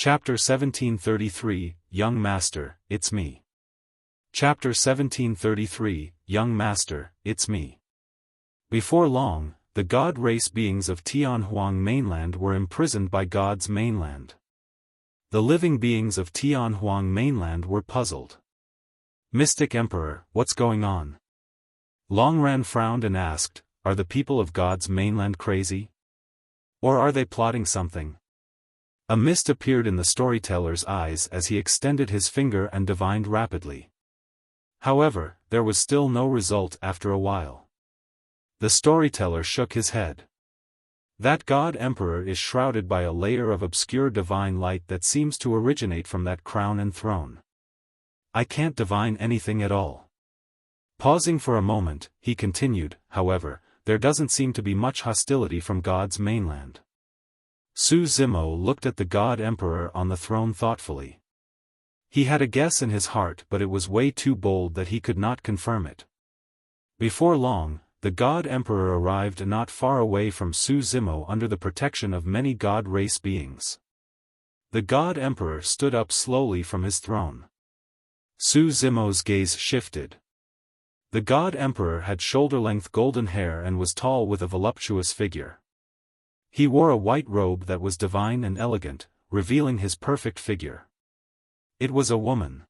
Chapter 1733, Young Master, It's Me. Chapter 1733, Young Master, It's Me. Before long, the god race beings of Tianhuang mainland were imprisoned by God's mainland. The living beings of Tianhuang mainland were puzzled. Mystic Emperor, what's going on? Longran frowned and asked, are the people of God's mainland crazy? Or are they plotting something? A mist appeared in the storyteller's eyes as he extended his finger and divined rapidly. However, there was still no result after a while. The storyteller shook his head. That God Emperor is shrouded by a layer of obscure divine light that seems to originate from that crown and throne. I can't divine anything at all. Pausing for a moment, he continued, however, there doesn't seem to be much hostility from God's mainland. Su Zimo looked at the God Emperor on the throne thoughtfully. He had a guess in his heart, but it was way too bold that he could not confirm it. Before long, the God Emperor arrived not far away from Su Zimo under the protection of many God race beings. The God Emperor stood up slowly from his throne. Su Zimo's gaze shifted. The God Emperor had shoulder-length golden hair and was tall with a voluptuous figure. He wore a white robe that was divine and elegant, revealing his perfect figure. It was a woman.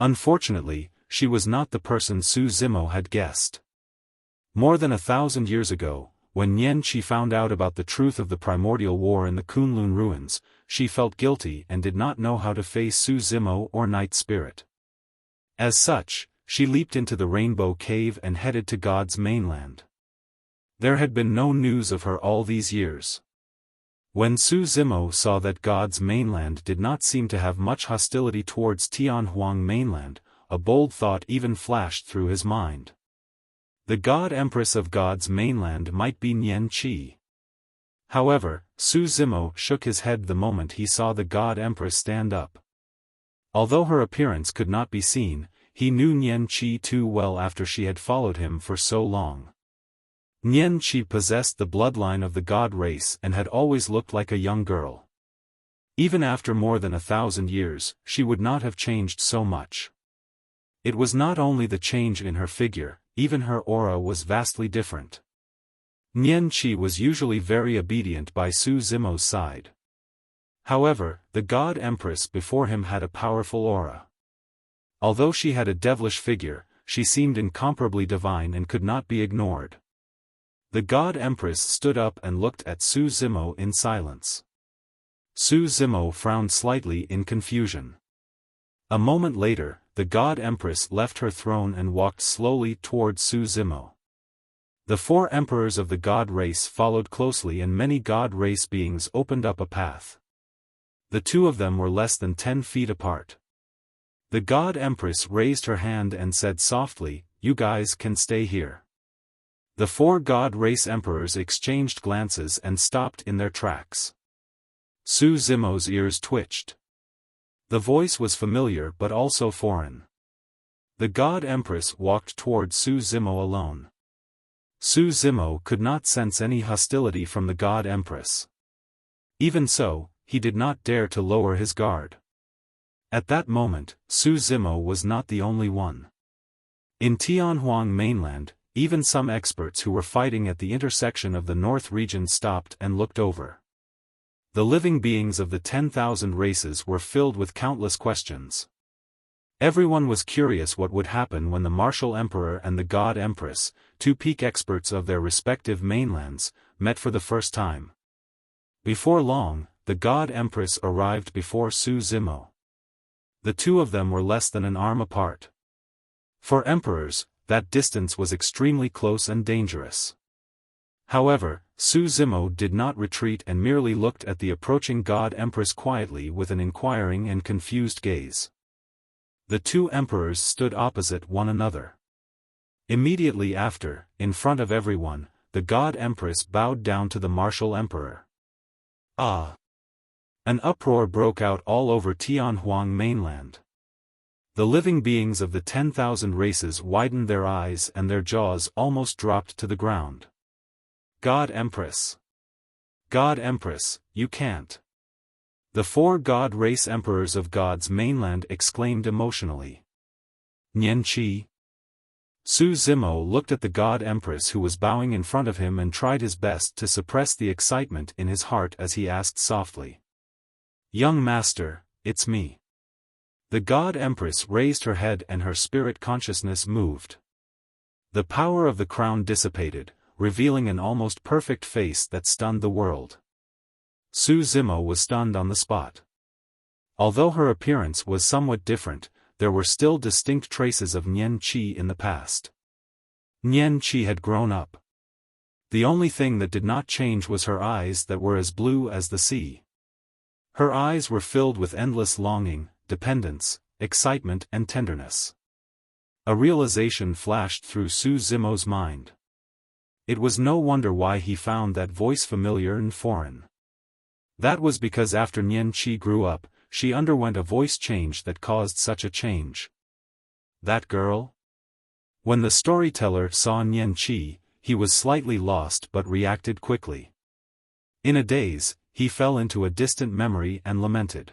Unfortunately, she was not the person Su Zimo had guessed. More than 1,000 years ago, when Nian Qi found out about the truth of the primordial war in the Kunlun ruins, she felt guilty and did not know how to face Su Zimo or Night Spirit. As such, she leaped into the Rainbow Cave and headed to God's mainland. There had been no news of her all these years. When Su Zimo saw that God's mainland did not seem to have much hostility towards Tianhuang mainland, a bold thought even flashed through his mind. The God Empress of God's mainland might be Nian Qi. However, Su Zimo shook his head the moment he saw the God Empress stand up. Although her appearance could not be seen, he knew Nian Qi too well after she had followed him for so long. Nian Qi possessed the bloodline of the God race and had always looked like a young girl. Even after more than 1,000 years, she would not have changed so much. It was not only the change in her figure, even her aura was vastly different. Nian Qi was usually very obedient by Su Zimo's side. However, the God Empress before him had a powerful aura. Although she had a devilish figure, she seemed incomparably divine and could not be ignored. The God Empress stood up and looked at Su Zimo in silence. Su Zimo frowned slightly in confusion. A moment later, the God Empress left her throne and walked slowly toward Su Zimo. The 4 emperors of the God race followed closely and many God race beings opened up a path. The 2 of them were less than 10 feet apart. The God Empress raised her hand and said softly, "You guys can stay here." The 4 God race emperors exchanged glances and stopped in their tracks. Su Zimo's ears twitched. The voice was familiar but also foreign. The God Empress walked toward Su Zimo alone. Su Zimo could not sense any hostility from the God Empress. Even so, he did not dare to lower his guard. At that moment, Su Zimo was not the only one. In Tianhuang mainland, even some experts who were fighting at the intersection of the North region stopped and looked over. The living beings of the 10,000 races were filled with countless questions. Everyone was curious what would happen when the Martial Emperor and the God Empress, 2 peak experts of their respective mainlands, met for the first time. Before long, the God Empress arrived before Su Zimo. The 2 of them were less than an arm apart. For emperors, that distance was extremely close and dangerous. However, Su Zimo did not retreat and merely looked at the approaching God Empress quietly with an inquiring and confused gaze. The 2 emperors stood opposite one another. Immediately after, in front of everyone, the God Empress bowed down to the Martial Emperor. Ah! An uproar broke out all over Tianhuang mainland. The living beings of the 10,000 races widened their eyes and their jaws almost dropped to the ground. God Empress! God Empress, you can't. The 4 god race emperors of God's mainland exclaimed emotionally. Nian Qi. Su Zimo looked at the god empress who was bowing in front of him and tried his best to suppress the excitement in his heart as he asked softly. Young master, it's me. The god empress raised her head and her spirit consciousness moved. The power of the crown dissipated, revealing an almost perfect face that stunned the world. Su Zimo was stunned on the spot. Although her appearance was somewhat different, there were still distinct traces of Nian Qi in the past. Nian Qi had grown up. The only thing that did not change was her eyes that were as blue as the sea. Her eyes were filled with endless longing, dependence, excitement and tenderness. A realization flashed through Su Zimo's mind. It was no wonder why he found that voice familiar and foreign. That was because after Nian Qi grew up, she underwent a voice change that caused such a change. That girl? When the storyteller saw Nian Qi, he was slightly lost but reacted quickly. In a daze, he fell into a distant memory and lamented.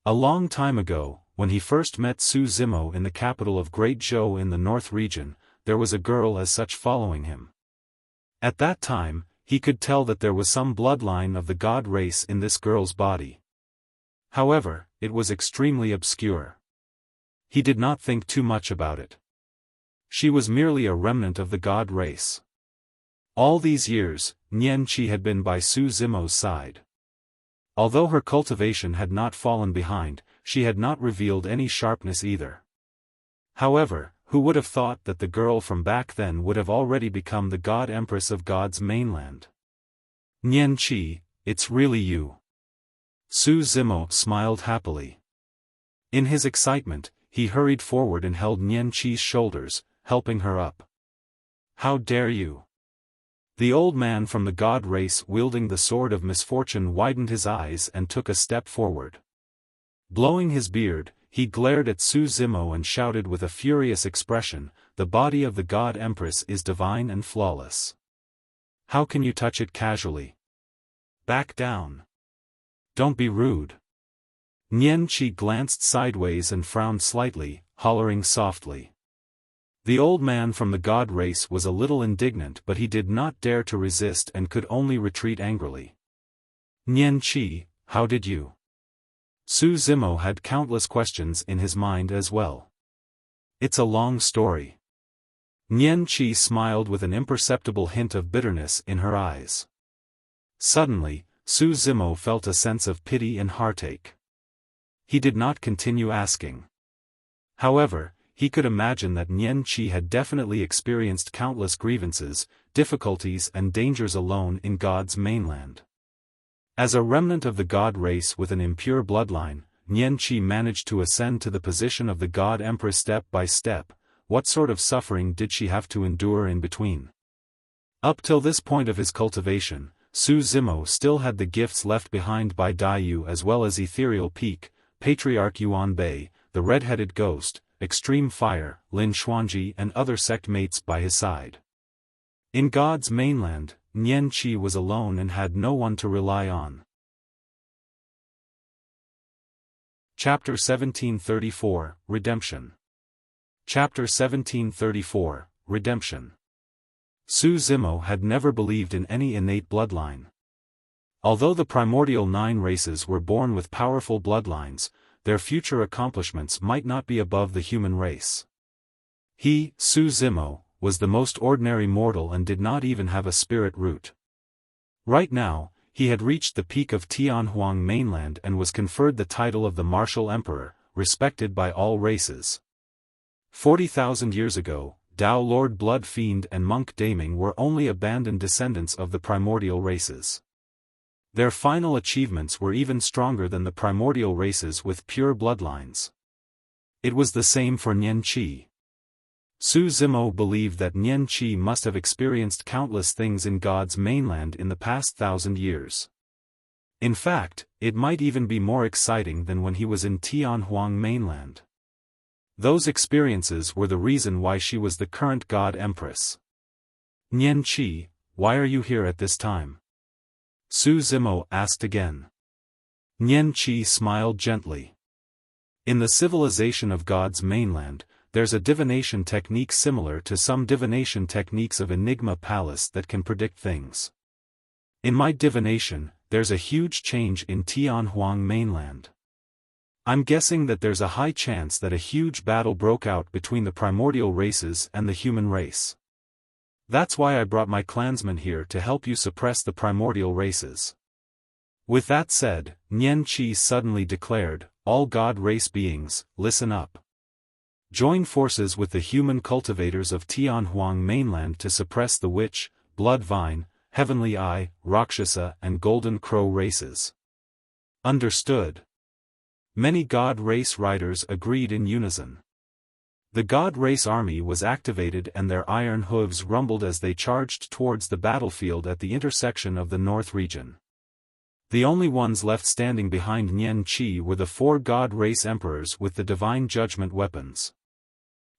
A long time ago, when he first met Su Zimo in the capital of Great Zhou in the North region, there was a girl as such following him. At that time, he could tell that there was some bloodline of the god race in this girl's body. However, it was extremely obscure. He did not think too much about it. She was merely a remnant of the god race. All these years, Nian Qi had been by Su Zimo's side. Although her cultivation had not fallen behind, she had not revealed any sharpness either. However, who would have thought that the girl from back then would have already become the god empress of God's mainland? Nian Qi, it's really you. Su Zimo smiled happily. In his excitement, he hurried forward and held Nian Qi's shoulders, helping her up. How dare you? The old man from the god race wielding the sword of misfortune widened his eyes and took a step forward. Blowing his beard, he glared at Su Zimo and shouted with a furious expression, "The body of the god empress is divine and flawless. How can you touch it casually? Back down. Don't be rude." Nian Qi glanced sideways and frowned slightly, hollering softly. The old man from the god race was a little indignant but he did not dare to resist and could only retreat angrily. Nian Qi, how did you? Su Zimo had countless questions in his mind as well. It's a long story. Nian Qi smiled with an imperceptible hint of bitterness in her eyes. Suddenly, Su Zimo felt a sense of pity and heartache. He did not continue asking. However, he could imagine that Nian Qi had definitely experienced countless grievances, difficulties and dangers alone in God's mainland. As a remnant of the god race with an impure bloodline, Nian Qi managed to ascend to the position of the god empress step by step. What sort of suffering did she have to endure in between? Up till this point of his cultivation, Su Zimo still had the gifts left behind by Daiyu as well as Ethereal Peak, Patriarch Yuan Bei, the red-headed ghost, Extreme Fire, Lin Xuanji and other sect mates by his side. In God's mainland, Nian Qi was alone and had no one to rely on. Chapter 1734, Redemption. Chapter 1734, Redemption. Su Zimo had never believed in any innate bloodline. Although the primordial 9 races were born with powerful bloodlines, their future accomplishments might not be above the human race. He, Su Zimo, was the most ordinary mortal and did not even have a spirit root. Right now, he had reached the peak of Tianhuang mainland and was conferred the title of the Martial Emperor, respected by all races. 40,000 years ago, Dao Lord Blood Fiend and Monk Daming were only abandoned descendants of the primordial races. Their final achievements were even stronger than the primordial races with pure bloodlines. It was the same for Nian Qi. Su Zimo believed that Nian Qi must have experienced countless things in God's mainland in the past 1,000 years. In fact, it might even be more exciting than when he was in Tianhuang mainland. Those experiences were the reason why she was the current God Empress. Nian Qi, why are you here at this time? Su Zimo asked again. Nian Qi smiled gently. In the civilization of God's mainland, there's a divination technique similar to some divination techniques of Enigma Palace that can predict things. In my divination, there's a huge change in Tianhuang mainland. I'm guessing that there's a high chance that a huge battle broke out between the primordial races and the human race. That's why I brought my clansmen here to help you suppress the primordial races. With that said, Nian Qi suddenly declared, all God race beings, listen up. Join forces with the human cultivators of Tianhuang mainland to suppress the Witch, Blood Vine, Heavenly Eye, Rakshasa and Golden Crow races. Understood. Many God race riders agreed in unison. The God race army was activated and their iron hooves rumbled as they charged towards the battlefield at the intersection of the North region. The only ones left standing behind Nian Qi were the 4 God race emperors with the divine judgment weapons.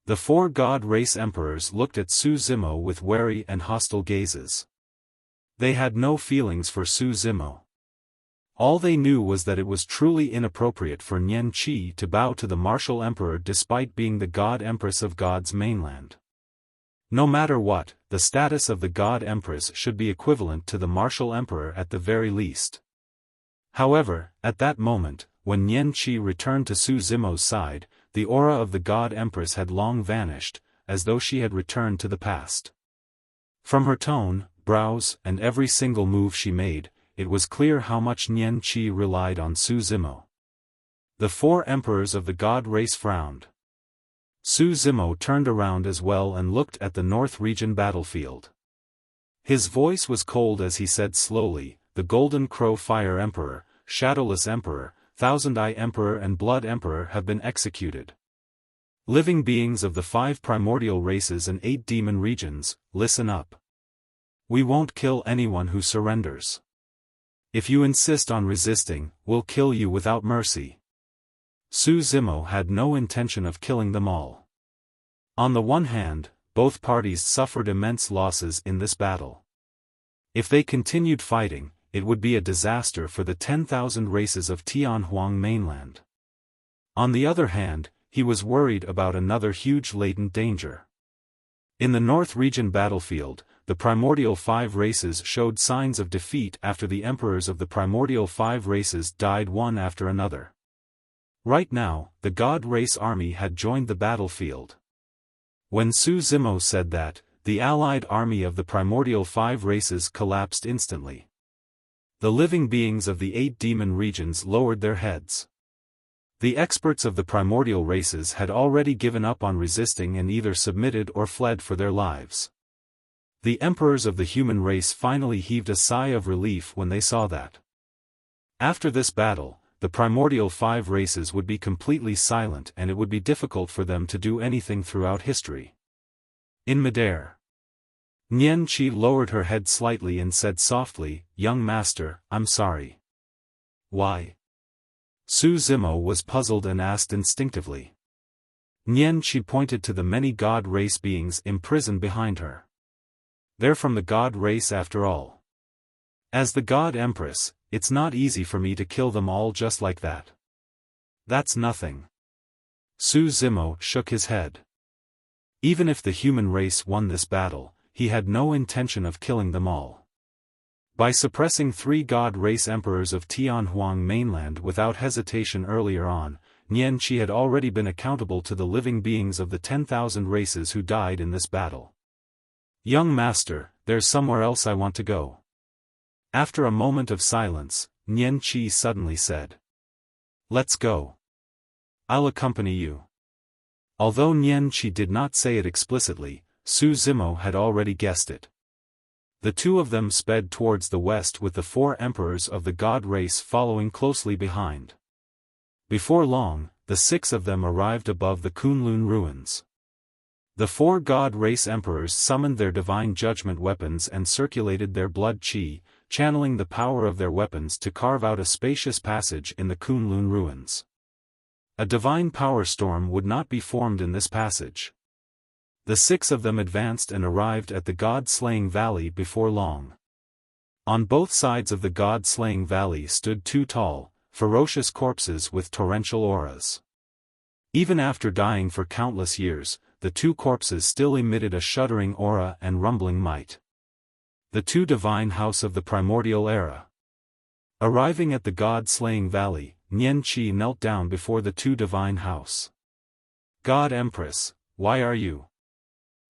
The 4 God race emperors looked at Su Zimo with wary and hostile gazes. They had no feelings for Su Zimo. All they knew was that it was truly inappropriate for Nian Qi to bow to the martial emperor despite being the God Empress of God's mainland. No matter what, the status of the God Empress should be equivalent to the martial emperor at the very least. However, at that moment, when Nian Qi returned to Su Zimo's side, the aura of the God Empress had long vanished, as though she had returned to the past. From her tone, brows, and every single move she made, it was clear how much Nian Qi relied on Su Zimo. The 4 emperors of the God race frowned. Su Zimo turned around as well and looked at the North region battlefield. His voice was cold as he said slowly, the Golden Crow Fire Emperor, Shadowless Emperor, Thousand Eye Emperor and Blood Emperor have been executed. Living beings of the 5 primordial races and 8 demon regions, listen up. We won't kill anyone who surrenders. If you insist on resisting, we'll kill you without mercy. Su Zimo had no intention of killing them all. On the one hand, both parties suffered immense losses in this battle. If they continued fighting, it would be a disaster for the 10,000 races of Tianhuang mainland. On the other hand, he was worried about another huge latent danger. In the North region battlefield, the primordial 5 races showed signs of defeat after the emperors of the primordial 5 races died one after another. Right now, the God race army had joined the battlefield. When Su Zimo said that, the allied army of the primordial 5 races collapsed instantly. The living beings of the 8 demon regions lowered their heads. The experts of the primordial races had already given up on resisting and either submitted or fled for their lives. The emperors of the human race finally heaved a sigh of relief when they saw that. After this battle, the primordial 5 races would be completely silent and it would be difficult for them to do anything throughout history. In midair, Nian Qi lowered her head slightly and said softly, "Young master, I'm sorry." "Why?" Su Zimo was puzzled and asked instinctively. Nian Qi pointed to the many God race beings imprisoned behind her. They're from the God race after all. As the God Empress, it's not easy for me to kill them all just like that. That's nothing. Su Zimo shook his head. Even if the human race won this battle, he had no intention of killing them all. By suppressing 3 God race emperors of Tianhuang mainland without hesitation earlier on, Nian Qi had already been accountable to the living beings of the 10,000 races who died in this battle. "Young master, there's somewhere else I want to go." After a moment of silence, Nian Qi suddenly said, "Let's go. I'll accompany you." Although Nian Qi did not say it explicitly, Su Zimo had already guessed it. The 2 of them sped towards the west with the 4 emperors of the God race following closely behind. Before long, the 6 of them arrived above the Kunlun ruins. The 4 God race emperors summoned their divine judgment weapons and circulated their blood qi, channeling the power of their weapons to carve out a spacious passage in the Kunlun ruins. A divine power storm would not be formed in this passage. The 6 of them advanced and arrived at the God-slaying valley before long. On both sides of the God-slaying valley stood 2 tall, ferocious corpses with torrential auras. Even after dying for countless years, the two corpses still emitted a shuddering aura and rumbling might. The two divine house of the primordial era. Arriving at the god-slaying valley, Nian Qi knelt down before the two divine house. God Empress, why are you?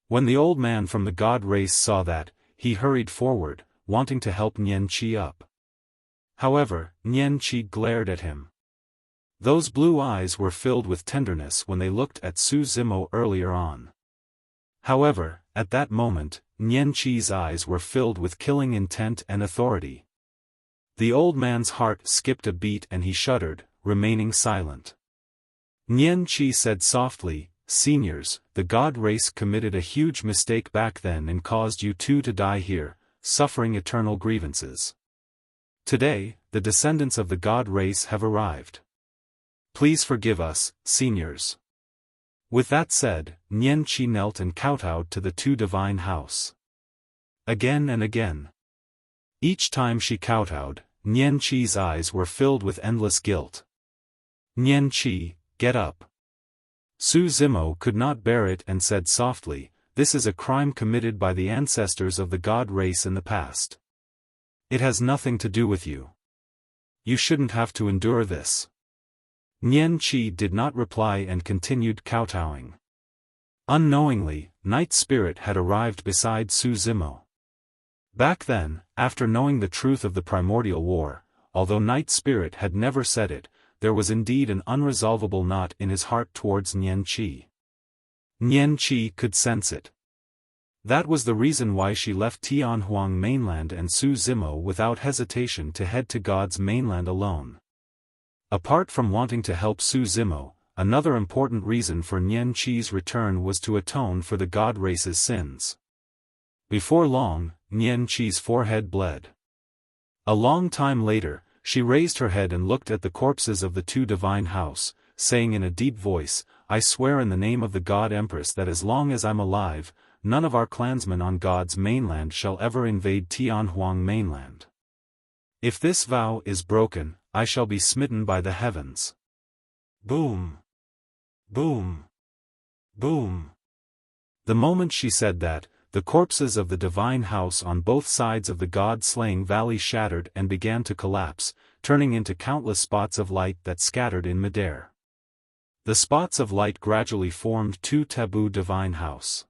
When the old man from the god race saw that, he hurried forward, wanting to help Nian Qi up. However, Nian Qi glared at him. Those blue eyes were filled with tenderness when they looked at Su Zimo earlier on. However, at that moment, Nian Qi's eyes were filled with killing intent and authority. The old man's heart skipped a beat and he shuddered, remaining silent. Nian Qi said softly, "Seniors, the god race committed a huge mistake back then and caused you two to die here, suffering eternal grievances. Today, the descendants of the god race have arrived. Please forgive us, seniors." With that said, Nian Qi knelt and kowtowed to the two divine house. Again and again. Each time she kowtowed, Nian Qi's eyes were filled with endless guilt. "Nian Qi, get up." Su Zimo could not bear it and said softly, "This is a crime committed by the ancestors of the god race in the past. It has nothing to do with you. You shouldn't have to endure this." Nian Qi did not reply and continued kowtowing. Unknowingly, Night Spirit had arrived beside Su Zimo. Back then, after knowing the truth of the primordial war, although Night Spirit had never said it, there was indeed an unresolvable knot in his heart towards Nian Qi. Nian Qi could sense it. That was the reason why she left Tianhuang mainland and Su Zimo without hesitation to head to God's mainland alone. Apart from wanting to help Su Zimo, another important reason for Nian Qi's return was to atone for the god race's sins. Before long, Nian Qi's forehead bled. A long time later, she raised her head and looked at the corpses of the two divine house, saying in a deep voice, "I swear in the name of the God Empress that as long as I'm alive, none of our clansmen on God's mainland shall ever invade Tianhuang mainland. If this vow is broken, I shall be smitten by the heavens." Boom! Boom! Boom! The moment she said that, the corpses of the divine house on both sides of the god-slaying valley shattered and began to collapse, turning into countless spots of light that scattered in midair. The spots of light gradually formed two taboo divine house.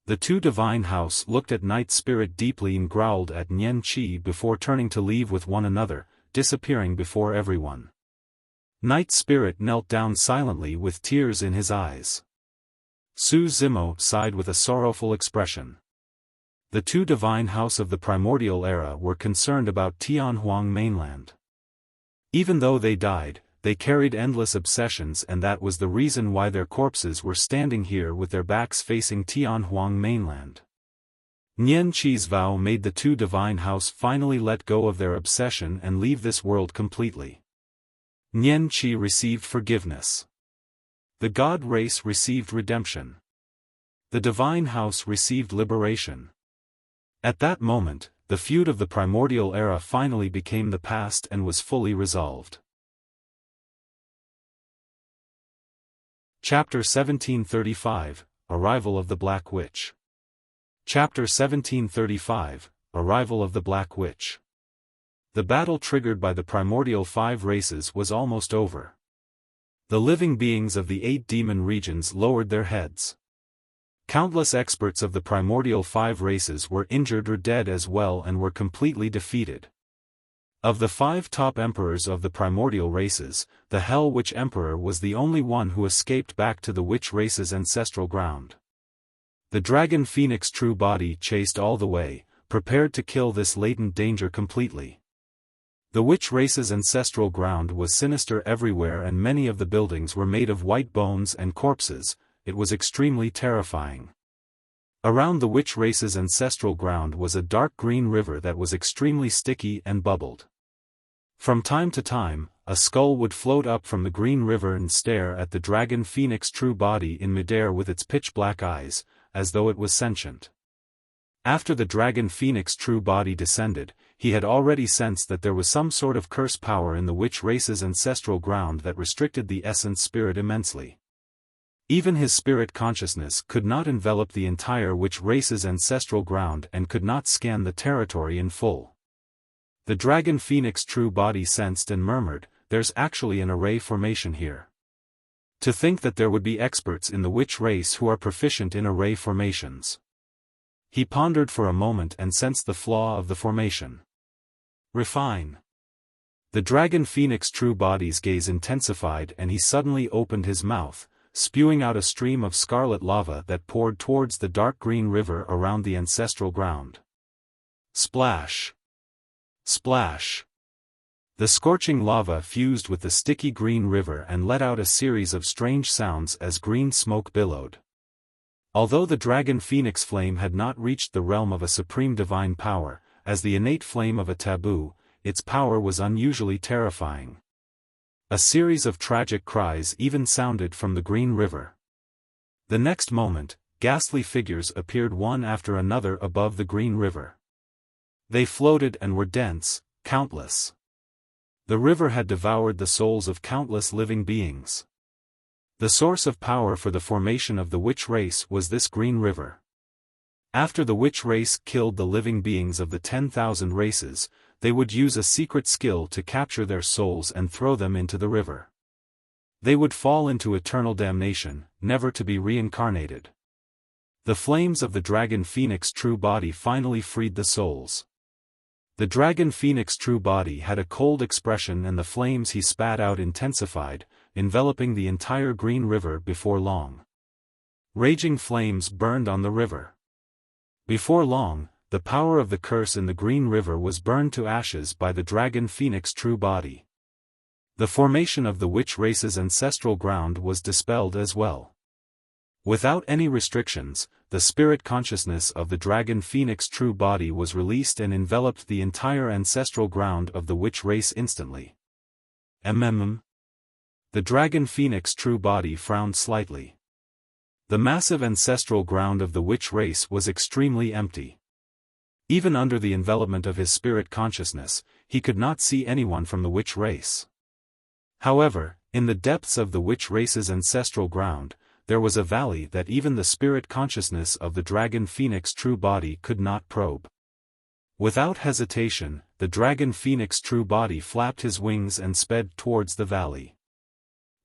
The two divine house looked at Night Spirit deeply and growled at Nian Qi before turning to leave with one another, disappearing before everyone. Night Spirit knelt down silently with tears in his eyes. Su Zimo sighed with a sorrowful expression. The two divine house of the primordial era were concerned about Tianhuang mainland. Even though they died, they carried endless obsessions, and that was the reason why their corpses were standing here with their backs facing Tianhuang mainland. Nian Qi's vow made the two divine house finally let go of their obsession and leave this world completely. Nian Qi received forgiveness. The god race received redemption. The divine house received liberation. At that moment, the feud of the primordial era finally became the past and was fully resolved. Chapter 1735, Arrival of the Black Witch. Chapter 1735, Arrival of the Black Witch. The battle triggered by the primordial 5 races was almost over. The living beings of the 8 demon regions lowered their heads. Countless experts of the primordial 5 races were injured or dead as well and were completely defeated. Of the 5 top emperors of the primordial races, the Hell Witch Emperor was the only one who escaped back to the witch race's ancestral ground. The dragon phoenix true body chased all the way, prepared to kill this latent danger completely. The witch race's ancestral ground was sinister everywhere and many of the buildings were made of white bones and corpses. It was extremely terrifying. Around the witch race's ancestral ground was a dark green river that was extremely sticky and bubbled. From time to time, a skull would float up from the green river and stare at the dragon phoenix true body in midair with its pitch-black eyes, as though it was sentient. After the dragon phoenix true body descended, he had already sensed that there was some sort of curse power in the witch race's ancestral ground that restricted the essence spirit immensely. Even his spirit consciousness could not envelop the entire witch race's ancestral ground and could not scan the territory in full. The dragon phoenix true body sensed and murmured, "There's actually an array formation here. To think that there would be experts in the witch race who are proficient in array formations." He pondered for a moment and sensed the flaw of the formation. Refine. The dragon phoenix true body's gaze intensified and he suddenly opened his mouth, spewing out a stream of scarlet lava that poured towards the dark green river around the ancestral ground. Splash! Splash! The scorching lava fused with the sticky green river and let out a series of strange sounds as green smoke billowed. Although the dragon phoenix flame had not reached the realm of a supreme divine power, as the innate flame of a taboo, its power was unusually terrifying. A series of tragic cries even sounded from the green river. The next moment, ghastly figures appeared one after another above the green river. They floated and were dense, countless. The river had devoured the souls of countless living beings. The source of power for the formation of the witch race was this green river. After the witch race killed the living beings of the 10,000 races, they would use a secret skill to capture their souls and throw them into the river. They would fall into eternal damnation, never to be reincarnated. The flames of the dragon phoenix true body finally freed the souls. The dragon phoenix true body had a cold expression and the flames he spat out intensified, enveloping the entire green river before long. Raging flames burned on the river. Before long, the power of the curse in the green river was burned to ashes by the dragon phoenix true body. The formation of the witch race's ancestral ground was dispelled as well. Without any restrictions, the spirit consciousness of the dragon phoenix true body was released and enveloped the entire ancestral ground of the witch race instantly. The dragon phoenix true body frowned slightly. The massive ancestral ground of the witch race was extremely empty. Even under the envelopment of his spirit consciousness, he could not see anyone from the witch race. However, in the depths of the witch race's ancestral ground, there was a valley that even the spirit consciousness of the dragon phoenix true body could not probe. Without hesitation, the dragon phoenix true body flapped his wings and sped towards the valley.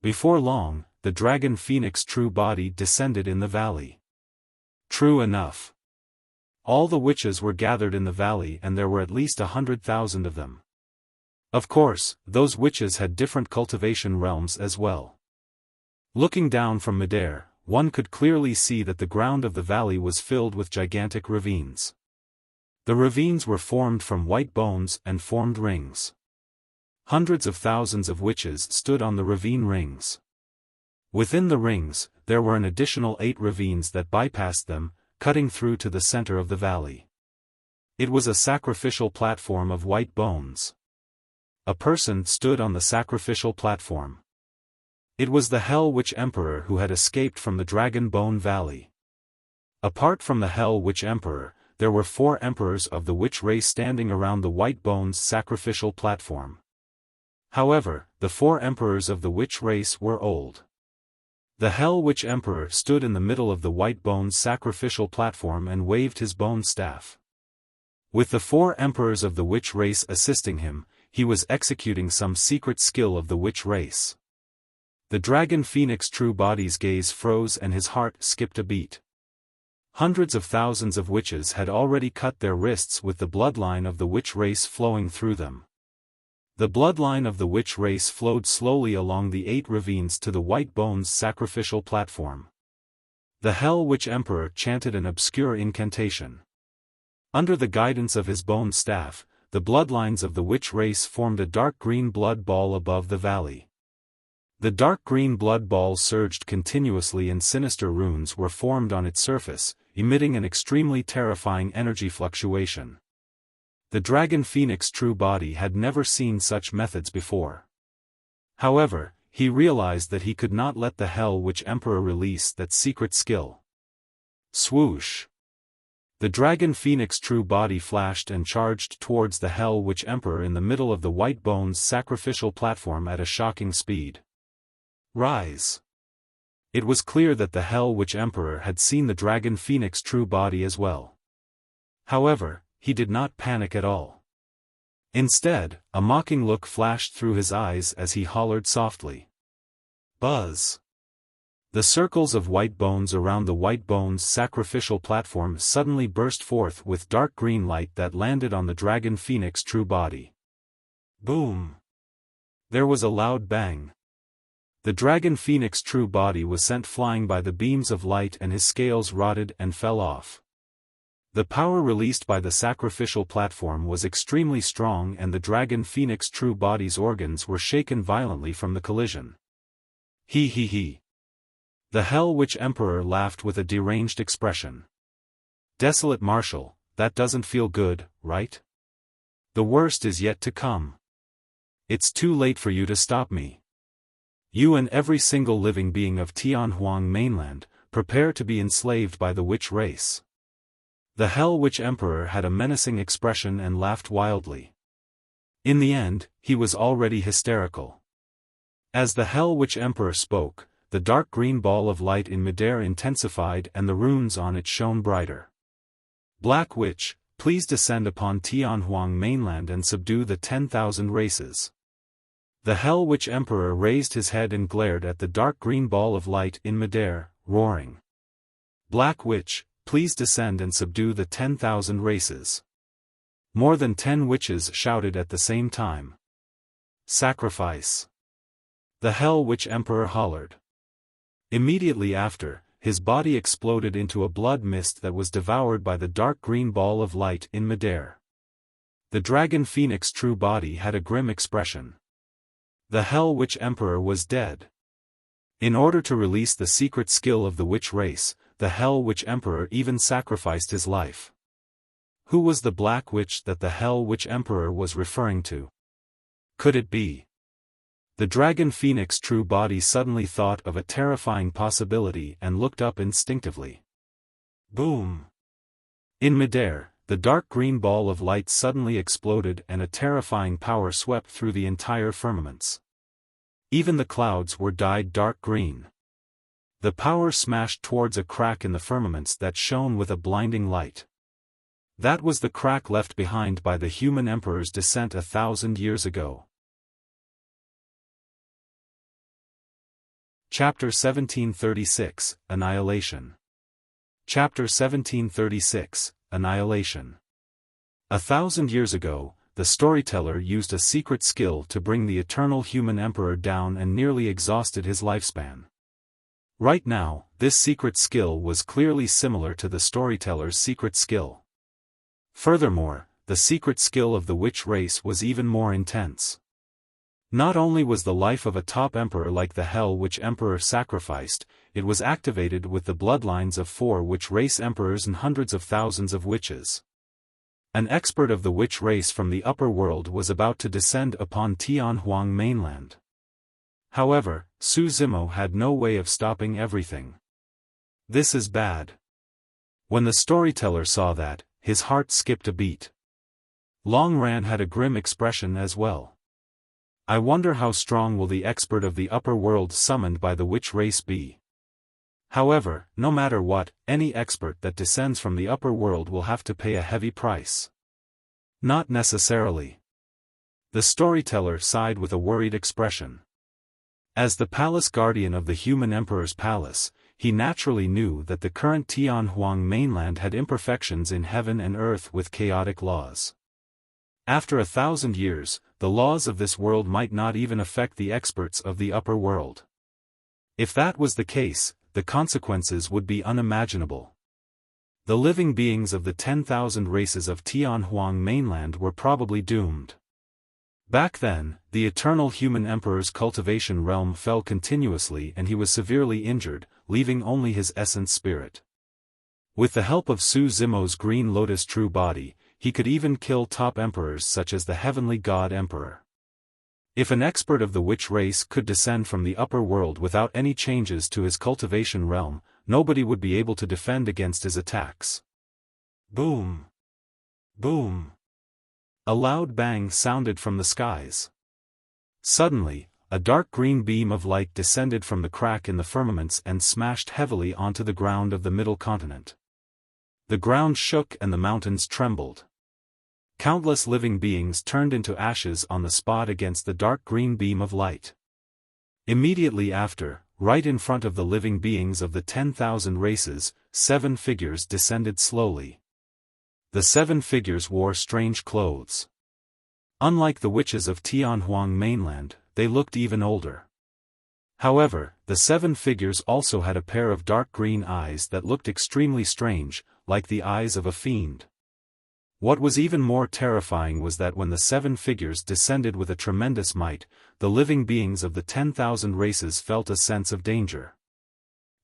Before long, the dragon phoenix true body descended in the valley. True enough. All the witches were gathered in the valley and there were at least 100,000 of them. Of course, those witches had different cultivation realms as well. Looking down from midair, one could clearly see that the ground of the valley was filled with gigantic ravines. The ravines were formed from white bones and formed rings. Hundreds of thousands of witches stood on the ravine rings. Within the rings, there were an additional 8 ravines that bypassed them, cutting through to the center of the valley. It was a sacrificial platform of white bones. A person stood on the sacrificial platform. It was the Hell Witch Emperor who had escaped from the Dragon Bone Valley. Apart from the Hell Witch Emperor, there were 4 emperors of the witch race standing around the White Bones sacrificial platform. However, the 4 emperors of the witch race were old. The Hell Witch Emperor stood in the middle of the White Bones sacrificial platform and waved his bone staff. With the 4 emperors of the witch race assisting him, he was executing some secret skill of the witch race. The dragon phoenix true body's gaze froze and his heart skipped a beat. Hundreds of thousands of witches had already cut their wrists with the bloodline of the witch race flowing through them. The bloodline of the witch race flowed slowly along the 8 ravines to the White Bones sacrificial platform. The Hell Witch Emperor chanted an obscure incantation. Under the guidance of his bone staff, the bloodlines of the witch race formed a dark green blood ball above the valley. The dark green blood ball surged continuously and sinister runes were formed on its surface, emitting an extremely terrifying energy fluctuation. The dragon phoenix true body had never seen such methods before. However, he realized that he could not let the Hell Witch Emperor release that secret skill. Swoosh! The Dragon Phoenix true body flashed and charged towards the Hell Witch Emperor in the middle of the White Bones sacrificial platform at a shocking speed. Rise! It was clear that the Hell Witch Emperor had seen the Dragon Phoenix true body as well. However, he did not panic at all. Instead, a mocking look flashed through his eyes as he hollered softly. Buzz! The circles of white bones around the White Bones sacrificial platform suddenly burst forth with dark green light that landed on the Dragon Phoenix true body. Boom! There was a loud bang. The Dragon Phoenix true body was sent flying by the beams of light and his scales rotted and fell off. The power released by the sacrificial platform was extremely strong and the Dragon Phoenix true body's organs were shaken violently from the collision. He he he. The Hell Witch Emperor laughed with a deranged expression. Desolate Marshal, that doesn't feel good, right? The worst is yet to come. It's too late for you to stop me. You and every single living being of Tianhuang mainland, prepare to be enslaved by the witch race. The Hell Witch Emperor had a menacing expression and laughed wildly. In the end, he was already hysterical. As the Hell Witch Emperor spoke, the dark green ball of light in midair intensified and the runes on it shone brighter. Black Witch, please descend upon Tianhuang mainland and subdue the 10,000 races. The Hell Witch Emperor raised his head and glared at the dark green ball of light in midair, roaring. Black Witch, please descend and subdue the 10,000 races. More than 10 witches shouted at the same time. Sacrifice! The Hell Witch Emperor hollered. Immediately after, his body exploded into a blood mist that was devoured by the dark green ball of light in midair. The Dragon Phoenix true body had a grim expression. The Hell Witch Emperor was dead. In order to release the secret skill of the witch race, the Hell Witch Emperor even sacrificed his life. Who was the Black Witch that the Hell Witch Emperor was referring to? Could it be? The Dragon Phoenix true body suddenly thought of a terrifying possibility and looked up instinctively. Boom! In midair, the dark green ball of light suddenly exploded and a terrifying power swept through the entire firmaments. Even the clouds were dyed dark green. The power smashed towards a crack in the firmaments that shone with a blinding light. That was the crack left behind by the human emperor's descent 1,000 years ago. Chapter 1736, Annihilation. Chapter 1736, Annihilation. 1,000 years ago, the storyteller used a secret skill to bring the eternal human emperor down and nearly exhausted his lifespan. Right now, this secret skill was clearly similar to the storyteller's secret skill. Furthermore, the secret skill of the witch race was even more intense. Not only was the life of a top emperor like the Hell Witch Emperor sacrificed, it was activated with the bloodlines of 4 witch race emperors and hundreds of thousands of witches. An expert of the witch race from the upper world was about to descend upon Tianhuang mainland. However, Su Zimo had no way of stopping everything. This is bad. When the storyteller saw that, his heart skipped a beat. Long Ran had a grim expression as well. I wonder how strong will the expert of the upper world summoned by the witch race be? However, no matter what, any expert that descends from the upper world will have to pay a heavy price. Not necessarily. The storyteller sighed with a worried expression. As the palace guardian of the human emperor's palace, he naturally knew that the current Tianhuang mainland had imperfections in heaven and earth with chaotic laws. After 1,000 years, the laws of this world might not even affect the experts of the upper world. If that was the case, the consequences would be unimaginable. The living beings of the 10,000 races of Tianhuang mainland were probably doomed. Back then, the eternal human emperor's cultivation realm fell continuously and he was severely injured, leaving only his essence spirit. With the help of Su Zimo's green lotus true body, he could even kill top emperors such as the heavenly god emperor. If an expert of the witch race could descend from the upper world without any changes to his cultivation realm, nobody would be able to defend against his attacks. Boom! Boom! A loud bang sounded from the skies. Suddenly, a dark green beam of light descended from the crack in the firmaments and smashed heavily onto the ground of the middle continent. The ground shook and the mountains trembled. Countless living beings turned into ashes on the spot against the dark green beam of light. Immediately after, right in front of the living beings of the 10,000 races, 7 figures descended slowly. The 7 figures wore strange clothes. Unlike the witches of Tianhuang mainland, they looked even older. However, the 7 figures also had a pair of dark green eyes that looked extremely strange, like the eyes of a fiend. What was even more terrifying was that when the 7 figures descended with a tremendous might, the living beings of the 10,000 races felt a sense of danger.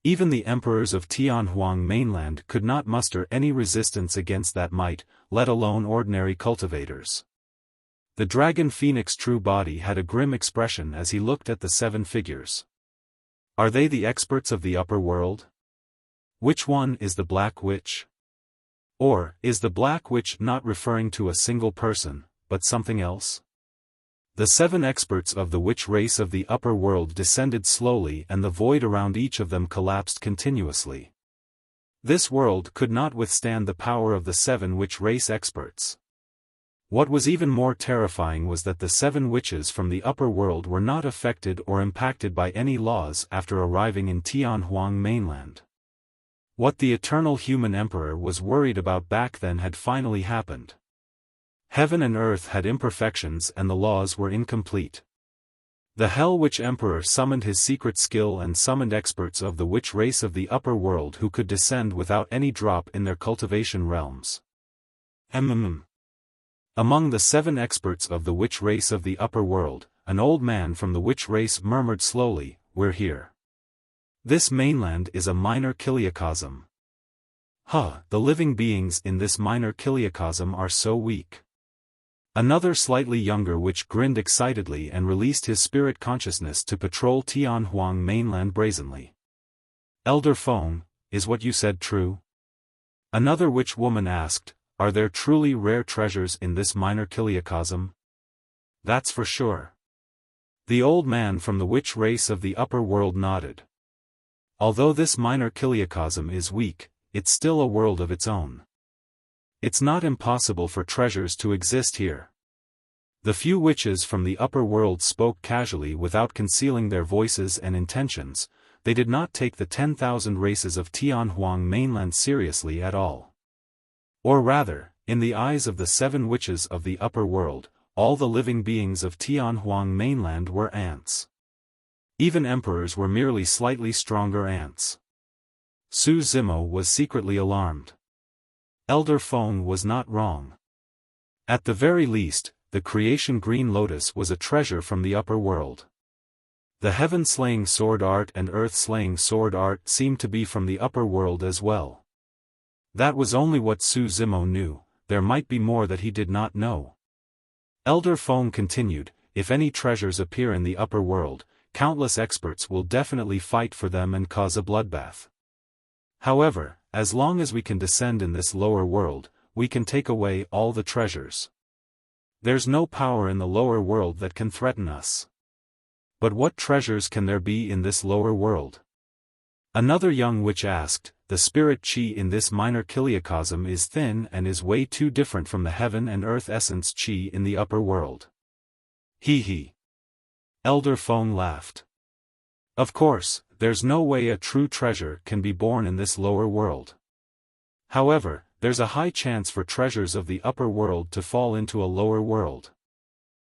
Even the emperors of Tianhuang mainland could not muster any resistance against that might, let alone ordinary cultivators. The dragon phoenix true body had a grim expression as he looked at the 7 figures. Are they the experts of the upper world? Which one is the Black Witch? Or, is the Black Witch not referring to a single person, but something else? The 7 experts of the witch race of the upper world descended slowly and the void around each of them collapsed continuously. This world could not withstand the power of the 7 witch race experts. What was even more terrifying was that the 7 witches from the upper world were not affected or impacted by any laws after arriving in Tianhuang mainland. What the eternal human emperor was worried about back then had finally happened. Heaven and earth had imperfections and the laws were incomplete. The Hell Witch Emperor summoned his secret skill and summoned experts of the witch race of the upper world who could descend without any drop in their cultivation realms. Among the 7 experts of the witch race of the upper world, an old man from the witch race murmured slowly, "We're here. This mainland is a minor kiliacosm. The living beings in this minor kiliacosm are so weak." Another slightly younger witch grinned excitedly and released his spirit consciousness to patrol Tianhuang mainland brazenly. "Elder Feng, is what you said true?" Another witch woman asked, "Are there truly rare treasures in this minor kiliacosm?" "That's for sure." The old man from the witch race of the upper world nodded. Although this minor kiliacosm is weak, it's still a world of its own. It's not impossible for treasures to exist here. The few witches from the upper world spoke casually without concealing their voices and intentions. They did not take the 10,000 races of Tianhuang mainland seriously at all. Or rather, in the eyes of the 7 witches of the upper world, all the living beings of Tianhuang mainland were ants. Even emperors were merely slightly stronger ants. Su Zimo was secretly alarmed. Elder Feng was not wrong. At the very least, the creation green lotus was a treasure from the upper world. The heaven-slaying sword art and earth-slaying sword art seemed to be from the upper world as well. That was only what Su Zimo knew, there might be more that he did not know. Elder Feng continued, "If any treasures appear in the upper world, countless experts will definitely fight for them and cause a bloodbath. However, as long as we can descend in this lower world, we can take away all the treasures. There's no power in the lower world that can threaten us. But what treasures can there be in this lower world?" Another young witch asked, "The spirit chi in this minor kiliacosm is thin and is way too different from the heaven and earth essence chi in the upper world." Hee. Elder Feng laughed. "Of course, there's no way a true treasure can be born in this lower world. However, there's a high chance for treasures of the upper world to fall into a lower world.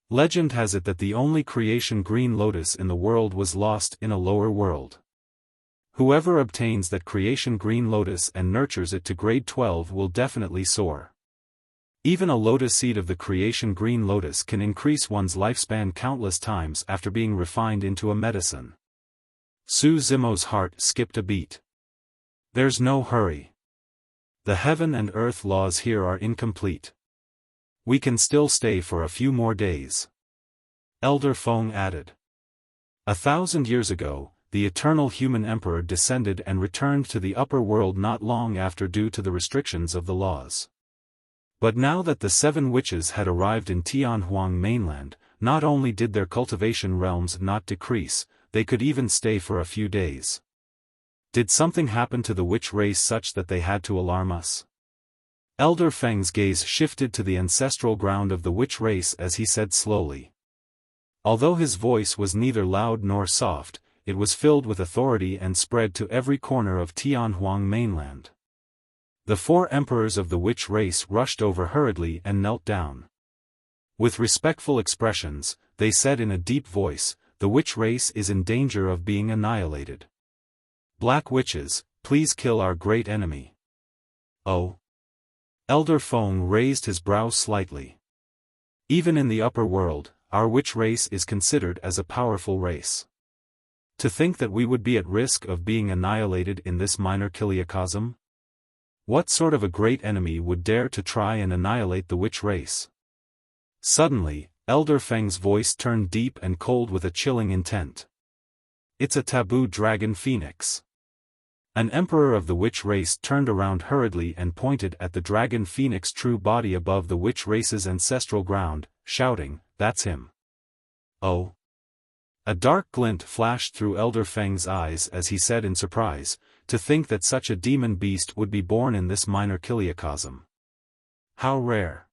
Legend has it that the only creation green lotus in the world was lost in a lower world. Whoever obtains that creation green lotus and nurtures it to grade 12 will definitely soar. Even a lotus seed of the creation green lotus can increase one's lifespan countless times after being refined into a medicine." Su Zimo's heart skipped a beat. "There's no hurry. The heaven and earth laws here are incomplete. We can still stay for a few more days." Elder Feng added. 1,000 years ago, the eternal human emperor descended and returned to the upper world not long after due to the restrictions of the laws. But now that the 7 witches had arrived in Tianhuang mainland, not only did their cultivation realms not decrease, they could even stay for a few days. Did something happen to the witch race such that they had to alarm us? Elder Feng's gaze shifted to the ancestral ground of the witch race as he said slowly. Although his voice was neither loud nor soft, it was filled with authority and spread to every corner of Tianhuang mainland. The 4 emperors of the witch race rushed over hurriedly and knelt down. With respectful expressions, they said in a deep voice, "The witch race is in danger of being annihilated. Black witches, please kill our great enemy." Oh. Elder Feng raised his brows slightly. Even in the upper world, our witch race is considered as a powerful race. To think that we would be at risk of being annihilated in this minor kiliacosm? What sort of a great enemy would dare to try and annihilate the witch race? Suddenly, Elder Feng's voice turned deep and cold with a chilling intent. "It's a taboo dragon phoenix." An emperor of the witch race turned around hurriedly and pointed at the dragon phoenix true body above the witch race's ancestral ground, shouting, "That's him." Oh. A dark glint flashed through Elder Feng's eyes as he said in surprise, "To think that such a demon beast would be born in this minor kiliacosm. How rare."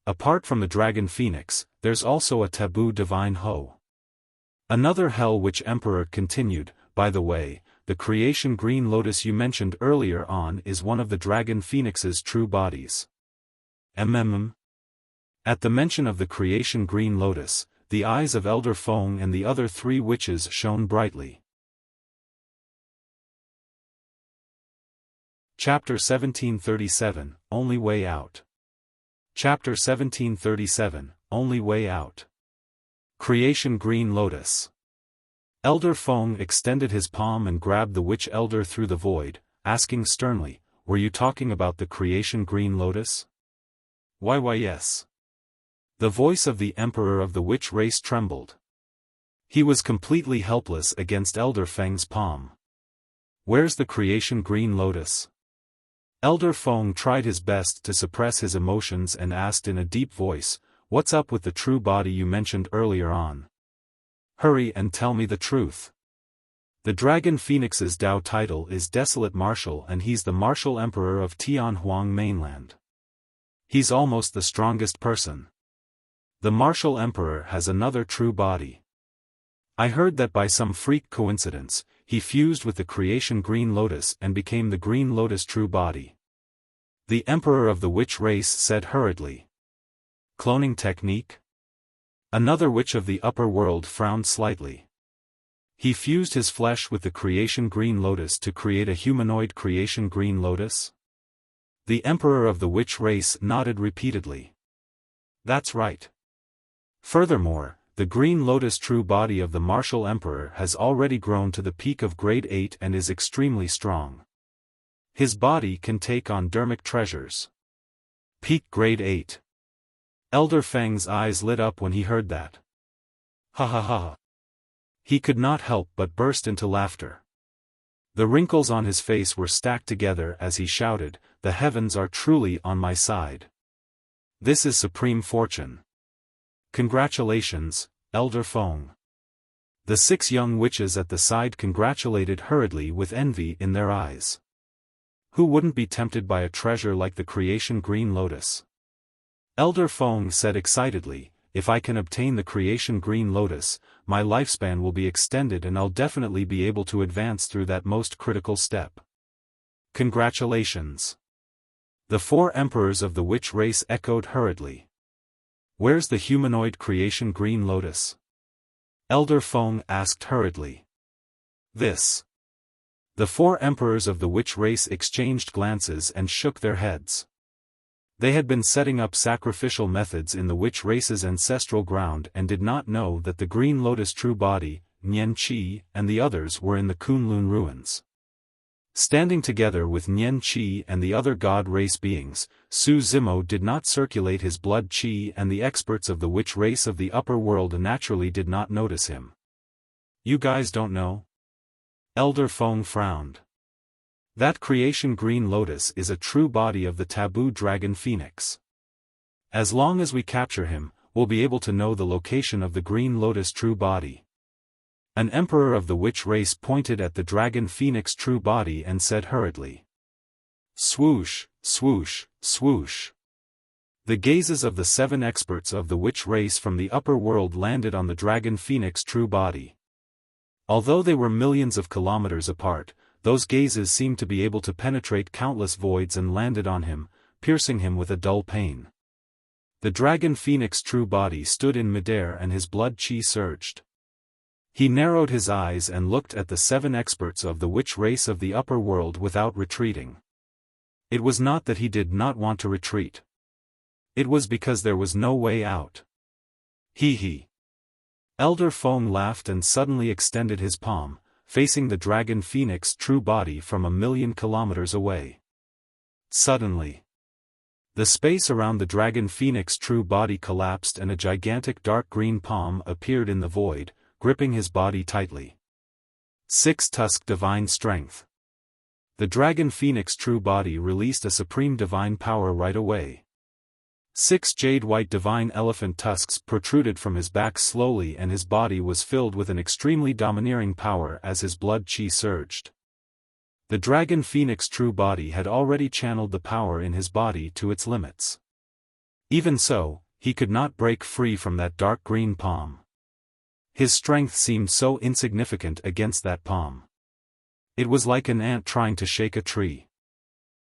Apart from the dragon phoenix, there's also a taboo divine Ho. Another Hell Witch Emperor continued, "By the way, the creation green lotus you mentioned earlier on is one of the dragon phoenix's true bodies." At the mention of the creation green lotus, the eyes of Elder Feng and the other 3 witches shone brightly. Chapter 1737, Only Way Out. Chapter 1737, Only Way Out. Creation Green Lotus. Elder Feng extended his palm and grabbed the witch elder through the void, asking sternly, "Were you talking about the creation green lotus?" Why yes." The voice of the emperor of the witch race trembled. He was completely helpless against Elder Feng's palm. "Where's the creation green lotus?" Elder Feng tried his best to suppress his emotions and asked in a deep voice, "What's up with the true body you mentioned earlier on? Hurry and tell me the truth." The Dragon Phoenix's Dao title is Desolate Martial and he's the Martial Emperor of Tianhuang mainland. He's almost the strongest person. The Martial Emperor has another true body. I heard that by some freak coincidence, he fused with the creation Green Lotus and became the Green Lotus true body. The Emperor of the Witch race said hurriedly. Cloning technique? Another witch of the upper world frowned slightly. He fused his flesh with the creation Green Lotus to create a humanoid creation Green Lotus? The Emperor of the Witch race nodded repeatedly. That's right. Furthermore, the Green Lotus true body of the Martial Emperor has already grown to the peak of grade 8 and is extremely strong. His body can take on dermic treasures. Peak grade 8. Elder Feng's eyes lit up when he heard that. Ha ha ha. He could not help but burst into laughter. The wrinkles on his face were stacked together as he shouted, "The heavens are truly on my side. This is supreme fortune. Congratulations, Elder Feng." The 6 young witches at the side congratulated hurriedly with envy in their eyes. Who wouldn't be tempted by a treasure like the creation Green Lotus? Elder Feng said excitedly, "If I can obtain the creation Green Lotus, my lifespan will be extended and I'll definitely be able to advance through that most critical step." Congratulations. The 4 emperors of the witch race echoed hurriedly. Where's the humanoid creation Green Lotus? Elder Feng asked hurriedly. This. The 4 emperors of the witch race exchanged glances and shook their heads. They had been setting up sacrificial methods in the witch race's ancestral ground and did not know that the Green Lotus true body, Nian Qi, and the others were in the Kunlun ruins. Standing together with Nian Qi and the other god race beings, Su Zimo did not circulate his blood qi and the experts of the witch race of the upper world naturally did not notice him. You guys don't know? Elder Feng frowned. That creation green lotus is a true body of the taboo dragon phoenix. As long as we capture him, we'll be able to know the location of the green lotus true body. An emperor of the witch race pointed at the dragon phoenix true body and said hurriedly. Swoosh, swoosh, swoosh. The gazes of the 7 experts of the witch race from the upper world landed on the dragon phoenix true body. Although they were millions of kilometers apart, those gazes seemed to be able to penetrate countless voids and landed on him, piercing him with a dull pain. The dragon phoenix true body stood in midair and his blood chi surged. He narrowed his eyes and looked at the 7 experts of the witch race of the upper world without retreating. It was not that he did not want to retreat. It was because there was no way out. Hee. Elder Feng laughed and suddenly extended his palm, facing the dragon phoenix true body from 1,000,000 kilometers away. Suddenly, the space around the dragon phoenix true body collapsed and a gigantic dark green palm appeared in the void, gripping his body tightly. 6-tusk divine strength. The dragon phoenix true body released a supreme divine power right away. 6 jade-white divine elephant tusks protruded from his back slowly and his body was filled with an extremely domineering power as his blood chi surged. The dragon phoenix true body had already channeled the power in his body to its limits. Even so, he could not break free from that dark green palm. His strength seemed so insignificant against that palm. It was like an ant trying to shake a tree.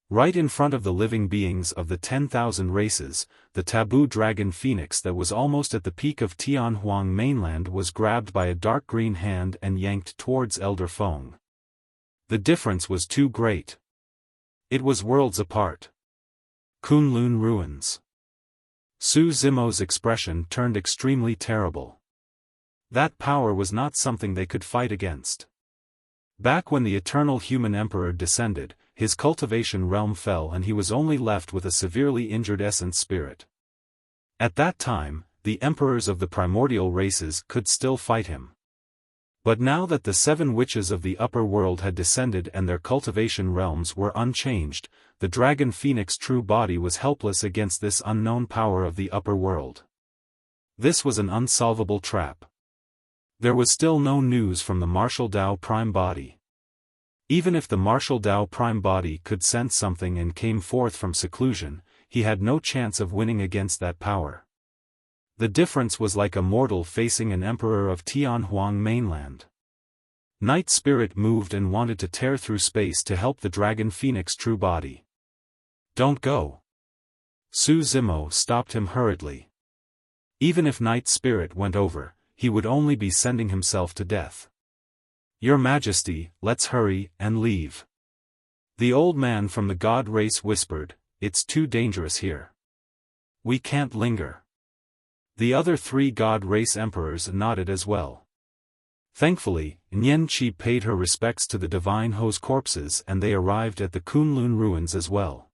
Right in front of the living beings of the 10,000 races, the taboo dragon phoenix that was almost at the peak of Tianhuang mainland was grabbed by a dark green hand and yanked towards Elder Feng. The difference was too great. It was worlds apart. Kunlun ruins. Su Zimo's expression turned extremely terrible. That power was not something they could fight against. Back when the eternal human emperor descended, his cultivation realm fell and he was only left with a severely injured essence spirit. At that time, the emperors of the primordial races could still fight him. But now that the 7 witches of the upper world had descended and their cultivation realms were unchanged, the dragon phoenix true body was helpless against this unknown power of the upper world. This was an unsolvable trap. There was still no news from the martial Dao prime body. Even if the martial Dao prime body could sense something and came forth from seclusion, he had no chance of winning against that power. The difference was like a mortal facing an emperor of Tianhuang mainland. Night Spirit moved and wanted to tear through space to help the dragon phoenix true body. Don't go. Su Zimo stopped him hurriedly. Even if Night Spirit went over, he would only be sending himself to death. Your Majesty, let's hurry and leave. The old man from the god race whispered, it's too dangerous here. We can't linger. The other 3 god race emperors nodded as well. Thankfully, Nian Qi paid her respects to the divine Ho's corpses and they arrived at the Kunlun ruins as well.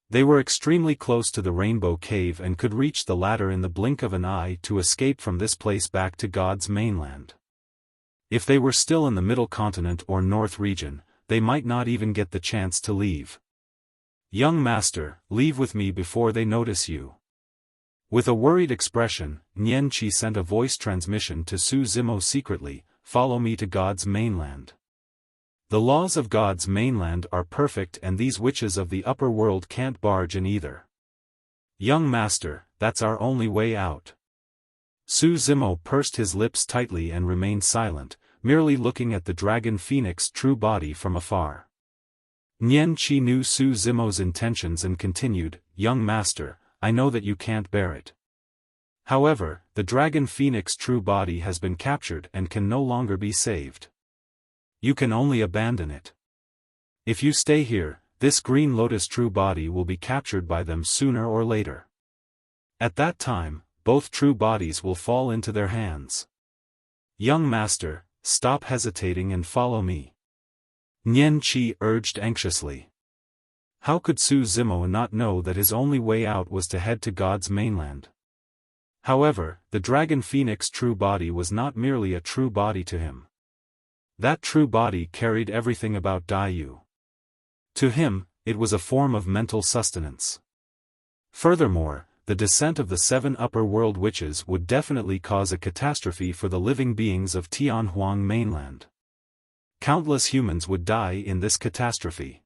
They were extremely close to the Rainbow Cave and could reach the ladder in the blink of an eye to escape from this place back to God's mainland. If they were still in the Middle Continent or North region, they might not even get the chance to leave. Young master, leave with me before they notice you. With a worried expression, Nian Qi sent a voice transmission to Su Zimo secretly, follow me to God's mainland. The laws of God's mainland are perfect and these witches of the upper world can't barge in either. Young master, that's our only way out. Su Zimo pursed his lips tightly and remained silent, merely looking at the dragon phoenix true body from afar. Nian Qi knew Su Zimo's intentions and continued, young master, I know that you can't bear it. However, the dragon phoenix true body has been captured and can no longer be saved. You can only abandon it. If you stay here, this green lotus true body will be captured by them sooner or later. At that time, both true bodies will fall into their hands. Young master, stop hesitating and follow me. Nian Qi urged anxiously. How could Su Zimo not know that his only way out was to head to God's mainland? However, the dragon phoenix true body was not merely a true body to him. That true body carried everything about Daiyu. To him, it was a form of mental sustenance. Furthermore, the descent of the 7 upper world witches would definitely cause a catastrophe for the living beings of Tianhuang mainland. Countless humans would die in this catastrophe.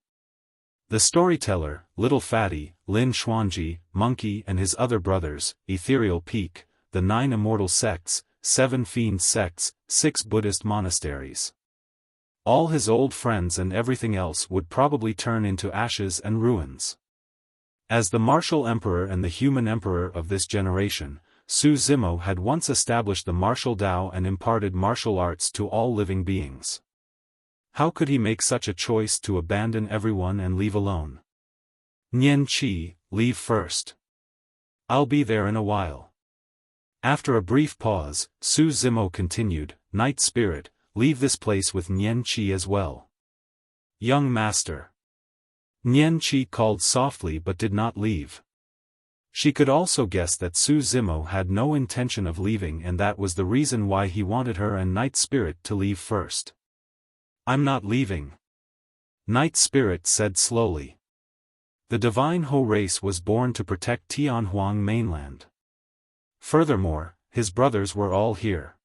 The storyteller, Little Fatty, Lin Xuanji, Monkey and his other brothers, Ethereal Peak, the 9 immortal sects, 7 fiend sects, 6 Buddhist monasteries. All his old friends and everything else would probably turn into ashes and ruins. As the martial emperor and the human emperor of this generation, Su Zimo had once established the martial Dao and imparted martial arts to all living beings. How could he make such a choice to abandon everyone and leave alone? Nian Qi, leave first. I'll be there in a while. After a brief pause, Su Zimo continued, Night Spirit, leave this place with Nian Qi as well. Young Master. Nian Qi called softly but did not leave. She could also guess that Su Zimo had no intention of leaving, and that was the reason why he wanted her and Night Spirit to leave first. I'm not leaving. Night Spirit said slowly. The divine Ho race was born to protect Tianhuang mainland. Furthermore, his brothers were all here.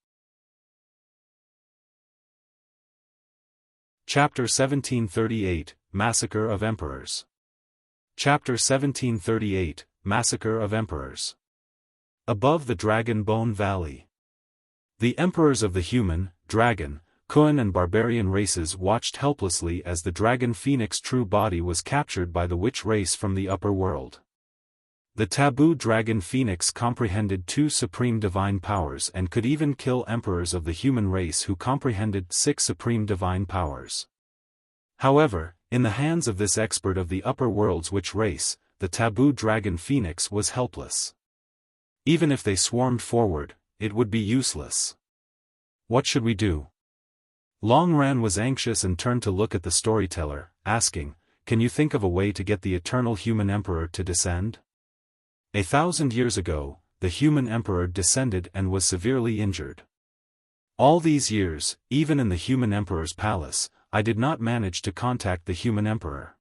Chapter 1738, Massacre of Emperors. Chapter 1738, Massacre of Emperors. Above the Dragon Bone Valley. The emperors of the human, dragon, Kun and barbarian races watched helplessly as the dragon phoenix true body was captured by the witch race from the upper world. The taboo dragon phoenix comprehended 2 supreme divine powers and could even kill emperors of the human race who comprehended 6 supreme divine powers. However, in the hands of this expert of the upper world's witch race, the taboo dragon phoenix was helpless. Even if they swarmed forward, it would be useless. What should we do? Longran was anxious and turned to look at the storyteller, asking, Can you think of a way to get the eternal human emperor to descend? 1,000 years ago, the human emperor descended and was severely injured. All these years, even in the human emperor's palace, I did not manage to contact the human emperor.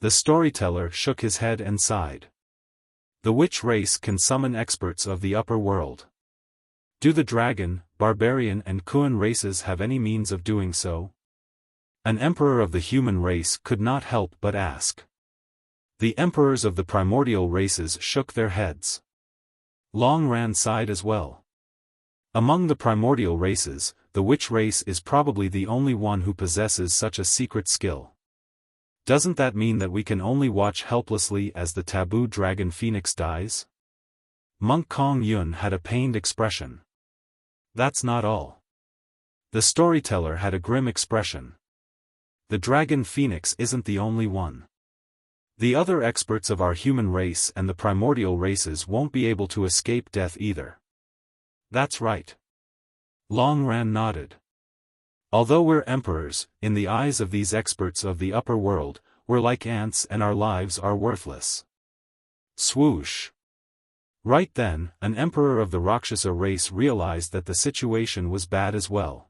The storyteller shook his head and sighed. The witch race can summon experts of the upper world. Do the dragon, barbarian and Kun races have any means of doing so? An emperor of the human race could not help but ask. The emperors of the primordial races shook their heads. Longran sighed as well. Among the primordial races, the witch race is probably the only one who possesses such a secret skill. Doesn't that mean that we can only watch helplessly as the taboo dragon phoenix dies? Monk Kong Yun had a pained expression. That's not all. The storyteller had a grim expression. The dragon phoenix isn't the only one. The other experts of our human race and the primordial races won't be able to escape death either. That's right. Longran nodded. Although we're emperors, in the eyes of these experts of the upper world, we're like ants and our lives are worthless. Swoosh. Right then, an emperor of the Rakshasa race realized that the situation was bad as well.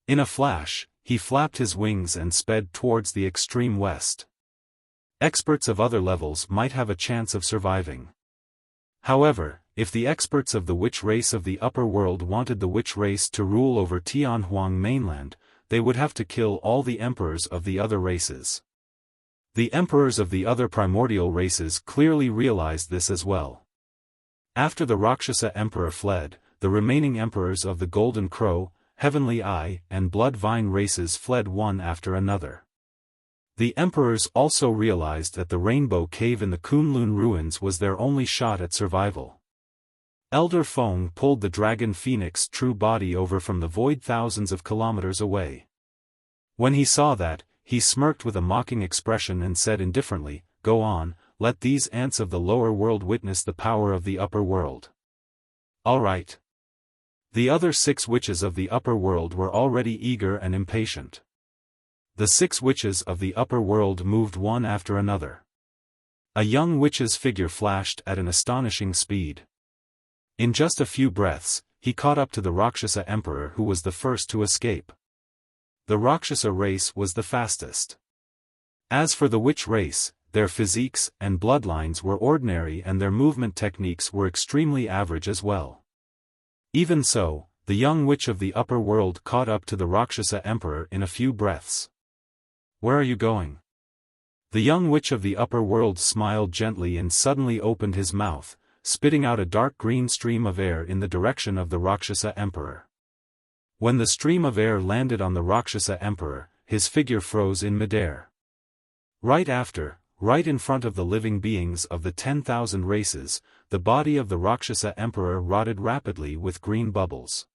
In a flash, he flapped his wings and sped towards the extreme west. Experts of other levels might have a chance of surviving. However, if the experts of the witch race of the upper world wanted the witch race to rule over Tianhuang mainland, they would have to kill all the emperors of the other races. The emperors of the other primordial races clearly realized this as well. After the Rakshasa emperor fled, the remaining emperors of the Golden Crow, Heavenly Eye, and Blood Vine races fled one after another. The emperors also realized that the Rainbow Cave in the Kunlun ruins was their only shot at survival. Elder Feng pulled the dragon phoenix true body over from the void thousands of kilometers away. When he saw that, he smirked with a mocking expression and said indifferently, Go on, let these ants of the lower world witness the power of the upper world. All right. The other 6 witches of the upper world were already eager and impatient. The 6 witches of the upper world moved one after another. A young witch's figure flashed at an astonishing speed. In just a few breaths, he caught up to the Rakshasa emperor who was the first to escape. The Rakshasa race was the fastest. As for the witch race, their physiques and bloodlines were ordinary and their movement techniques were extremely average as well. Even so, the young witch of the upper world caught up to the Rakshasa emperor in a few breaths. "Where are you going?" The young witch of the upper world smiled gently and suddenly opened his mouth, spitting out a dark green stream of air in the direction of the Rakshasa emperor. When the stream of air landed on the Rakshasa emperor, his figure froze in midair. Right after, right in front of the living beings of the 10,000 races, the body of the Rakshasa emperor rotted rapidly with green bubbles.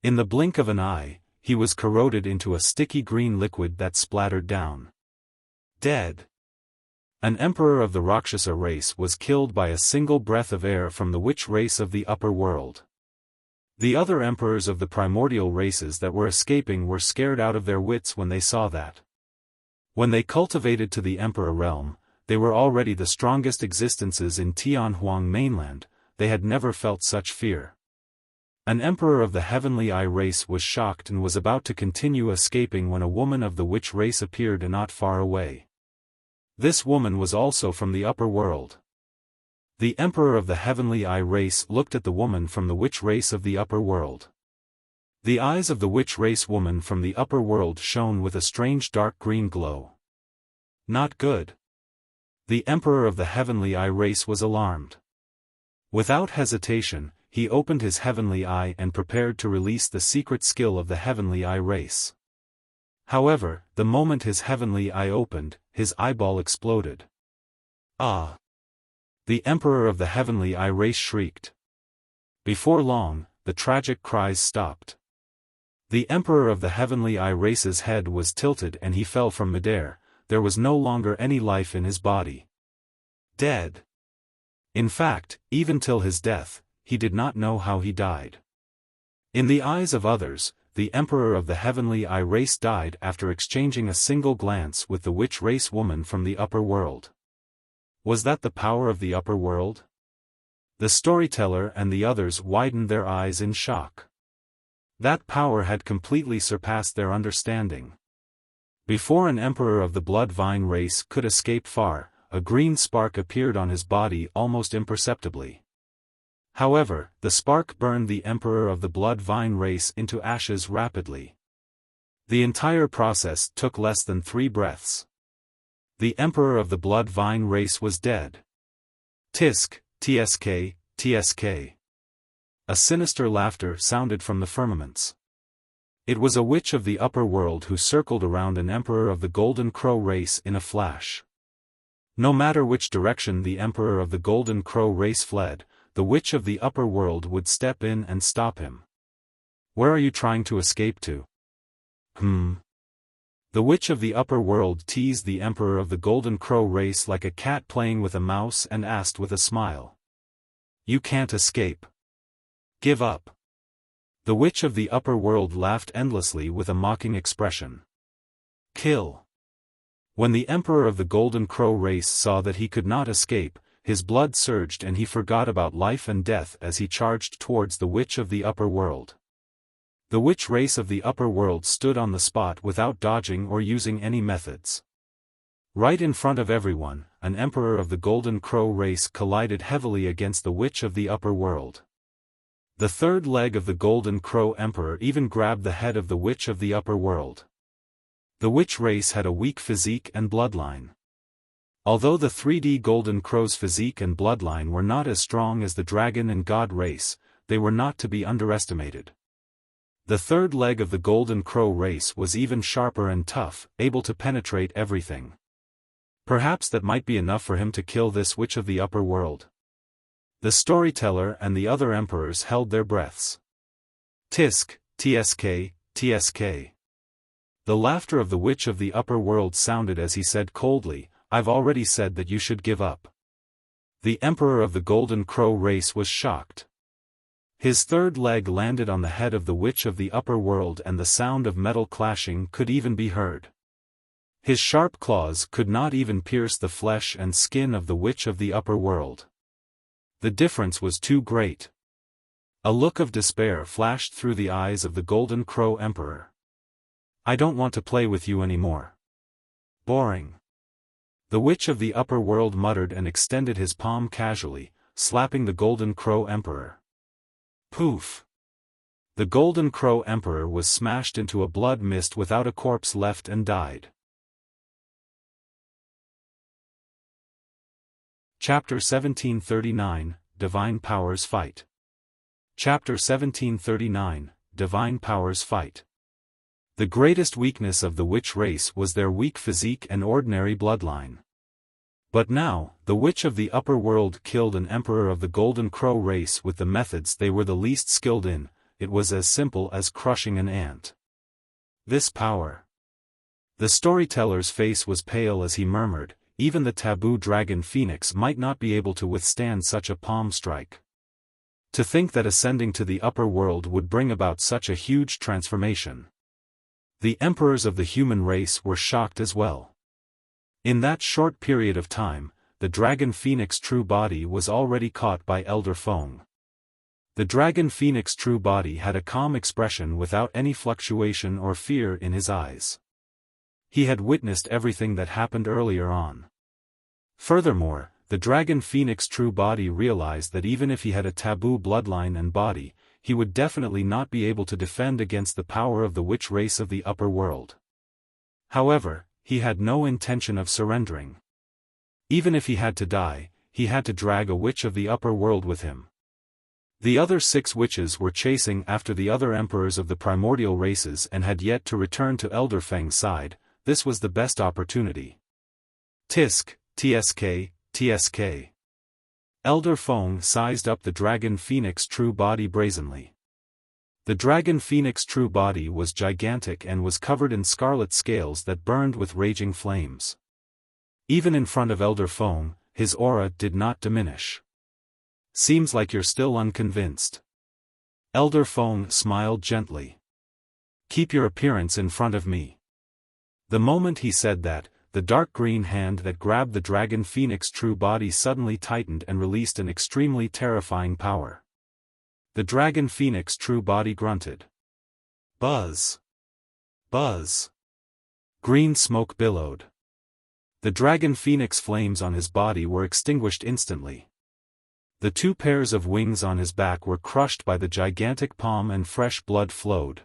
In the blink of an eye, he was corroded into a sticky green liquid that splattered down. Dead. An emperor of the Rakshasa race was killed by a single breath of air from the witch race of the upper world. The other emperors of the primordial races that were escaping were scared out of their wits when they saw that. When they cultivated to the emperor realm, they were already the strongest existences in Tianhuang mainland, they had never felt such fear. An emperor of the heavenly eye race was shocked and was about to continue escaping when a woman of the witch race appeared not far away. This woman was also from the upper world. The emperor of the heavenly eye race looked at the woman from the witch race of the upper world. The eyes of the witch race woman from the upper world shone with a strange dark green glow. Not good. The emperor of the heavenly eye race was alarmed. Without hesitation, he opened his heavenly eye and prepared to release the secret skill of the heavenly eye race. However, the moment his heavenly eye opened, his eyeball exploded. Ah! The emperor of the heavenly eye race shrieked. Before long, the tragic cries stopped. The emperor of the heavenly eye race's head was tilted and he fell from midair, there was no longer any life in his body. Dead. In fact, even till his death, he did not know how he died. In the eyes of others, the emperor of the heavenly eye race died after exchanging a single glance with the witch race woman from the upper world. Was that the power of the upper world? The storyteller and the others widened their eyes in shock. That power had completely surpassed their understanding. Before an emperor of the blood vine race could escape far, a green spark appeared on his body almost imperceptibly. However, the spark burned the emperor of the blood vine race into ashes rapidly. The entire process took less than 3 breaths. The emperor of the blood vine race was dead. Tisk, tsk, tsk. A sinister laughter sounded from the firmaments. It was a witch of the upper world who circled around an emperor of the golden crow race in a flash. No matter which direction the emperor of the golden crow race fled, the witch of the upper world would step in and stop him. "Where are you trying to escape to?" The witch of the upper world teased the emperor of the golden crow race like a cat playing with a mouse and asked with a smile. "You can't escape. Give up." The witch of the upper world laughed endlessly with a mocking expression. "Kill." When the emperor of the golden crow race saw that he could not escape, his blood surged and he forgot about life and death as he charged towards the witch of the upper world. The witch race of the upper world stood on the spot without dodging or using any methods. Right in front of everyone, an emperor of the golden crow race collided heavily against the witch of the upper world. The third leg of the golden crow emperor even grabbed the head of the witch of the upper world. The witch race had a weak physique and bloodline. Although the 3D golden crow's physique and bloodline were not as strong as the dragon and god race, they were not to be underestimated. The third leg of the golden crow race was even sharper and tough, able to penetrate everything. Perhaps that might be enough for him to kill this witch of the upper world. The storyteller and the other emperors held their breaths. Tisk, tsk, tsk. The laughter of the witch of the upper world sounded as he said coldly, "I've already said that you should give up." The emperor of the golden crow race was shocked. His third leg landed on the head of the witch of the upper world and the sound of metal clashing could even be heard. His sharp claws could not even pierce the flesh and skin of the witch of the upper world. The difference was too great. A look of despair flashed through the eyes of the golden crow emperor. I don't want to play with you anymore. Boring. The Witch of the Upper World muttered and extended his palm casually, slapping the Golden Crow Emperor. Poof! The Golden Crow Emperor was smashed into a blood mist without a corpse left and died. Chapter 1739, Divine Powers Fight. Chapter 1739, Divine Powers Fight. The greatest weakness of the witch race was their weak physique and ordinary bloodline. But now, the Witch of the Upper World killed an emperor of the Golden Crow race with the methods they were the least skilled in. It was as simple as crushing an ant. This power. The storyteller's face was pale as he murmured, even the taboo dragon Phoenix might not be able to withstand such a palm strike. To think that ascending to the upper world would bring about such a huge transformation. The emperors of the human race were shocked as well. In that short period of time, the dragon Phoenix true body was already caught by Elder Feng. The dragon Phoenix true body had a calm expression without any fluctuation or fear in his eyes. He had witnessed everything that happened earlier on. Furthermore, the dragon Phoenix true body realized that even if he had a taboo bloodline and body, he would definitely not be able to defend against the power of the witch race of the upper world. However, he had no intention of surrendering. Even if he had to die, he had to drag a witch of the upper world with him. The other 6 witches were chasing after the other emperors of the primordial races and had yet to return to Elder Feng's side. This was the best opportunity. Tisk, tsk, tsk. Elder Feng sized up the dragon Phoenix true body brazenly. The dragon Phoenix true body was gigantic and was covered in scarlet scales that burned with raging flames. Even in front of Elder Feng, his aura did not diminish. Seems like you're still unconvinced. Elder Feng smiled gently. Keep your appearance in front of me. The moment he said that, the dark green hand that grabbed the dragon Phoenix true body suddenly tightened and released an extremely terrifying power. The dragon Phoenix true body grunted. Buzz! Buzz! Green smoke billowed. The dragon Phoenix flames on his body were extinguished instantly. The 2 pairs of wings on his back were crushed by the gigantic palm and fresh blood flowed.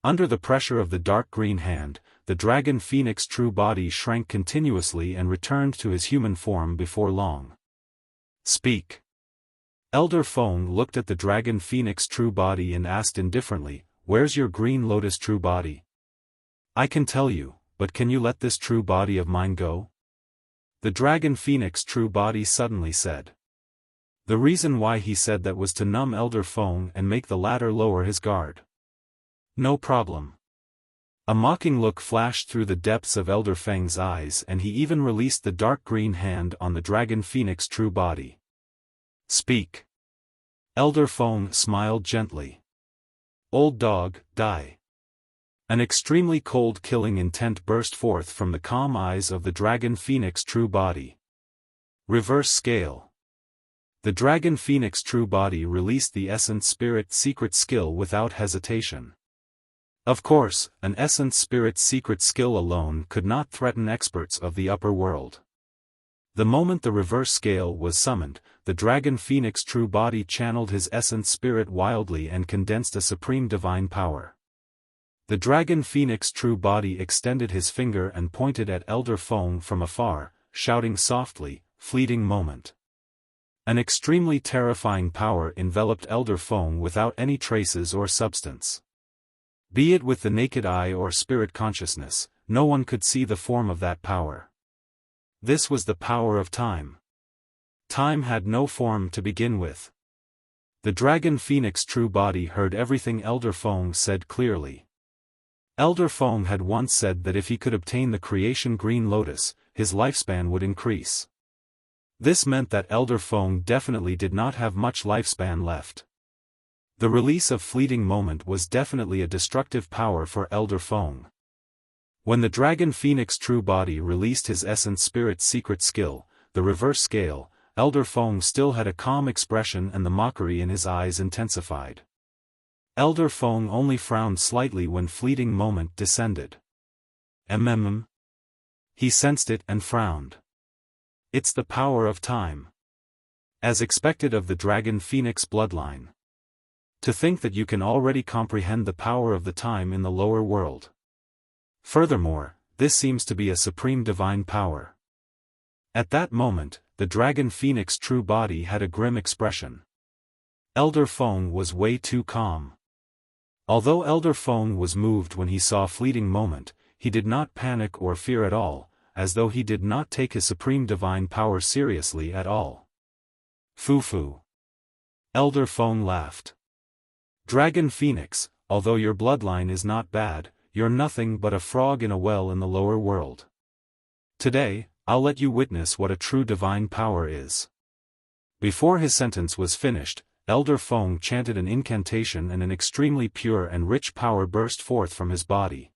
Under the pressure of the dark green hand, the dragon Phoenix true body shrank continuously and returned to his human form before long. Speak. Elder Feng looked at the dragon Phoenix true body and asked indifferently, "Where's your green lotus true body?" "I can tell you, but can you let this true body of mine go?" The dragon Phoenix true body suddenly said. The reason why he said that was to numb Elder Feng and make the latter lower his guard. No problem. A mocking look flashed through the depths of Elder Feng's eyes and he even released the dark green hand on the dragon Phoenix true body. Speak. Elder Feng smiled gently. Old dog, die. An extremely cold killing intent burst forth from the calm eyes of the dragon Phoenix true body. Reverse scale. The dragon Phoenix true body released the Essence Spirit secret skill without hesitation. Of course, an Essence Spirit secret skill alone could not threaten experts of the upper world. The moment the reverse scale was summoned, the dragon Phoenix true body channeled his Essence Spirit wildly and condensed a supreme divine power. The dragon Phoenix true body extended his finger and pointed at Elder Feng from afar, shouting softly, "Fleeting moment." An extremely terrifying power enveloped Elder Feng without any traces or substance. Be it with the naked eye or spirit consciousness, no one could see the form of that power. This was the power of time. Time had no form to begin with. The dragon Phoenix true body heard everything Elder Feng said clearly. Elder Feng had once said that if he could obtain the creation green lotus, his lifespan would increase. This meant that Elder Feng definitely did not have much lifespan left. The release of fleeting moment was definitely a destructive power for Elder Feng. When the dragon Phoenix true body released his Essence Spirit secret skill, the reverse scale, Elder Feng still had a calm expression and the mockery in his eyes intensified. Elder Feng only frowned slightly when Fleeting Moment descended. He sensed it and frowned. It's the power of time. As expected of the Dragon Phoenix bloodline. To think that you can already comprehend the power of the time in the lower world. Furthermore, this seems to be a supreme divine power. At that moment, the Dragon Phoenix true body had a grim expression. Elder Feng was way too calm. Although Elder Feng was moved when he saw Fleeting Moment, he did not panic or fear at all, as though he did not take his supreme divine power seriously at all. Foo. Elder Feng laughed. Dragon Phoenix, although your bloodline is not bad, you're nothing but a frog in a well in the lower world. Today, I'll let you witness what a true divine power is. Before his sentence was finished, Elder Feng chanted an incantation and an extremely pure and rich power burst forth from his body.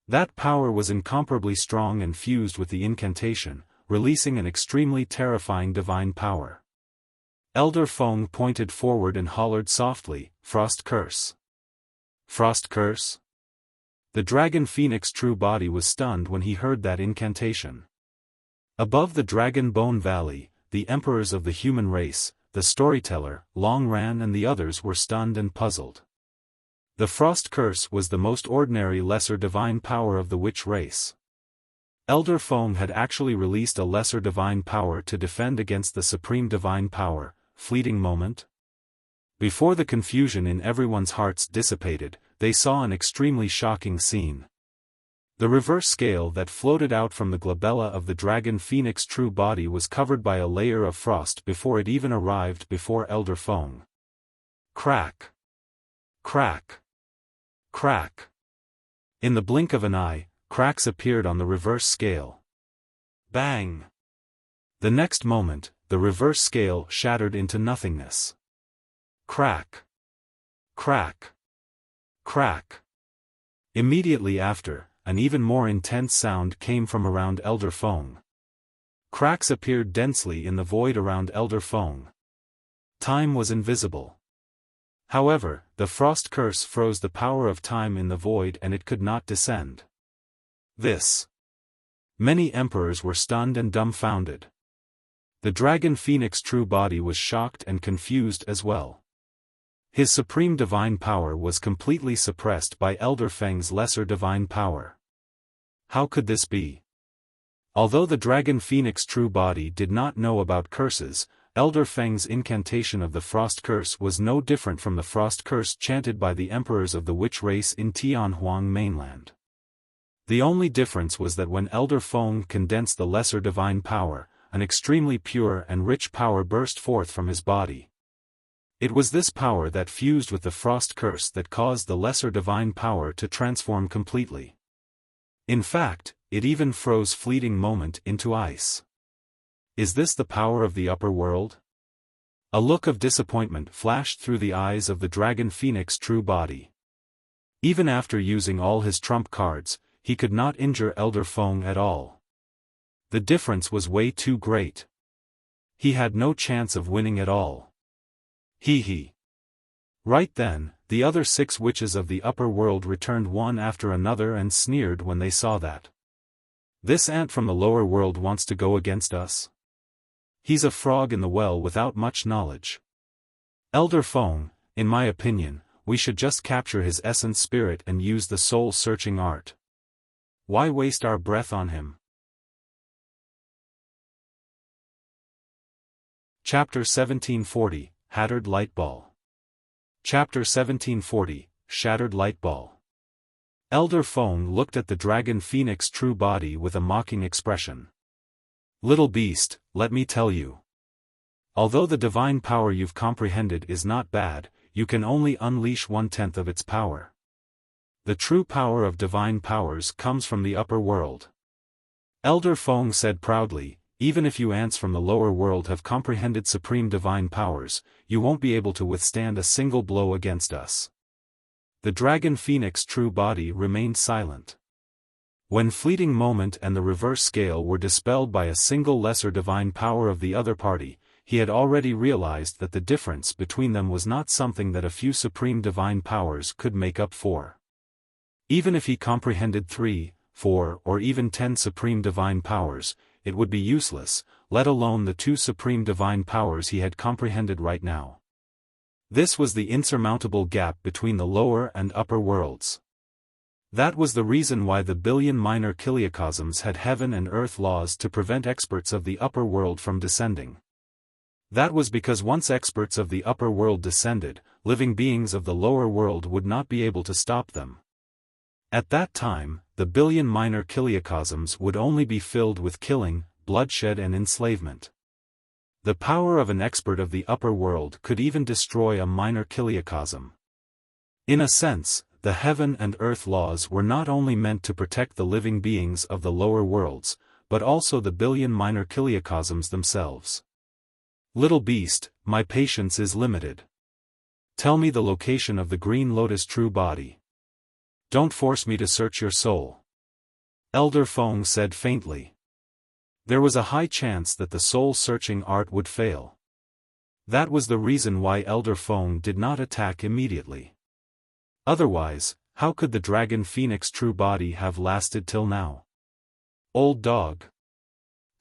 That power was incomparably strong and fused with the incantation, releasing an extremely terrifying divine power. Elder Feng pointed forward and hollered softly, "Frost Curse." Frost Curse? The Dragon Phoenix true body was stunned when he heard that incantation. Above the Dragon Bone Valley, the emperors of the human race, the storyteller, Long Ran and the others were stunned and puzzled. The Frost Curse was the most ordinary lesser divine power of the witch race. Elder Feng had actually released a lesser divine power to defend against the supreme divine power, Fleeting Moment. Before the confusion in everyone's hearts dissipated, they saw an extremely shocking scene. The reverse scale that floated out from the glabella of the Dragon Phoenix true body was covered by a layer of frost before it even arrived before Elder Feng. Crack! Crack! Crack! In the blink of an eye, cracks appeared on the reverse scale. Bang! The next moment, the reverse scale shattered into nothingness. Crack! Crack! Crack! Immediately after, an even more intense sound came from around Elder Feng. Cracks appeared densely in the void around Elder Feng. Time was invisible. However, the Frost Curse froze the power of time in the void and it could not descend. Many emperors were stunned and dumbfounded. The Dragon Phoenix true body was shocked and confused as well. His supreme divine power was completely suppressed by Elder Feng's lesser divine power. How could this be? Although the Dragon Phoenix true body did not know about curses, Elder Feng's incantation of the Frost Curse was no different from the Frost Curse chanted by the emperors of the witch race in Tianhuang mainland. The only difference was that when Elder Feng condensed the lesser divine power, an extremely pure and rich power burst forth from his body. It was this power that fused with the Frost Curse that caused the lesser divine power to transform completely. In fact, it even froze Fleeting Moment into ice. Is this the power of the upper world? A look of disappointment flashed through the eyes of the Dragon Phoenix true body. Even after using all his trump cards, he could not injure Elder Feng at all. The difference was way too great. He had no chance of winning at all. He. Right then, the other 6 witches of the upper world returned one after another and sneered when they saw that. This ant from the lower world wants to go against us? He's a frog in the well without much knowledge. Elder Feng, in my opinion, we should just capture his essence spirit and use the soul-searching art. Why waste our breath on him? Chapter 1740, Hattered Lightball. Chapter 1740, Shattered Lightball. Elder Feng looked at the Dragon Phoenix true body with a mocking expression. Little beast, let me tell you. Although the divine power you've comprehended is not bad, you can only unleash 1/10 of its power. The true power of divine powers comes from the upper world. Elder Feng said proudly, even if you ants from the lower world have comprehended supreme divine powers, you won't be able to withstand a single blow against us. The Dragon Phoenix true body remained silent. When Fleeting Moment and the reverse scale were dispelled by a single lesser divine power of the other party, he had already realized that the difference between them was not something that a few supreme divine powers could make up for. Even if he comprehended 3, 4, or even 10 supreme divine powers, it would be useless, let alone the 2 supreme divine powers he had comprehended right now. This was the insurmountable gap between the lower and upper worlds. That was the reason why the billion minor kiliocosms had heaven and earth laws to prevent experts of the upper world from descending. That was because once experts of the upper world descended, living beings of the lower world would not be able to stop them. At that time, the billion minor kiliocosms would only be filled with killing, bloodshed and enslavement. The power of an expert of the upper world could even destroy a minor kiliocosm. In a sense, the heaven and earth laws were not only meant to protect the living beings of the lower worlds, but also the billion minor kiliocosms themselves. Little beast, my patience is limited. Tell me the location of the green lotus true body. Don't force me to search your soul. Elder Feng said faintly. There was a high chance that the soul-searching art would fail. That was the reason why Elder Feng did not attack immediately. Otherwise, how could the dragon phoenix true body have lasted till now? Old dog.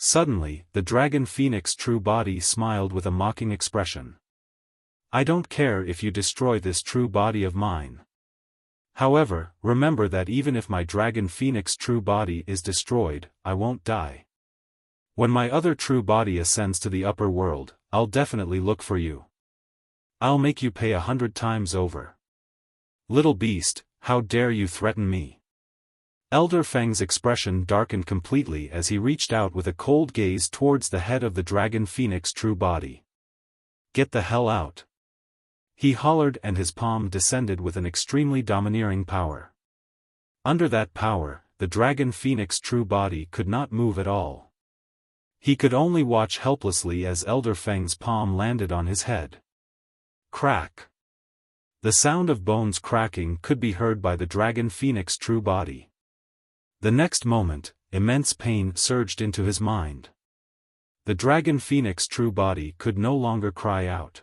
Suddenly, the dragon phoenix true body smiled with a mocking expression. I don't care if you destroy this true body of mine. However, remember that even if my dragon phoenix true body is destroyed, I won't die. When my other true body ascends to the upper world, I'll definitely look for you. I'll make you pay 100 times over. Little beast, how dare you threaten me? Elder Feng's expression darkened completely as he reached out with a cold gaze towards the head of the dragon phoenix true body. Get the hell out. He hollered and his palm descended with an extremely domineering power. Under that power, the dragon phoenix true body could not move at all. He could only watch helplessly as Elder Feng's palm landed on his head. Crack. The sound of bones cracking could be heard by the dragon phoenix true body. The next moment, immense pain surged into his mind. The dragon phoenix true body could no longer cry out.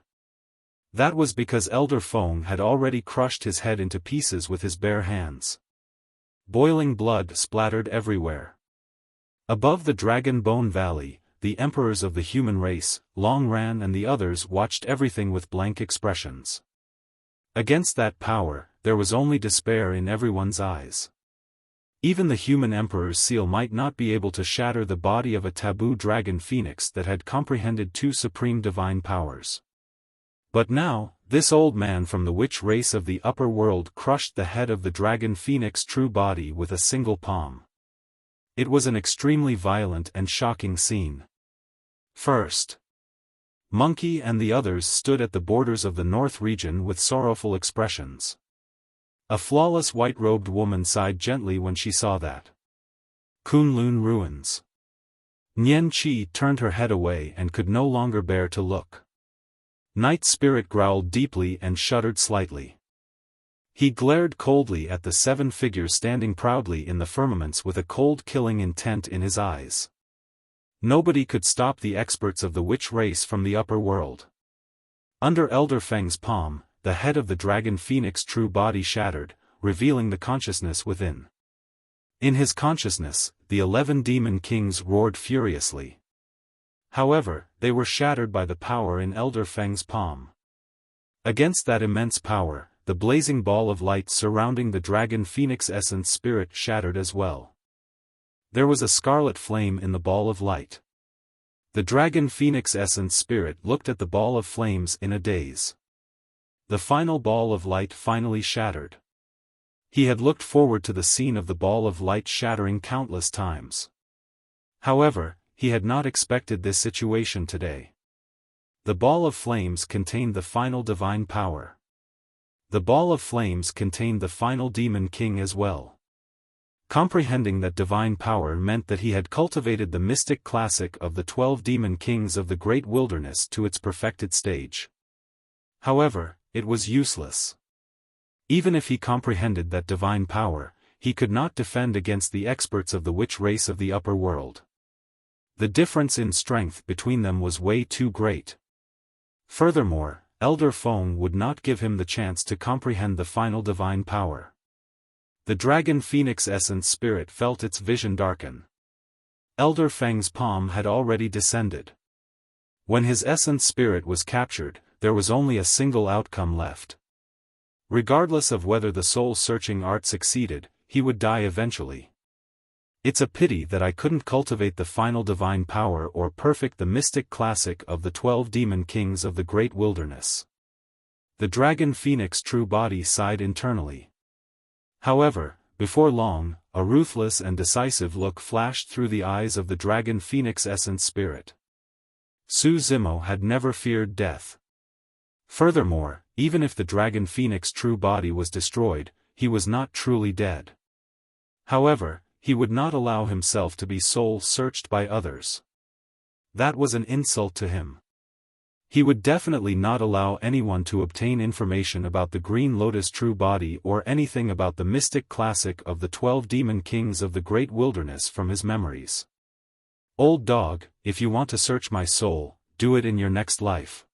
That was because Elder Feng had already crushed his head into pieces with his bare hands. Boiling blood splattered everywhere. Above the Dragon Bone Valley, the emperors of the human race, Long Ran and the others watched everything with blank expressions. Against that power, there was only despair in everyone's eyes. Even the human emperor's seal might not be able to shatter the body of a taboo dragon phoenix that had comprehended 2 supreme divine powers. But now, this old man from the witch race of the upper world crushed the head of the dragon phoenix true body with a single palm. It was an extremely violent and shocking scene. First, Monkey and the others stood at the borders of the north region with sorrowful expressions. A flawless white-robed woman sighed gently when she saw that. Kunlun ruins. Nian Qi turned her head away and could no longer bear to look. Night Spirit growled deeply and shuddered slightly. He glared coldly at the 7 figures standing proudly in the firmaments with a cold killing intent in his eyes. Nobody could stop the experts of the witch race from the upper world. Under Elder Feng's palm, the head of the dragon phoenix true body shattered, revealing the consciousness within. In his consciousness, the 11 demon kings roared furiously. However, they were shattered by the power in Elder Feng's palm. Against that immense power, the blazing ball of light surrounding the dragon phoenix essence spirit shattered as well. There was a scarlet flame in the ball of light. The dragon phoenix essence spirit looked at the ball of flames in a daze. The final ball of light finally shattered. He had looked forward to the scene of the ball of light shattering countless times. However, he had not expected this situation today. The ball of flames contained the final divine power. The ball of flames contained the final demon king as well. Comprehending that divine power meant that he had cultivated the mystic classic of the 12 demon kings of the great wilderness to its perfected stage. However, it was useless. Even if he comprehended that divine power, he could not defend against the experts of the witch race of the upper world. The difference in strength between them was way too great. Furthermore, Elder Feng would not give him the chance to comprehend the final divine power. The Dragon Phoenix Essence Spirit felt its vision darken. Elder Feng's palm had already descended. When his Essence Spirit was captured, there was only a single outcome left. Regardless of whether the soul-searching art succeeded, he would die eventually. It's a pity that I couldn't cultivate the final divine power or perfect the mystic classic of the 12 demon kings of the great wilderness. The Dragon Phoenix true body sighed internally. However, before long, a ruthless and decisive look flashed through the eyes of the Dragon Phoenix Essence Spirit. Su Zimo had never feared death. Furthermore, even if the Dragon Phoenix true body was destroyed, he was not truly dead. However, he would not allow himself to be soul-searched by others. That was an insult to him. He would definitely not allow anyone to obtain information about the Green Lotus true body or anything about the mystic classic of the 12 demon kings of the great wilderness from his memories. Old dog, if you want to search my soul, do it in your next life.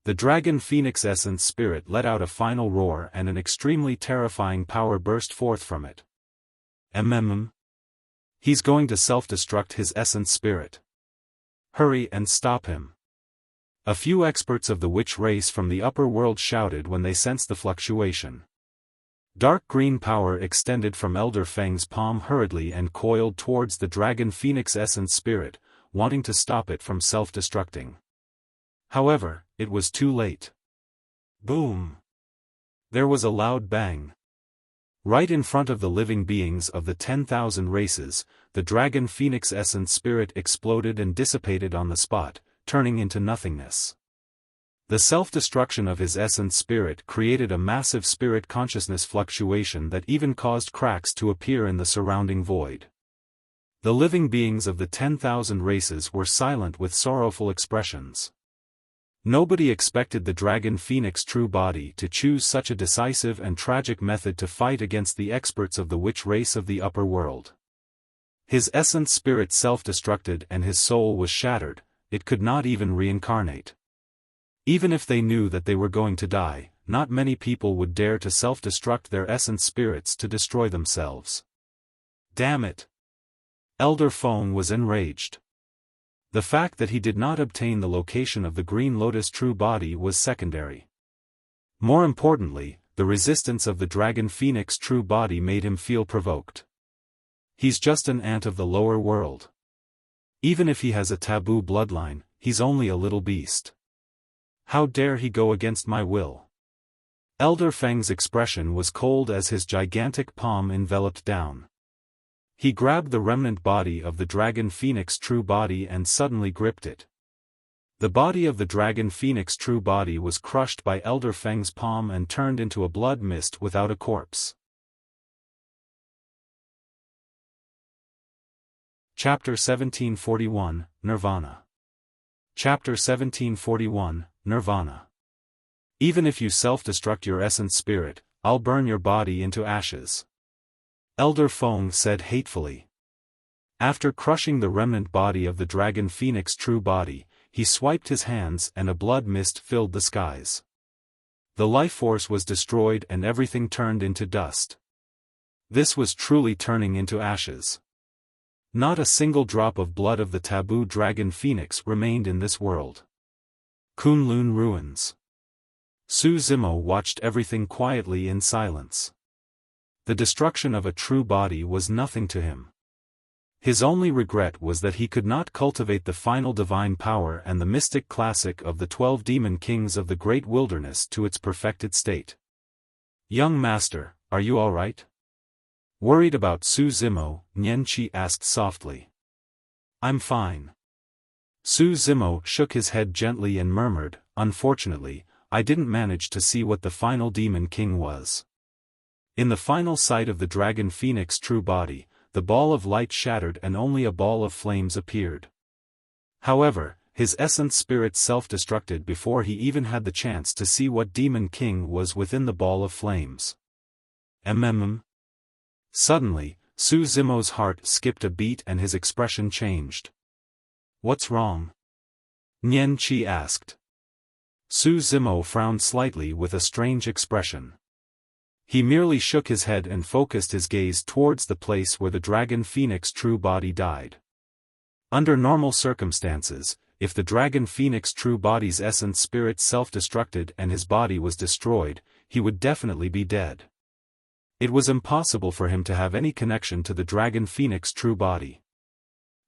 The Dragon Phoenix Essence Spirit let out a final roar and an extremely terrifying power burst forth from it. He's going to self-destruct his Essence Spirit. Hurry and stop him. A few experts of the witch race from the upper world shouted when they sensed the fluctuation. Dark green power extended from Elder Feng's palm hurriedly and coiled towards the Dragon Phoenix Essence Spirit, wanting to stop it from self-destructing. However, it was too late. Boom! There was a loud bang. Right in front of the living beings of the 10,000 races, the Dragon Phoenix Essence Spirit exploded and dissipated on the spot, turning into nothingness. The self-destruction of his Essence Spirit created a massive spirit consciousness fluctuation that even caused cracks to appear in the surrounding void. The living beings of the 10,000 races were silent with sorrowful expressions. Nobody expected the Dragon Phoenix true body to choose such a decisive and tragic method to fight against the experts of the witch race of the upper world. His Essence Spirit self-destructed and his soul was shattered, it could not even reincarnate. Even if they knew that they were going to die, not many people would dare to self-destruct their Essence Spirits to destroy themselves. Damn it! Elder Feng was enraged. The fact that he did not obtain the location of the Green Lotus true body was secondary. More importantly, the resistance of the Dragon Phoenix true body made him feel provoked. He's just an ant of the lower world. Even if he has a taboo bloodline, he's only a little beast. How dare he go against my will? Elder Feng's expression was cold as his gigantic palm enveloped down. He grabbed the remnant body of the Dragon Phoenix true body and suddenly gripped it. The body of the Dragon Phoenix true body was crushed by Elder Feng's palm and turned into a blood mist without a corpse. Chapter 1741, Nirvana. Chapter 1741, Nirvana. Even if you self-destruct your Essence Spirit, I'll burn your body into ashes. Elder Feng said hatefully. After crushing the remnant body of the Dragon Phoenix true body, he swiped his hands and a blood mist filled the skies. The life force was destroyed and everything turned into dust. This was truly turning into ashes. Not a single drop of blood of the taboo Dragon Phoenix remained in this world. Kunlun ruins. Su Zimo watched everything quietly in silence. The destruction of a true body was nothing to him. His only regret was that he could not cultivate the final divine power and the mystic classic of the 12 demon kings of the great wilderness to its perfected state. Young master, are you all right? Worried about Su Zimo, Nian Qi asked softly. I'm fine. Su Zimo shook his head gently and murmured, unfortunately, I didn't manage to see what the final demon king was. In the final sight of the Dragon Phoenix true body, the ball of light shattered and only a ball of flames appeared. However, his Essence Spirit self-destructed before he even had the chance to see what demon king was within the ball of flames. Suddenly, Su Zimo's heart skipped a beat and his expression changed. What's wrong? Nian Qi asked. Su Zimo frowned slightly with a strange expression. He merely shook his head and focused his gaze towards the place where the dragon phoenix true body died. Under normal circumstances, if the dragon phoenix true body's essence spirit self-destructed and his body was destroyed, he would definitely be dead. It was impossible for him to have any connection to the dragon phoenix true body.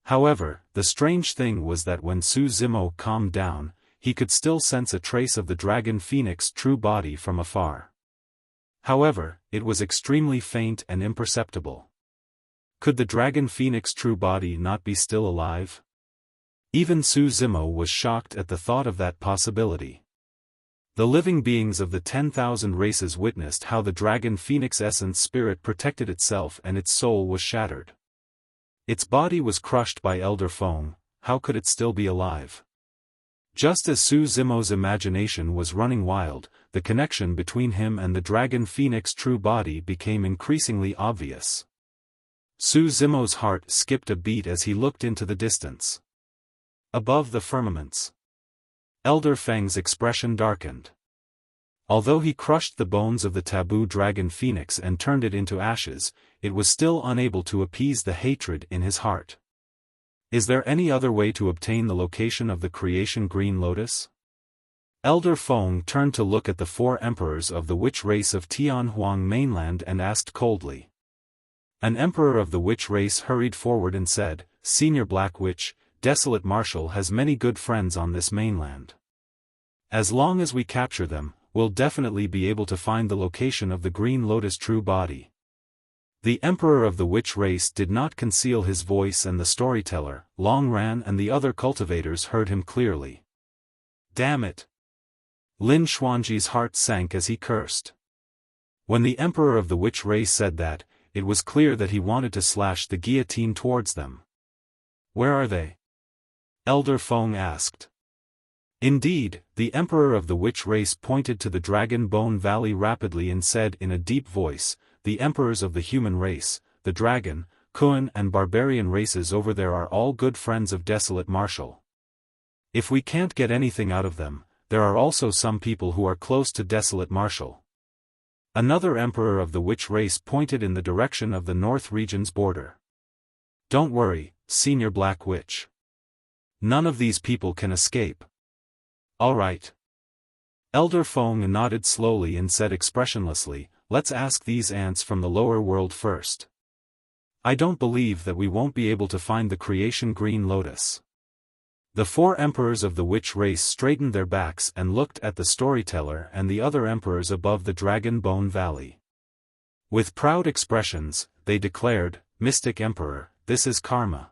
However, the strange thing was that when Su Zimo calmed down, he could still sense a trace of the dragon phoenix true body from afar. However, it was extremely faint and imperceptible. Could the dragon phoenix true body not be still alive? Even Su Zimo was shocked at the thought of that possibility. The living beings of the 10,000 races witnessed how the dragon phoenix essence spirit protected itself and its soul was shattered. Its body was crushed by Elder Feng. How could it still be alive? Just as Su Zimo's imagination was running wild, the connection between him and the dragon phoenix true body became increasingly obvious. Su Zimo's heart skipped a beat as he looked into the distance. Above the firmaments, Elder Feng's expression darkened. Although he crushed the bones of the taboo dragon phoenix and turned it into ashes, it was still unable to appease the hatred in his heart. Is there any other way to obtain the location of the creation green lotus? Elder Feng turned to look at the 4 emperors of the witch race of Tianhuang mainland and asked coldly. An emperor of the witch race hurried forward and said, "Senior Black Witch, Desolate Marshal has many good friends on this mainland. As long as we capture them, we'll definitely be able to find the location of the green lotus true body." The emperor of the witch race did not conceal his voice and the storyteller, Long Ran and the other cultivators heard him clearly. Damn it! Lin Xuanji's heart sank as he cursed. When the emperor of the witch race said that, it was clear that he wanted to slash the guillotine towards them. Where are they? Elder Feng asked. Indeed, the emperor of the witch race pointed to the Dragon Bone Valley rapidly and said in a deep voice, "The emperors of the human race, the dragon, Kuan and barbarian races over there are all good friends of Desolate Marshal. If we can't get anything out of them, there are also some people who are close to Desolate Marshal." Another emperor of the witch race pointed in the direction of the north region's border. "Don't worry, Senior Black Witch. None of these people can escape." "All right." Elder Feng nodded slowly and said expressionlessly, "Let's ask these ants from the lower world first. I don't believe that we won't be able to find the creation green lotus." The 4 emperors of the witch race straightened their backs and looked at the storyteller and the other emperors above the Dragon Bone Valley. With proud expressions, they declared, "Mystic Emperor, this is karma.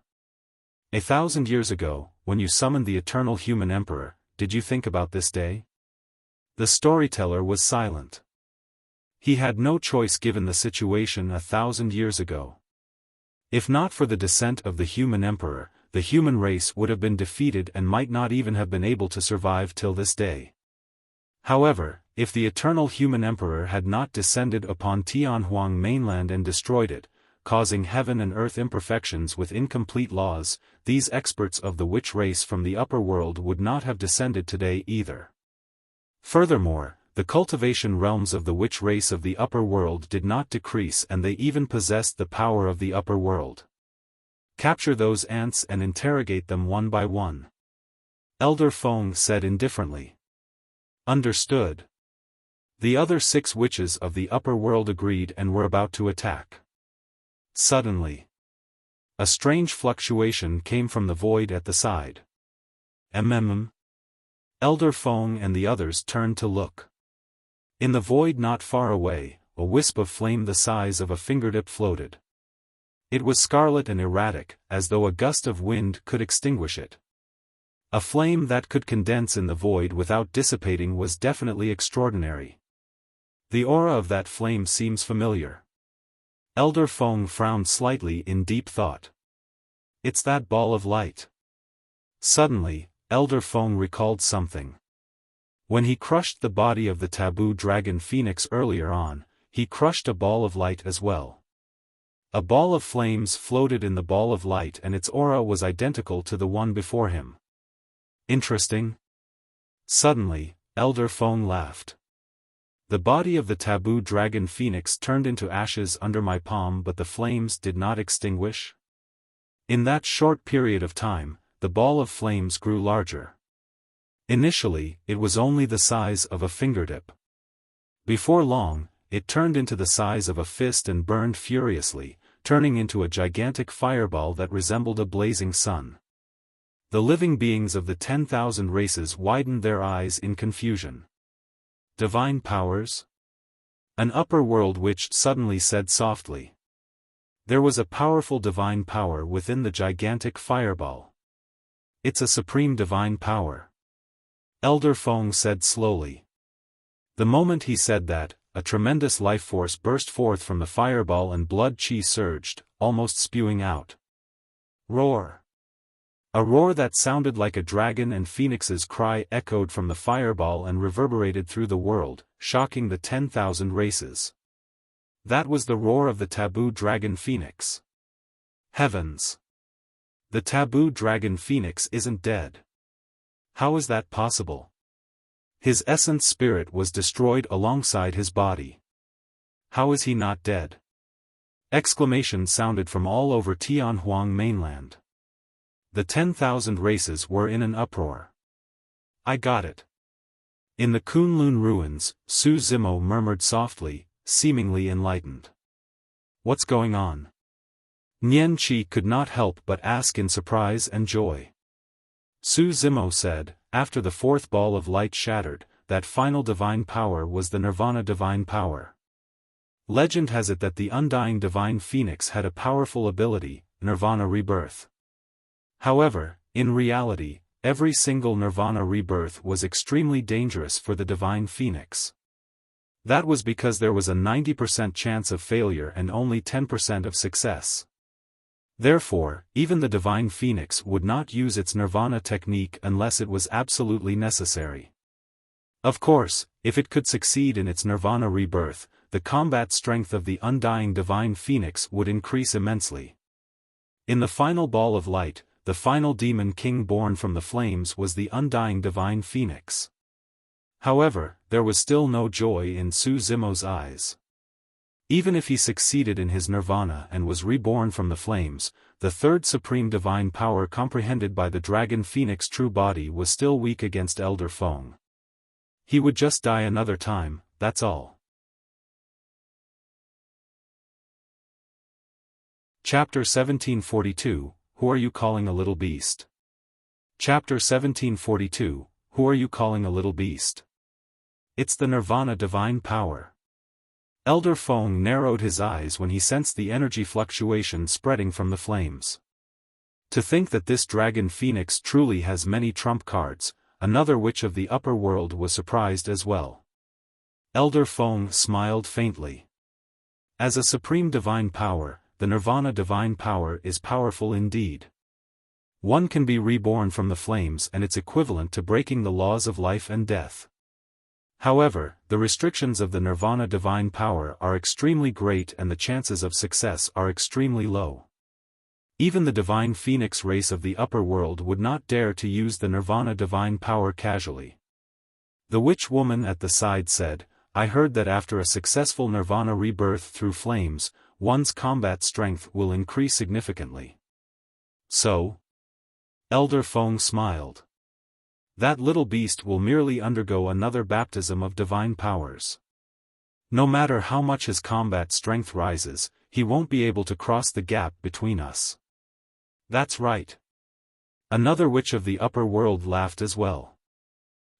1,000 years ago, when you summoned the eternal human emperor, did you think about this day?" The storyteller was silent. He had no choice given the situation 1,000 years ago. If not for the descent of the human emperor, the human race would have been defeated and might not even have been able to survive till this day. However, if the eternal human emperor had not descended upon Tianhuang mainland and destroyed it, causing heaven and earth imperfections with incomplete laws, these experts of the witch race from the upper world would not have descended today either. Furthermore, the cultivation realms of the witch race of the upper world did not decrease and they even possessed the power of the upper world. Capture those ants and interrogate them one by one. Elder Feng said indifferently. Understood. The other 6 witches of the upper world agreed and were about to attack. Suddenly, a strange fluctuation came from the void at the side. Elder Feng and the others turned to look. In the void not far away, a wisp of flame the size of a fingertip floated. It was scarlet and erratic, as though a gust of wind could extinguish it. A flame that could condense in the void without dissipating was definitely extraordinary. The aura of that flame seems familiar. Elder Feng frowned slightly in deep thought. It's that ball of light. Suddenly, Elder Feng recalled something. When he crushed the body of the taboo dragon phoenix earlier on, he crushed a ball of light as well. A ball of flames floated in the ball of light and its aura was identical to the one before him. Interesting. Suddenly, Elder Feng laughed. The body of the taboo dragon phoenix turned into ashes under my palm, but the flames did not extinguish. In that short period of time, the ball of flames grew larger. Initially, it was only the size of a fingertip. Before long, it turned into the size of a fist and burned furiously, turning into a gigantic fireball that resembled a blazing sun. The living beings of the 10,000 races widened their eyes in confusion. Divine powers? An upper world witch suddenly said softly. There was a powerful divine power within the gigantic fireball. It's a supreme divine power. Elder Feng said slowly. The moment he said that, a tremendous life force burst forth from the fireball and blood chi surged, almost spewing out. Roar! A roar that sounded like a dragon and phoenix's cry echoed from the fireball and reverberated through the world, shocking the 10,000 races. That was the roar of the taboo dragon phoenix. Heavens! The taboo dragon phoenix isn't dead. How is that possible? His essence spirit was destroyed alongside his body. How is he not dead? Exclamations sounded from all over Tianhuang mainland. The 10,000 races were in an uproar. I got it. In the Kunlun ruins, Su Zimo murmured softly, seemingly enlightened. What's going on? Nian Qi could not help but ask in surprise and joy. Su Zimo said, after the fourth ball of light shattered, that final divine power was the Nirvana divine power. Legend has it that the undying divine phoenix had a powerful ability, Nirvana rebirth. However, in reality, every single Nirvana rebirth was extremely dangerous for the divine phoenix. That was because there was a 90% chance of failure and only 10% of success. Therefore, even the divine phoenix would not use its Nirvana technique unless it was absolutely necessary. Of course, if it could succeed in its Nirvana rebirth, the combat strength of the undying divine phoenix would increase immensely. In the final ball of light, the final demon king born from the flames was the undying divine phoenix. However, there was still no joy in Su Zimo's eyes. Even if he succeeded in his nirvana and was reborn from the flames, the third supreme divine power comprehended by the dragon phoenix true body was still weak against Elder Feng. He would just die another time, that's all. Chapter 1742, Who Are You Calling a Little Beast? Chapter 1742, Who Are You Calling a Little Beast? It's the Nirvana divine power. Elder Feng narrowed his eyes when he sensed the energy fluctuation spreading from the flames. To think that this dragon phoenix truly has many trump cards, another witch of the upper world was surprised as well. Elder Feng smiled faintly. As a supreme divine power, the Nirvana divine power is powerful indeed. One can be reborn from the flames and it's equivalent to breaking the laws of life and death. However, the restrictions of the Nirvana divine power are extremely great and the chances of success are extremely low. Even the divine phoenix race of the upper world would not dare to use the Nirvana divine power casually. The witch woman at the side said, I heard that after a successful Nirvana rebirth through flames, one's combat strength will increase significantly. So? Elder Feng smiled. That little beast will merely undergo another baptism of divine powers. No matter how much his combat strength rises, he won't be able to cross the gap between us. That's right. Another witch of the upper world laughed as well.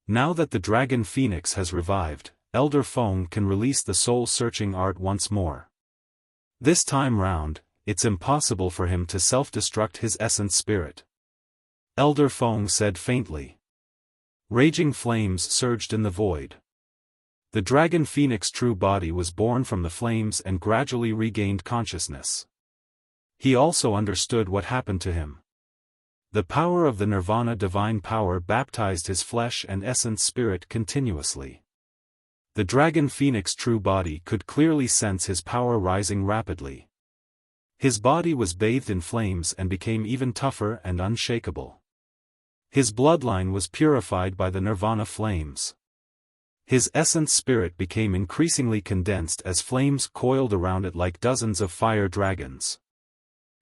Now that the dragon phoenix has revived, Elder Feng can release the soul-searching art once more. This time round, it's impossible for him to self-destruct his essence spirit. Elder Feng said faintly. Raging flames surged in the void. The dragon phoenix true body was born from the flames and gradually regained consciousness. He also understood what happened to him. The power of the Nirvana divine power baptized his flesh and essence spirit continuously. The dragon phoenix true body could clearly sense his power rising rapidly. His body was bathed in flames and became even tougher and unshakable. His bloodline was purified by the Nirvana flames. His essence spirit became increasingly condensed as flames coiled around it like dozens of fire dragons.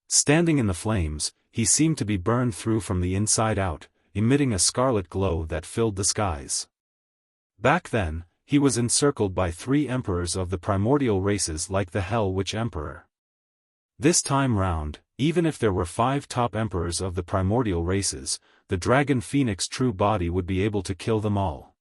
Standing in the flames, he seemed to be burned through from the inside out, emitting a scarlet glow that filled the skies. Back then, he was encircled by 3 emperors of the primordial races like the Hell Witch Emperor. This time round, even if there were 5 top emperors of the primordial races, the Dragon Phoenix true body would be able to kill them all.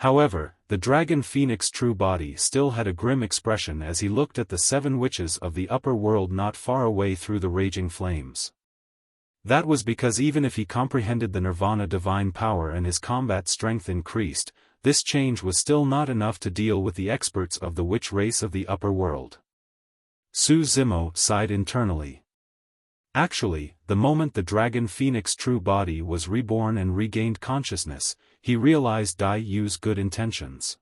However, the Dragon Phoenix true body still had a grim expression as he looked at the 7 witches of the upper world not far away through the raging flames. That was because even if he comprehended the Nirvana divine power and his combat strength increased, this change was still not enough to deal with the experts of the witch race of the upper world. Su Zimo sighed internally. Actually, the moment the Dragon Phoenix true body was reborn and regained consciousness, he realized Dai Yu's good intentions.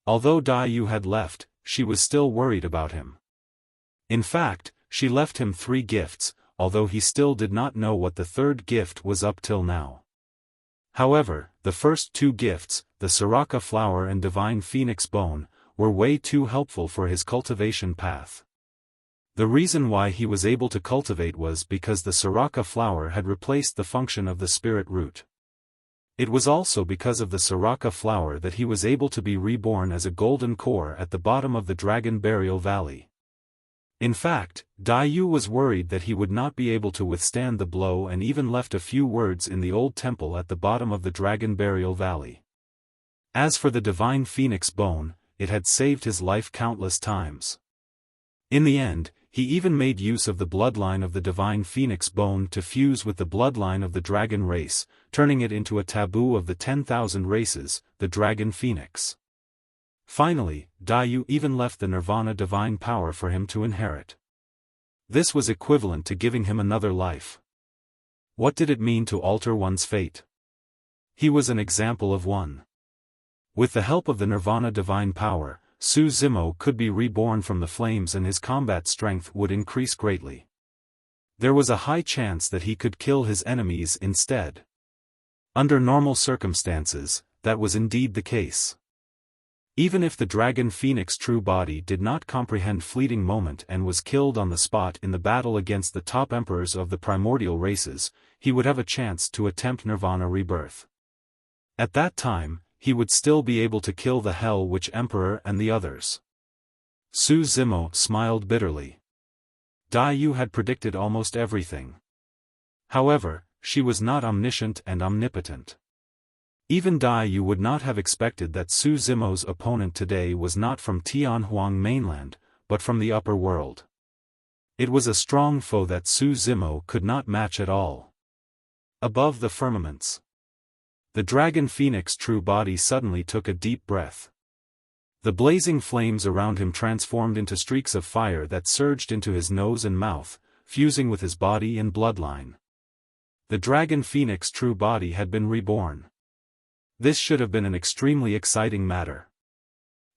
Although Dai Yu had left, she was still worried about him. In fact, she left him 3 gifts, although he still did not know what the 3rd gift was up till now. However, the first 2 gifts, the Soraka flower and divine phoenix bone, were way too helpful for his cultivation path. The reason why he was able to cultivate was because the Soraka flower had replaced the function of the spirit root. It was also because of the Soraka flower that he was able to be reborn as a golden core at the bottom of the Dragon Burial Valley. In fact, Dai Yu was worried that he would not be able to withstand the blow and even left a few words in the old temple at the bottom of the Dragon Burial Valley. As for the divine phoenix bone, it had saved his life countless times. In the end, he even made use of the bloodline of the divine phoenix bone to fuse with the bloodline of the dragon race, turning it into a taboo of the 10,000 races, the dragon phoenix. Finally, Dai Yu even left the Nirvana divine power for him to inherit. This was equivalent to giving him another life. What did it mean to alter one's fate? He was an example of one. With the help of the Nirvana divine power, Su Zimo could be reborn from the flames and his combat strength would increase greatly. There was a high chance that he could kill his enemies instead. Under normal circumstances, that was indeed the case. Even if the Dragon Phoenix true body did not comprehend fleeting moment and was killed on the spot in the battle against the top emperors of the primordial races, he would have a chance to attempt Nirvana rebirth. At that time, he would still be able to kill the Hell Witch Emperor and the others. Su Zimo smiled bitterly. Dai Yu had predicted almost everything. However, she was not omniscient and omnipotent. Even Dai Yu would not have expected that Su Zimo's opponent today was not from Tianhuang mainland, but from the upper world. It was a strong foe that Su Zimo could not match at all. Above the firmaments, the Dragon Phoenix true body suddenly took a deep breath. The blazing flames around him transformed into streaks of fire that surged into his nose and mouth, fusing with his body and bloodline. The Dragon Phoenix true body had been reborn. This should have been an extremely exciting matter.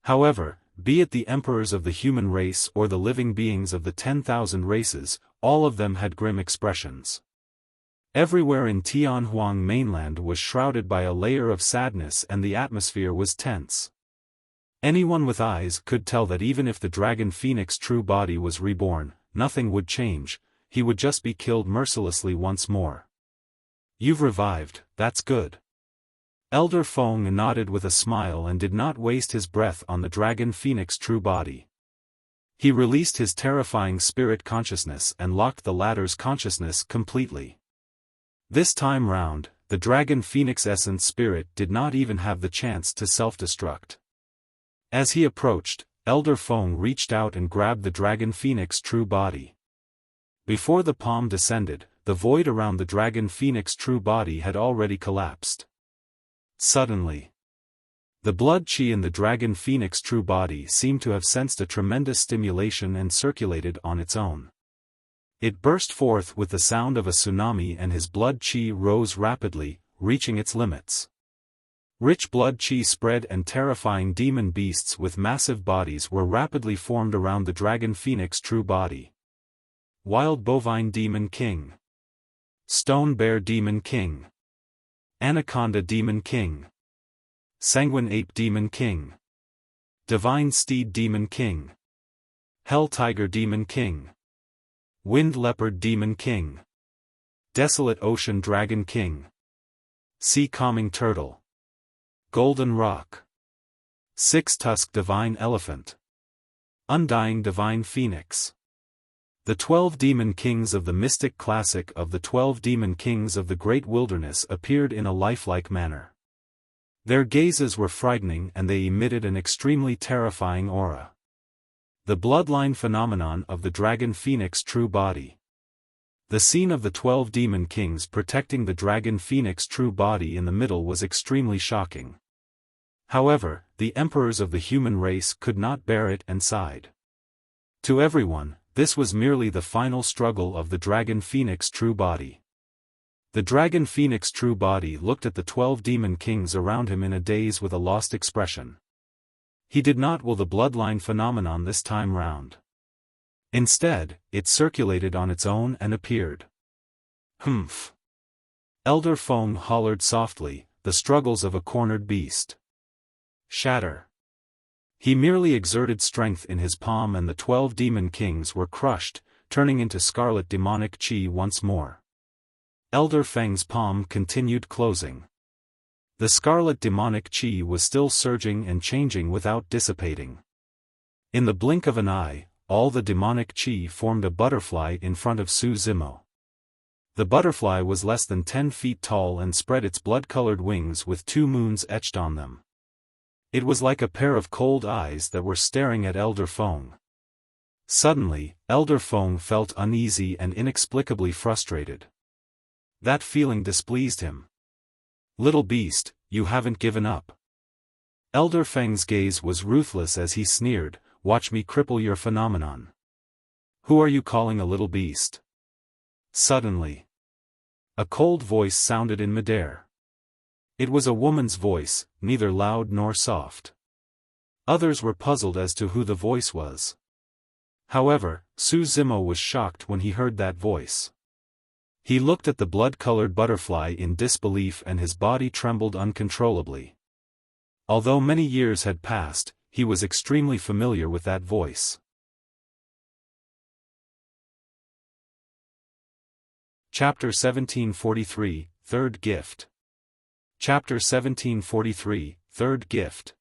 However, be it the emperors of the human race or the living beings of the 10,000 races, all of them had grim expressions. Everywhere in Tianhuang mainland was shrouded by a layer of sadness and the atmosphere was tense. Anyone with eyes could tell that even if the Dragon Phoenix true body was reborn, nothing would change, he would just be killed mercilessly once more. You've revived, that's good. Elder Feng nodded with a smile and did not waste his breath on the Dragon Phoenix true body. He released his terrifying spirit consciousness and locked the latter's consciousness completely. This time round, the Dragon Phoenix essence spirit did not even have the chance to self-destruct. As he approached, Elder Feng reached out and grabbed the Dragon Phoenix true body. Before the palm descended, the void around the Dragon Phoenix true body had already collapsed. Suddenly, the blood chi in the Dragon Phoenix true body seemed to have sensed a tremendous stimulation and circulated on its own. It burst forth with the sound of a tsunami and his blood chi rose rapidly, reaching its limits. Rich blood chi spread and terrifying demon beasts with massive bodies were rapidly formed around the Dragon Phoenix true body. Wild Bovine Demon King. Stone Bear Demon King. Anaconda Demon King. Sanguine Ape Demon King. Divine Steed Demon King. Hell Tiger Demon King. Wind Leopard Demon King. Desolate Ocean Dragon King. Sea Calming Turtle. Golden Rock. Six-Tusked Divine Elephant. Undying Divine Phoenix. The 12 Demon Kings of the mystic classic of the 12 Demon Kings of the Great Wilderness appeared in a lifelike manner. Their gazes were frightening and they emitted an extremely terrifying aura. The bloodline phenomenon of the Dragon Phoenix true body. The scene of the 12 Demon Kings protecting the Dragon Phoenix true body in the middle was extremely shocking. However, the emperors of the human race could not bear it and sighed. To everyone, this was merely the final struggle of the Dragon Phoenix true body. The Dragon Phoenix true body looked at the 12 Demon Kings around him in a daze with a lost expression. He did not will the bloodline phenomenon this time round. Instead, it circulated on its own and appeared. Humph. Elder Feng hollered softly, the struggles of a cornered beast. Shatter. He merely exerted strength in his palm and the 12 Demon Kings were crushed, turning into scarlet demonic chi once more. Elder Feng's palm continued closing. The scarlet demonic chi was still surging and changing without dissipating. In the blink of an eye, all the demonic chi formed a butterfly in front of Su Zimo. The butterfly was less than 10 feet tall and spread its blood-colored wings with 2 moons etched on them. It was like a pair of cold eyes that were staring at Elder Feng. Suddenly, Elder Feng felt uneasy and inexplicably frustrated. That feeling displeased him. Little beast, you haven't given up. Elder Feng's gaze was ruthless as he sneered, watch me cripple your phenomenon. Who are you calling a little beast? Suddenly, a cold voice sounded in midair. It was a woman's voice, neither loud nor soft. Others were puzzled as to who the voice was. However, Su Zimo was shocked when he heard that voice. He looked at the blood-colored butterfly in disbelief and his body trembled uncontrollably. Although many years had passed, he was extremely familiar with that voice. Chapter 1743, Third Gift. Chapter 1743, Third Gift.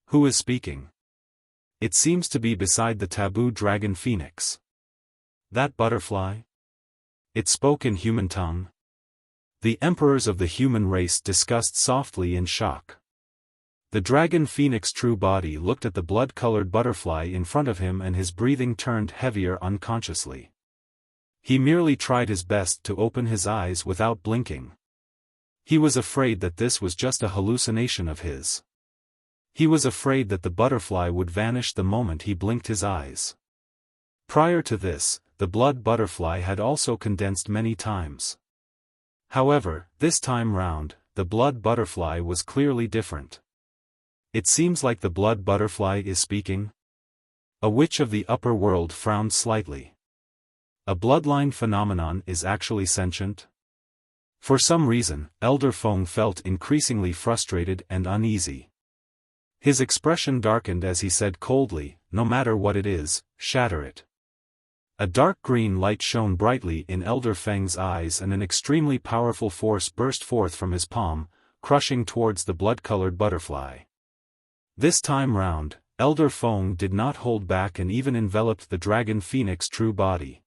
Who is speaking? It seems to be beside the taboo Dragon Phoenix. That butterfly? It spoke in human tongue. The emperors of the human race discussed softly in shock. The Dragon Phoenix true body looked at the blood-colored butterfly in front of him and his breathing turned heavier unconsciously. He merely tried his best to open his eyes without blinking. He was afraid that this was just a hallucination of his. He was afraid that the butterfly would vanish the moment he blinked his eyes. Prior to this, the blood butterfly had also condensed many times. However, this time round, the blood butterfly was clearly different. It seems like the blood butterfly is speaking. A witch of the upper world frowned slightly. A bloodline phenomenon is actually sentient? For some reason, Elder Feng felt increasingly frustrated and uneasy. His expression darkened as he said coldly, no matter what it is, shatter it. A dark green light shone brightly in Elder Feng's eyes and an extremely powerful force burst forth from his palm, crushing towards the blood-colored butterfly. This time round, Elder Feng did not hold back and even enveloped the Dragon Phoenix true body.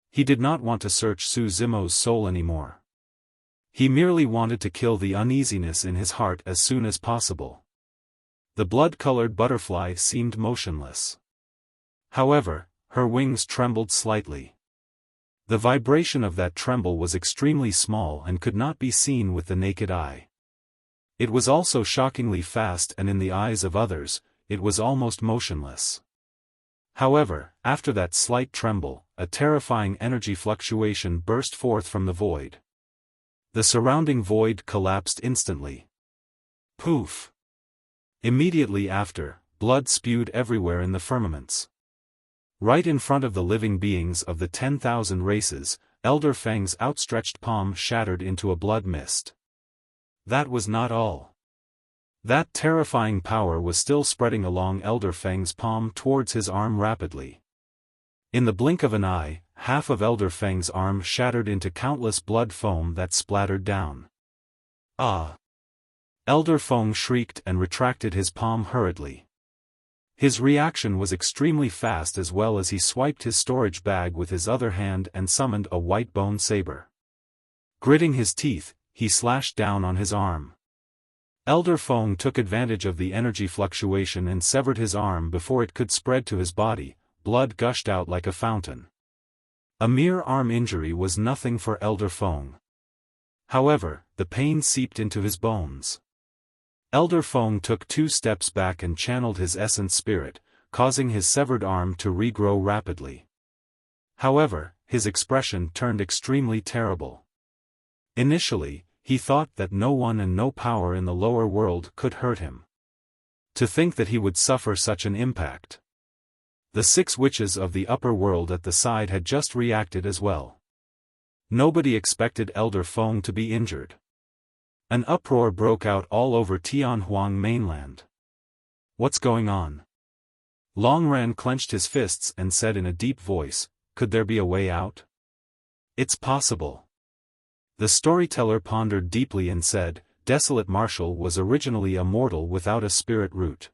He did not want to search Su Zimo's soul anymore. He merely wanted to kill the uneasiness in his heart as soon as possible. The blood-colored butterfly seemed motionless. However, her wings trembled slightly. The vibration of that tremble was extremely small and could not be seen with the naked eye. It was also shockingly fast and in the eyes of others, it was almost motionless. However, after that slight tremble, a terrifying energy fluctuation burst forth from the void. The surrounding void collapsed instantly. Poof! Immediately after, blood spewed everywhere in the firmaments. Right in front of the living beings of the 10,000 races, Elder Feng's outstretched palm shattered into a blood mist. That was not all. That terrifying power was still spreading along Elder Feng's palm towards his arm rapidly. In the blink of an eye, half of Elder Feng's arm shattered into countless blood foam that splattered down. Ah! Elder Feng shrieked and retracted his palm hurriedly. His reaction was extremely fast as well as he swiped his storage bag with his other hand and summoned a white bone saber. Gritting his teeth, he slashed down on his arm. Elder Feng took advantage of the energy fluctuation and severed his arm before it could spread to his body. Blood gushed out like a fountain. A mere arm injury was nothing for Elder Feng. However, the pain seeped into his bones. Elder Feng took 2 steps back and channeled his essence spirit, causing his severed arm to regrow rapidly. However, his expression turned extremely terrible. Initially, he thought that no one and no power in the lower world could hurt him. To think that he would suffer such an impact. The 6 witches of the upper world at the side had just reacted as well. Nobody expected Elder Feng to be injured. An uproar broke out all over Tianhuang mainland. What's going on? Longran clenched his fists and said in a deep voice, could there be a way out? It's possible. The storyteller pondered deeply and said, Desolate Marshal was originally a mortal without a spirit root.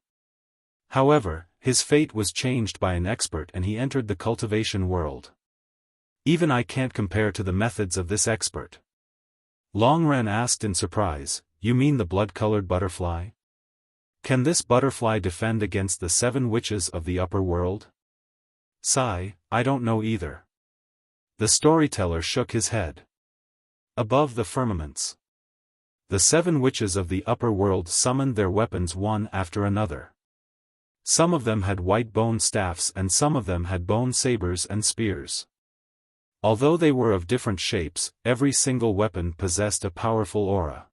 However, his fate was changed by an expert and he entered the cultivation world. Even I can't compare to the methods of this expert. Longran asked in surprise, you mean the blood-colored butterfly? Can this butterfly defend against the 7 witches of the upper world? Sigh, I don't know either. The storyteller shook his head. Above the firmaments. The 7 witches of the upper world summoned their weapons one after another. Some of them had white bone staffs and some of them had bone sabers and spears. Although they were of different shapes, every single weapon possessed a powerful aura.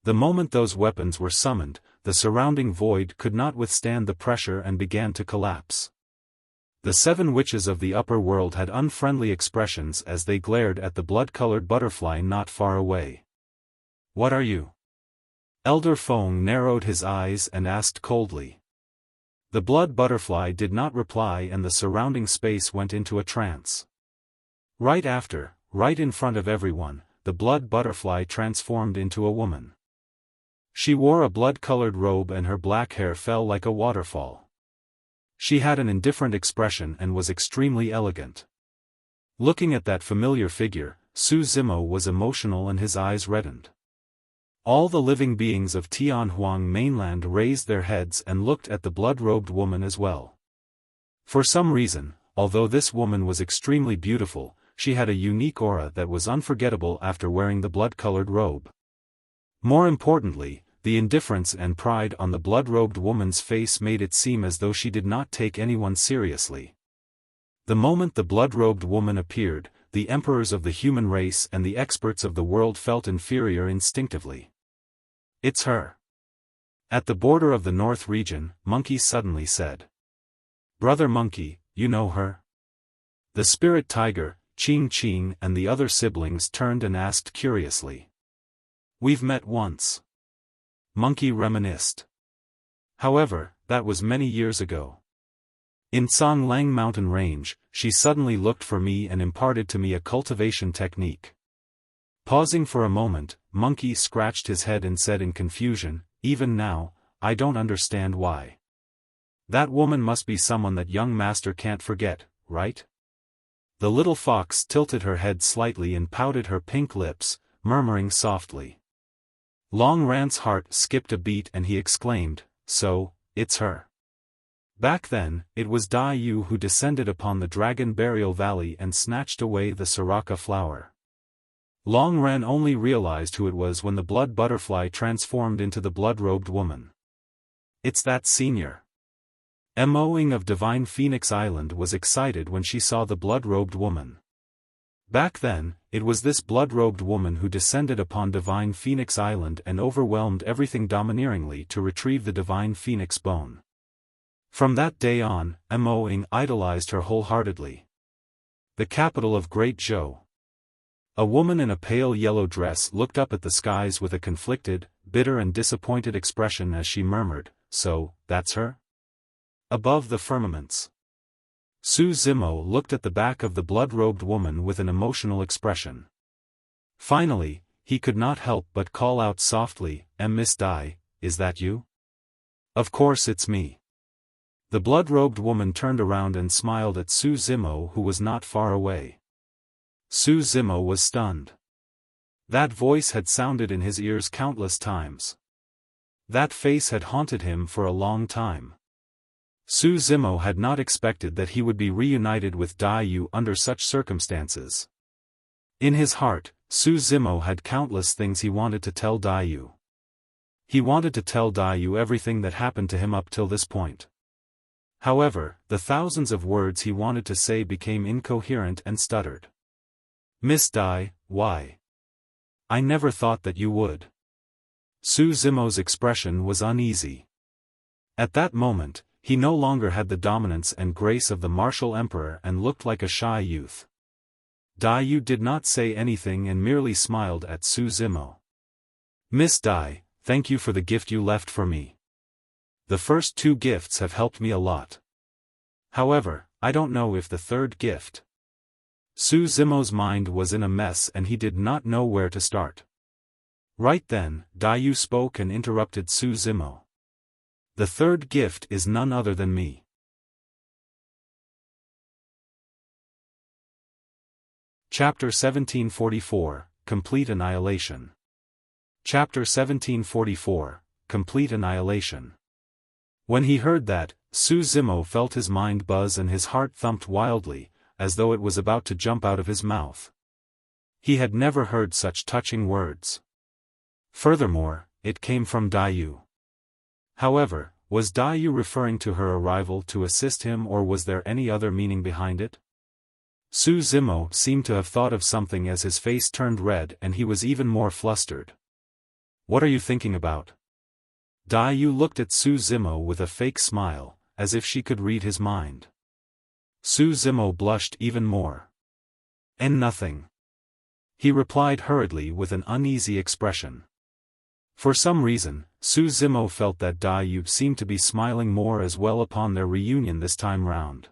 The moment those weapons were summoned, the surrounding void could not withstand the pressure and began to collapse. The 7 witches of the upper world had unfriendly expressions as they glared at the blood-colored butterfly not far away. What are you? Elder Feng narrowed his eyes and asked coldly. The blood butterfly did not reply and the surrounding space went into a trance. Right after, right in front of everyone, the blood butterfly transformed into a woman. She wore a blood-colored robe and her black hair fell like a waterfall. She had an indifferent expression and was extremely elegant. Looking at that familiar figure, Su Zimo was emotional and his eyes reddened. All the living beings of Tianhuang mainland raised their heads and looked at the blood-robed woman as well. For some reason, although this woman was extremely beautiful, she had a unique aura that was unforgettable after wearing the blood-colored robe. More importantly, the indifference and pride on the blood-robed woman's face made it seem as though she did not take anyone seriously. The moment the blood-robed woman appeared, the emperors of the human race and the experts of the world felt inferior instinctively. It's her. At the border of the north region, Monkey suddenly said. Brother Monkey, you know her? The spirit tiger, Ching Ching and the other siblings turned and asked curiously. We've met once. Monkey reminisced. However, that was many years ago. In Songlang mountain range, she suddenly looked for me and imparted to me a cultivation technique. Pausing for a moment, Monkey scratched his head and said in confusion, even now, I don't understand why. That woman must be someone that young master can't forget, right? The little fox tilted her head slightly and pouted her pink lips, murmuring softly. Long Ran's heart skipped a beat and he exclaimed, so, it's her. Back then, it was Dai Yu who descended upon the Dragon Burial Valley and snatched away the Soraka flower. Long Ran only realized who it was when the blood butterfly transformed into the blood-robed woman. It's that senior. Moing of Divine Phoenix Island was excited when she saw the blood-robed woman. Back then, it was this blood-robed woman who descended upon Divine Phoenix Island and overwhelmed everything domineeringly to retrieve the Divine Phoenix bone. From that day on, Mo idolized her wholeheartedly. The capital of Great Zhou. A woman in a pale yellow dress looked up at the skies with a conflicted, bitter and disappointed expression as she murmured, "So, that's her?" Above the firmaments. Su Zimo looked at the back of the blood-robed woman with an emotional expression. Finally, he could not help but call out softly, Miss Dai, is that you?" "Of course it's me." The blood-robed woman turned around and smiled at Su Zimo, who was not far away. Su Zimo was stunned. That voice had sounded in his ears countless times. That face had haunted him for a long time. Su Zimo had not expected that he would be reunited with Dai Yu under such circumstances. In his heart, Su Zimo had countless things he wanted to tell Dai Yu. He wanted to tell Dai Yu everything that happened to him up till this point. However, the thousands of words he wanted to say became incoherent and stuttered. "Miss Dai, why? I never thought that you would." Su Zimo's expression was uneasy. At that moment, he no longer had the dominance and grace of the martial emperor and looked like a shy youth. Dai Yu did not say anything and merely smiled at Su Zimo. "Miss Dai, thank you for the gift you left for me. The first 2 gifts have helped me a lot. However, I don't know if the third gift." Su Zimo's mind was in a mess and he did not know where to start. Right then, Dai Yu spoke and interrupted Su Zimo. "The third gift is none other than me." Chapter 1744, Complete Annihilation. Chapter 1744, Complete Annihilation. When he heard that, Su Zimo felt his mind buzz and his heart thumped wildly, as though it was about to jump out of his mouth. He had never heard such touching words. Furthermore, it came from Dai Yu. However, was Dai Yu referring to her arrival to assist him, or was there any other meaning behind it? Su Zimo seemed to have thought of something as his face turned red and he was even more flustered. "What are you thinking about?" Dai Yu looked at Su Zimo with a fake smile, as if she could read his mind. Su Zimo blushed even more. "And nothing," he replied hurriedly with an uneasy expression. For some reason, Su Zimo felt that Dai Yu seemed to be smiling more as well upon their reunion this time round.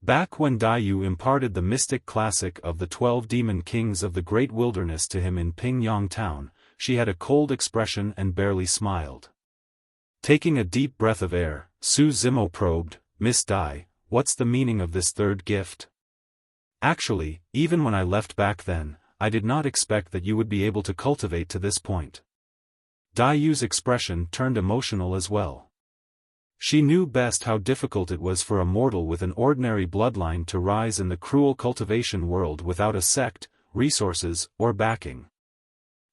Back when Dai Yu imparted the mystic classic of the 12 demon kings of the Great Wilderness to him in Pingyang Town, she had a cold expression and barely smiled. Taking a deep breath of air, Su Zimo probed, "Miss Dai, what's the meaning of this third gift? Actually, even when I left back then, I did not expect that you would be able to cultivate to this point." Dai Yu's expression turned emotional as well. She knew best how difficult it was for a mortal with an ordinary bloodline to rise in the cruel cultivation world without a sect, resources, or backing.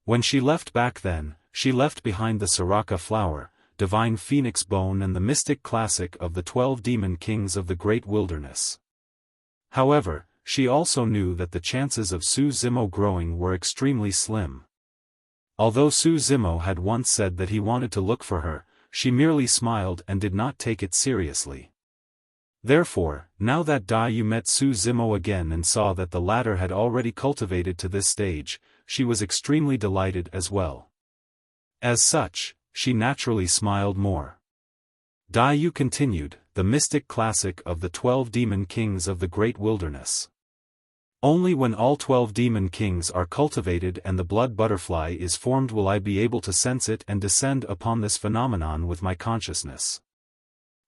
When she left back then, she left behind the Soraka flower, divine phoenix bone and the mystic classic of the 12 demon kings of the Great Wilderness. However, she also knew that the chances of Su Zimo growing were extremely slim. Although Su Zimo had once said that he wanted to look for her, she merely smiled and did not take it seriously. Therefore, now that Dai Yu met Su Zimo again and saw that the latter had already cultivated to this stage, she was extremely delighted as well. As such, she naturally smiled more. Dai Yu continued, "The mystic classic of the 12 demon kings of the Great Wilderness. Only when all 12 demon kings are cultivated and the blood butterfly is formed will I be able to sense it and descend upon this phenomenon with my consciousness."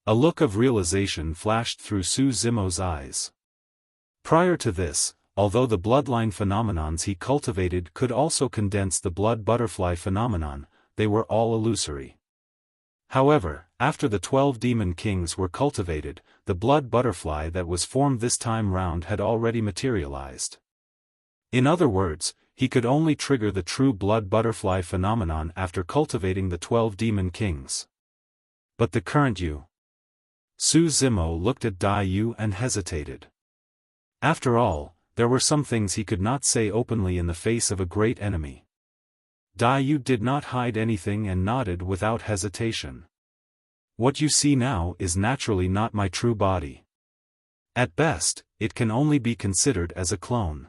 A look of realization flashed through Su Zimo's eyes. Prior to this, although the bloodline phenomenons he cultivated could also condense the blood butterfly phenomenon, they were all illusory. However, after the 12 demon kings were cultivated, the blood butterfly that was formed this time round had already materialized. In other words, he could only trigger the true blood butterfly phenomenon after cultivating the 12 demon kings. But the current Yu. Su Zimo looked at Dai Yu and hesitated. After all, there were some things he could not say openly in the face of a great enemy. Dai Yu did not hide anything and nodded without hesitation. What you see now is naturally not my true body. At best, it can only be considered as a clone.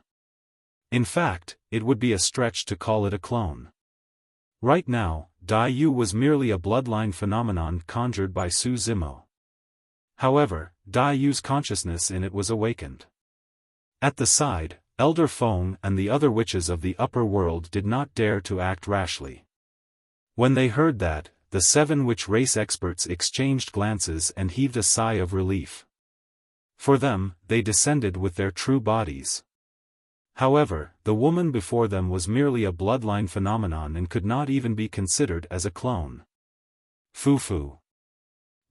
In fact, it would be a stretch to call it a clone. Right now, Dai Yu was merely a bloodline phenomenon conjured by Su Zimo. However, Dai Yu's consciousness in it was awakened. At the side, Elder Feng and the other witches of the upper world did not dare to act rashly. When they heard that, the 7 witch race experts exchanged glances and heaved a sigh of relief. For them, they descended with their true bodies. However, the woman before them was merely a bloodline phenomenon and could not even be considered as a clone. Fufu.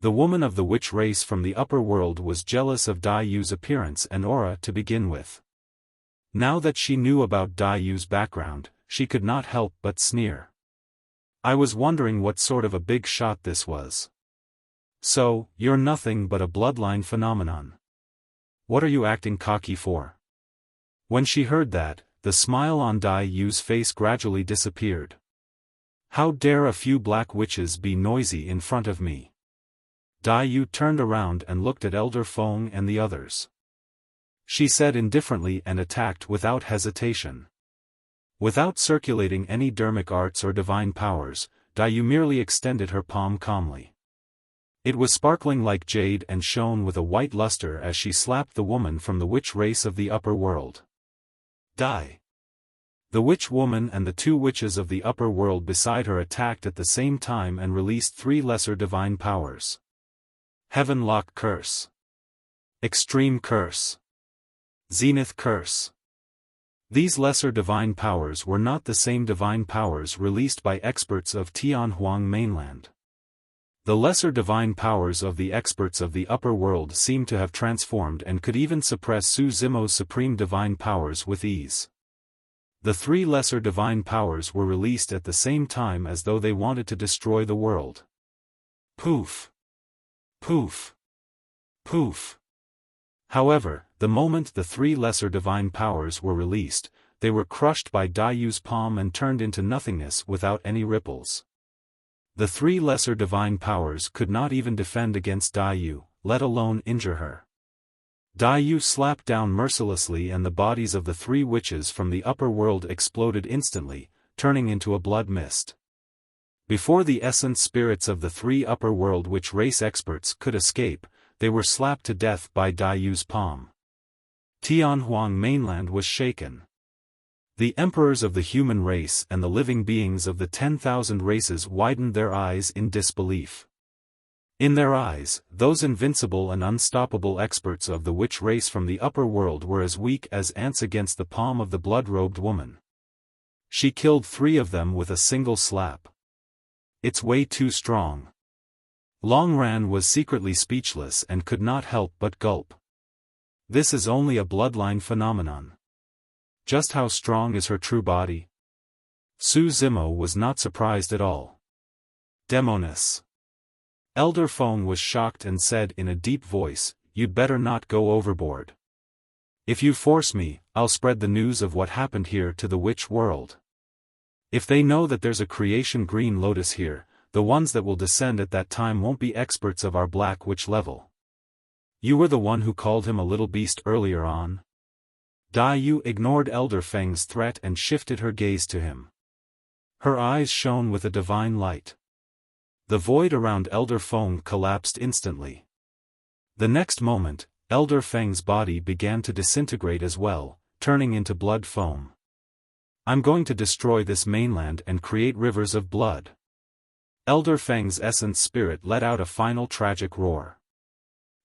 The woman of the witch race from the upper world was jealous of Dai Yu's appearance and aura to begin with. Now that she knew about Dai Yu's background, she could not help but sneer. I was wondering what sort of a big shot this was. So, you're nothing but a bloodline phenomenon. What are you acting cocky for? When she heard that, the smile on Dai Yu's face gradually disappeared. How dare a few black witches be noisy in front of me? Dai Yu turned around and looked at Elder Feng and the others. She said indifferently and attacked without hesitation. Without circulating any dermic arts or divine powers, Dai Yu merely extended her palm calmly. It was sparkling like jade and shone with a white luster as she slapped the woman from the witch race of the upper world. Die! The witch woman and the 2 witches of the upper world beside her attacked at the same time and released 3 lesser divine powers. Heavenlock Curse. Extreme Curse. Zenith Curse. These lesser divine powers were not the same divine powers released by experts of Tianhuang mainland. The lesser divine powers of the experts of the upper world seemed to have transformed and could even suppress Su Zimo's supreme divine powers with ease. The 3 lesser divine powers were released at the same time as though they wanted to destroy the world. Poof! Poof! Poof! However, the moment the 3 lesser divine powers were released, they were crushed by Dai Yu's palm and turned into nothingness without any ripples. The 3 lesser divine powers could not even defend against Dai Yu, let alone injure her. Dai Yu slapped down mercilessly and the bodies of the 3 witches from the upper world exploded instantly, turning into a blood mist. Before the essence spirits of the 3 upper world witch race experts could escape, they were slapped to death by Dai Yu's palm. Tianhuang mainland was shaken. The emperors of the human race and the living beings of the 10,000 races widened their eyes in disbelief. In their eyes, those invincible and unstoppable experts of the witch race from the upper world were as weak as ants against the palm of the blood-robed woman. She killed 3 of them with a single slap. It's way too strong. Longran was secretly speechless and could not help but gulp. This is only a bloodline phenomenon. Just how strong is her true body? Su Zimo was not surprised at all. Demoness. Elder Feng was shocked and said in a deep voice, "You'd better not go overboard. If you force me, I'll spread the news of what happened here to the witch world. If they know that there's a creation green lotus here, the ones that will descend at that time won't be experts of our black witch level. You were the one who called him a little beast earlier on." Dai Yu ignored Elder Feng's threat and shifted her gaze to him. Her eyes shone with a divine light. The void around Elder Feng collapsed instantly. The next moment, Elder Feng's body began to disintegrate as well, turning into blood foam. "I'm going to destroy this mainland and create rivers of blood." Elder Feng's essence spirit let out a final tragic roar.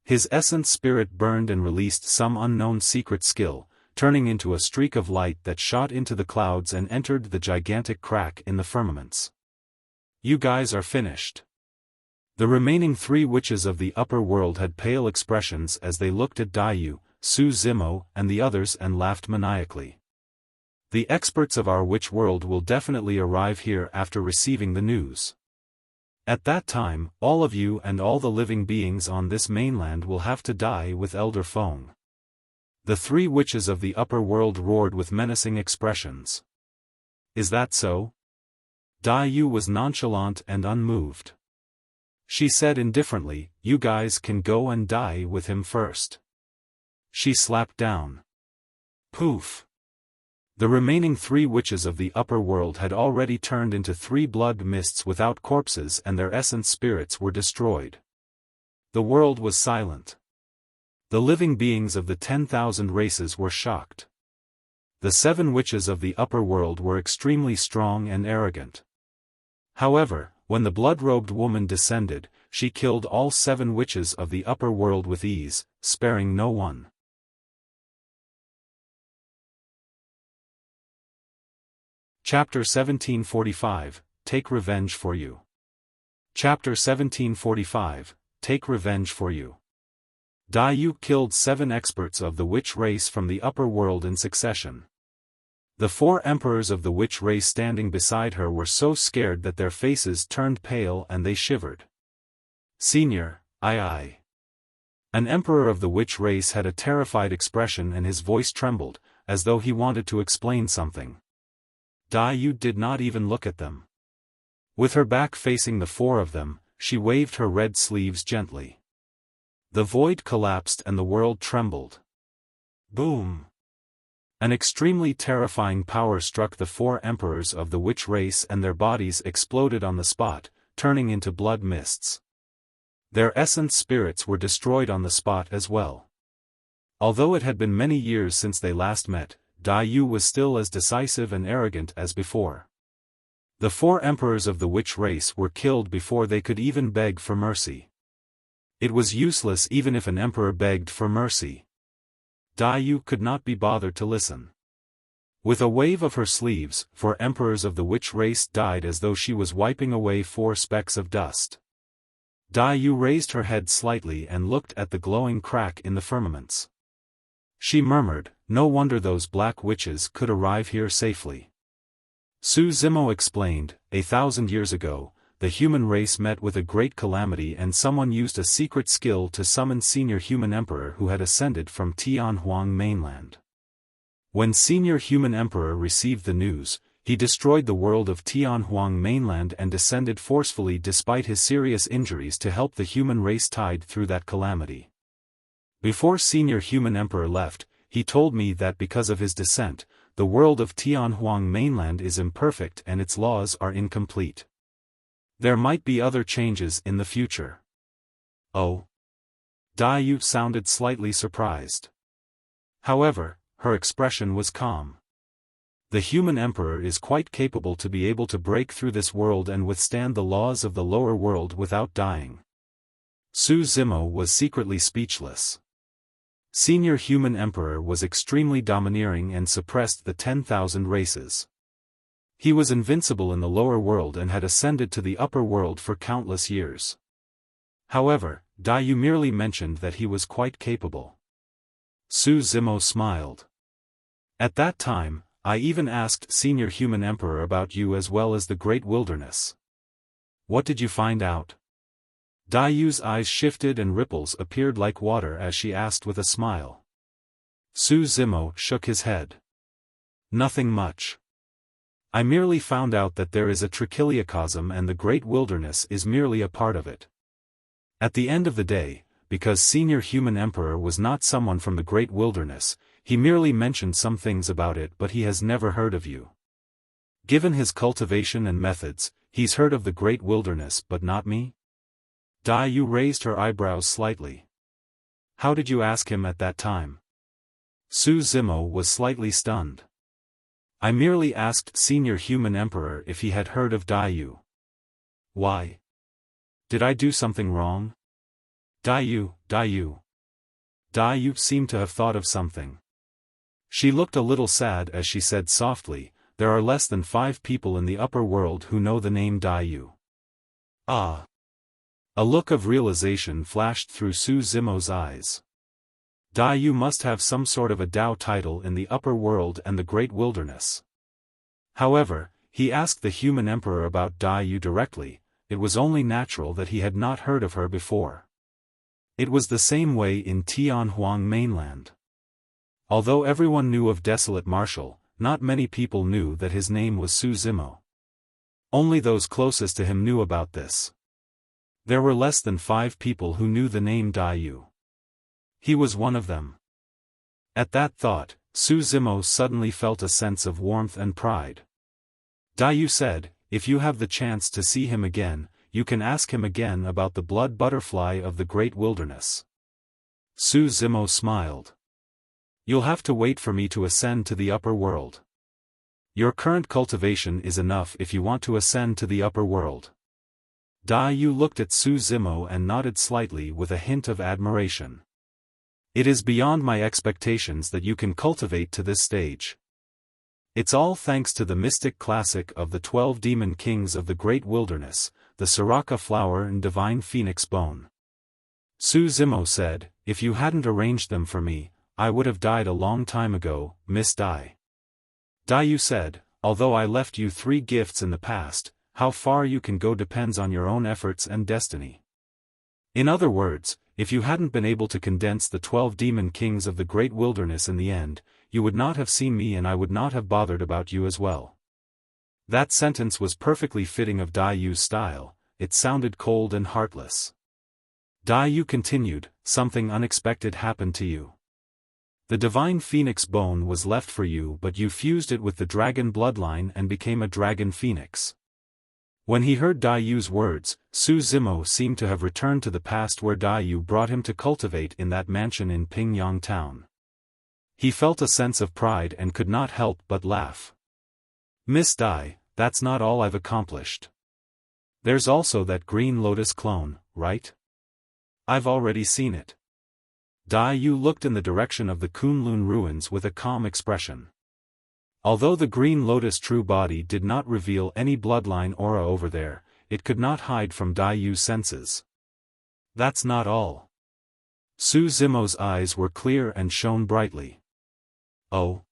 His essence spirit burned and released some unknown secret skill, turning into a streak of light that shot into the clouds and entered the gigantic crack in the firmaments. "You guys are finished." The remaining 3 witches of the upper world had pale expressions as they looked at Dai Yu, Su Zimo, and the others and laughed maniacally. "The experts of our witch world will definitely arrive here after receiving the news. At that time, all of you and all the living beings on this mainland will have to die with Elder Feng." The 3 witches of the upper world roared with menacing expressions. "Is that so?" Dai Yu was nonchalant and unmoved. She said indifferently, "You guys can go and die with him first." She slapped down. Poof! The remaining 3 witches of the upper world had already turned into 3 blood mists without corpses, and their essence spirits were destroyed. The world was silent. The living beings of the 10,000 races were shocked. The 7 witches of the upper world were extremely strong and arrogant. However, when the blood-robed woman descended, she killed all 7 witches of the upper world with ease, sparing no one. Chapter 1745, Take Revenge for You. Chapter 1745, Take Revenge for You. Dai Yu killed 7 experts of the witch race from the upper world in succession. The 4 emperors of the witch race standing beside her were so scared that their faces turned pale and they shivered. Senior, I. An emperor of the witch race had a terrified expression and his voice trembled, as though he wanted to explain something. Dai Yu did not even look at them. With her back facing the 4 of them, she waved her red sleeves gently. The void collapsed and the world trembled. Boom! An extremely terrifying power struck the 4 emperors of the witch race and their bodies exploded on the spot, turning into blood mists. Their essence spirits were destroyed on the spot as well. Although it had been many years since they last met, Dai Yu was still as decisive and arrogant as before. The 4 emperors of the witch race were killed before they could even beg for mercy. It was useless even if an emperor begged for mercy. Dai Yu could not be bothered to listen. With a wave of her sleeves, 4 emperors of the witch race died as though she was wiping away 4 specks of dust. Dai Yu raised her head slightly and looked at the glowing crack in the firmaments. She murmured, "No wonder those black witches could arrive here safely." Su Zimo explained, 1,000 years ago, the human race met with a great calamity and someone used a secret skill to summon Senior Human Emperor who had ascended from Tianhuang mainland. When Senior Human Emperor received the news, he destroyed the world of Tianhuang mainland and descended forcefully despite his serious injuries to help the human race tide through that calamity. Before Senior Human Emperor left, he told me that because of his descent, the world of Tianhuang mainland is imperfect and its laws are incomplete. There might be other changes in the future. Oh. Dai Yu sounded slightly surprised. However, her expression was calm. The human emperor is quite capable to be able to break through this world and withstand the laws of the lower world without dying. Su Zimo was secretly speechless. Senior Human Emperor was extremely domineering and suppressed the 10,000 races. He was invincible in the lower world and had ascended to the upper world for countless years. However, Dai Yu merely mentioned that he was quite capable. Su Zimo smiled. At that time, I even asked Senior Human Emperor about you as well as the Great Wilderness. What did you find out? Dai Yu's eyes shifted and ripples appeared like water as she asked with a smile. Su Zimo shook his head. Nothing much. I merely found out that there is a trichiliocosm and the Great Wilderness is merely a part of it. At the end of the day, because Senior Human Emperor was not someone from the Great Wilderness, he merely mentioned some things about it but he has never heard of you. Given his cultivation and methods, he's heard of the Great Wilderness but not me? Dai Yu raised her eyebrows slightly. How did you ask him at that time? Su Zimo was slightly stunned. I merely asked Senior Human Emperor if he had heard of Dai Yu. Why? Did I do something wrong? Dai Yu. Dai Yu seemed to have thought of something. She looked a little sad as she said softly, there are less than 5 people in the upper world who know the name Dai Yu. Ah. A look of realization flashed through Su Zimo's eyes. Dai Yu must have some sort of a Dao title in the upper world and the Great Wilderness. However, he asked the Human Emperor about Dai Yu directly, it was only natural that he had not heard of her before. It was the same way in Tianhuang mainland. Although everyone knew of Desolate Marshal, not many people knew that his name was Su Zimo. Only those closest to him knew about this. There were less than 5 people who knew the name Dao. He was one of them. At that thought, Su Zimo suddenly felt a sense of warmth and pride. Dao said, "If you have the chance to see him again, you can ask him again about the blood butterfly of the great wilderness." Su Zimo smiled. "You'll have to wait for me to ascend to the upper world. Your current cultivation is enough if you want to ascend to the upper world." Dao looked at Su Zimo and nodded slightly with a hint of admiration. "It is beyond my expectations that you can cultivate to this stage. It's all thanks to the mystic classic of the 12 demon kings of the great wilderness, the Siraka flower and divine phoenix bone." Su Zimo said, "If you hadn't arranged them for me, I would have died a long time ago, Miss Dai." Dao said, "Although I left you 3 gifts in the past, how far you can go depends on your own efforts and destiny. In other words, if you hadn't been able to condense the 12 demon kings of the great wilderness in the end, you would not have seen me and I would not have bothered about you as well." That sentence was perfectly fitting of Dao's style. It sounded cold and heartless. Dao continued, "Something unexpected happened to you. The divine phoenix bone was left for you, but you fused it with the dragon bloodline and became a dragon phoenix." When he heard Dao's words, Su Zimo seemed to have returned to the past where Dao brought him to cultivate in that mansion in Pingyang town. He felt a sense of pride and could not help but laugh. "Miss Dai, that's not all I've accomplished. There's also that green lotus clone, right? I've already seen it." Dao looked in the direction of the Kunlun ruins with a calm expression. Although the green lotus true body did not reveal any bloodline aura over there, it could not hide from Dao's senses. "That's not all." Su Zimo's eyes were clear and shone brightly. "Oh?"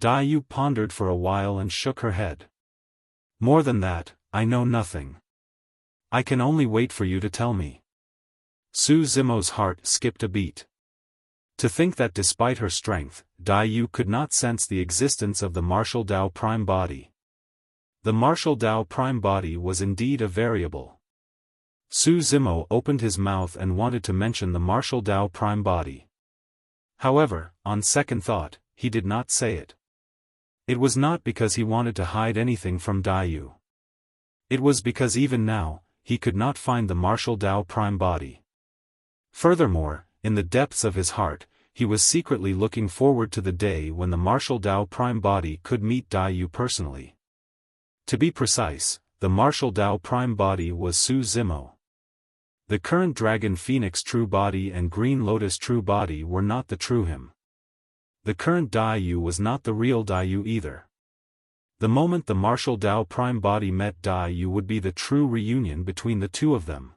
Dao pondered for a while and shook her head. "More than that, I know nothing. I can only wait for you to tell me." Su Zimo's heart skipped a beat. To think that despite her strength, Dao could not sense the existence of the martial Dao prime body. The martial Dao prime body was indeed a variable. Su Zimo opened his mouth and wanted to mention the martial Dao prime body. However, on second thought, he did not say it. It was not because he wanted to hide anything from Dao. It was because even now, he could not find the martial Dao prime body. Furthermore, in the depths of his heart, he was secretly looking forward to the day when the martial Dao prime body could meet Dao personally. To be precise, the martial Dao prime body was Su Zimo. The current dragon phoenix true body and green lotus true body were not the true him. The current Dao was not the real Dao either. The moment the martial Dao prime body met Dao would be the true reunion between the two of them.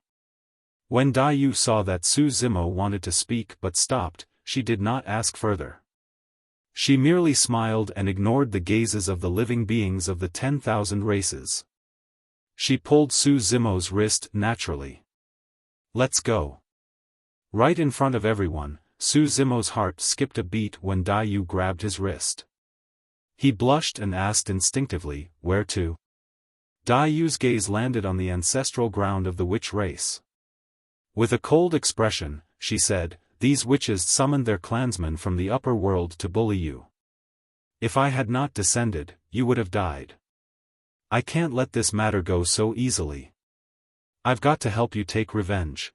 When Dao saw that Su Zimo wanted to speak but stopped, she did not ask further. She merely smiled and ignored the gazes of the living beings of the 10,000 races. She pulled Su Zimo's wrist naturally. "Let's go." Right in front of everyone, Su Zimo's heart skipped a beat when Dao grabbed his wrist. He blushed and asked instinctively, "Where to?" Dao's gaze landed on the ancestral ground of the witch race. With a cold expression, she said, "These witches summoned their clansmen from the upper world to bully you. If I had not descended, you would have died. I can't let this matter go so easily. I've got to help you take revenge."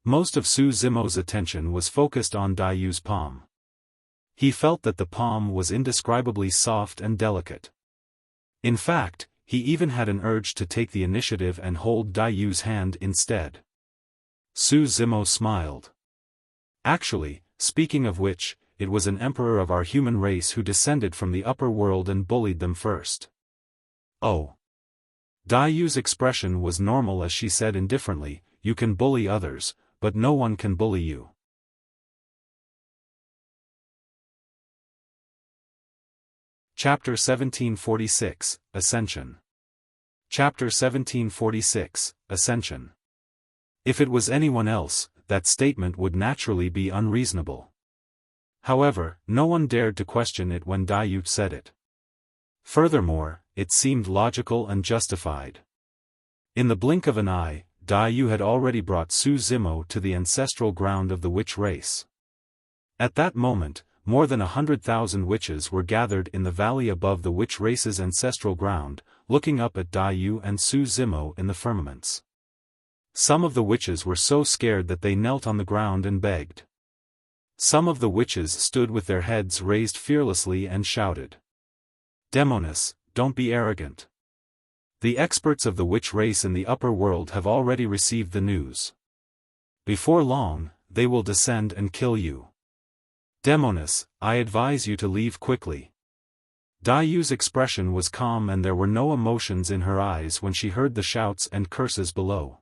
Most of Su Zimo's attention was focused on Dao's palm. He felt that the palm was indescribably soft and delicate. In fact, he even had an urge to take the initiative and hold Dao's hand instead. Su Zimo smiled. "Actually, speaking of which, it was an emperor of our human race who descended from the upper world and bullied them first." "Oh." Dao's expression was normal as she said indifferently, "You can bully others, but no one can bully you." Chapter 1746, Ascension. Chapter 1746, Ascension. If it was anyone else, that statement would naturally be unreasonable. However, no one dared to question it when Dao said it. Furthermore, it seemed logical and justified. In the blink of an eye, Dai Yu had already brought Su Zimo to the ancestral ground of the witch race. At that moment, more than 100,000 witches were gathered in the valley above the witch race's ancestral ground, looking up at Dai Yu and Su Zimo in the firmaments. Some of the witches were so scared that they knelt on the ground and begged. Some of the witches stood with their heads raised fearlessly and shouted, "Demoness, don't be arrogant. The experts of the witch race in the upper world have already received the news. Before long, they will descend and kill you. Demoness, I advise you to leave quickly." Dai Yu's expression was calm and there were no emotions in her eyes when she heard the shouts and curses below.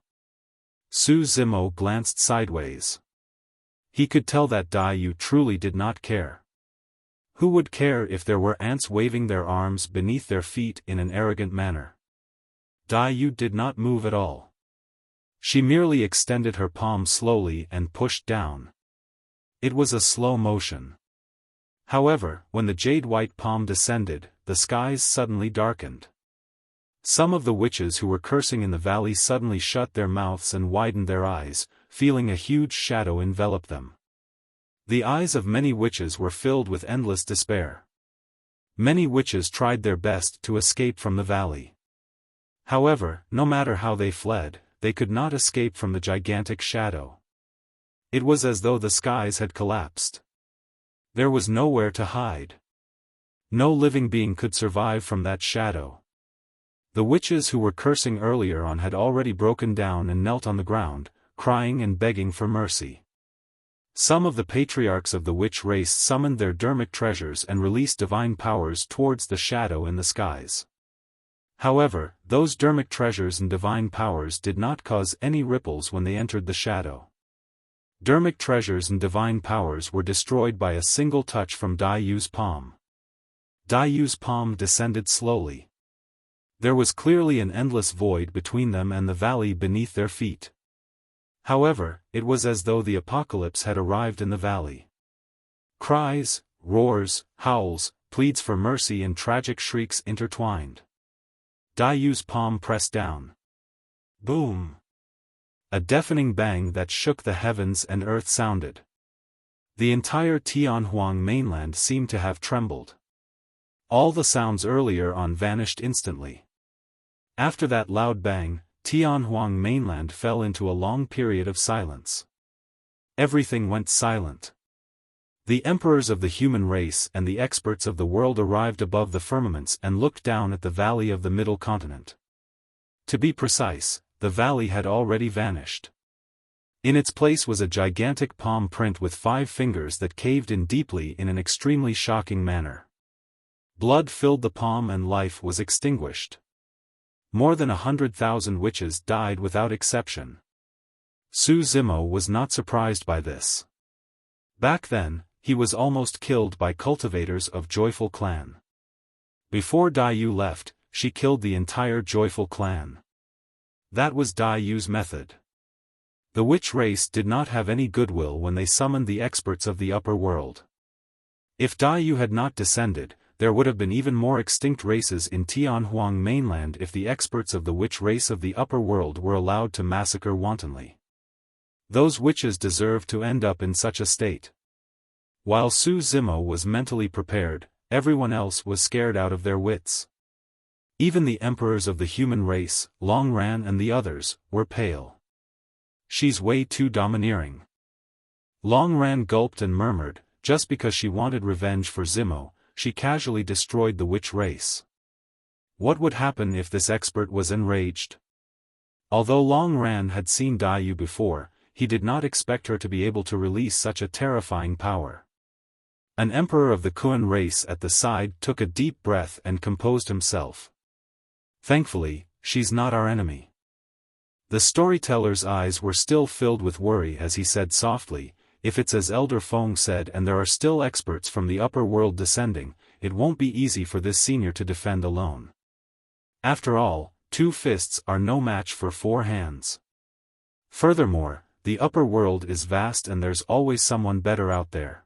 Su Zimo glanced sideways. He could tell that Dai Yu truly did not care. Who would care if there were ants waving their arms beneath their feet in an arrogant manner? Dai Yu did not move at all. She merely extended her palm slowly and pushed down. It was a slow motion. However, when the jade-white palm descended, the skies suddenly darkened. Some of the witches who were cursing in the valley suddenly shut their mouths and widened their eyes, feeling a huge shadow envelop them. The eyes of many witches were filled with endless despair. Many witches tried their best to escape from the valley. However, no matter how they fled, they could not escape from the gigantic shadow. It was as though the skies had collapsed. There was nowhere to hide. No living being could survive from that shadow. The witches who were cursing earlier on had already broken down and knelt on the ground, crying and begging for mercy. Some of the patriarchs of the witch race summoned their dermic treasures and released divine powers towards the shadow in the skies. However, those dermic treasures and divine powers did not cause any ripples when they entered the shadow. Dermic treasures and divine powers were destroyed by a single touch from Dai Yu's palm. Dai Yu's palm descended slowly. There was clearly an endless void between them and the valley beneath their feet. However, it was as though the apocalypse had arrived in the valley. Cries, roars, howls, pleads for mercy and tragic shrieks intertwined. Dai Yu's palm pressed down. Boom! A deafening bang that shook the heavens and earth sounded. The entire Tianhuang mainland seemed to have trembled. All the sounds earlier on vanished instantly. After that loud bang, Tianhuang mainland fell into a long period of silence. Everything went silent. The emperors of the human race and the experts of the world arrived above the firmaments and looked down at the valley of the middle continent. To be precise, the valley had already vanished. In its place was a gigantic palm print with 5 fingers that caved in deeply in an extremely shocking manner. Blood filled the palm and life was extinguished. More than 100,000 witches died without exception. Su Zimo was not surprised by this. Back then, he was almost killed by cultivators of Joyful Clan. Before Dai Yu left, she killed the entire Joyful Clan. That was Dai Yu's method. The witch race did not have any goodwill when they summoned the experts of the upper world. If Dai Yu had not descended, there would have been even more extinct races in Tianhuang mainland if the experts of the witch race of the upper world were allowed to massacre wantonly. Those witches deserved to end up in such a state. While Su Zimo was mentally prepared, everyone else was scared out of their wits. Even the emperors of the human race, Long Ran and the others, were pale. She's way too domineering. Long Ran gulped and murmured, just because she wanted revenge for Zimo, she casually destroyed the witch race. What would happen if this expert was enraged? Although Long Ran had seen Dai Yu before, he did not expect her to be able to release such a terrifying power. An emperor of the Kuan race at the side took a deep breath and composed himself. Thankfully, she's not our enemy. The storyteller's eyes were still filled with worry as he said softly, if it's as Elder Feng said and there are still experts from the upper world descending, it won't be easy for this senior to defend alone. After all, 2 fists are no match for 4 hands. Furthermore, the upper world is vast and there's always someone better out there.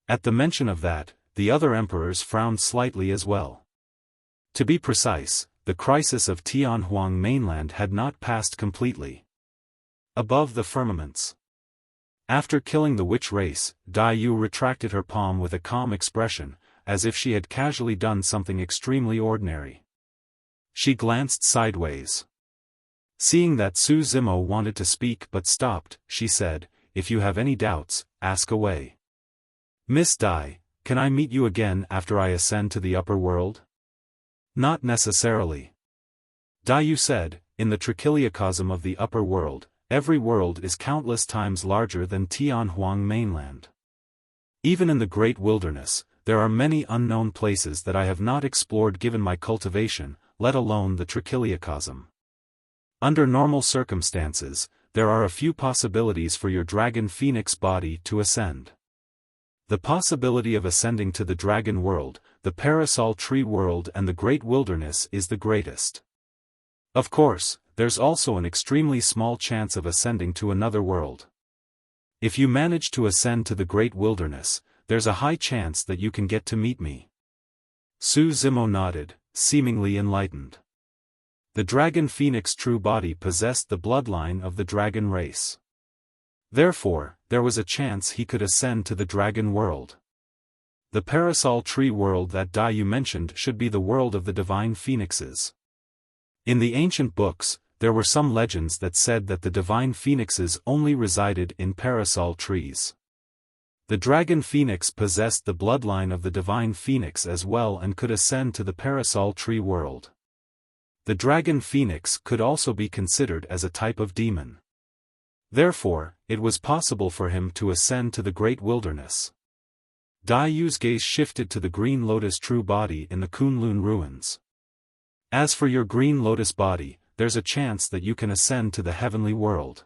At the mention of that, the other emperors frowned slightly as well. To be precise, the crisis of Tianhuang mainland had not passed completely. above the firmaments. After killing the witch race, Dai Yu retracted her palm with a calm expression, as if she had casually done something extremely ordinary. She glanced sideways. Seeing that Su Zimo wanted to speak but stopped, she said, "If you have any doubts, ask away. Miss Dai, can I meet you again after I ascend to the upper world?" "Not necessarily." Dai Yu said, "In the trichiliocosm of the upper world, every world is countless times larger than Tianhuang mainland. Even in the great wilderness, there are many unknown places that I have not explored given my cultivation, let alone the trichiliocosm. Under normal circumstances, there are a few possibilities for your dragon phoenix body to ascend. The possibility of ascending to the dragon world, the parasol tree world and the great wilderness is the greatest. Of course, there's also an extremely small chance of ascending to another world. If you manage to ascend to the great wilderness, there's a high chance that you can get to meet me." Su Zimo nodded, seemingly enlightened. The dragon phoenix true body possessed the bloodline of the dragon race. Therefore, there was a chance he could ascend to the dragon world. The parasol tree world that Dai Yu mentioned should be the world of the divine phoenixes. In the ancient books, there were some legends that said that the divine phoenixes only resided in parasol trees. The dragon phoenix possessed the bloodline of the divine phoenix as well and could ascend to the parasol tree world. The dragon phoenix could also be considered as a type of demon. Therefore, it was possible for him to ascend to the great wilderness. Dai Yu's gaze shifted to the green lotus true body in the Kunlun ruins. "As for your green lotus body, there's a chance that you can ascend to the heavenly world."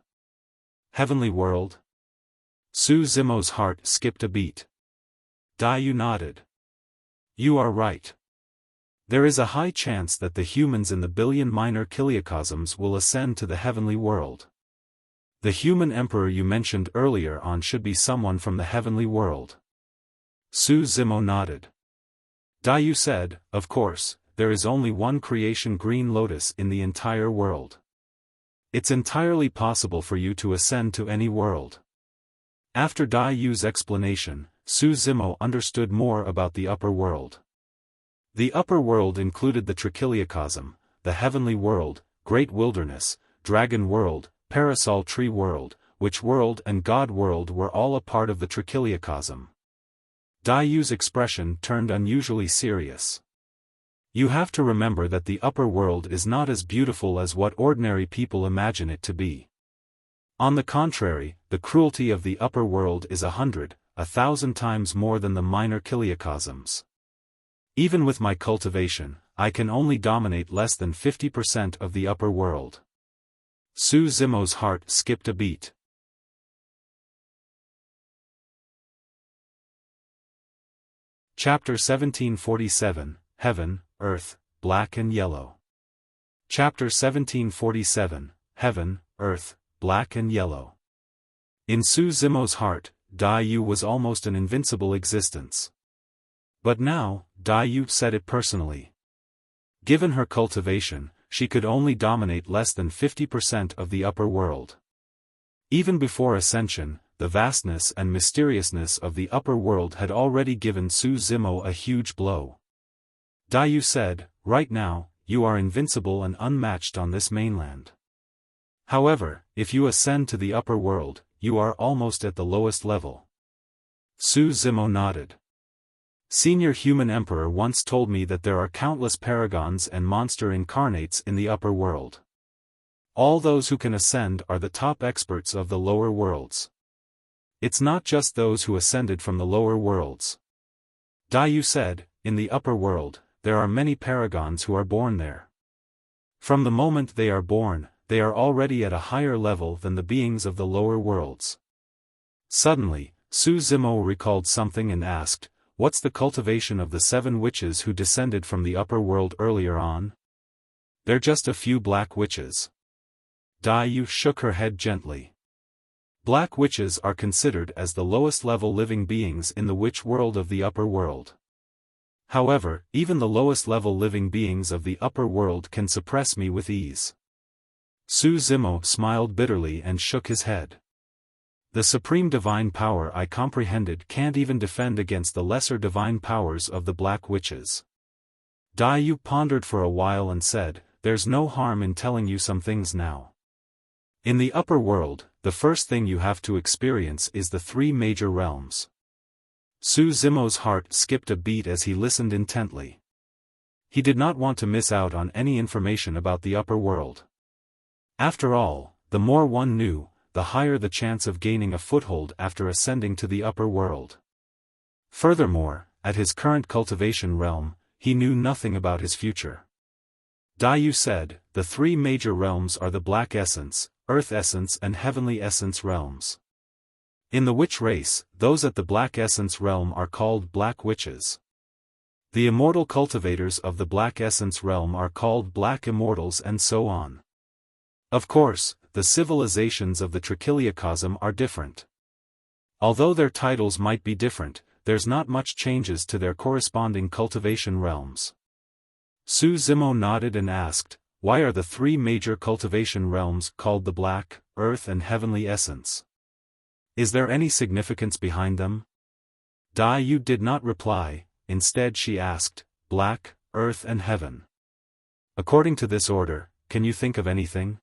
"Heavenly world?" Su Zimo's heart skipped a beat. Dai Yu nodded. "You are right. There is a high chance that the humans in the billion minor kiliocosms will ascend to the heavenly world. The human emperor you mentioned earlier on should be someone from the heavenly world." Su Zimo nodded. Dai Yu said, "Of course, there is only one creation green lotus in the entire world. It's entirely possible for you to ascend to any world." After Dai Yu's explanation, Su Zimo understood more about the upper world. The upper world included the trichiliocosm, the heavenly world, great wilderness, dragon world, parasol tree world, witch world and god world were all a part of the trichiliocosm. Dai Yu's expression turned unusually serious. "You have to remember that the upper world is not as beautiful as what ordinary people imagine it to be. On the contrary, the cruelty of the upper world is 100, 1,000 times more than the minor kiliocosms. Even with my cultivation, I can only dominate less than 50% of the upper world." Su Zimo's heart skipped a beat. Chapter 1747, Heaven, Earth, Black and Yellow. Chapter 1747, Heaven, Earth, Black and Yellow. In Su Zimo's heart, Dai Yu was almost an invincible existence. But now, Dai Yu said it personally. Given her cultivation, she could only dominate less than 50% of the upper world. Even before Ascension, the vastness and mysteriousness of the upper world had already given Su Zimo a huge blow. Dai Yu said, "Right now, you are invincible and unmatched on this mainland. However, if you ascend to the upper world, you are almost at the lowest level." Su Zimo nodded. "Senior Human Emperor once told me that there are countless paragons and monster incarnates in the upper world. All those who can ascend are the top experts of the lower worlds. It's not just those who ascended from the lower worlds." Dai Yu said, "In the upper world, there are many paragons who are born there. From the moment they are born, they are already at a higher level than the beings of the lower worlds." Suddenly, Su Zimo recalled something and asked, "What's the cultivation of the 7 witches who descended from the upper world earlier on?" "They're just a few black witches." Dai Yu shook her head gently. Black witches are considered as the lowest level living beings in the witch world of the upper world. However, even the lowest level living beings of the upper world can suppress me with ease. Su Zimo smiled bitterly and shook his head. The supreme divine power I comprehended can't even defend against the lesser divine powers of the Black Witches. Dai Yu pondered for a while and said, there's no harm in telling you some things now. In the upper world, the first thing you have to experience is the three major realms. Su Zimo's heart skipped a beat as he listened intently. He did not want to miss out on any information about the upper world. After all, the more one knew, the higher the chance of gaining a foothold after ascending to the upper world. Furthermore, at his current cultivation realm, he knew nothing about his future. Dai Yu said, the three major realms are the Black Essence, Earth Essence and Heavenly Essence realms. In the witch race, those at the Black Essence realm are called Black Witches. The immortal cultivators of the Black Essence realm are called Black Immortals and so on. Of course, the civilizations of the Trichiliocosm are different. Although their titles might be different, there's not much changes to their corresponding cultivation realms. Su Zimo nodded and asked, why are the three major cultivation realms called the Black, Earth and Heavenly Essence? Is there any significance behind them? Dai Yu did not reply, instead she asked, Black, Earth and Heaven. According to this order, can you think of anything?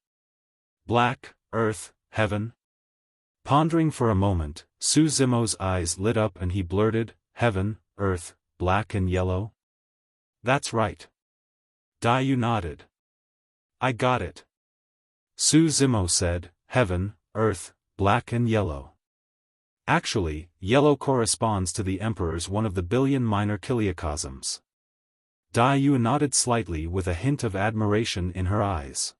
Black, Earth, Heaven? Pondering for a moment, Su Zimo's eyes lit up and he blurted, Heaven, Earth, Black and Yellow? That's right. Dai Yu nodded. I got it. Su Zimo said, Heaven, Earth, Black and Yellow. Actually, yellow corresponds to the Emperor's one of the billion minor chiliocosms. Dai Yu nodded slightly with a hint of admiration in her eyes.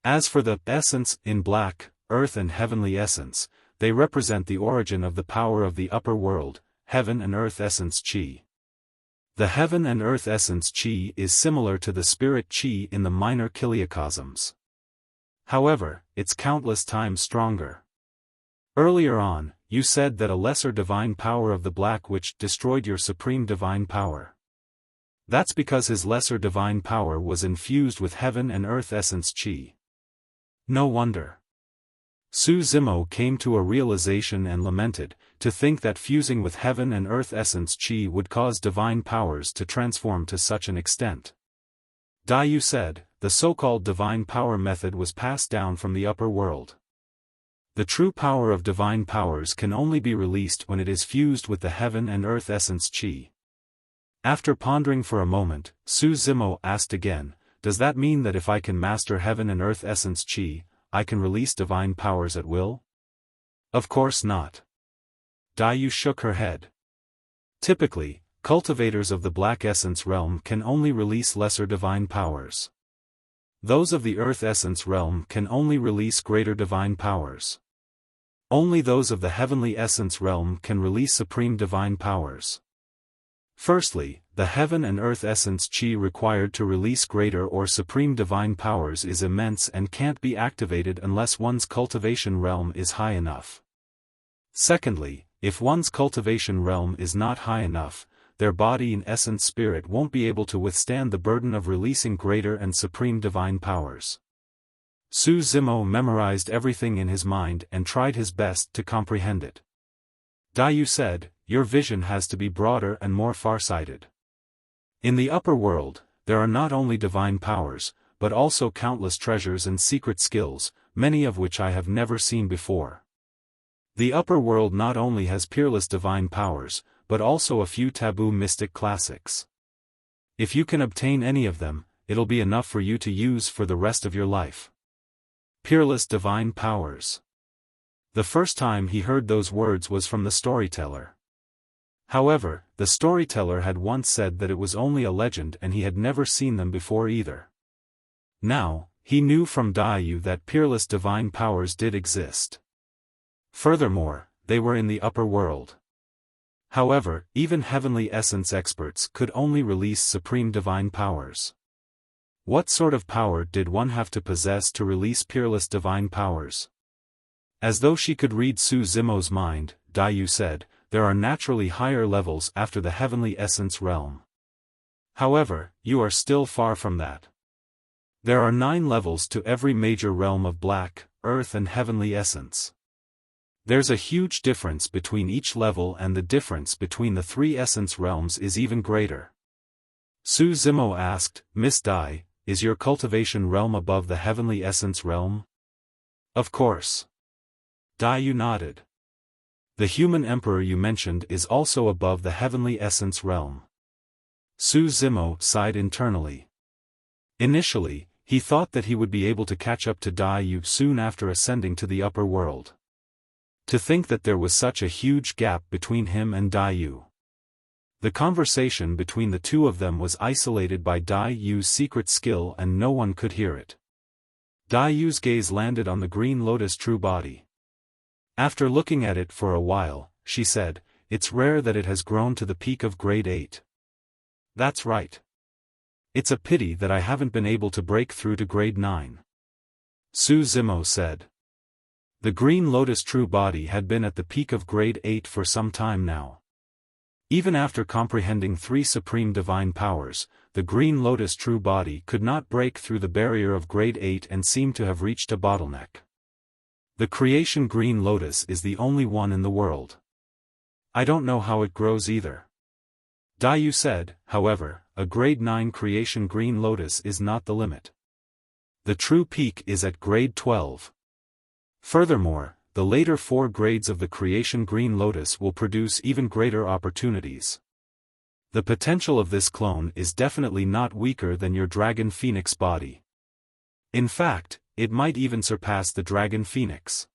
As for the essence in Black, Earth and Heavenly Essence, they represent the origin of the power of the upper world, Heaven and Earth Essence Qi. The Heaven and Earth Essence Qi is similar to the Spirit Qi in the minor chiliocosms. However, it's countless times stronger. Earlier on, you said that a lesser divine power of the Black Witch destroyed your supreme divine power. That's because his lesser divine power was infused with Heaven and Earth Essence Qi. No wonder. Su Zimo came to a realization and lamented, to think that fusing with Heaven and Earth Essence Qi would cause divine powers to transform to such an extent. Dai Yu said, the so-called divine power method was passed down from the upper world. The true power of divine powers can only be released when it is fused with the Heaven and Earth Essence Qi. After pondering for a moment, Su Zimo asked again, does that mean that if I can master Heaven and Earth Essence Qi, I can release divine powers at will? Of course not. Dai Yu shook her head. Typically, cultivators of the Black Essence realm can only release lesser divine powers. Those of the Earth Essence realm can only release greater divine powers. Only those of the Heavenly Essence realm can release supreme divine powers. Firstly, the Heaven and Earth Essence Qi required to release greater or supreme divine powers is immense and can't be activated unless one's cultivation realm is high enough. Secondly, if one's cultivation realm is not high enough, their body and essence spirit won't be able to withstand the burden of releasing greater and supreme divine powers. Su Zimo memorized everything in his mind and tried his best to comprehend it. Dai Yu said, your vision has to be broader and more far-sighted. In the upper world, there are not only divine powers, but also countless treasures and secret skills, many of which I have never seen before. The upper world not only has peerless divine powers, but also a few taboo mystic classics. If you can obtain any of them, it'll be enough for you to use for the rest of your life. Peerless divine powers. The first time he heard those words was from the storyteller. However, the storyteller had once said that it was only a legend and he had never seen them before either. Now, he knew from Dai Yu that peerless divine powers did exist. Furthermore, they were in the upper world. However, even Heavenly Essence experts could only release supreme divine powers. What sort of power did one have to possess to release peerless divine powers? As though she could read Su Zimo's mind, Dai Yu said, there are naturally higher levels after the Heavenly Essence realm. However, you are still far from that. There are 9 levels to every major realm of black, earth and heavenly essence. There's a huge difference between each level, and the difference between the 3 essence realms is even greater. Su Zimo asked, Miss Dai, is your cultivation realm above the heavenly essence realm? Of course. Dai Yu nodded. The human emperor you mentioned is also above the heavenly essence realm. Su Zimo sighed internally. Initially, he thought that he would be able to catch up to Dai Yu soon after ascending to the upper world. To think that there was such a huge gap between him and Dai Yu. The conversation between the two of them was isolated by Dai Yu's secret skill and no one could hear it. Dai Yu's gaze landed on the green lotus true body. After looking at it for a while, she said, it's rare that it has grown to the peak of grade 8. That's right. It's a pity that I haven't been able to break through to grade 9. Su Zimo said. The green lotus true body had been at the peak of grade 8 for some time now. Even after comprehending 3 supreme divine powers, the green lotus true body could not break through the barrier of grade 8 and seemed to have reached a bottleneck. The creation green lotus is the only one in the world. I don't know how it grows either. Dai Yu said, however, a grade 9 creation green lotus is not the limit. The true peak is at grade 12. Furthermore, the later 4 grades of the creation green lotus will produce even greater opportunities. The potential of this clone is definitely not weaker than your dragon phoenix body. In fact, it might even surpass the dragon phoenix.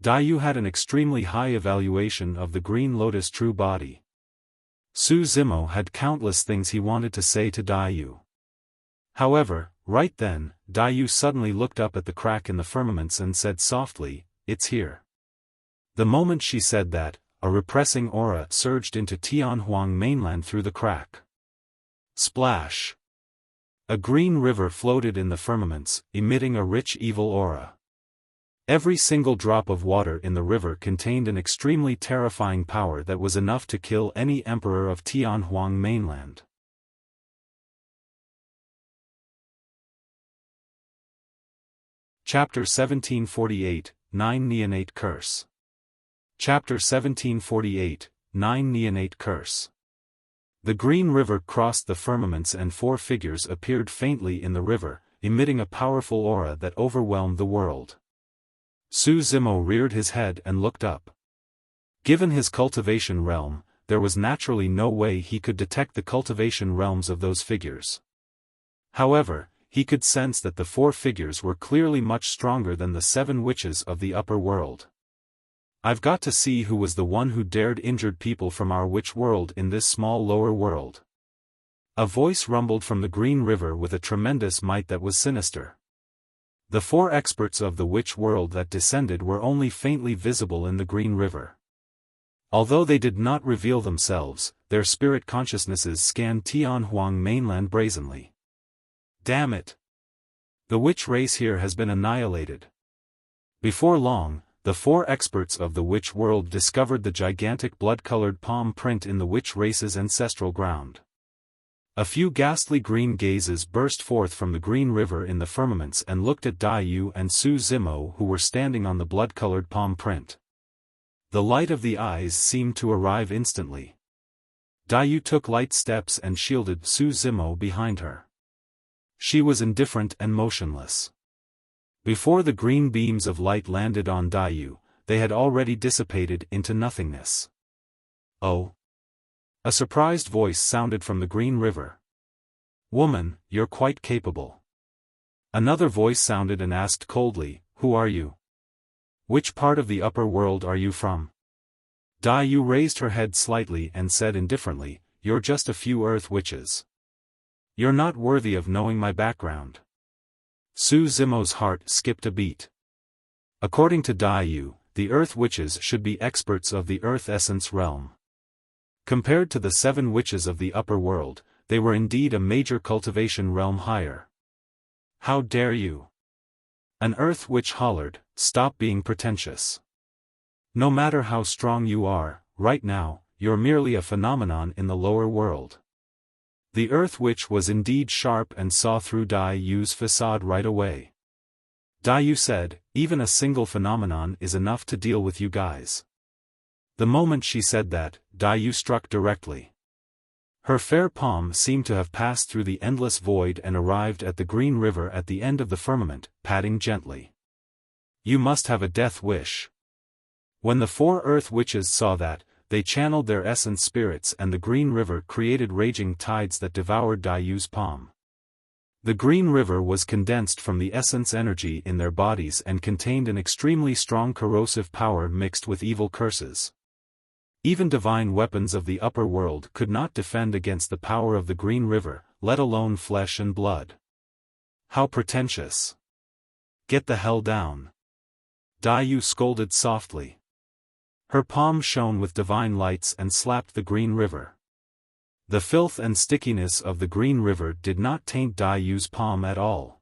Dai Yu had an extremely high evaluation of the green lotus true body. Su Zimo had countless things he wanted to say to Dai Yu. However, right then, Dai Yu suddenly looked up at the crack in the firmaments and said softly, it's here. The moment she said that, a repressing aura surged into Tianhuang mainland through the crack. Splash! A green river floated in the firmaments, emitting a rich evil aura. Every single drop of water in the river contained an extremely terrifying power that was enough to kill any emperor of Tianhuang mainland. Chapter 1748, 9 Neonate Curse. Chapter 1748, 9 Neonate Curse. The green river crossed the firmaments and 4 figures appeared faintly in the river, emitting a powerful aura that overwhelmed the world. Su Zimo reared his head and looked up. Given his cultivation realm, there was naturally no way he could detect the cultivation realms of those figures. However, he could sense that the 4 figures were clearly much stronger than the 7 witches of the upper world. I've got to see who was the one who dared injured people from our witch world in this small lower world. A voice rumbled from the green river with a tremendous might that was sinister. The 4 experts of the witch world that descended were only faintly visible in the green river. Although they did not reveal themselves, their spirit consciousnesses scanned Tianhuang mainland brazenly. Damn it! The witch race here has been annihilated. Before long, the 4 experts of the witch world discovered the gigantic blood-colored palm print in the witch race's ancestral ground. A few ghastly green gazes burst forth from the green river in the firmaments and looked at Dai Yu and Su Zimo who were standing on the blood-colored palm print. The light of the eyes seemed to arrive instantly. Dai Yu took light steps and shielded Su Zimo behind her. She was indifferent and motionless. Before the green beams of light landed on Dai Yu, they had already dissipated into nothingness. Oh! A surprised voice sounded from the green river. Woman, you're quite capable. Another voice sounded and asked coldly, who are you? Which part of the upper world are you from? Dai Yu raised her head slightly and said indifferently, you're just a few earth witches. You're not worthy of knowing my background. Su Zimo's heart skipped a beat. According to Dai Yu, the earth witches should be experts of the earth essence realm. Compared to the 7 witches of the upper world, they were indeed a major cultivation realm higher. How dare you? An earth witch hollered, stop being pretentious. No matter how strong you are, right now, you're merely a phenomenon in the lower world. The Earth Witch was indeed sharp and saw through Dai Yu's facade right away. Dai Yu said, "Even a single phenomenon is enough to deal with you guys." The moment she said that, Dai Yu struck directly. Her fair palm seemed to have passed through the endless void and arrived at the green river at the end of the firmament, patting gently. "You must have a death wish." When the 4 Earth Witches saw that, they channeled their essence spirits and the green river created raging tides that devoured Dai Yu's palm. The green river was condensed from the essence energy in their bodies and contained an extremely strong corrosive power mixed with evil curses. Even divine weapons of the upper world could not defend against the power of the green river, let alone flesh and blood. How pretentious. "Get the hell down." Dai Yu scolded softly. Her palm shone with divine lights and slapped the green river. The filth and stickiness of the green river did not taint Dai Yu's palm at all.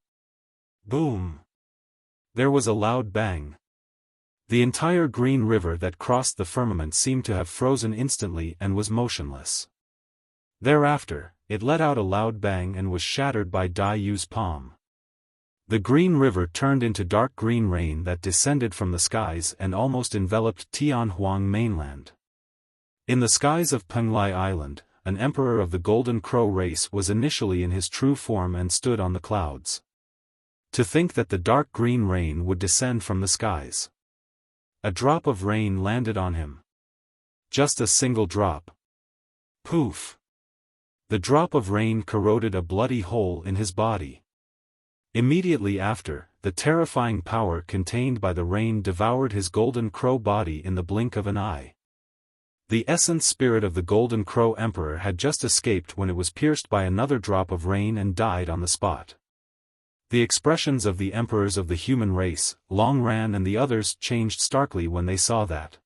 Boom! There was a loud bang. The entire green river that crossed the firmament seemed to have frozen instantly and was motionless. Thereafter, it let out a loud bang and was shattered by Dai Yu's palm. The green river turned into dark green rain that descended from the skies and almost enveloped Tianhuang mainland. In the skies of Penglai Island, an emperor of the Golden Crow race was initially in his true form and stood on the clouds. To think that the dark green rain would descend from the skies. A drop of rain landed on him. Just a single drop. Poof! The drop of rain corroded a bloody hole in his body. Immediately after, the terrifying power contained by the rain devoured his Golden Crow body in the blink of an eye. The essence spirit of the Golden Crow Emperor had just escaped when it was pierced by another drop of rain and died on the spot. The expressions of the emperors of the human race, Long Ran and the others, changed starkly when they saw that.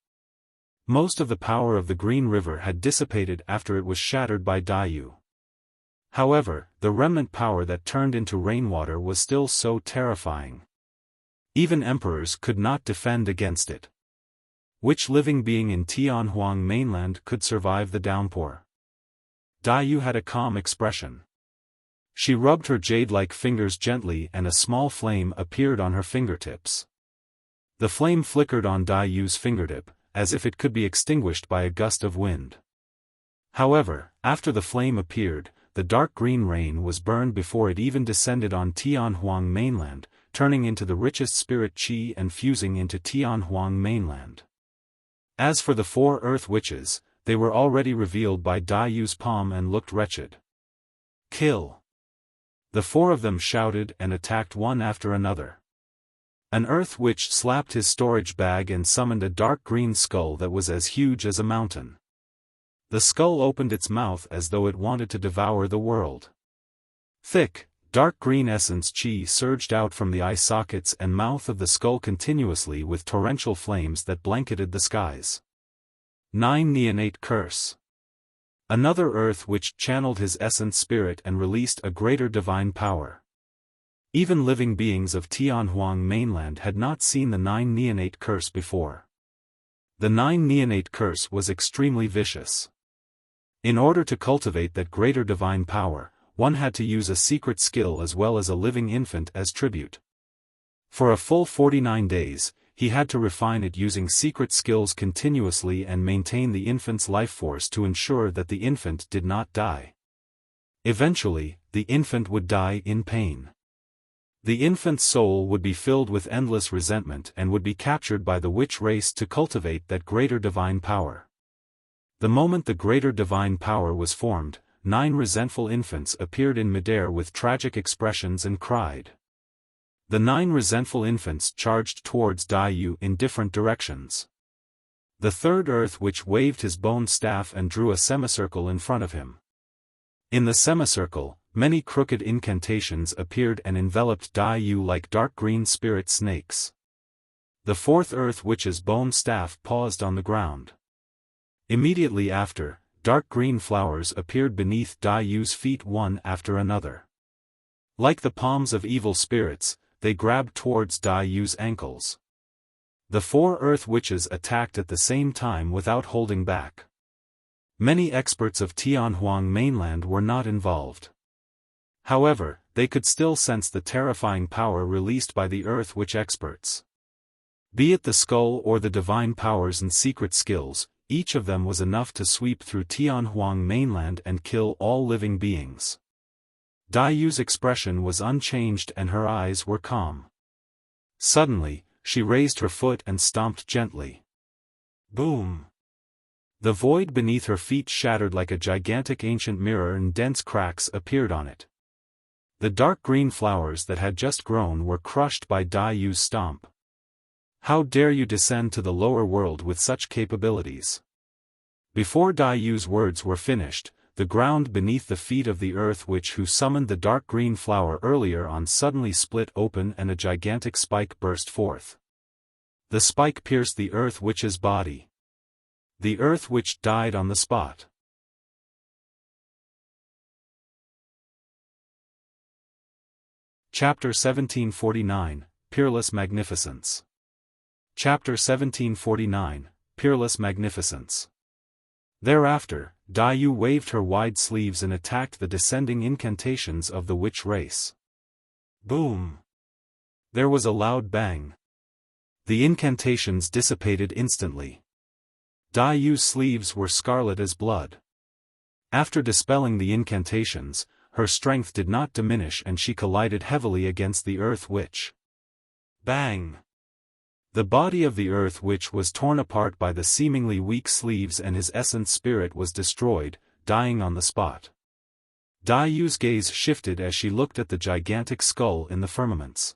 Most of the power of the Green River had dissipated after it was shattered by Dai Yu. However, the remnant power that turned into rainwater was still so terrifying. Even emperors could not defend against it. Which living being in Tianhuang mainland could survive the downpour? Dai Yu had a calm expression. She rubbed her jade-like fingers gently and a small flame appeared on her fingertips. The flame flickered on Dai Yu's fingertip, as if it could be extinguished by a gust of wind. However, after the flame appeared, the dark green rain was burned before it even descended on Tianhuang mainland, turning into the richest spirit qi and fusing into Tianhuang mainland. As for the 4 Earth Witches, they were already revealed by Dai Yu's palm and looked wretched. "Kill!" The 4 of them shouted and attacked one after another. An Earth Witch slapped his storage bag and summoned a dark green skull that was as huge as a mountain. The skull opened its mouth as though it wanted to devour the world. Thick, dark green essence chi surged out from the eye sockets and mouth of the skull continuously with torrential flames that blanketed the skies. 9 Neonate Curse. Another Earth Witch channeled his essence spirit and released a greater divine power. Even living beings of Tianhuang mainland had not seen the 9 Neonate Curse before. The 9 Neonate Curse was extremely vicious. In order to cultivate that greater divine power, one had to use a secret skill as well as a living infant as tribute. For a full 49 days, he had to refine it using secret skills continuously and maintain the infant's life force to ensure that the infant did not die. Eventually, the infant would die in pain. The infant's soul would be filled with endless resentment and would be captured by the witch race to cultivate that greater divine power. The moment the greater divine power was formed, 9 resentful infants appeared in midair with tragic expressions and cried. The 9 resentful infants charged towards Dai Yu in different directions. The 3rd Earth Witch waved his bone staff and drew a semicircle in front of him. In the semicircle, many crooked incantations appeared and enveloped Dai Yu like dark green spirit snakes. The 4th Earth Witch's bone staff paused on the ground. Immediately after, dark green flowers appeared beneath Dai Yu's feet one after another. Like the palms of evil spirits, they grabbed towards Dai Yu's ankles. The 4 Earth Witches attacked at the same time without holding back. Many experts of Tianhuang mainland were not involved. However, they could still sense the terrifying power released by the Earth Witch experts. Be it the skull or the divine powers and secret skills, each of them was enough to sweep through Tianhuang mainland and kill all living beings. Dai Yu's expression was unchanged and her eyes were calm. Suddenly, she raised her foot and stomped gently. Boom! The void beneath her feet shattered like a gigantic ancient mirror and dense cracks appeared on it. The dark green flowers that had just grown were crushed by Dai Yu's stomp. How dare you descend to the lower world with such capabilities? Before Dai Yu's words were finished, the ground beneath the feet of the Earth Witch who summoned the dark green flower earlier on suddenly split open and a gigantic spike burst forth. The spike pierced the Earth Witch's body. The Earth Witch died on the spot. Chapter 1749, Peerless Magnificence. Chapter 1749, Peerless Magnificence. Thereafter, Dai Yu waved her wide sleeves and attacked the descending incantations of the witch race. Boom! There was a loud bang. The incantations dissipated instantly. Dai Yu's sleeves were scarlet as blood. After dispelling the incantations, her strength did not diminish and she collided heavily against the Earth Witch. Bang! The body of the Earth Witch was torn apart by the seemingly weak sleeves and his essence spirit was destroyed, dying on the spot. Dai Yu's gaze shifted as she looked at the gigantic skull in the firmaments.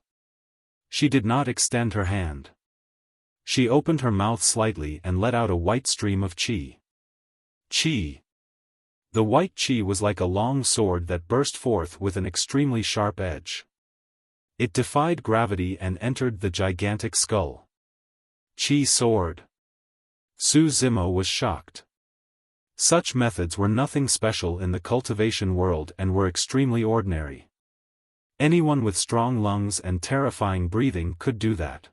She did not extend her hand. She opened her mouth slightly and let out a white stream of qi. Qi. The white qi was like a long sword that burst forth with an extremely sharp edge. It defied gravity and entered the gigantic skull. Qi sword. Su Zimo was shocked. Such methods were nothing special in the cultivation world and were extremely ordinary. Anyone with strong lungs and terrifying breathing could do that.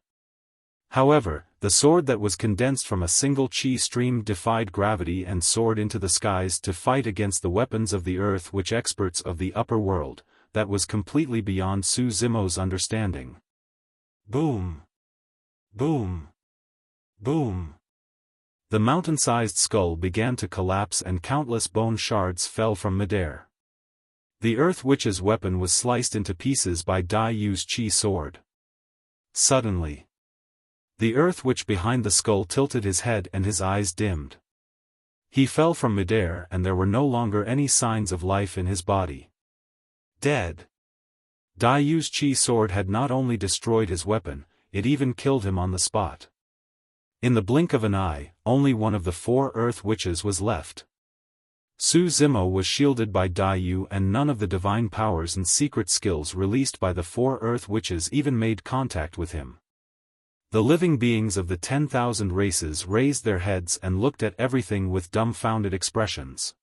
However, the sword that was condensed from a single qi stream defied gravity and soared into the skies to fight against the weapons of the Earth Witch experts of the upper world, that was completely beyond Su Zimo's understanding. Boom! Boom! Boom! The mountain-sized skull began to collapse and countless bone shards fell from midair. The Earth Witch's weapon was sliced into pieces by Dai Yu's qi sword. Suddenly, the Earth Witch behind the skull tilted his head and his eyes dimmed. He fell from midair and there were no longer any signs of life in his body. Dead. Dai Yu's qi sword had not only destroyed his weapon, it even killed him on the spot. In the blink of an eye, only one of the 4 Earth Witches was left. Su Zimo was shielded by Dai Yu and none of the divine powers and secret skills released by the 4 Earth Witches even made contact with him. The living beings of the 10,000 races raised their heads and looked at everything with dumbfounded expressions.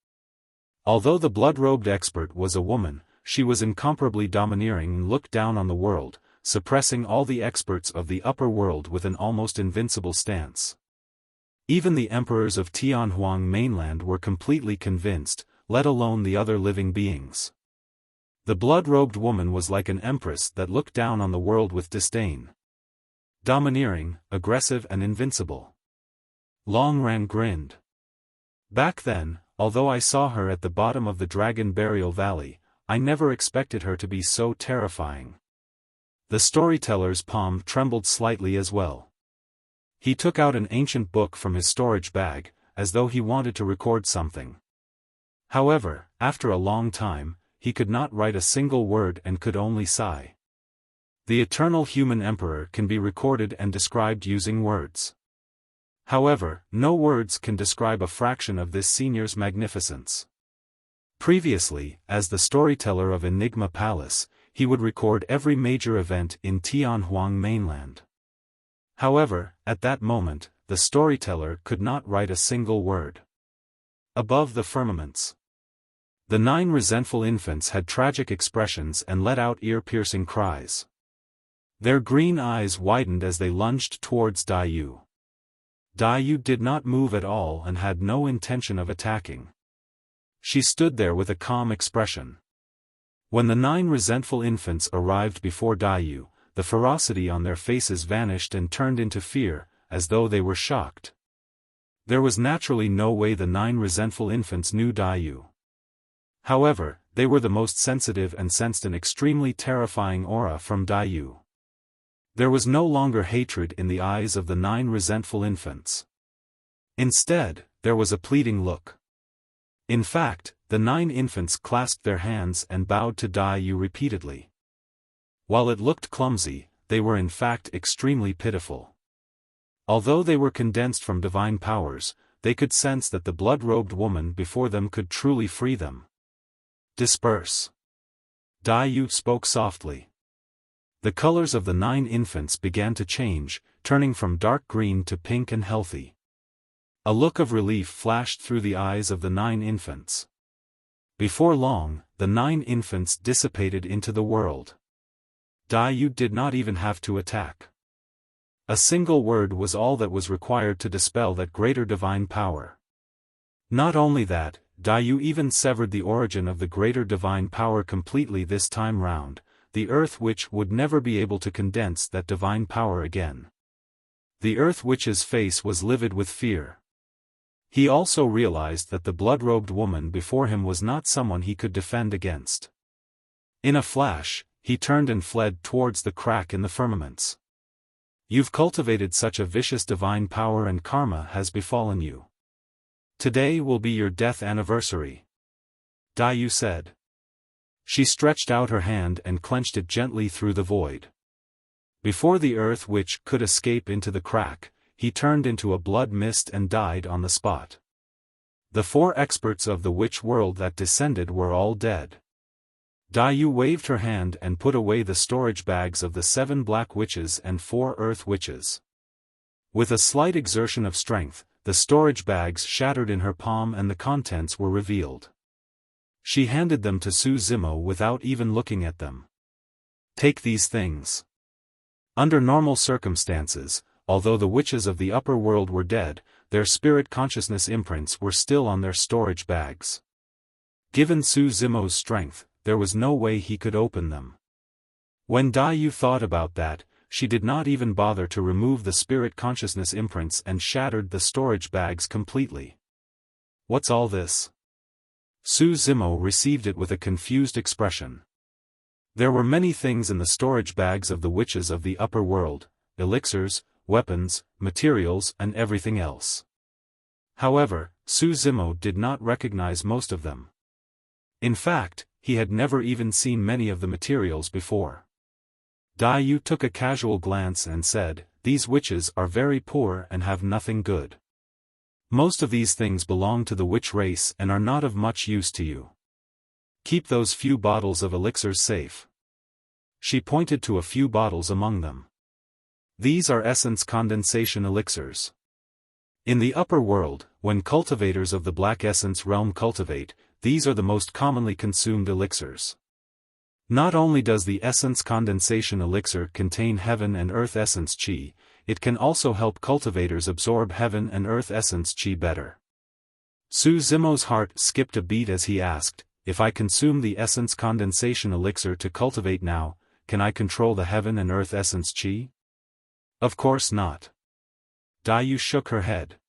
Although the blood-robed expert was a woman, she was incomparably domineering and looked down on the world, suppressing all the experts of the upper world with an almost invincible stance. Even the emperors of Tianhuang mainland were completely convinced, let alone the other living beings. The blood-robed woman was like an empress that looked down on the world with disdain. Domineering, aggressive and invincible. Long Ran grinned. Back then, although I saw her at the bottom of the Dragon Burial Valley, I never expected her to be so terrifying. The storyteller's palm trembled slightly as well. He took out an ancient book from his storage bag, as though he wanted to record something. However, after a long time, he could not write a single word and could only sigh. The eternal human emperor can be recorded and described using words. However, no words can describe a fraction of this senior's magnificence. Previously, as the storyteller of Enigma Palace, he would record every major event in Tianhuang mainland. However, at that moment, the storyteller could not write a single word. Above the firmaments, the 9 resentful infants had tragic expressions and let out ear-piercing cries. Their green eyes widened as they lunged towards Dai Yu. Dai Yu did not move at all and had no intention of attacking. She stood there with a calm expression. When the 9 resentful infants arrived before Dai Yu, the ferocity on their faces vanished and turned into fear, as though they were shocked. There was naturally no way the 9 resentful infants knew Dai Yu. However, they were the most sensitive and sensed an extremely terrifying aura from Dai Yu. There was no longer hatred in the eyes of the 9 resentful infants. Instead, there was a pleading look. In fact, the 9 infants clasped their hands and bowed to Dai Yu repeatedly. While it looked clumsy, they were in fact extremely pitiful. Although they were condensed from divine powers, they could sense that the blood-robed woman before them could truly free them. Disperse. Dai Yu spoke softly. The colors of the 9 infants began to change, turning from dark green to pink and healthy. A look of relief flashed through the eyes of the 9 infants. Before long, the 9 infants dissipated into the world. Dai Yu did not even have to attack. A single word was all that was required to dispel that greater divine power. Not only that, Dai Yu even severed the origin of the greater divine power completely this time round, the Earth Witch would never be able to condense that divine power again. The Earth Witch's face was livid with fear. He also realized that the blood-robed woman before him was not someone he could defend against. In a flash, he turned and fled towards the crack in the firmaments. You've cultivated such a vicious divine power and karma has befallen you. Today will be your death anniversary. Dai Yu said. She stretched out her hand and clenched it gently through the void. Before the Earth Witch could escape into the crack, he turned into a blood mist and died on the spot. The 4 experts of the witch world that descended were all dead. Dai Yu waved her hand and put away the storage bags of the 7 black witches and 4 earth witches. With a slight exertion of strength, the storage bags shattered in her palm and the contents were revealed. She handed them to Su Zimo without even looking at them. Take these things. Under normal circumstances, although the witches of the upper world were dead, their spirit consciousness imprints were still on their storage bags. Given Su Zimo's strength, there was no way he could open them. When Dai Yu thought about that, she did not even bother to remove the spirit consciousness imprints and shattered the storage bags completely. What's all this? Su Zimo received it with a confused expression. There were many things in the storage bags of the witches of the upper world, elixirs, weapons, materials and everything else. However, Su Zimo did not recognize most of them. In fact, he had never even seen many of the materials before. Dai Yu took a casual glance and said, "These witches are very poor and have nothing good. Most of these things belong to the witch race and are not of much use to you. Keep those few bottles of elixirs safe." She pointed to a few bottles among them. These are essence condensation elixirs. In the upper world, when cultivators of the black essence realm cultivate, these are the most commonly consumed elixirs. Not only does the essence condensation elixir contain heaven and earth essence chi, it can also help cultivators absorb heaven and earth essence chi better. Su Zimo's heart skipped a beat as he asked, "If I consume the essence condensation elixir to cultivate now, can I control the heaven and earth essence chi?" Of course not. Dai Yu shook her head.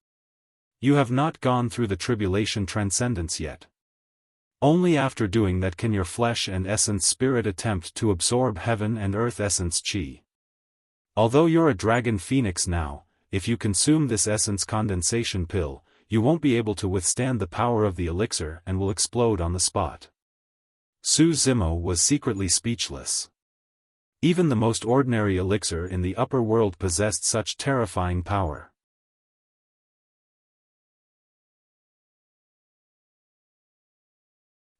You have not gone through the tribulation transcendence yet. Only after doing that can your flesh and essence spirit attempt to absorb heaven and earth essence chi. Although you're a dragon phoenix now, if you consume this essence condensation pill, you won't be able to withstand the power of the elixir and will explode on the spot. Su Zimo was secretly speechless. Even the most ordinary elixir in the upper world possessed such terrifying power.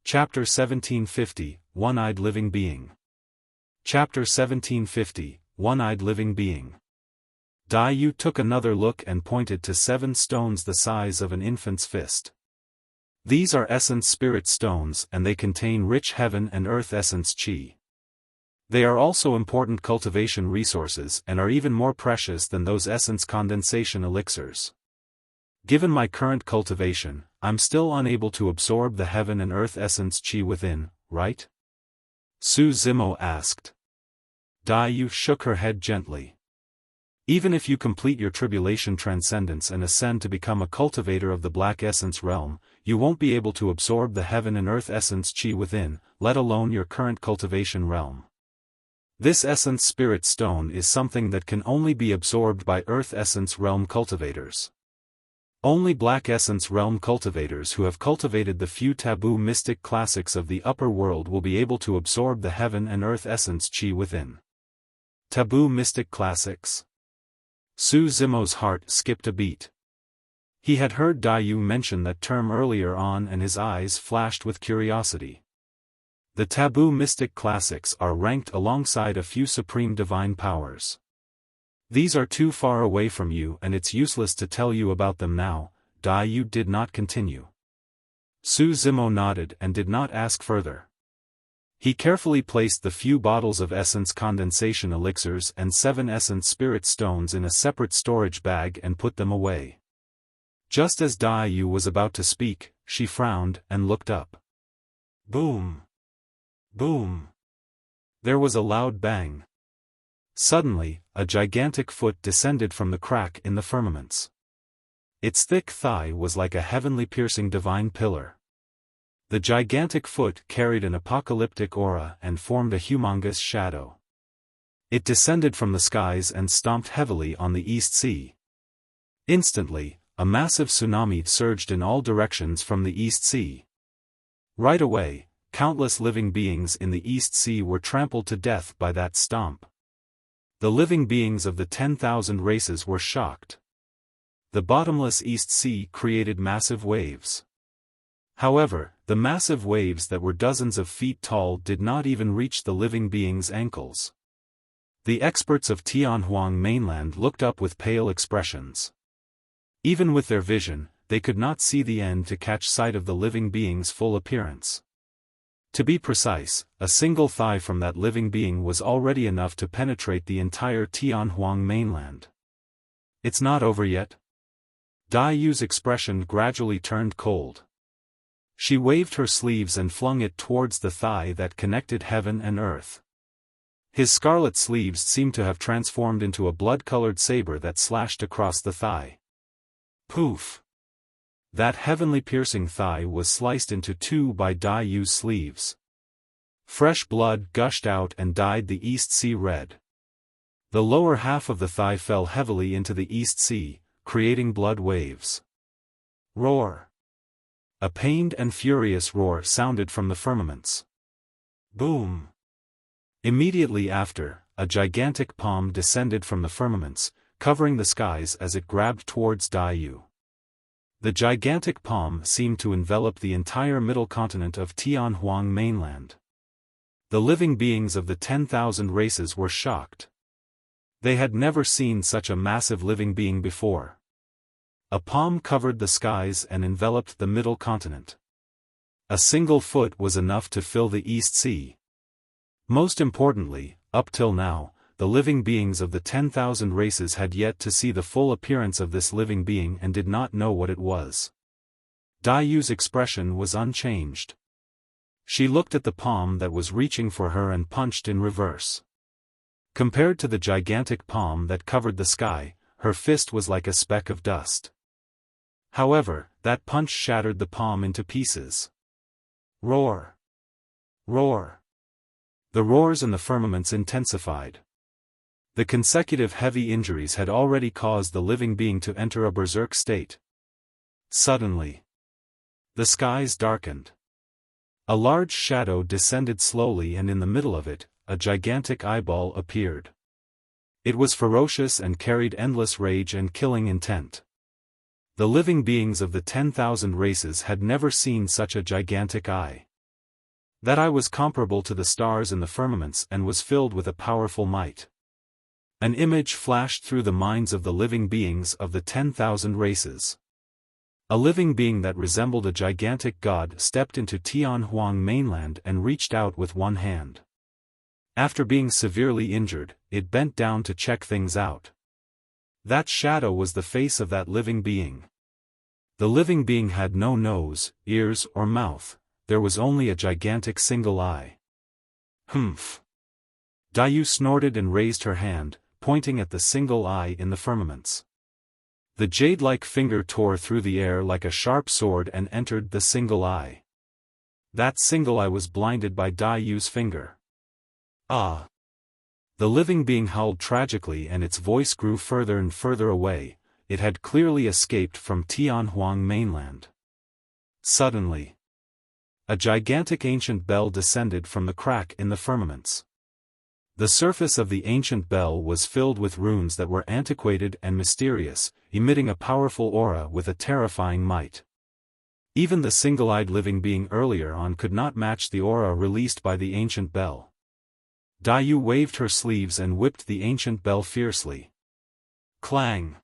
Chapter 1750, One-Eyed Living Being. Chapter 1750, One-Eyed Living Being. Dai Yu took another look and pointed to 7 stones the size of an infant's fist. These are essence spirit stones and they contain rich heaven and earth essence chi. They are also important cultivation resources and are even more precious than those essence condensation elixirs. Given my current cultivation, I'm still unable to absorb the heaven and earth essence chi within, right? Su Zimo asked. Dai Yu shook her head gently. Even if you complete your tribulation transcendence and ascend to become a cultivator of the black essence realm, you won't be able to absorb the heaven and earth essence chi within, let alone your current cultivation realm. This essence spirit stone is something that can only be absorbed by earth essence realm cultivators. Only black essence realm cultivators who have cultivated the few taboo mystic classics of the upper world will be able to absorb the heaven and earth essence chi within. Taboo mystic classics? Su Zimo's heart skipped a beat. He had heard Dai Yu mention that term earlier on and his eyes flashed with curiosity. The taboo mystic classics are ranked alongside a few supreme divine powers. These are too far away from you and it's useless to tell you about them now, Dai Yu did not continue. Su Zimo nodded and did not ask further. He carefully placed the few bottles of essence condensation elixirs and 7 essence spirit stones in a separate storage bag and put them away. Just as Dai Yu was about to speak, she frowned and looked up. Boom! Boom! There was a loud bang. Suddenly, a gigantic foot descended from the crack in the firmaments. Its thick thigh was like a heavenly piercing divine pillar. The gigantic foot carried an apocalyptic aura and formed a humongous shadow. It descended from the skies and stomped heavily on the East Sea. Instantly, a massive tsunami surged in all directions from the East Sea. Right away, countless living beings in the East Sea were trampled to death by that stomp. The living beings of the 10,000 races were shocked. The bottomless East Sea created massive waves. However, the massive waves that were dozens of feet tall did not even reach the living beings' ankles. The experts of Tianhuang mainland looked up with pale expressions. Even with their vision, they could not see the end to catch sight of the living being's full appearance. To be precise, a single thigh from that living being was already enough to penetrate the entire Tianhuang mainland. It's not over yet? Dai Yu's expression gradually turned cold. She waved her sleeves and flung it towards the thigh that connected heaven and earth. His scarlet sleeves seemed to have transformed into a blood-colored saber that slashed across the thigh. Poof! That heavenly piercing thigh was sliced into 2 by Dai Yu's sleeves. Fresh blood gushed out and dyed the East Sea red. The lower half of the thigh fell heavily into the East Sea, creating blood waves. Roar! A pained and furious roar sounded from the firmaments. Boom! Immediately after, a gigantic palm descended from the firmaments, covering the skies as it grabbed towards Dai Yu. The gigantic palm seemed to envelop the entire middle continent of Tianhuang mainland. The living beings of the 10,000 races were shocked. They had never seen such a massive living being before. A palm covered the skies and enveloped the middle continent. A single foot was enough to fill the East Sea. Most importantly, up till now, the living beings of the 10,000 races had yet to see the full appearance of this living being and did not know what it was. Dai Yu's expression was unchanged. She looked at the palm that was reaching for her and punched in reverse. Compared to the gigantic palm that covered the sky, her fist was like a speck of dust. However, that punch shattered the palm into pieces. Roar! Roar! The roars in the firmaments intensified. The consecutive heavy injuries had already caused the living being to enter a berserk state. Suddenly, the skies darkened. A large shadow descended slowly and in the middle of it, a gigantic eyeball appeared. It was ferocious and carried endless rage and killing intent. The living beings of the 10,000 races had never seen such a gigantic eye. That eye was comparable to the stars in the firmaments and was filled with a powerful might. An image flashed through the minds of the living beings of the 10,000 races. A living being that resembled a gigantic god stepped into Tianhuang mainland and reached out with one hand. After being severely injured, it bent down to check things out. That shadow was the face of that living being. The living being had no nose, ears or mouth, there was only a gigantic single eye. Humph. Dao snorted and raised her hand, pointing at the single eye in the firmaments. The jade-like finger tore through the air like a sharp sword and entered the single eye. That single eye was blinded by Dao's finger. Ah! The living being howled tragically and its voice grew further and further away. It had clearly escaped from Tianhuang mainland. Suddenly, a gigantic ancient bell descended from the crack in the firmaments. The surface of the ancient bell was filled with runes that were antiquated and mysterious, emitting a powerful aura with a terrifying might. Even the single-eyed living being earlier on could not match the aura released by the ancient bell. Dao waved her sleeves and whipped the ancient bell fiercely. Clang!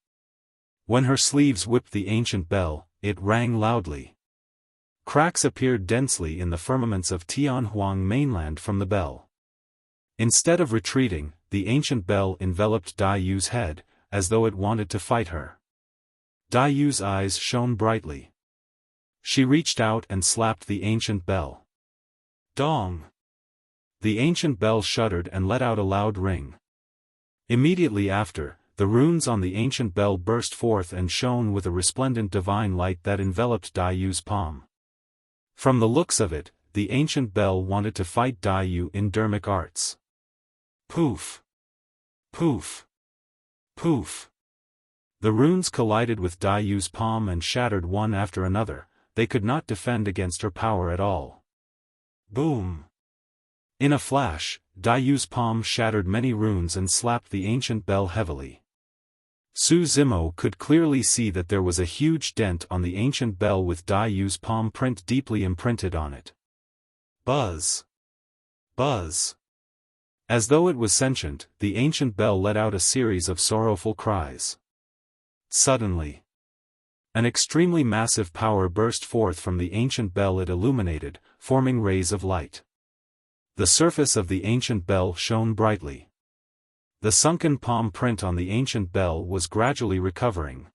When her sleeves whipped the ancient bell, it rang loudly. Cracks appeared densely in the firmaments of Tianhuang mainland from the bell. Instead of retreating, the ancient bell enveloped Dao's head, as though it wanted to fight her. Dao's eyes shone brightly. She reached out and slapped the ancient bell. Dong! The ancient bell shuddered and let out a loud ring. Immediately after, the runes on the ancient bell burst forth and shone with a resplendent divine light that enveloped Dao's palm. From the looks of it, the ancient bell wanted to fight Dao in dermic arts. Poof! Poof! Poof! The runes collided with Dao's palm and shattered one after another. They could not defend against her power at all. Boom! In a flash, Dao's palm shattered many runes and slapped the ancient bell heavily. Su Zimo could clearly see that there was a huge dent on the ancient bell with Dao's palm print deeply imprinted on it. Buzz! Buzz! As though it was sentient, the ancient bell let out a series of sorrowful cries. Suddenly, an extremely massive power burst forth from the ancient bell it illuminated, forming rays of light. The surface of the ancient bell shone brightly. The sunken palm print on the ancient bell was gradually recovering.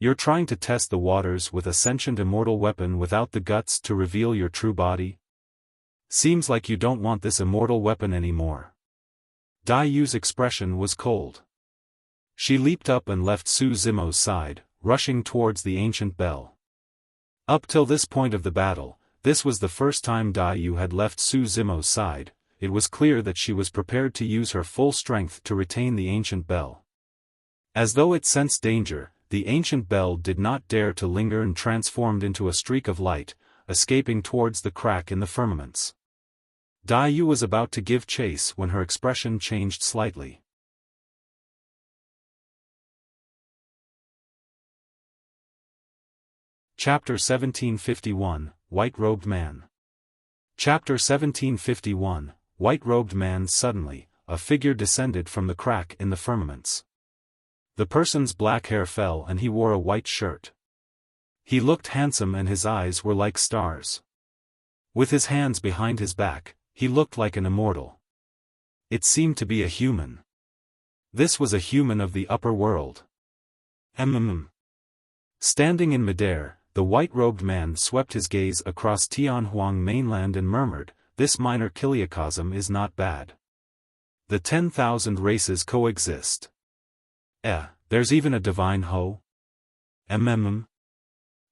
You're trying to test the waters with a sentient immortal weapon without the guts to reveal your true body? Seems like you don't want this immortal weapon anymore. Dao's expression was cold. She leaped up and left Su Zimo's side, rushing towards the ancient bell. Up till this point of the battle, this was the first time Dao had left Su Zimo's side. It was clear that she was prepared to use her full strength to retain the ancient bell. As though it sensed danger, the ancient bell did not dare to linger and transformed into a streak of light, escaping towards the crack in the firmaments. Dao was about to give chase when her expression changed slightly. Chapter 1751, White-Robed Man. Chapter 1751, White-Robed Man. Suddenly, a figure descended from the crack in the firmaments. The person's black hair fell and he wore a white shirt. He looked handsome and his eyes were like stars. With his hands behind his back, he looked like an immortal. It seemed to be a human. This was a human of the upper world. Standing in midair, the white-robed man swept his gaze across Tianhuang mainland and murmured, "This minor chiliocosm is not bad. The 10,000 races coexist. There's even a divine Ho?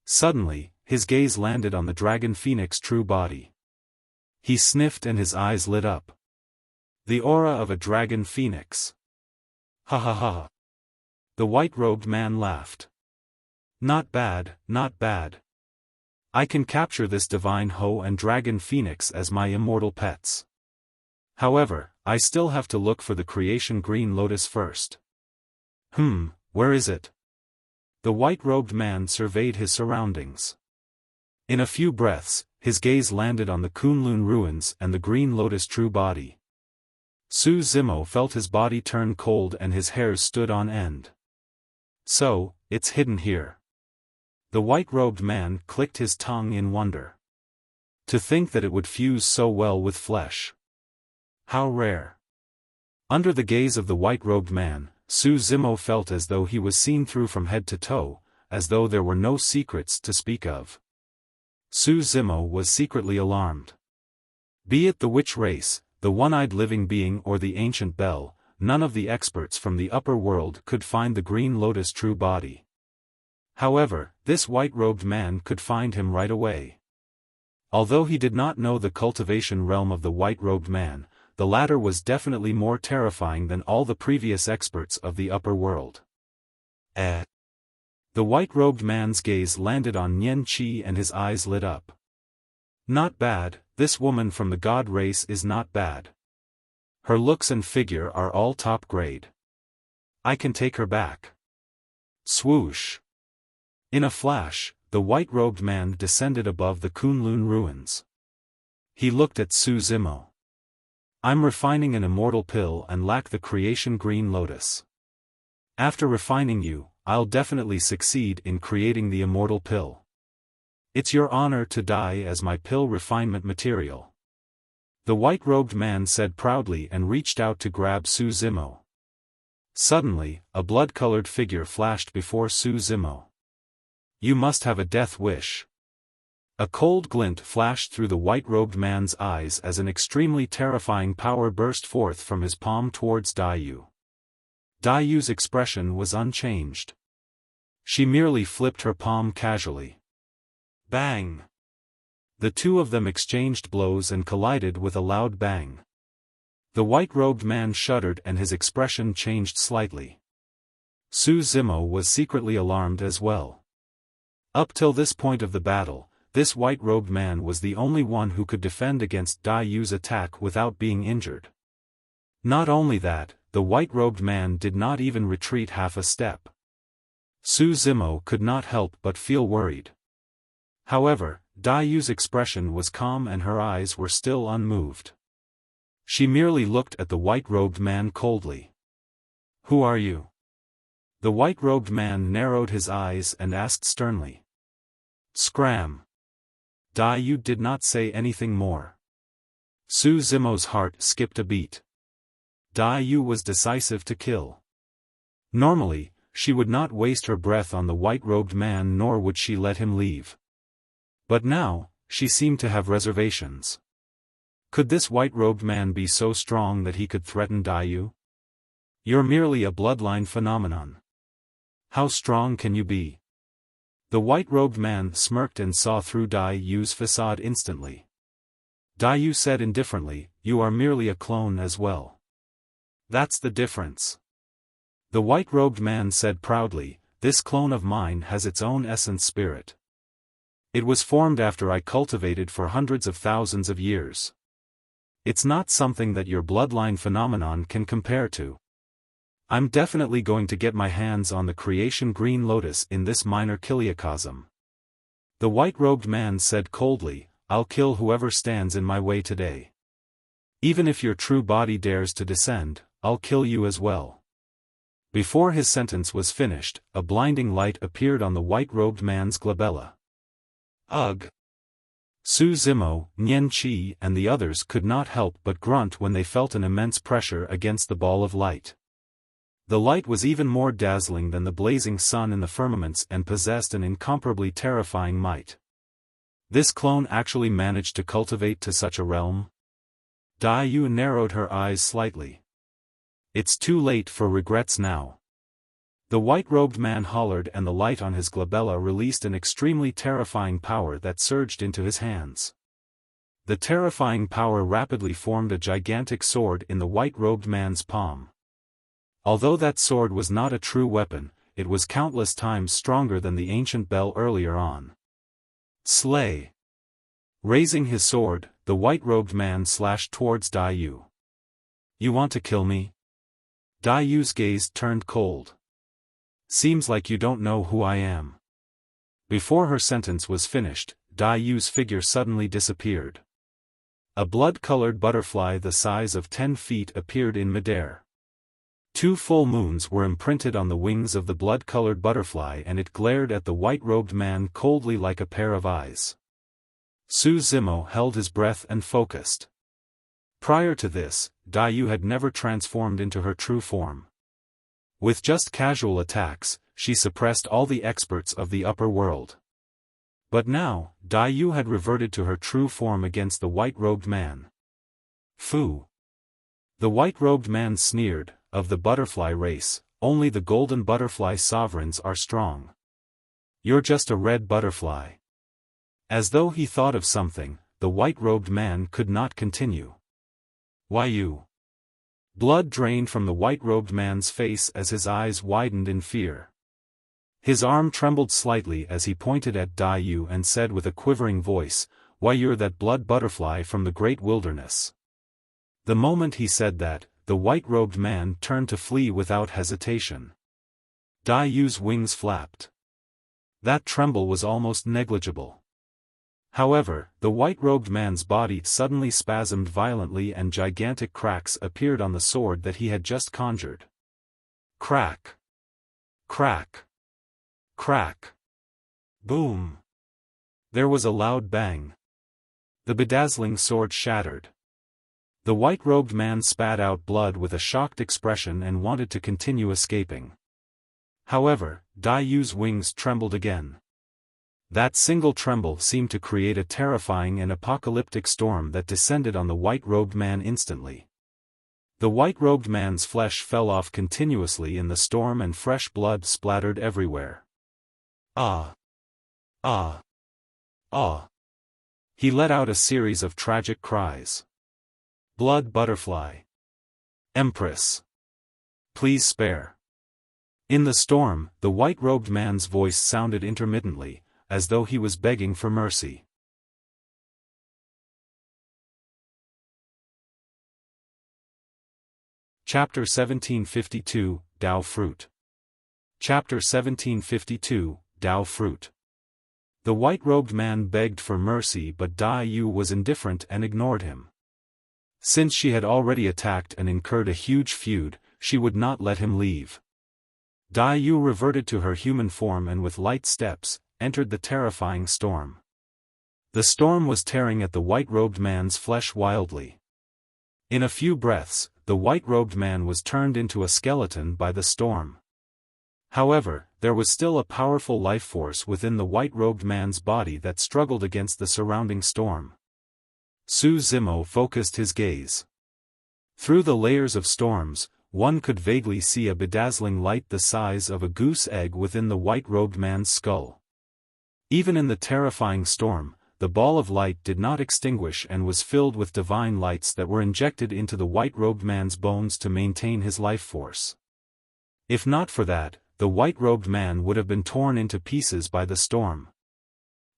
Suddenly, his gaze landed on the dragon phoenix true body. He sniffed and his eyes lit up. The aura of a dragon phoenix. Ha ha ha. The white-robed man laughed. Not bad, not bad. I can capture this divine Ho and dragon phoenix as my immortal pets. However, I still have to look for the creation green lotus first. Where is it? The white-robed man surveyed his surroundings. In a few breaths, his gaze landed on the Kunlun ruins and the green lotus true body. Su Zimo felt his body turn cold and his hairs stood on end. So, it's hidden here. The white-robed man clicked his tongue in wonder. To think that it would fuse so well with flesh. How rare. Under the gaze of the white-robed man, Su Zimo felt as though he was seen through from head to toe, as though there were no secrets to speak of. Su Zimo was secretly alarmed. Be it the witch race, the one-eyed living being or the ancient bell, none of the experts from the upper world could find the Green Lotus' true body. However, this white-robed man could find him right away. Although he did not know the cultivation realm of the white-robed man, the latter was definitely more terrifying than all the previous experts of the upper world. The white-robed man's gaze landed on Nian Qi and his eyes lit up. Not bad, this woman from the god race is not bad. Her looks and figure are all top grade. I can take her back. Swoosh. In a flash, the white-robed man descended above the Kunlun ruins. He looked at Su Zimo. I'm refining an immortal pill and lack the creation Green Lotus. After refining you, I'll definitely succeed in creating the immortal pill. It's your honor to die as my pill refinement material. The white-robed man said proudly and reached out to grab Su Zimo. Suddenly, a blood-colored figure flashed before Su Zimo. You must have a death wish. A cold glint flashed through the white-robed man's eyes as an extremely terrifying power burst forth from his palm towards Daiyu. Daiyu's expression was unchanged. She merely flipped her palm casually. Bang! The two of them exchanged blows and collided with a loud bang. The white-robed man shuddered and his expression changed slightly. Su Zimo was secretly alarmed as well. Up till this point of the battle, this white-robed man was the only one who could defend against Daiyu's attack without being injured. Not only that, the white-robed man did not even retreat half a step. Su Zimo could not help but feel worried. However, Daiyu's expression was calm and her eyes were still unmoved. She merely looked at the white-robed man coldly. Who are you? The white-robed man narrowed his eyes and asked sternly. Scram. Daiyu did not say anything more. Su Zimo's heart skipped a beat. Daiyu was decisive to kill. Normally, she would not waste her breath on the white-robed man nor would she let him leave. But now, she seemed to have reservations. Could this white-robed man be so strong that he could threaten Daiyu? You're merely a bloodline phenomenon. How strong can you be? The white-robed man smirked and saw through Daiyu's facade instantly. Daiyu said indifferently, you are merely a clone as well. That's the difference. The white-robed man said proudly, this clone of mine has its own essence spirit. It was formed after I cultivated for hundreds of thousands of years. It's not something that your bloodline phenomenon can compare to. I'm definitely going to get my hands on the creation Green Lotus in this minor kiliacosm. The white-robed man said coldly, I'll kill whoever stands in my way today. Even if your true body dares to descend, I'll kill you as well. Before his sentence was finished, a blinding light appeared on the white-robed man's glabella. Ugh! Su Zimo, Nian Qi and the others could not help but grunt when they felt an immense pressure against the ball of light. The light was even more dazzling than the blazing sun in the firmaments and possessed an incomparably terrifying might. This clone actually managed to cultivate to such a realm? Daiyu narrowed her eyes slightly. It's too late for regrets now. The white-robed man hollered and the light on his glabella released an extremely terrifying power that surged into his hands. The terrifying power rapidly formed a gigantic sword in the white-robed man's palm. Although that sword was not a true weapon, it was countless times stronger than the ancient bell earlier on. Slay! Raising his sword, the white-robed man slashed towards Daiyu. You want to kill me? Daiyu's gaze turned cold. Seems like you don't know who I am. Before her sentence was finished, Daiyu's figure suddenly disappeared. A blood-colored butterfly the size of 10 feet appeared in midair. 2 full moons were imprinted on the wings of the blood-colored butterfly and it glared at the white-robed man coldly like a pair of eyes. Su Zimo held his breath and focused. Prior to this, Daiyu had never transformed into her true form. With just casual attacks, she suppressed all the experts of the upper world. But now, Dai Yu had reverted to her true form against the white-robed man. Fu. The white-robed man sneered, "Of the butterfly race, only the golden butterfly sovereigns are strong. You're just a red butterfly." As though he thought of something, the white-robed man could not continue. "Why you?" Blood drained from the white-robed man's face as his eyes widened in fear. His arm trembled slightly as he pointed at Dai Yu and said with a quivering voice, "Why you're that blood butterfly from the great wilderness." The moment he said that, the white-robed man turned to flee without hesitation. Dai Yu's wings flapped. That tremble was almost negligible. However, the white-robed man's body suddenly spasmed violently and gigantic cracks appeared on the sword that he had just conjured. Crack! Crack! Crack! Boom! There was a loud bang. The bedazzling sword shattered. The white-robed man spat out blood with a shocked expression and wanted to continue escaping. However, Dai Yu's wings trembled again. That single tremble seemed to create a terrifying and apocalyptic storm that descended on the white-robed man instantly. The white-robed man's flesh fell off continuously in the storm and fresh blood splattered everywhere. Ah! Ah! Ah! He let out a series of tragic cries. "Blood butterfly! Empress! Please spare!" In the storm, the white-robed man's voice sounded intermittently, as though he was begging for mercy. Chapter 1752, Dao Fruit. Chapter 1752, Dao Fruit. The white-robed man begged for mercy but Dai Yu was indifferent and ignored him. Since she had already attacked and incurred a huge feud, she would not let him leave. Dai Yu reverted to her human form and with light steps, entered the terrifying storm. The storm was tearing at the white-robed man's flesh wildly. In a few breaths, the white-robed man was turned into a skeleton by the storm. However, there was still a powerful life force within the white-robed man's body that struggled against the surrounding storm. Su Zimo focused his gaze. Through the layers of storms, one could vaguely see a bedazzling light the size of a goose egg within the white-robed man's skull. Even in the terrifying storm, the ball of light did not extinguish and was filled with divine lights that were injected into the white-robed man's bones to maintain his life force. If not for that, the white-robed man would have been torn into pieces by the storm.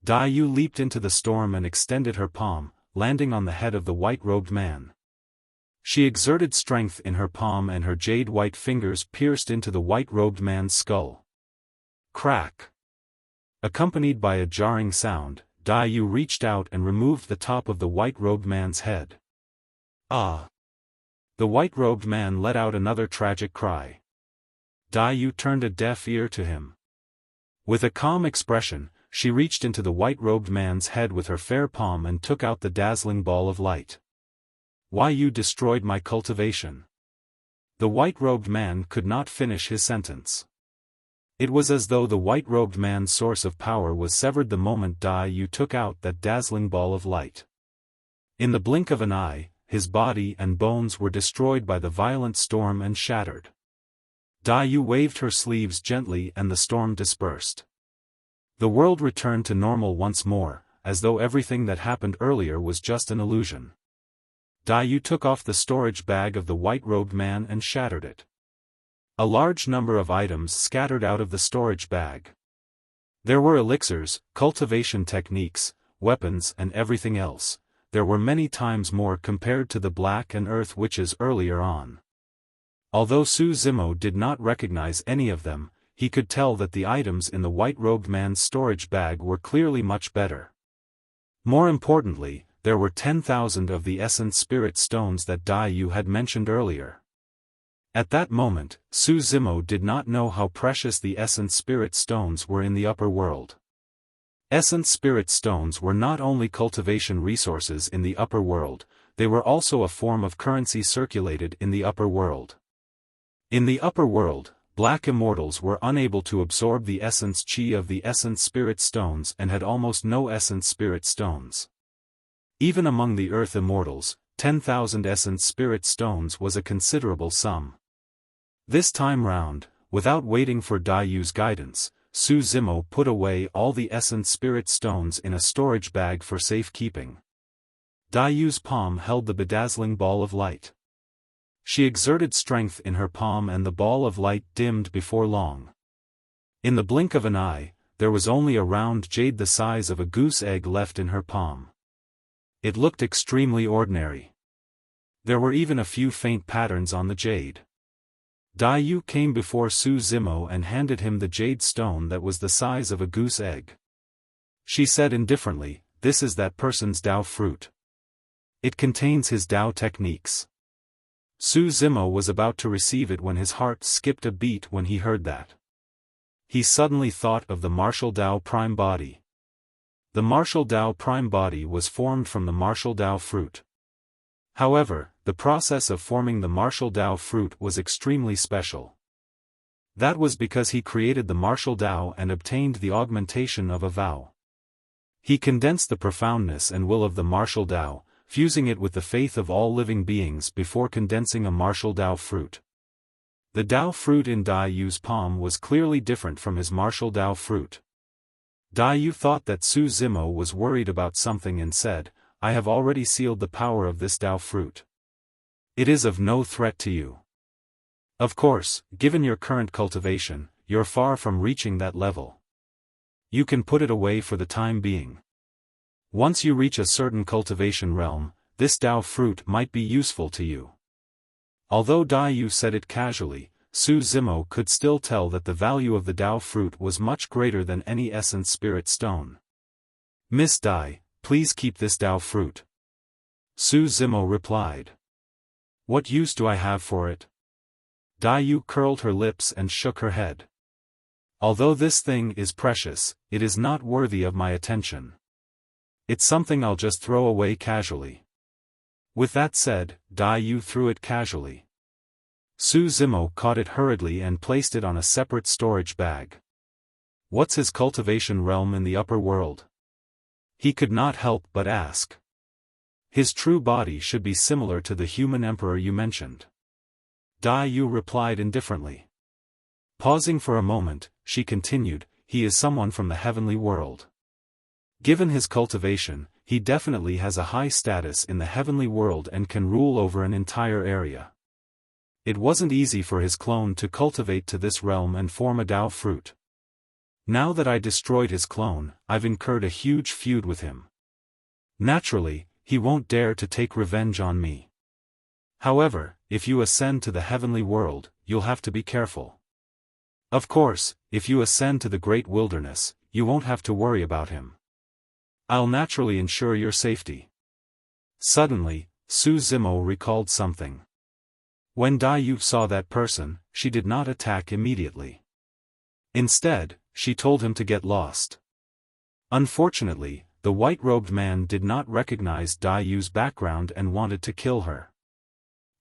Dai Yu leaped into the storm and extended her palm, landing on the head of the white-robed man. She exerted strength in her palm and her jade-white fingers pierced into the white-robed man's skull. Crack! Accompanied by a jarring sound, Dai Yu reached out and removed the top of the white-robed man's head. Ah! The white-robed man let out another tragic cry. Dai Yu turned a deaf ear to him. With a calm expression, she reached into the white-robed man's head with her fair palm and took out the dazzling ball of light. "Why you destroyed my cultivation?" The white-robed man could not finish his sentence. It was as though the white-robed man's source of power was severed the moment Dai Yu took out that dazzling ball of light. In the blink of an eye, his body and bones were destroyed by the violent storm and shattered. Dai Yu waved her sleeves gently and the storm dispersed. The world returned to normal once more, as though everything that happened earlier was just an illusion. Dai Yu took off the storage bag of the white-robed man and shattered it. A large number of items scattered out of the storage bag. There were elixirs, cultivation techniques, weapons and everything else. There were many times more compared to the Black and Earth Witches earlier on. Although Su Zimo did not recognize any of them, he could tell that the items in the white-robed man's storage bag were clearly much better. More importantly, there were 10,000 of the Essence Spirit Stones that Dai Yu had mentioned earlier. At that moment, Su Zimo did not know how precious the Essence Spirit Stones were in the upper world. Essence Spirit Stones were not only cultivation resources in the upper world, they were also a form of currency circulated in the upper world. In the upper world, black immortals were unable to absorb the essence chi of the essence spirit stones and had almost no essence spirit stones. Even among the earth immortals, 10,000 essence spirit stones was a considerable sum. This time round, without waiting for Dai Yu's guidance, Su Zimo put away all the essence spirit stones in a storage bag for safekeeping. Dai Yu's palm held the bedazzling ball of light. She exerted strength in her palm and the ball of light dimmed before long. In the blink of an eye, there was only a round jade the size of a goose egg left in her palm. It looked extremely ordinary. There were even a few faint patterns on the jade. Dai Yu came before Su Zimo and handed him the jade stone that was the size of a goose egg. She said indifferently, "This is that person's Dao Fruit. It contains his Dao techniques." Su Zimo was about to receive it when his heart skipped a beat when he heard that. He suddenly thought of the martial Dao Prime Body. The martial Dao Prime Body was formed from the martial Dao Fruit. However, the process of forming the martial Dao Fruit was extremely special. That was because he created the martial Dao and obtained the augmentation of a vow. He condensed the profoundness and will of the martial Dao, fusing it with the faith of all living beings before condensing a martial Dao Fruit. The Dao Fruit in Dai Yu's palm was clearly different from his martial Dao Fruit. Dai Yu thought that Su Zimo was worried about something and said, "I have already sealed the power of this Dao Fruit. It is of no threat to you. Of course, given your current cultivation, you're far from reaching that level. You can put it away for the time being. Once you reach a certain cultivation realm, this Dao Fruit might be useful to you." Although Dai Yu said it casually, Su Zimo could still tell that the value of the Dao Fruit was much greater than any essence spirit stone. "Miss Dai, please keep this Dao Fruit." Su Zimo replied. "What use do I have for it?" Dai Yu curled her lips and shook her head. "Although this thing is precious, it is not worthy of my attention. It's something I'll just throw away casually." With that said, Dai Yu threw it casually. Su Zimo caught it hurriedly and placed it on a separate storage bag. "What's his cultivation realm in the upper world?" He could not help but ask. "His true body should be similar to the human emperor you mentioned." Dai Yu replied indifferently. Pausing for a moment, she continued, "He is someone from the heavenly world. Given his cultivation, he definitely has a high status in the heavenly world and can rule over an entire area. It wasn't easy for his clone to cultivate to this realm and form a Dao Fruit. Now that I destroyed his clone, I've incurred a huge feud with him. Naturally, he won't dare to take revenge on me. However, if you ascend to the heavenly world, you'll have to be careful. Of course, if you ascend to the great wilderness, you won't have to worry about him. I'll naturally ensure your safety." Suddenly, Su Zimo recalled something. When Dai Yu saw that person, she did not attack immediately. Instead, she told him to get lost. Unfortunately, the white-robed man did not recognize Dai Yu's background and wanted to kill her.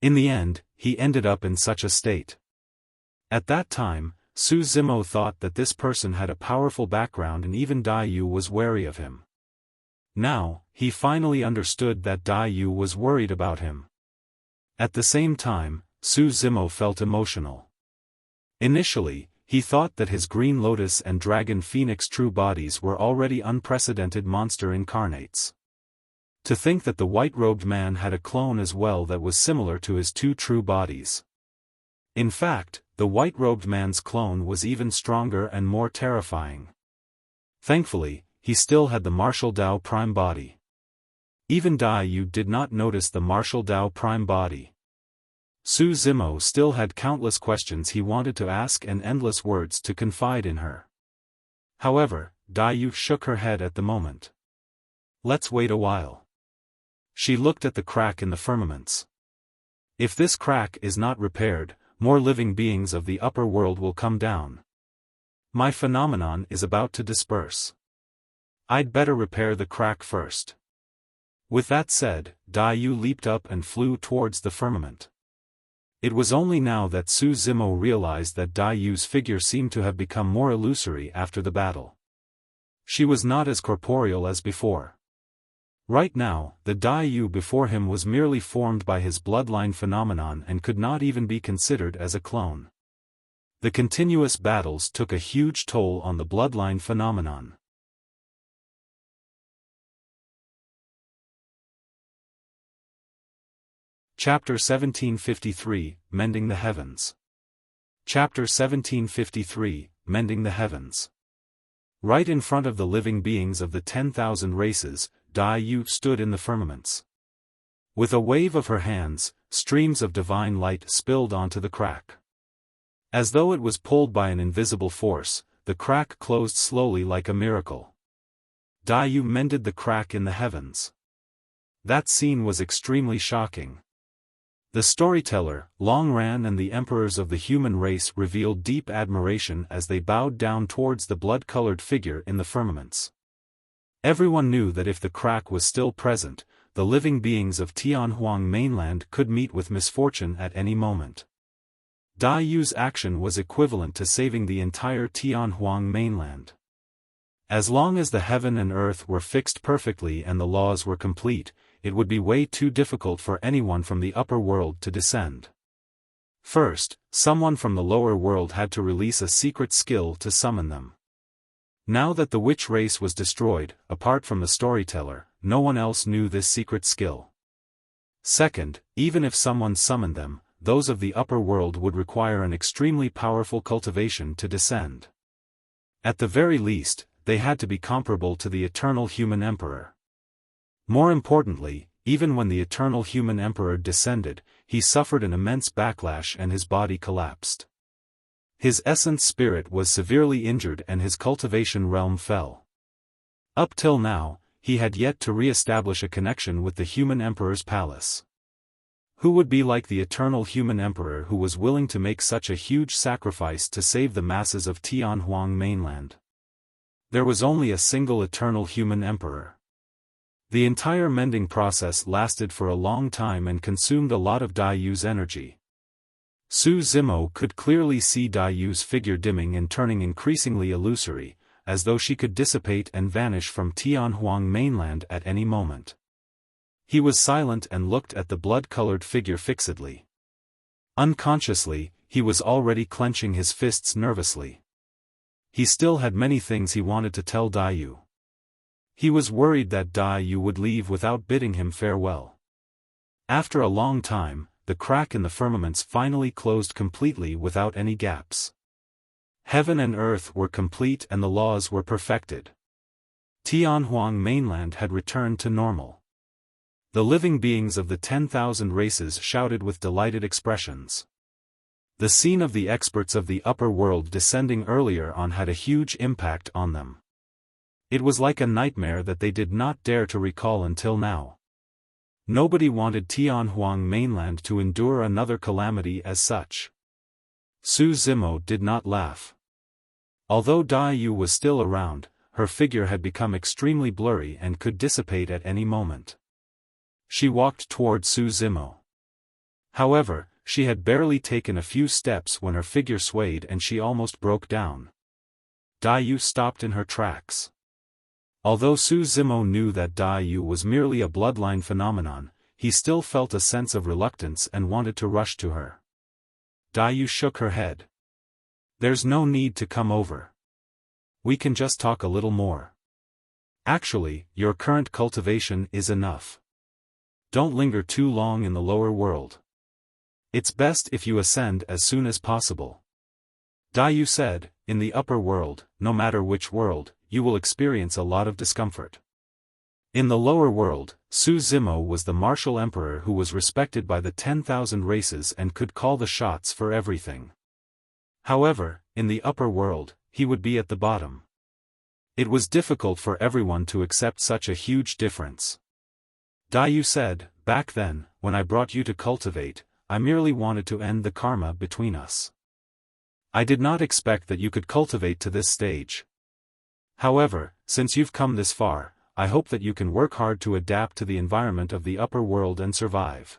In the end, he ended up in such a state. At that time, Su Zimo thought that this person had a powerful background and even Dai Yu was wary of him. Now, he finally understood that Dai Yu was worried about him. At the same time, Su Zimo felt emotional. Initially, he thought that his Green Lotus and Dragon Phoenix true bodies were already unprecedented monster incarnates. To think that the white-robed man had a clone as well that was similar to his two true bodies. In fact, the white-robed man's clone was even stronger and more terrifying. Thankfully, he still had the martial Dao Prime Body. Even Dai Yu did not notice the martial Dao Prime Body. Su Zimo still had countless questions he wanted to ask and endless words to confide in her. However, Dai Yu shook her head at the moment. "Let's wait a while." She looked at the crack in the firmaments. "If this crack is not repaired, more living beings of the upper world will come down. My phenomenon is about to disperse. I'd better repair the crack first." With that said, Dai Yu leaped up and flew towards the firmament. It was only now that Su Zimo realized that Dai Yu's figure seemed to have become more illusory after the battle. She was not as corporeal as before. Right now, the Dai Yu before him was merely formed by his bloodline phenomenon and could not even be considered as a clone. The continuous battles took a huge toll on the bloodline phenomenon. Chapter 1753, Mending the Heavens. Chapter 1753, Mending the Heavens. Right in front of the living beings of the 10,000 races, Dai Yu stood in the firmaments. With a wave of her hands, streams of divine light spilled onto the crack. As though it was pulled by an invisible force, the crack closed slowly like a miracle. Dai Yu mended the crack in the heavens. That scene was extremely shocking. The storyteller, Long Ran and the emperors of the human race revealed deep admiration as they bowed down towards the blood-colored figure in the firmaments. Everyone knew that if the crack was still present, the living beings of Tianhuang mainland could meet with misfortune at any moment. Dai Yu's action was equivalent to saving the entire Tianhuang mainland. As long as the heaven and earth were fixed perfectly and the laws were complete, it would be way too difficult for anyone from the upper world to descend. First, someone from the lower world had to release a secret skill to summon them. Now that the witch race was destroyed, apart from the storyteller, no one else knew this secret skill. Second, even if someone summoned them, those of the upper world would require an extremely powerful cultivation to descend. At the very least, they had to be comparable to the eternal human emperor. More importantly, even when the eternal human emperor descended, he suffered an immense backlash and his body collapsed. His essence spirit was severely injured and his cultivation realm fell. Up till now, he had yet to re-establish a connection with the human emperor's palace. Who would be like the eternal human emperor who was willing to make such a huge sacrifice to save the masses of Tianhuang mainland? There was only a single eternal human emperor. The entire mending process lasted for a long time and consumed a lot of Dai Yu's energy. Su Zimo could clearly see Dai Yu's figure dimming and turning increasingly illusory, as though she could dissipate and vanish from Tianhuang mainland at any moment. He was silent and looked at the blood-colored figure fixedly. Unconsciously, he was already clenching his fists nervously. He still had many things he wanted to tell Dai Yu. He was worried that Dai Yu would leave without bidding him farewell. After a long time, the crack in the firmaments finally closed completely without any gaps. Heaven and earth were complete and the laws were perfected. Tianhuang mainland had returned to normal. The living beings of the 10,000 races shouted with delighted expressions. The scene of the experts of the upper world descending earlier on had a huge impact on them. It was like a nightmare that they did not dare to recall until now. Nobody wanted Tianhuang mainland to endure another calamity as such. Su Zimo did not laugh. Although Dai Yu was still around, her figure had become extremely blurry and could dissipate at any moment. She walked toward Su Zimo. However, she had barely taken a few steps when her figure swayed and she almost broke down. Dai Yu stopped in her tracks. Although Su Zimo knew that Dai Yu was merely a bloodline phenomenon, he still felt a sense of reluctance and wanted to rush to her. Dai Yu shook her head. "There's no need to come over. We can just talk a little more. Actually, your current cultivation is enough. Don't linger too long in the lower world. It's best if you ascend as soon as possible." Dai Yu said, "In the upper world, no matter which world, you will experience a lot of discomfort." In the lower world, Su Zimo was the martial emperor who was respected by the 10,000 races and could call the shots for everything. However, in the upper world, he would be at the bottom. It was difficult for everyone to accept such a huge difference. Dai Yu said, "Back then, when I brought you to cultivate, I merely wanted to end the karma between us. I did not expect that you could cultivate to this stage. However, since you've come this far, I hope that you can work hard to adapt to the environment of the upper world and survive."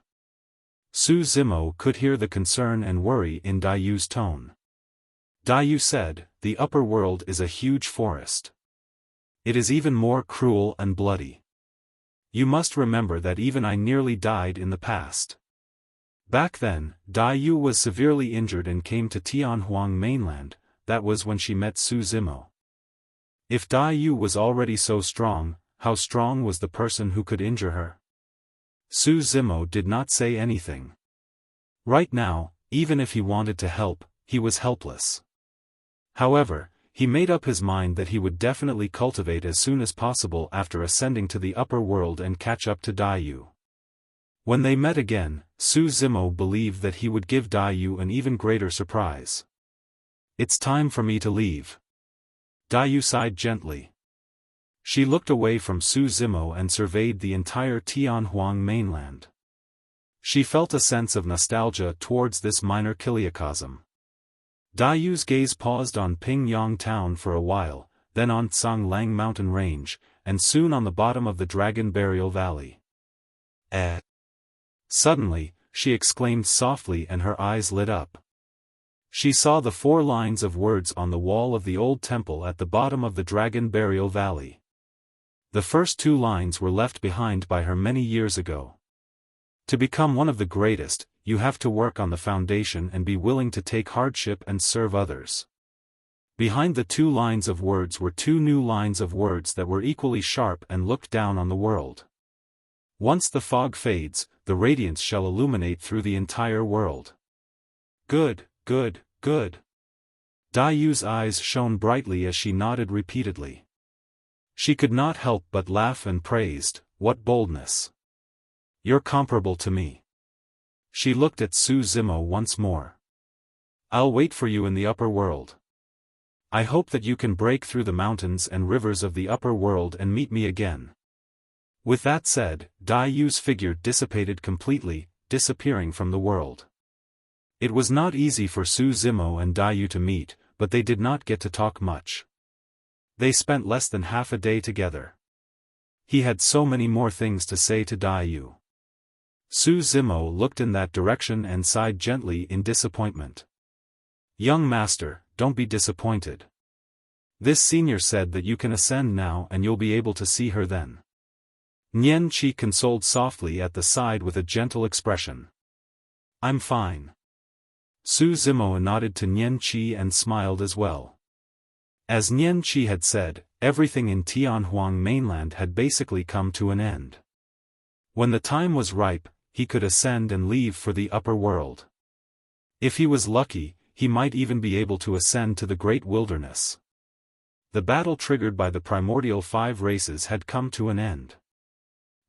Su Zimo could hear the concern and worry in Daiyu's tone. Daiyu said, "The upper world is a huge forest. It is even more cruel and bloody. You must remember that even I nearly died in the past." Back then, Daiyu was severely injured and came to Tianhuang mainland. That was when she met Su Zimo. If Daiyu was already so strong, how strong was the person who could injure her? Su Zimo did not say anything. Right now, even if he wanted to help, he was helpless. However, he made up his mind that he would definitely cultivate as soon as possible after ascending to the upper world and catch up to Daiyu. When they met again, Su Zimo believed that he would give Daiyu an even greater surprise. "It's time for me to leave." Daiyu sighed gently. She looked away from Su Zimo and surveyed the entire Tianhuang mainland. She felt a sense of nostalgia towards this minor kiliocosm. Daiyu's gaze paused on Pingyang town for a while, then on Tsanglang mountain range, and soon on the bottom of the Dragon Burial Valley. Eh! Suddenly, she exclaimed softly and her eyes lit up. She saw the 4 lines of words on the wall of the old temple at the bottom of the Dragon Burial Valley. The first 2 lines were left behind by her many years ago. To become one of the greatest, you have to work on the foundation and be willing to take hardship and serve others. Behind the 2 lines of words were 2 new lines of words that were equally sharp and looked down on the world. Once the fog fades, the radiance shall illuminate through the entire world. Good, good, good. Daiyu's eyes shone brightly as she nodded repeatedly. She could not help but laugh and praised, "What boldness! You're comparable to me." She looked at Su Zimo once more. "I'll wait for you in the upper world. I hope that you can break through the mountains and rivers of the upper world and meet me again." With that said, Daiyu's figure dissipated completely, disappearing from the world. It was not easy for Su Zimo and Daiyu to meet, but they did not get to talk much. They spent less than half a day together. He had so many more things to say to Daiyu. Su Zimo looked in that direction and sighed gently in disappointment. "Young master, don't be disappointed. This senior said that you can ascend now and you'll be able to see her then." Nian Qi consoled softly at the side with a gentle expression. "I'm fine." Su Zimo nodded to Nian Qi and smiled as well. As Nian Qi had said, everything in Tianhuang mainland had basically come to an end. When the time was ripe, he could ascend and leave for the upper world. If he was lucky, he might even be able to ascend to the great wilderness. The battle triggered by the primordial 5 races had come to an end.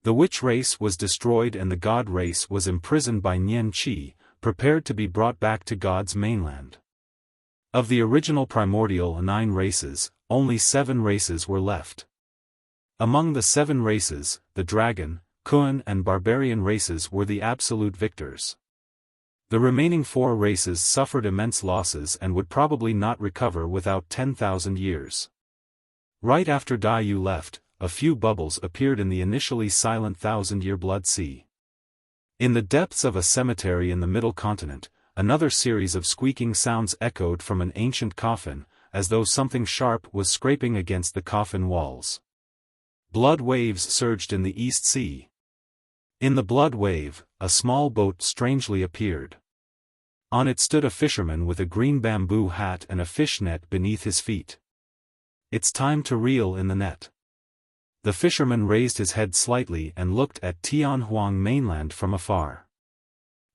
The witch race was destroyed and the god race was imprisoned by Nian Qi, prepared to be brought back to God's mainland. Of the original primordial 9 races, only 7 races were left. Among the 7 races, the dragon, Kun and barbarian races were the absolute victors. The remaining 4 races suffered immense losses and would probably not recover without 10,000 years. Right after Daiyu left, a few bubbles appeared in the initially silent 1,000-year Blood Sea. In the depths of a cemetery in the Middle Continent, another series of squeaking sounds echoed from an ancient coffin, as though something sharp was scraping against the coffin walls. Blood waves surged in the East Sea. In the blood wave, a small boat strangely appeared. On it stood a fisherman with a green bamboo hat and a fish net beneath his feet. "It's time to reel in the net." The fisherman raised his head slightly and looked at Tianhuang mainland from afar.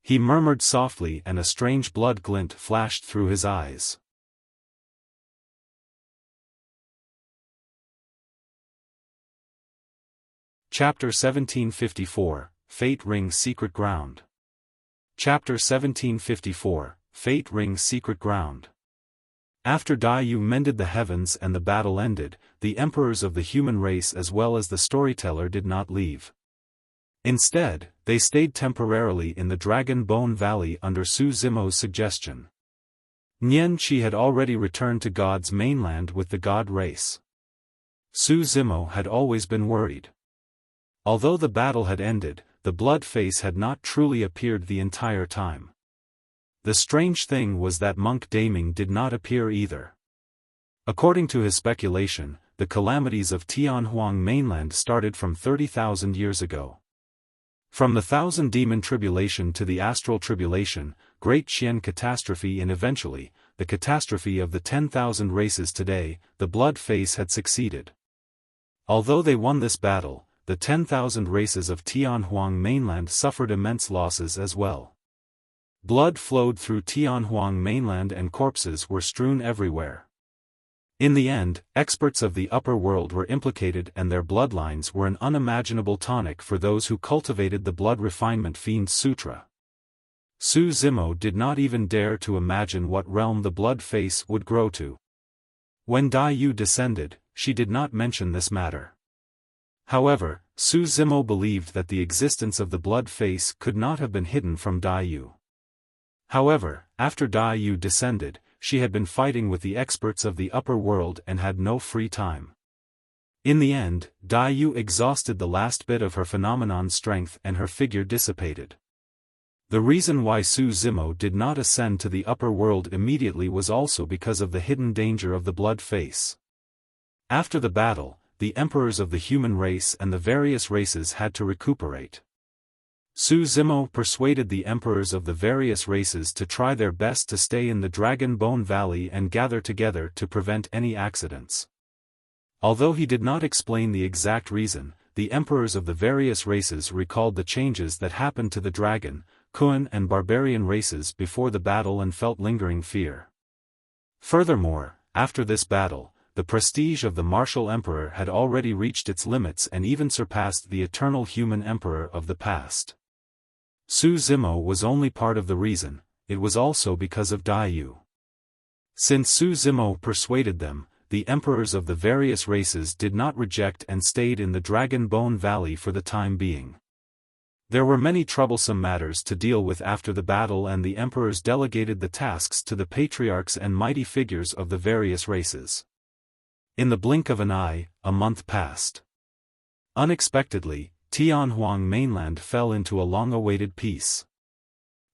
He murmured softly and a strange blood glint flashed through his eyes. Chapter 1754, Fate Ring's Secret Ground. Chapter 1754, Fate Ring's Secret Ground. After Daiyu mended the heavens and the battle ended, the emperors of the human race as well as the storyteller did not leave. Instead, they stayed temporarily in the Dragon Bone Valley under Su Zimo's suggestion. Nian Qi had already returned to God's mainland with the god race. Su Zimo had always been worried. Although the battle had ended, the blood face had not truly appeared the entire time. The strange thing was that Monk Daming did not appear either. According to his speculation, the calamities of Tianhuang mainland started from 30,000 years ago. From the Thousand Demon Tribulation to the Astral Tribulation, Great Xian Catastrophe and eventually, the catastrophe of the 10,000 races today, the blood face had succeeded. Although they won this battle, the 10,000 races of Tianhuang mainland suffered immense losses as well. Blood flowed through Tianhuang mainland and corpses were strewn everywhere. In the end, experts of the upper world were implicated and their bloodlines were an unimaginable tonic for those who cultivated the blood refinement Fiend Sutra. Su Zimo did not even dare to imagine what realm the blood face would grow to. When Dai Yu descended, she did not mention this matter. However, Su Zimo believed that the existence of the blood face could not have been hidden from Dai Yu. However, after Dai Yu descended, she had been fighting with the experts of the upper world and had no free time. In the end, Dai Yu exhausted the last bit of her phenomenon strength and her figure dissipated. The reason why Su Zimo did not ascend to the upper world immediately was also because of the hidden danger of the blood face. After the battle, the emperors of the human race and the various races had to recuperate. Su Zimo persuaded the emperors of the various races to try their best to stay in the Dragon Bone Valley and gather together to prevent any accidents. Although he did not explain the exact reason, the emperors of the various races recalled the changes that happened to the dragon, Kun and barbarian races before the battle and felt lingering fear. Furthermore, after this battle, the prestige of the martial emperor had already reached its limits and even surpassed the eternal human emperor of the past. Su Zimo was only part of the reason, it was also because of Dai Yu. Since Su Zimo persuaded them, the emperors of the various races did not reject and stayed in the Dragon Bone Valley for the time being. There were many troublesome matters to deal with after the battle and the emperors delegated the tasks to the patriarchs and mighty figures of the various races. In the blink of an eye, a month passed. Unexpectedly, Tianhuang mainland fell into a long-awaited peace.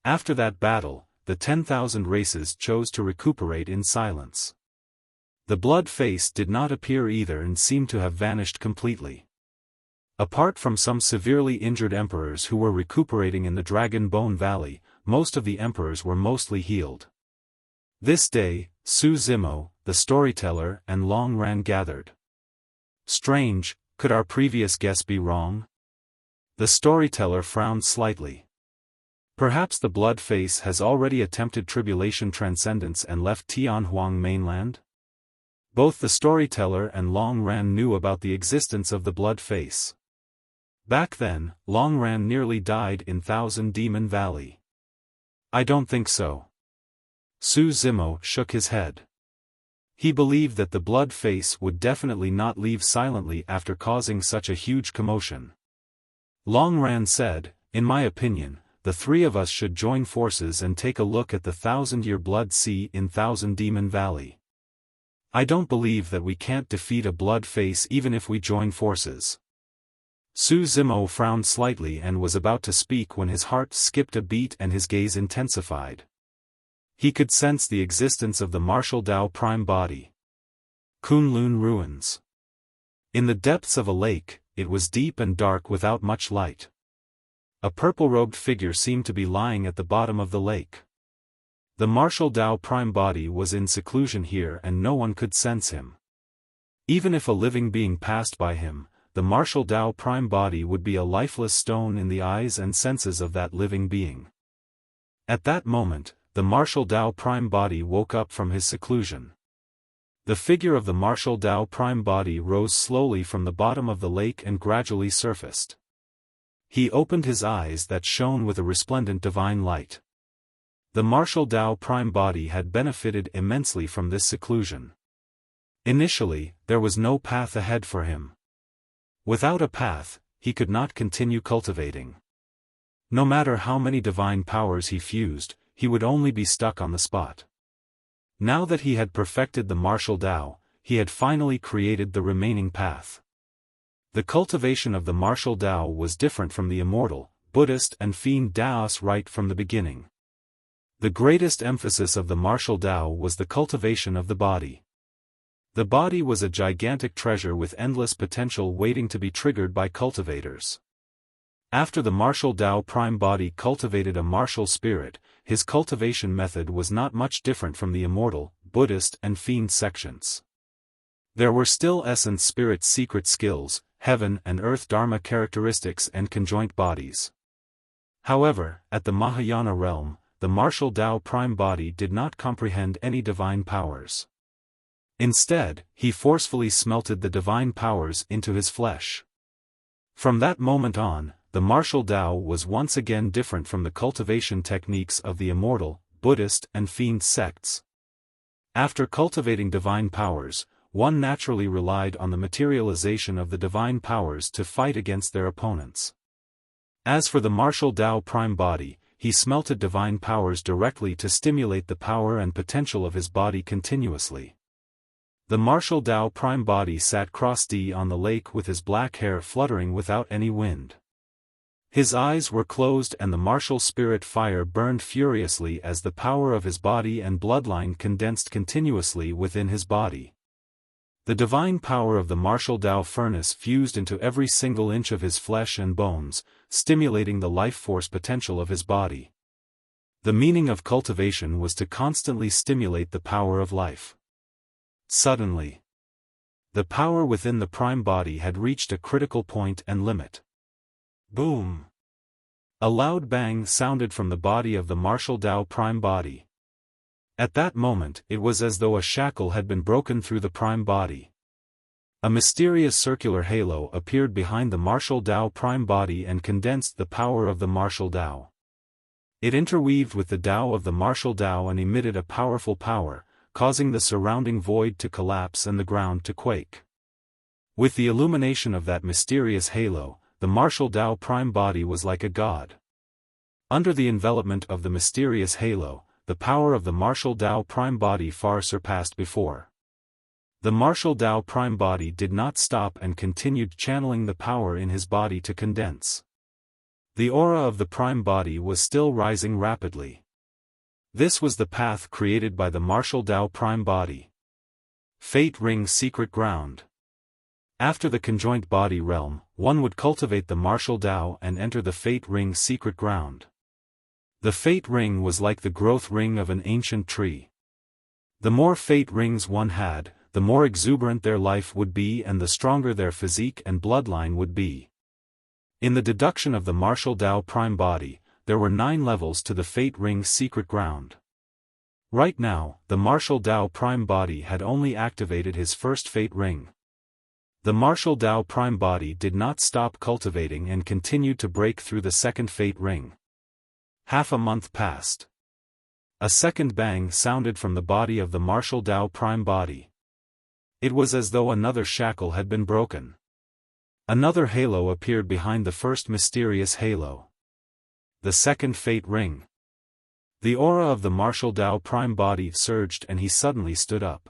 After that battle, the 10,000 races chose to recuperate in silence. The blood face did not appear either and seemed to have vanished completely. Apart from some severely injured emperors who were recuperating in the Dragon Bone Valley, most of the emperors were mostly healed. This day, Su Zimo, the storyteller and Long Ran gathered. Strange, could our previous guess be wrong? The storyteller frowned slightly. Perhaps the blood face has already attempted tribulation transcendence and left Tianhuang mainland? Both the storyteller and Long Ran knew about the existence of the blood face. Back then, Long Ran nearly died in Thousand Demon Valley. I don't think so. Su Zimo shook his head. He believed that the blood face would definitely not leave silently after causing such a huge commotion. Long Ran said, in my opinion, the three of us should join forces and take a look at the 1,000-year blood sea in Thousand Demon Valley. I don't believe that we can't defeat a blood face even if we join forces. Su Zimo frowned slightly and was about to speak when his heart skipped a beat and his gaze intensified. He could sense the existence of the martial Dao prime body. Kunlun ruins. In the depths of a lake, it was deep and dark without much light. A purple-robed figure seemed to be lying at the bottom of the lake. The martial Dao prime body was in seclusion here and no one could sense him. Even if a living being passed by him, the martial Dao prime body would be a lifeless stone in the eyes and senses of that living being. At that moment, the martial Dao prime body woke up from his seclusion. The figure of the martial Dao prime body rose slowly from the bottom of the lake and gradually surfaced. He opened his eyes that shone with a resplendent divine light. The martial Dao prime body had benefited immensely from this seclusion. Initially, there was no path ahead for him. Without a path, he could not continue cultivating. No matter how many divine powers he fused, he would only be stuck on the spot. Now that he had perfected the martial Dao, he had finally created the remaining path. The cultivation of the martial Dao was different from the immortal, Buddhist and Fiend Daos right from the beginning. The greatest emphasis of the martial Dao was the cultivation of the body. The body was a gigantic treasure with endless potential waiting to be triggered by cultivators. After the martial Dao prime body cultivated a martial spirit, his cultivation method was not much different from the Immortal, Buddhist and Fiend sections. There were still essence spirit secret skills, heaven and earth dharma characteristics and conjoint bodies. However, at the Mahayana realm, the martial Dao prime body did not comprehend any divine powers. Instead, he forcefully smelted the divine powers into his flesh. From that moment on, the martial Dao was once again different from the cultivation techniques of the Immortal, Buddhist and Fiend sects. After cultivating divine powers, one naturally relied on the materialization of the divine powers to fight against their opponents. As for the martial Dao prime body, he smelted divine powers directly to stimulate the power and potential of his body continuously. The martial Dao prime body sat cross-D on the lake with his black hair fluttering without any wind. His eyes were closed and the martial spirit fire burned furiously as the power of his body and bloodline condensed continuously within his body. The divine power of the martial Dao furnace fused into every single inch of his flesh and bones, stimulating the life force potential of his body. The meaning of cultivation was to constantly stimulate the power of life. Suddenly, the power within the prime body had reached a critical point and limit. Boom! A loud bang sounded from the body of the martial Dao prime body. At that moment, it was as though a shackle had been broken through the prime body. A mysterious circular halo appeared behind the martial Dao prime body and condensed the power of the martial Dao. It interweaved with the Dao of the martial Dao and emitted a powerful power, causing the surrounding void to collapse and the ground to quake. With the illumination of that mysterious halo, the martial Dao prime body was like a god. Under the envelopment of the mysterious halo, the power of the martial Dao prime body far surpassed before. The martial Dao prime body did not stop and continued channeling the power in his body to condense. The aura of the prime body was still rising rapidly. This was the path created by the martial Dao prime body. Fate Ring Secret Ground. After the conjoint body realm, one would cultivate the martial Dao and enter the Fate Ring Secret Ground. The Fate Ring was like the growth ring of an ancient tree. The more Fate Rings one had, the more exuberant their life would be and the stronger their physique and bloodline would be. In the deduction of the martial Dao prime body, there were 9 levels to the Fate Ring Secret Ground. Right now, the martial Dao prime body had only activated his first Fate Ring. The martial Dao prime body did not stop cultivating and continued to break through the second Fate Ring. Half a month passed. A second bang sounded from the body of the martial Dao prime body. It was as though another shackle had been broken. Another halo appeared behind the first mysterious halo. The second Fate Ring. The aura of the martial Dao prime body surged and he suddenly stood up.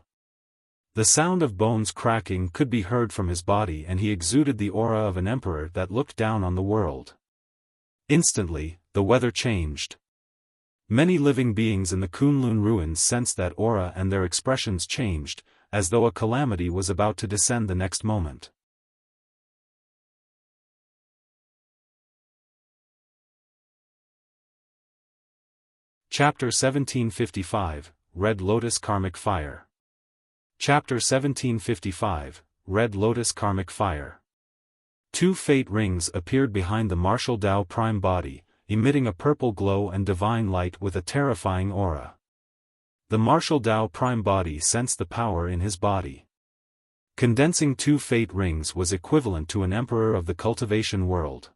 The sound of bones cracking could be heard from his body and he exuded the aura of an emperor that looked down on the world. Instantly, the weather changed. Many living beings in the Kunlun ruins sensed that aura and their expressions changed, as though a calamity was about to descend the next moment. Chapter 1755, Red Lotus Karmic Fire. Chapter 1755, Red Lotus Karmic Fire. 2 Fate Rings appeared behind the martial Dao prime body, emitting a purple glow and divine light with a terrifying aura. The martial Dao prime body sensed the power in his body. Condensing 2 Fate Rings was equivalent to an emperor of the cultivation world.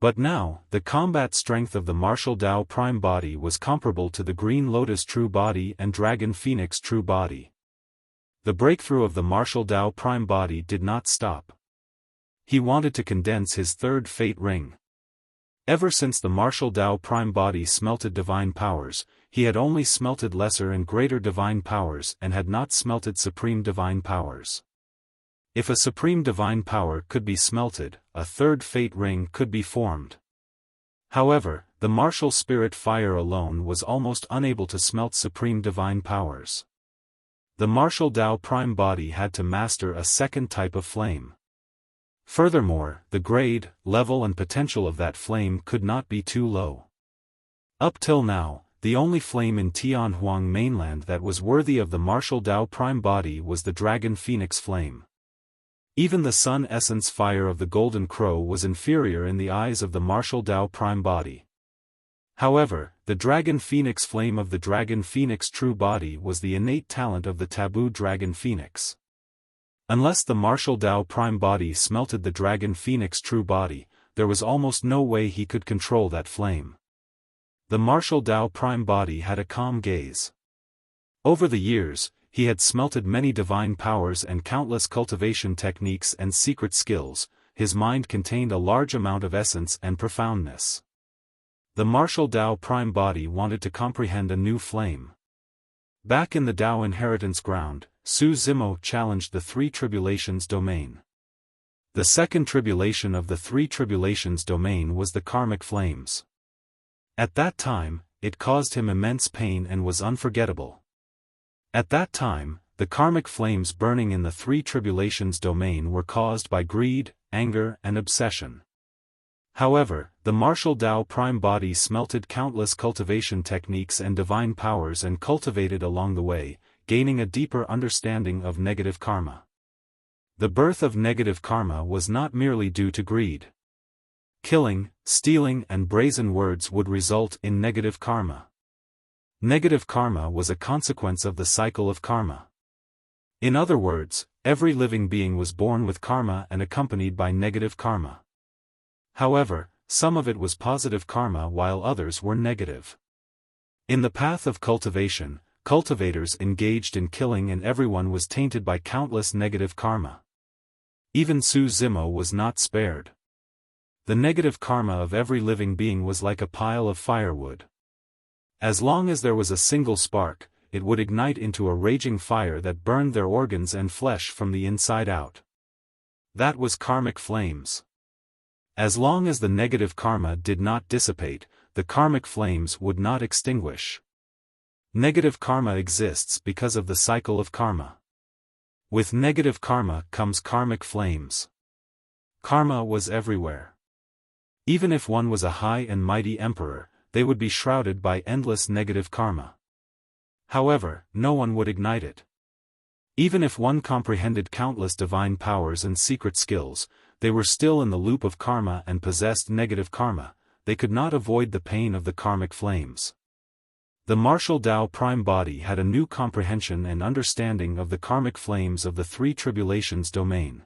But now, the combat strength of the martial Dao prime body was comparable to the Green Lotus true body and Dragon Phoenix true body. The breakthrough of the martial Dao prime body did not stop. He wanted to condense his third Fate Ring. Ever since the martial Dao prime body smelted divine powers, he had only smelted lesser and greater divine powers and had not smelted supreme divine powers. If a supreme divine power could be smelted, a third Fate Ring could be formed. However, the martial spirit fire alone was almost unable to smelt supreme divine powers. The martial Dao prime body had to master a second type of flame. Furthermore, the grade, level and potential of that flame could not be too low. Up till now, the only flame in Tianhuang mainland that was worthy of the martial Dao prime body was the dragon phoenix flame. Even the sun essence fire of the golden crow was inferior in the eyes of the martial Dao prime body. However, the dragon phoenix flame of the dragon phoenix true body was the innate talent of the taboo dragon phoenix. Unless the martial Dao prime body smelted the dragon phoenix true body, there was almost no way he could control that flame. The martial Dao prime body had a calm gaze. Over the years, he had smelted many divine powers and countless cultivation techniques and secret skills. His mind contained a large amount of essence and profoundness. The martial Dao prime body wanted to comprehend a new flame. Back in the Dao inheritance ground, Su Zimo challenged the three tribulations domain. The second tribulation of the three tribulations domain was the karmic flames. At that time, it caused him immense pain and was unforgettable. At that time, the karmic flames burning in the three tribulations domain were caused by greed, anger and obsession. However, the martial Dao prime body smelted countless cultivation techniques and divine powers and cultivated along the way, gaining a deeper understanding of negative karma. The birth of negative karma was not merely due to greed. Killing, stealing and brazen words would result in negative karma. Negative karma was a consequence of the cycle of karma. In other words, every living being was born with karma and accompanied by negative karma. However, some of it was positive karma while others were negative. In the path of cultivation, cultivators engaged in killing and everyone was tainted by countless negative karma. Even Su Zimo was not spared. The negative karma of every living being was like a pile of firewood. As long as there was a single spark, it would ignite into a raging fire that burned their organs and flesh from the inside out. That was karmic flames. As long as the negative karma did not dissipate, the karmic flames would not extinguish. Negative karma exists because of the cycle of karma. With negative karma comes karmic flames. Karma was everywhere. Even if one was a high and mighty emperor, they would be shrouded by endless negative karma. However, no one would ignite it. Even if one comprehended countless divine powers and secret skills, they were still in the loop of karma and possessed negative karma. They could not avoid the pain of the karmic flames. The martial Dao prime body had a new comprehension and understanding of the karmic flames of the three tribulations domain.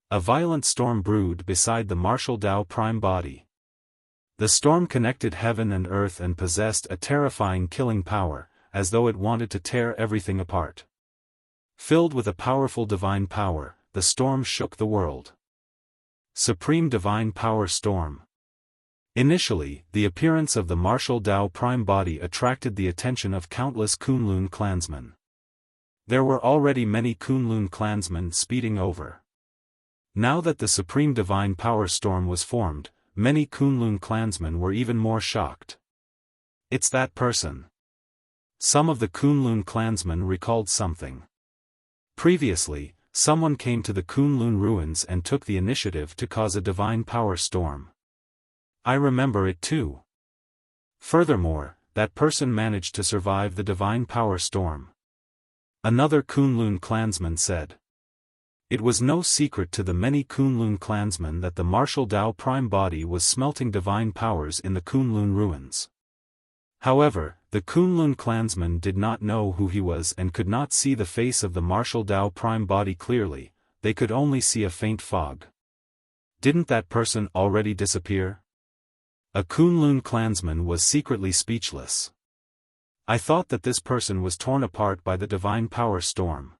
A violent storm brewed beside the martial Dao prime body. The storm connected heaven and earth and possessed a terrifying killing power, as though it wanted to tear everything apart. Filled with a powerful divine power, the storm shook the world. Supreme Divine Power Storm. Initially, the appearance of the martial Dao prime body attracted the attention of countless Kunlun clansmen. There were already many Kunlun clansmen speeding over. Now that the Supreme Divine Power Storm was formed, many Kunlun clansmen were even more shocked. It's that person. Some of the Kunlun clansmen recalled something. Previously, someone came to the Kunlun ruins and took the initiative to cause a divine power storm. I remember it too. Furthermore, that person managed to survive the divine power storm. Another Kunlun clansman said. It was no secret to the many Kunlun clansmen that the martial Dao prime body was smelting divine powers in the Kunlun ruins. However, the Kunlun clansman did not know who he was and could not see the face of the martial Dao prime body clearly. They could only see a faint fog. Didn't that person already disappear? A Kunlun clansman was secretly speechless. I thought that this person was torn apart by the divine power storm.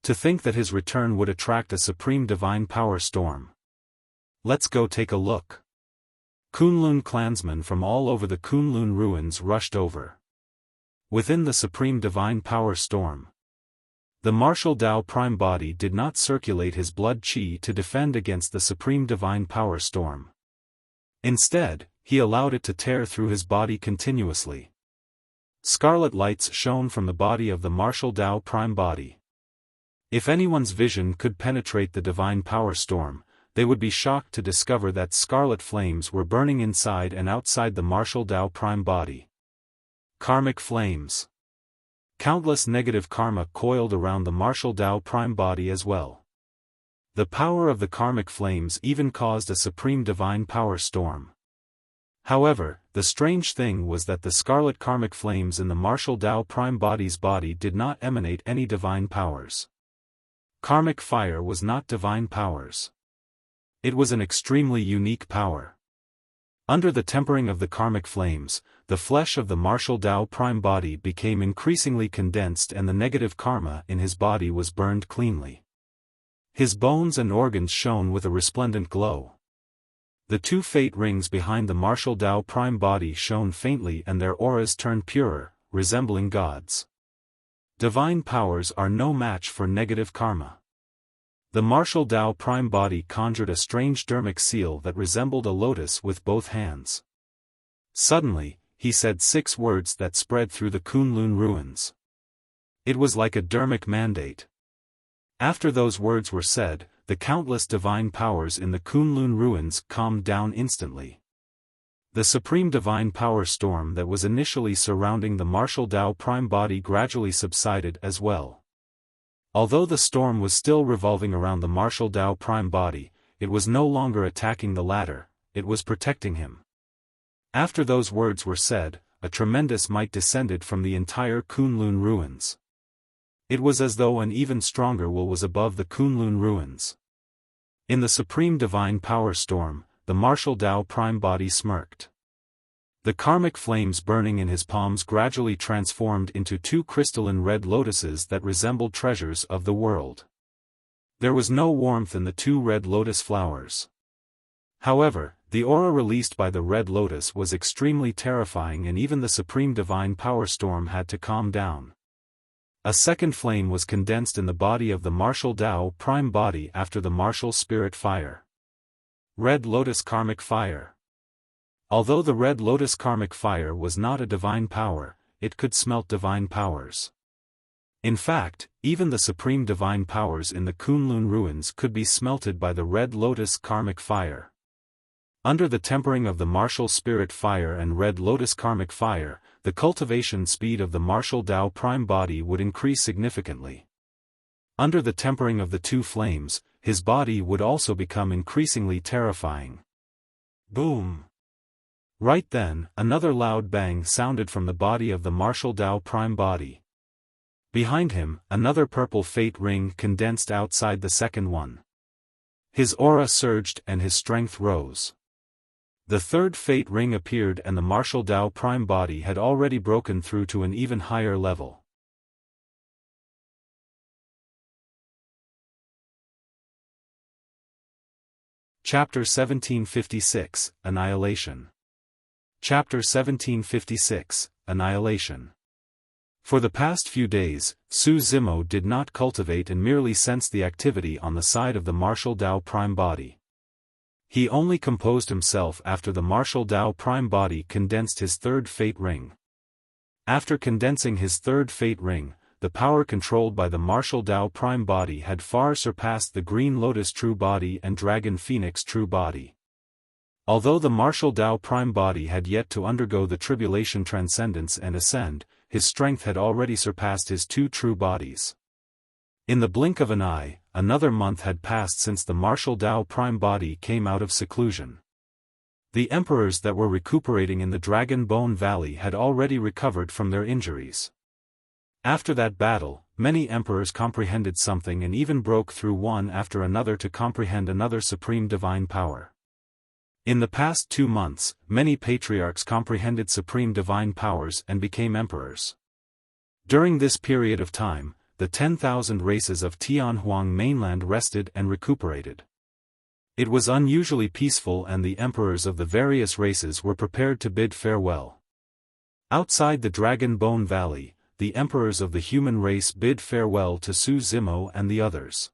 To think that his return would attract a supreme divine power storm. Let's go take a look. Kunlun clansmen from all over the Kunlun ruins rushed over. Within the supreme divine power storm, the martial Dao prime body did not circulate his blood chi to defend against the supreme divine power storm. Instead, he allowed it to tear through his body continuously. Scarlet lights shone from the body of the martial Dao Prime body. If anyone's vision could penetrate the divine power storm, they would be shocked to discover that scarlet flames were burning inside and outside the martial Dao Prime body. Karmic flames. Countless negative karma coiled around the martial Dao Prime body as well. The power of the karmic flames even caused a supreme divine power storm. However, the strange thing was that the scarlet karmic flames in the martial Dao Prime body's body did not emanate any divine powers. Karmic fire was not divine powers. It was an extremely unique power. Under the tempering of the karmic flames, the flesh of the martial Dao Prime body became increasingly condensed and the negative karma in his body was burned cleanly. His bones and organs shone with a resplendent glow. The two fate rings behind the martial Dao Prime body shone faintly and their auras turned purer, resembling gods. Divine powers are no match for negative karma. The martial Dao Prime body conjured a strange dermic seal that resembled a lotus with both hands. Suddenly, he said 6 words that spread through the Kunlun ruins. It was like a dermic mandate. After those words were said, the countless divine powers in the Kunlun ruins calmed down instantly. The supreme divine power storm that was initially surrounding the martial Dao Prime body gradually subsided as well. Although the storm was still revolving around the martial Dao Prime body, it was no longer attacking the latter, it was protecting him. After those words were said, a tremendous might descended from the entire Kunlun ruins. It was as though an even stronger will was above the Kunlun ruins. In the supreme divine power storm, the martial Dao Prime body smirked. The karmic flames burning in his palms gradually transformed into 2 crystalline red lotuses that resembled treasures of the world. There was no warmth in the 2 red lotus flowers. However, the aura released by the red lotus was extremely terrifying and even the supreme divine power storm had to calm down. A second flame was condensed in the body of the martial Dao Prime body after the martial spirit fire. Red Lotus Karmic Fire. Although the Red Lotus Karmic Fire was not a divine power, it could smelt divine powers. In fact, even the supreme divine powers in the Kunlun ruins could be smelted by the Red Lotus Karmic Fire. Under the tempering of the martial spirit fire and Red Lotus Karmic Fire, the cultivation speed of the martial Dao Prime body would increase significantly. Under the tempering of the 2 flames, his body would also become increasingly terrifying. Boom! Right then, another loud bang sounded from the body of the martial Dao Prime body. Behind him, another purple fate ring condensed outside the second one. His aura surged and his strength rose. The third fate ring appeared and the martial Dao Prime body had already broken through to an even higher level. Chapter 1756, Annihilation. Chapter 1756, Annihilation. For the past few days, Su Zimo did not cultivate and merely sensed the activity on the side of the martial Dao Prime body. He only composed himself after the martial Dao Prime body condensed his third fate ring. After condensing his third fate ring, the power controlled by the martial Dao Prime body had far surpassed the Green Lotus True Body and Dragon Phoenix True Body. Although the martial Dao Prime body had yet to undergo the tribulation transcendence and ascend, his strength had already surpassed his 2 true bodies. In the blink of an eye, another month had passed since the martial Dao Prime body came out of seclusion. The emperors that were recuperating in the Dragon Bone Valley had already recovered from their injuries. After that battle, many emperors comprehended something and even broke through one after another to comprehend another supreme divine power. In the past 2 months, many patriarchs comprehended supreme divine powers and became emperors. During this period of time, the 10,000 races of Tianhuang mainland rested and recuperated. It was unusually peaceful and the emperors of the various races were prepared to bid farewell. Outside the Dragon Bone Valley, the emperors of the human race bid farewell to Su Zimo and the others.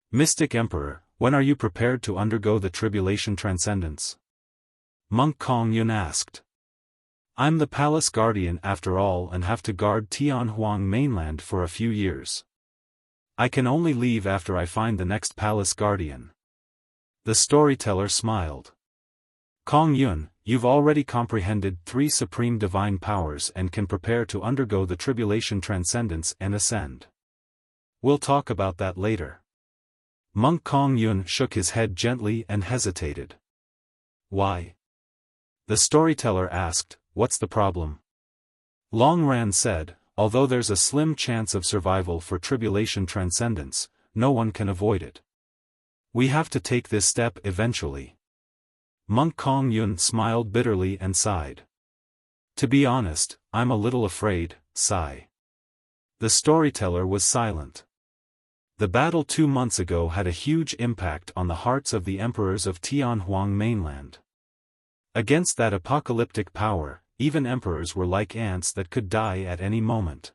Mystic Emperor, when are you prepared to undergo the tribulation transcendence? Monk Kong Yun asked. I'm the palace guardian after all and have to guard Tianhuang mainland for a few years. I can only leave after I find the next palace guardian. The storyteller smiled. Kong Yun, you've already comprehended 3 supreme divine powers and can prepare to undergo the tribulation transcendence and ascend. We'll talk about that later. Monk Kong Yun shook his head gently and hesitated. Why? The storyteller asked, what's the problem? Long Ran said, although there's a slim chance of survival for tribulation transcendence, no one can avoid it. We have to take this step eventually. Monk Kong Yun smiled bitterly and sighed. To be honest, I'm a little afraid, sigh. The storyteller was silent. The battle 2 months ago had a huge impact on the hearts of the emperors of Tianhuang mainland. Against that apocalyptic power, even emperors were like ants that could die at any moment.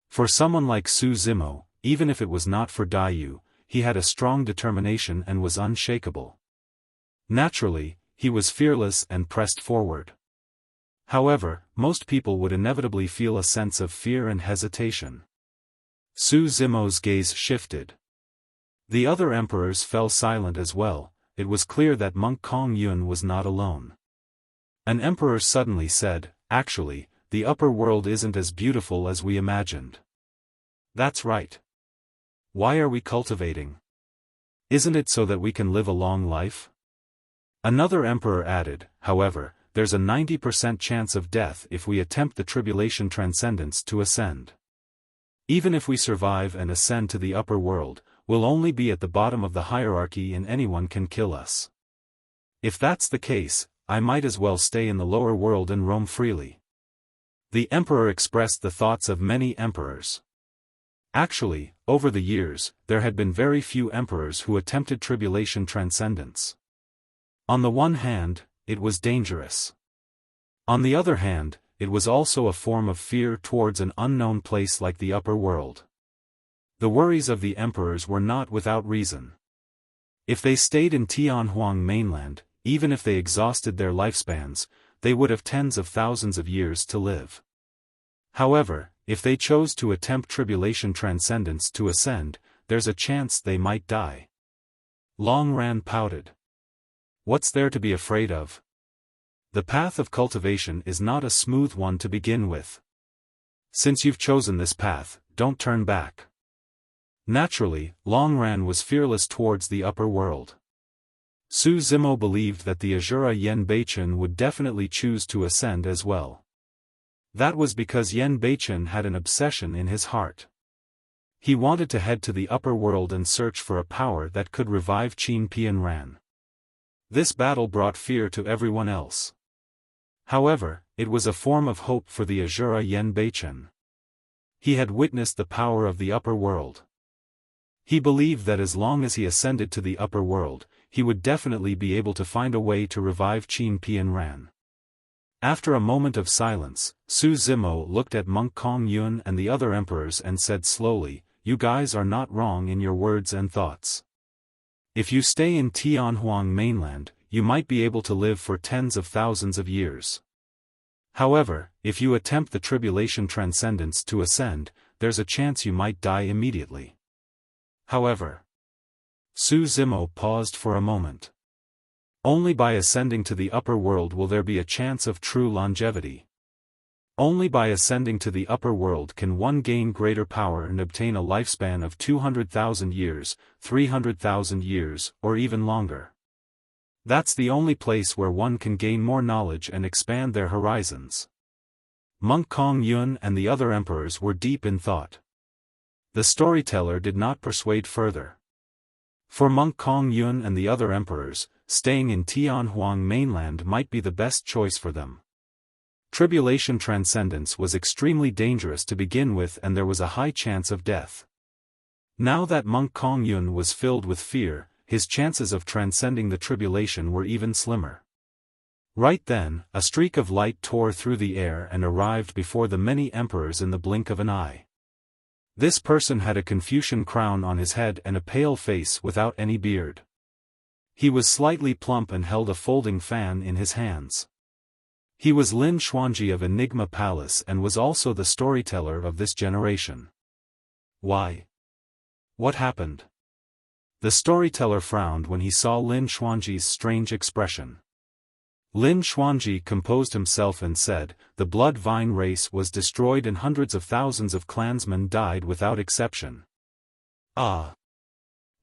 For someone like Su Zimo, even if it was not for Daiyu, he had a strong determination and was unshakable. Naturally, he was fearless and pressed forward. However, most people would inevitably feel a sense of fear and hesitation. Su Zimo's gaze shifted. The other emperors fell silent as well. It was clear that Monk Kong Yun was not alone. An emperor suddenly said, actually, the upper world isn't as beautiful as we imagined. That's right. Why are we cultivating? Isn't it so that we can live a long life? Another emperor added, however, there's a 90% chance of death if we attempt the tribulation transcendence to ascend. Even if we survive and ascend to the upper world, we'll only be at the bottom of the hierarchy and anyone can kill us. If that's the case, I might as well stay in the lower world and roam freely. The emperor expressed the thoughts of many emperors. Actually, over the years, there had been very few emperors who attempted tribulation transcendence. On the one hand, it was dangerous. On the other hand, it was also a form of fear towards an unknown place like the upper world. The worries of the emperors were not without reason. If they stayed in Tianhuang mainland, even if they exhausted their lifespans, they would have tens of thousands of years to live. However, if they chose to attempt tribulation transcendence to ascend, there's a chance they might die. Long Ran pouted. What's there to be afraid of? The path of cultivation is not a smooth one to begin with. Since you've chosen this path, don't turn back. Naturally, Long Ran was fearless towards the upper world. Su Zimo believed that the Azura Yen Beichen would definitely choose to ascend as well. That was because Yen Beichen had an obsession in his heart. He wanted to head to the upper world and search for a power that could revive Qin Pian Ran. This battle brought fear to everyone else. However, it was a form of hope for the Azura Yen Beichen. He had witnessed the power of the upper world. He believed that as long as he ascended to the upper world, he would definitely be able to find a way to revive Qin Pian Ran. After a moment of silence, Su Zimo looked at Monk Kong Yun and the other emperors and said slowly, you guys are not wrong in your words and thoughts. If you stay in Tianhuang mainland, you might be able to live for tens of thousands of years. However, if you attempt the tribulation transcendence to ascend, there's a chance you might die immediately. However, Su Zimo paused for a moment. Only by ascending to the upper world will there be a chance of true longevity. Only by ascending to the upper world can one gain greater power and obtain a lifespan of 200,000 years, 300,000 years, or even longer. That's the only place where one can gain more knowledge and expand their horizons. Monk Kong Yun and the other emperors were deep in thought. The storyteller did not persuade further. For Monk Kong Yun and the other emperors, staying in Tianhuang mainland might be the best choice for them. Tribulation transcendence was extremely dangerous to begin with and there was a high chance of death. Now that Monk Kong Yun was filled with fear, his chances of transcending the tribulation were even slimmer. Right then, a streak of light tore through the air and arrived before the many emperors in the blink of an eye. This person had a Confucian crown on his head and a pale face without any beard. He was slightly plump and held a folding fan in his hands. He was Lin Xuanji of Enigma Palace and was also the storyteller of this generation. Why? What happened? The storyteller frowned when he saw Lin Xuanji's strange expression. Lin Xuanji composed himself and said, "The Blood Vine race was destroyed and hundreds of thousands of clansmen died without exception." Ah!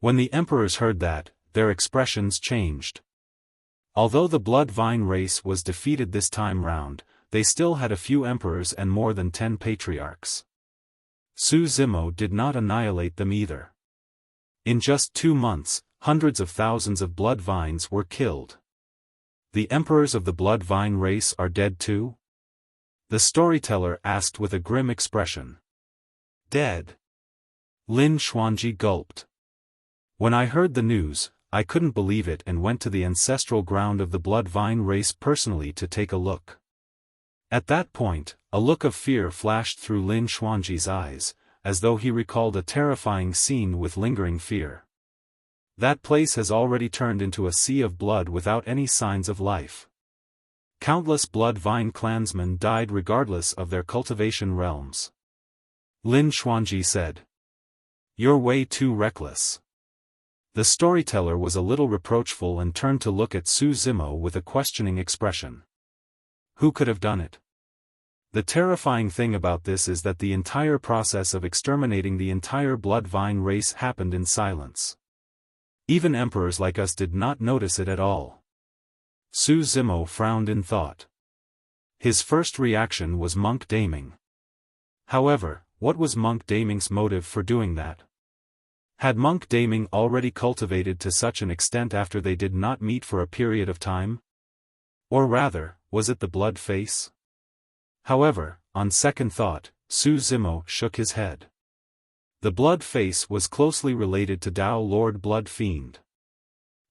When the emperors heard that, their expressions changed. Although the Blood Vine race was defeated this time round, they still had a few emperors and more than 10 patriarchs. Su Zimo did not annihilate them either. In just 2 months, hundreds of thousands of Blood Vines were killed. The emperors of the Blood Vine race are dead too? The storyteller asked with a grim expression. Dead? Lin Xuanji gulped. When I heard the news, I couldn't believe it and went to the ancestral ground of the Blood Vine race personally to take a look. At that point, a look of fear flashed through Lin Xuanji's eyes, as though he recalled a terrifying scene with lingering fear. That place has already turned into a sea of blood without any signs of life. Countless Blood Vine clansmen died regardless of their cultivation realms. Lin Xuanji said. You're way too reckless. The storyteller was a little reproachful and turned to look at Su Zimo with a questioning expression. Who could have done it? The terrifying thing about this is that the entire process of exterminating the entire Blood Vine race happened in silence. Even emperors like us did not notice it at all. Su Zimo frowned in thought. His first reaction was Monk Daming. However, what was Monk Daming's motive for doing that? Had Monk Daming already cultivated to such an extent after they did not meet for a period of time? Or rather, was it the blood face? However, on second thought, Su Zimo shook his head. The blood face was closely related to Dao Lord Blood Fiend.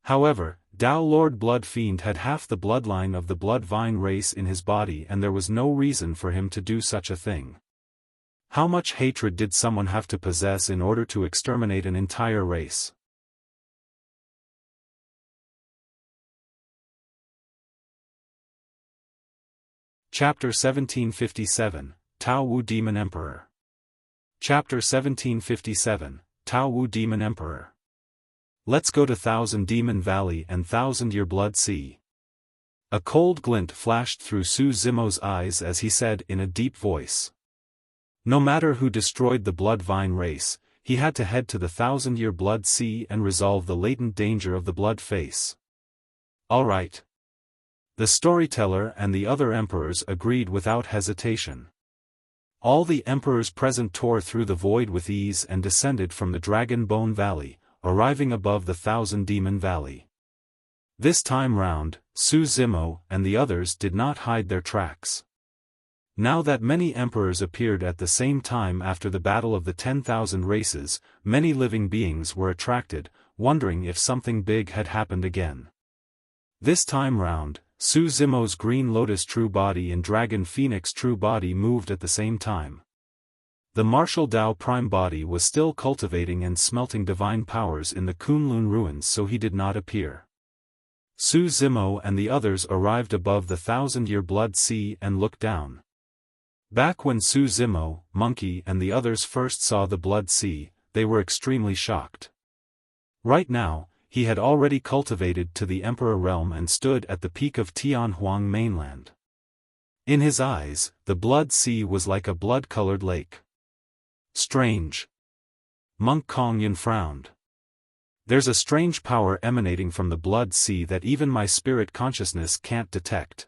However, Dao Lord Blood Fiend had half the bloodline of the Blood Vine race in his body and there was no reason for him to do such a thing. How much hatred did someone have to possess in order to exterminate an entire race? Chapter 1757, Tao Wu Demon Emperor. Chapter 1757, Tao Wu Demon Emperor. Let's go to Thousand Demon Valley and Thousand Year Blood Sea. A cold glint flashed through Su Zimo's eyes as he said in a deep voice. No matter who destroyed the Blood Vine race, he had to head to the Thousand Year Blood Sea and resolve the latent danger of the blood face. All right. The storyteller and the other emperors agreed without hesitation. All the emperors present tore through the void with ease and descended from the Dragon Bone Valley, arriving above the Thousand Demon Valley. This time round, Su Zimo and the others did not hide their tracks. Now that many emperors appeared at the same time after the Battle of the 10,000 Races, many living beings were attracted, wondering if something big had happened again. This time round, Su Zimo's Green Lotus True Body and Dragon Phoenix True Body moved at the same time. The martial Dao Prime Body was still cultivating and smelting divine powers in the Kunlun ruins, so he did not appear. Su Zimo and the others arrived above the Thousand Year Blood Sea and looked down. Back when Su Zimo, Monkey and the others first saw the Blood Sea, they were extremely shocked. Right now, he had already cultivated to the Emperor realm and stood at the peak of Tianhuang mainland. In his eyes, the Blood Sea was like a blood-colored lake. Strange. Monk Kongyan frowned. There's a strange power emanating from the Blood Sea that even my spirit consciousness can't detect.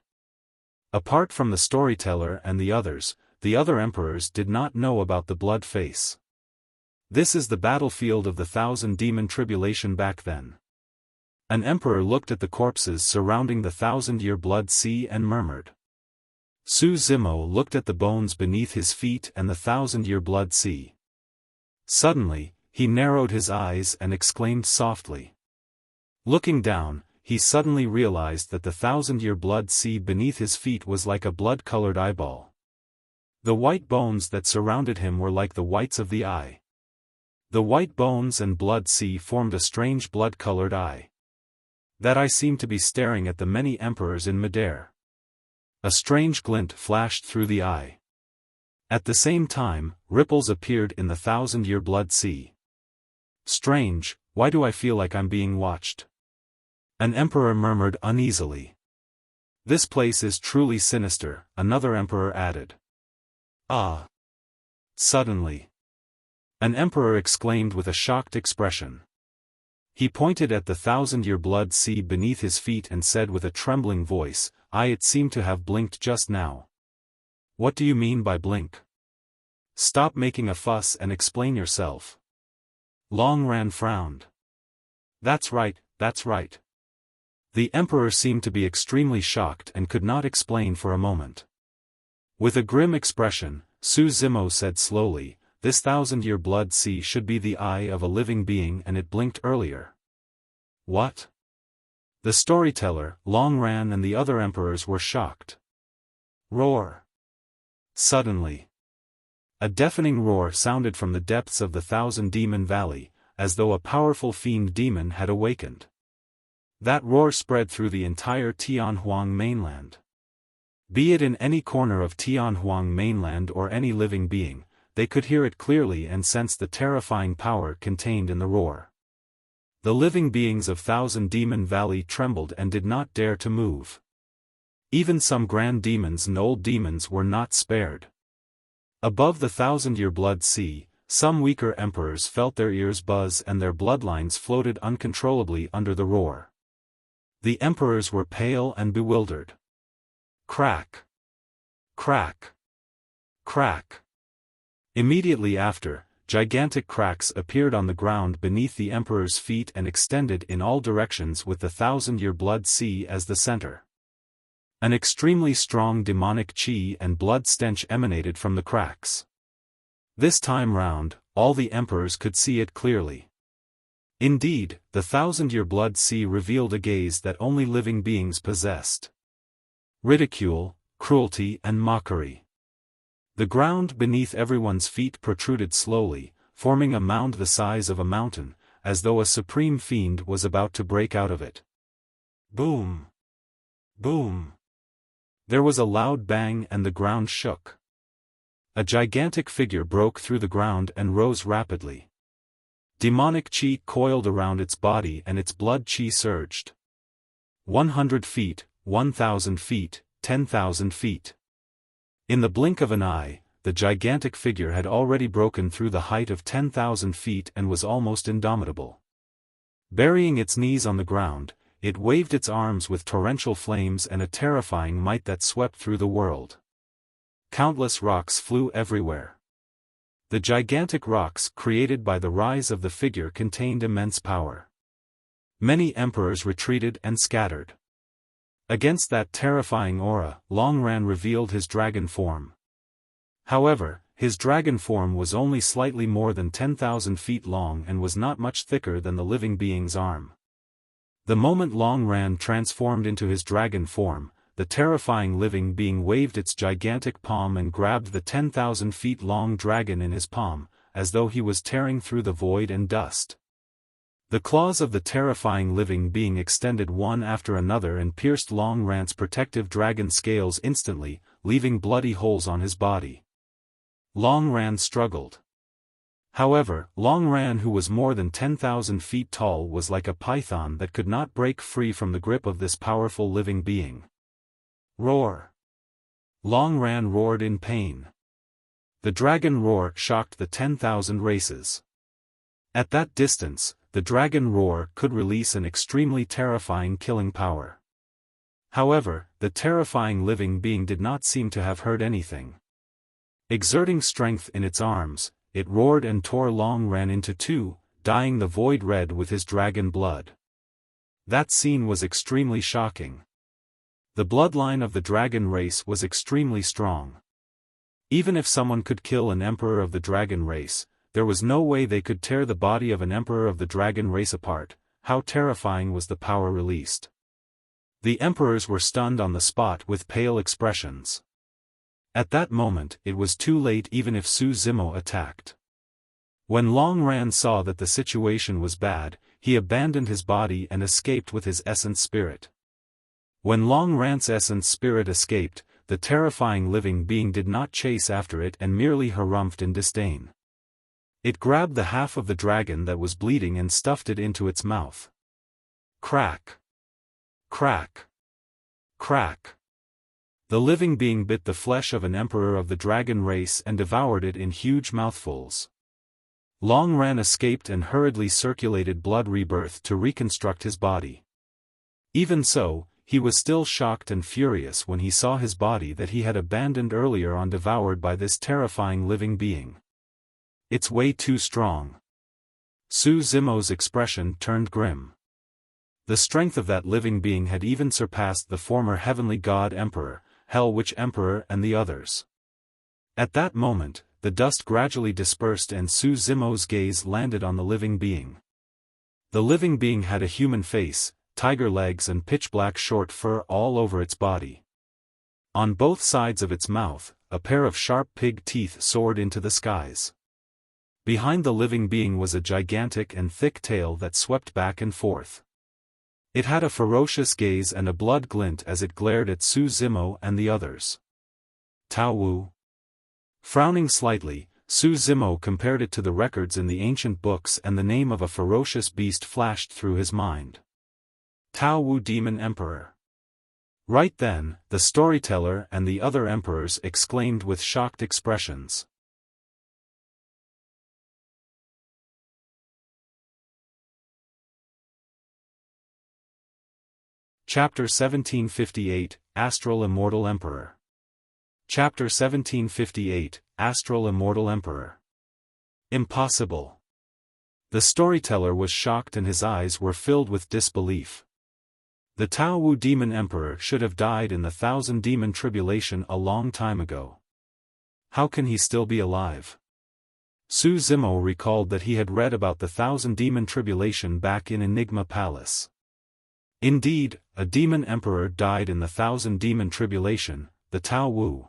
Apart from the storyteller and the other emperors did not know about the blood face. This is the battlefield of the Thousand Demon Tribulation back then. An emperor looked at the corpses surrounding the Thousand Year Blood Sea and murmured. Su Zimo looked at the bones beneath his feet and the Thousand Year Blood Sea. Suddenly, he narrowed his eyes and exclaimed softly. Looking down, he suddenly realized that the Thousand Year Blood Sea beneath his feet was like a blood-colored eyeball. The white bones that surrounded him were like the whites of the eye. The white bones and blood sea formed a strange blood-colored eye. That I seemed to be staring at the many emperors in midair. A strange glint flashed through the eye. At the same time, ripples appeared in the thousand-year blood sea. Strange, why do I feel like I'm being watched? An emperor murmured uneasily. This place is truly sinister, another emperor added. Ah! Suddenly, an emperor exclaimed with a shocked expression. He pointed at the thousand-year blood sea beneath his feet and said with a trembling voice, It seemed to have blinked just now. What do you mean by blink? Stop making a fuss and explain yourself. Longran frowned. That's right, that's right. The emperor seemed to be extremely shocked and could not explain for a moment. With a grim expression, Su Zimo said slowly, this thousand-year blood sea should be the eye of a living being and it blinked earlier. What? The storyteller, Longran and the other emperors were shocked. Roar. Suddenly, a deafening roar sounded from the depths of the Thousand Demon Valley, as though a powerful fiend demon had awakened. That roar spread through the entire Tianhuang mainland. Be it in any corner of Tianhuang mainland or any living being, they could hear it clearly and sense the terrifying power contained in the roar. The living beings of Thousand Demon Valley trembled and did not dare to move. Even some grand demons and old demons were not spared. Above the thousand-year blood sea, some weaker emperors felt their ears buzz and their bloodlines floated uncontrollably under the roar. The emperors were pale and bewildered. Crack! Crack! Crack! Immediately after, gigantic cracks appeared on the ground beneath the emperor's feet and extended in all directions with the thousand-year blood sea as the center. An extremely strong demonic chi and blood stench emanated from the cracks. This time round, all the emperors could see it clearly. Indeed, the thousand-year blood sea revealed a gaze that only living beings possessed. Ridicule, cruelty and mockery. The ground beneath everyone's feet protruded slowly, forming a mound the size of a mountain, as though a supreme fiend was about to break out of it. Boom! Boom! There was a loud bang and the ground shook. A gigantic figure broke through the ground and rose rapidly. Demonic chi coiled around its body and its blood chi surged. 100 feet, 1,000 feet, 10,000 feet. In the blink of an eye, the gigantic figure had already broken through the height of 10,000 feet and was almost indomitable. Burying its knees on the ground, it waved its arms with torrential flames and a terrifying might that swept through the world. Countless rocks flew everywhere. The gigantic rocks created by the rise of the figure contained immense power. Many emperors retreated and scattered. Against that terrifying aura, Longran revealed his dragon form. However, his dragon form was only slightly more than 10,000 feet long and was not much thicker than the living being's arm. The moment Longran transformed into his dragon form, the terrifying living being waved its gigantic palm and grabbed the 10,000 feet long dragon in his palm, as though he was tearing through the void and dust. The claws of the terrifying living being extended one after another and pierced Longran's protective dragon scales instantly, leaving bloody holes on his body. Longran struggled. However, Longran, who was more than 10,000 feet tall, was like a python that could not break free from the grip of this powerful living being. Roar! Longran roared in pain. The dragon roar shocked the 10,000 races. At that distance, the dragon roar could release an extremely terrifying killing power. However, the terrifying living being did not seem to have heard anything. Exerting strength in its arms, it roared and tore Longran into two, dyeing the void red with his dragon blood. That scene was extremely shocking. The bloodline of the dragon race was extremely strong. Even if someone could kill an emperor of the dragon race, there was no way they could tear the body of an emperor of the dragon race apart. How terrifying was the power released. The emperors were stunned on the spot with pale expressions. At that moment, it was too late even if Su Zimo attacked. When Long Ran saw that the situation was bad, he abandoned his body and escaped with his essence spirit. When Long Ran's essence spirit escaped, the terrifying living being did not chase after it and merely harumphed in disdain. It grabbed the half of the dragon that was bleeding and stuffed it into its mouth. Crack! Crack! Crack! The living being bit the flesh of an emperor of the dragon race and devoured it in huge mouthfuls. Long Ran escaped and hurriedly circulated blood rebirth to reconstruct his body. Even so, he was still shocked and furious when he saw his body that he had abandoned earlier on devoured by this terrifying living being. It's way too strong. Su Zimo's expression turned grim. The strength of that living being had even surpassed the former heavenly god emperor, Hell Witch Emperor and the others. At that moment, the dust gradually dispersed and Su Zimo's gaze landed on the living being. The living being had a human face, tiger legs and pitch-black short fur all over its body. On both sides of its mouth, a pair of sharp pig teeth soared into the skies. Behind the living being was a gigantic and thick tail that swept back and forth. It had a ferocious gaze and a blood glint as it glared at Su Zimo and the others. Tao Wu. Frowning slightly, Su Zimo compared it to the records in the ancient books and the name of a ferocious beast flashed through his mind. Tao Wu Demon Emperor. Right then, the storyteller and the other emperors exclaimed with shocked expressions. Chapter 1758, Astral Immortal Emperor. Chapter 1758, Astral Immortal Emperor. Impossible. The storyteller was shocked and his eyes were filled with disbelief. The Tao Wu Demon Emperor should have died in the Thousand Demon Tribulation a long time ago. How can he still be alive? Su Zimo recalled that he had read about the Thousand Demon Tribulation back in Enigma Palace. Indeed, a demon emperor died in the Thousand Demon Tribulation, the Tao Wu.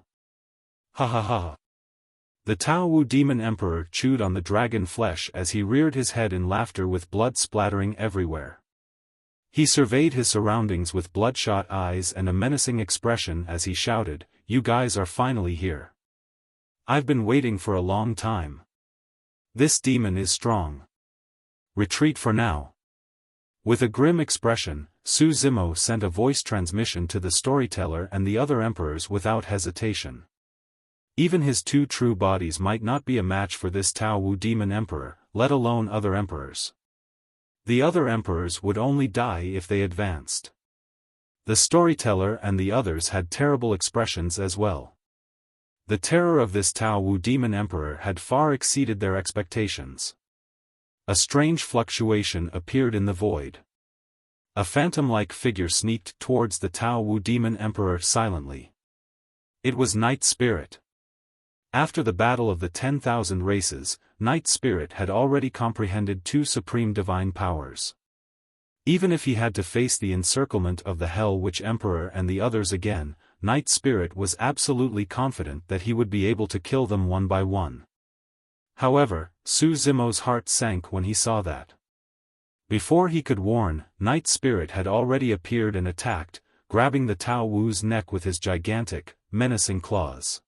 Ha ha ha. The Tao Wu Demon Emperor chewed on the dragon flesh as he reared his head in laughter with blood splattering everywhere. He surveyed his surroundings with bloodshot eyes and a menacing expression as he shouted, "You guys are finally here. I've been waiting for a long time. This demon is strong. Retreat for now." With a grim expression, Su Zimo sent a voice transmission to the storyteller and the other emperors without hesitation. Even his two true bodies might not be a match for this Tao Wu Demon Emperor, let alone other emperors. The other emperors would only die if they advanced. The storyteller and the others had terrible expressions as well. The terror of this Tao Wu Demon Emperor had far exceeded their expectations. A strange fluctuation appeared in the void. A phantom-like figure sneaked towards the Tao Wu Demon Emperor silently. It was Night Spirit. After the battle of the 10,000 races, Night Spirit had already comprehended two supreme divine powers. Even if he had to face the encirclement of the Hell Witch Emperor and the others again, Night Spirit was absolutely confident that he would be able to kill them one by one. However, Su Zimo's heart sank when he saw that. Before he could warn, Night Spirit had already appeared and attacked, grabbing the Tao Wu's neck with his gigantic, menacing claws.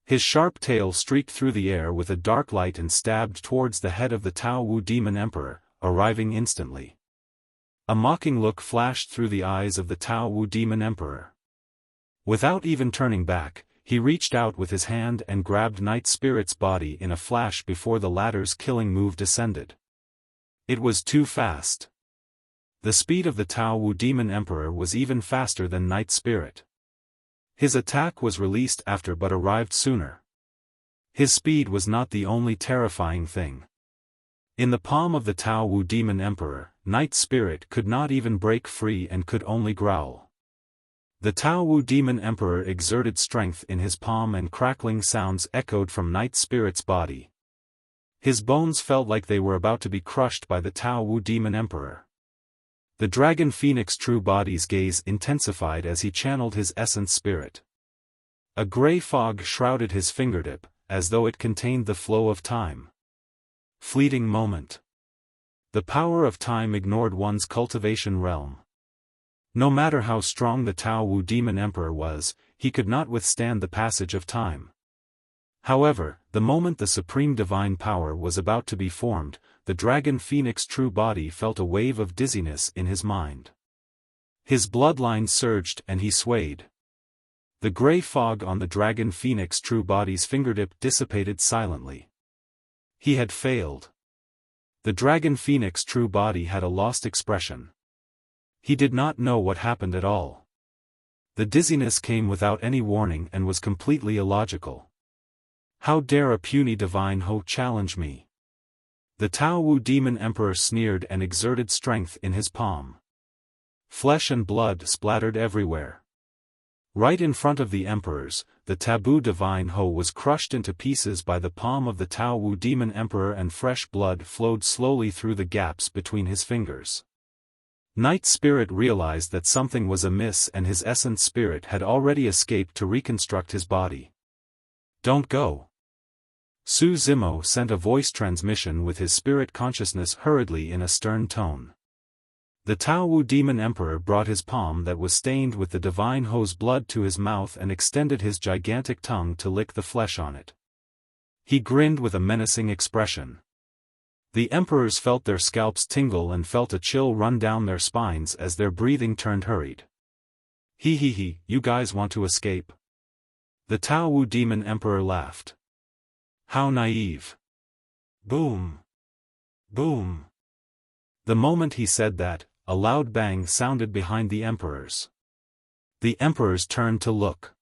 His sharp tail streaked through the air with a dark light and stabbed towards the head of the Tao Wu Demon Emperor, arriving instantly. A mocking look flashed through the eyes of the Tao Wu Demon Emperor. Without even turning back, he reached out with his hand and grabbed Night Spirit's body in a flash before the latter's killing move descended. It was too fast. The speed of the Tao Wu Demon Emperor was even faster than Night Spirit. His attack was released after but arrived sooner. His speed was not the only terrifying thing. In the palm of the Tao Wu Demon Emperor, Night Spirit could not even break free and could only growl. The Tao Wu Demon Emperor exerted strength in his palm and crackling sounds echoed from Night Spirit's body. His bones felt like they were about to be crushed by the Tao Wu Demon Emperor. The Dragon Phoenix True Body's gaze intensified as he channeled his essence spirit. A gray fog shrouded his fingertip, as though it contained the flow of time. Fleeting moment. The power of time ignored one's cultivation realm. No matter how strong the Tao Wu Demon Emperor was, he could not withstand the passage of time. However, the moment the supreme divine power was about to be formed, the Dragon Phoenix true body felt a wave of dizziness in his mind. His bloodline surged and he swayed. The gray fog on the Dragon Phoenix true body's fingertip dissipated silently. He had failed. The Dragon Phoenix true body had a lost expression. He did not know what happened at all. The dizziness came without any warning and was completely illogical. How dare a puny divine Ho challenge me? The Tao Wu Demon Emperor sneered and exerted strength in his palm. Flesh and blood splattered everywhere. Right in front of the emperors, the taboo divine Ho was crushed into pieces by the palm of the Tao Wu Demon Emperor and fresh blood flowed slowly through the gaps between his fingers. Night Spirit realized that something was amiss and his essence spirit had already escaped to reconstruct his body. Don't go. Su Zimo sent a voice transmission with his spirit consciousness hurriedly in a stern tone. The Tao Wu Demon Emperor brought his palm that was stained with the divine Ho's blood to his mouth and extended his gigantic tongue to lick the flesh on it. He grinned with a menacing expression. The emperors felt their scalps tingle and felt a chill run down their spines as their breathing turned hurried. He, you guys want to escape? The Tao Wu Demon Emperor laughed. How naive. Boom. Boom. The moment he said that, a loud bang sounded behind the emperors. The emperors turned to look.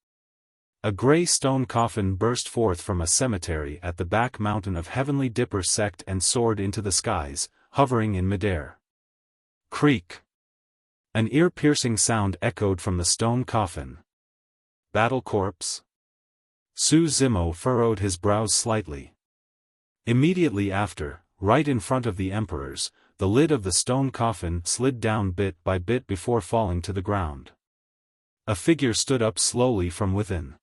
A gray stone coffin burst forth from a cemetery at the back mountain of Heavenly Dipper sect and soared into the skies, hovering in midair. Creak. An ear-piercing sound echoed from the stone coffin. Battle corpse? Su Zimo furrowed his brows slightly. Immediately after, right in front of the emperors, the lid of the stone coffin slid down bit by bit before falling to the ground. A figure stood up slowly from within.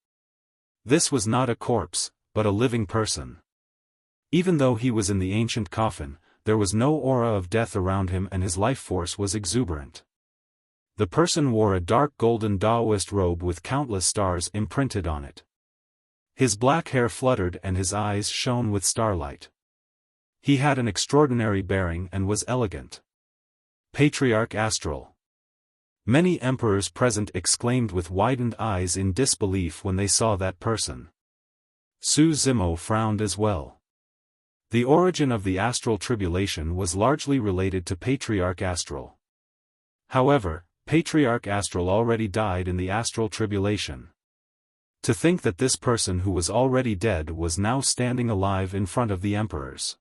This was not a corpse, but a living person. Even though he was in the ancient coffin, there was no aura of death around him and his life force was exuberant. The person wore a dark golden Taoist robe with countless stars imprinted on it. His black hair fluttered and his eyes shone with starlight. He had an extraordinary bearing and was elegant. Patriarch Astral. Many emperors present exclaimed with widened eyes in disbelief when they saw that person. Su Zimo frowned as well. The origin of the astral tribulation was largely related to Patriarch Astral. However, Patriarch Astral already died in the astral tribulation. To think that this person who was already dead was now standing alive in front of the emperors.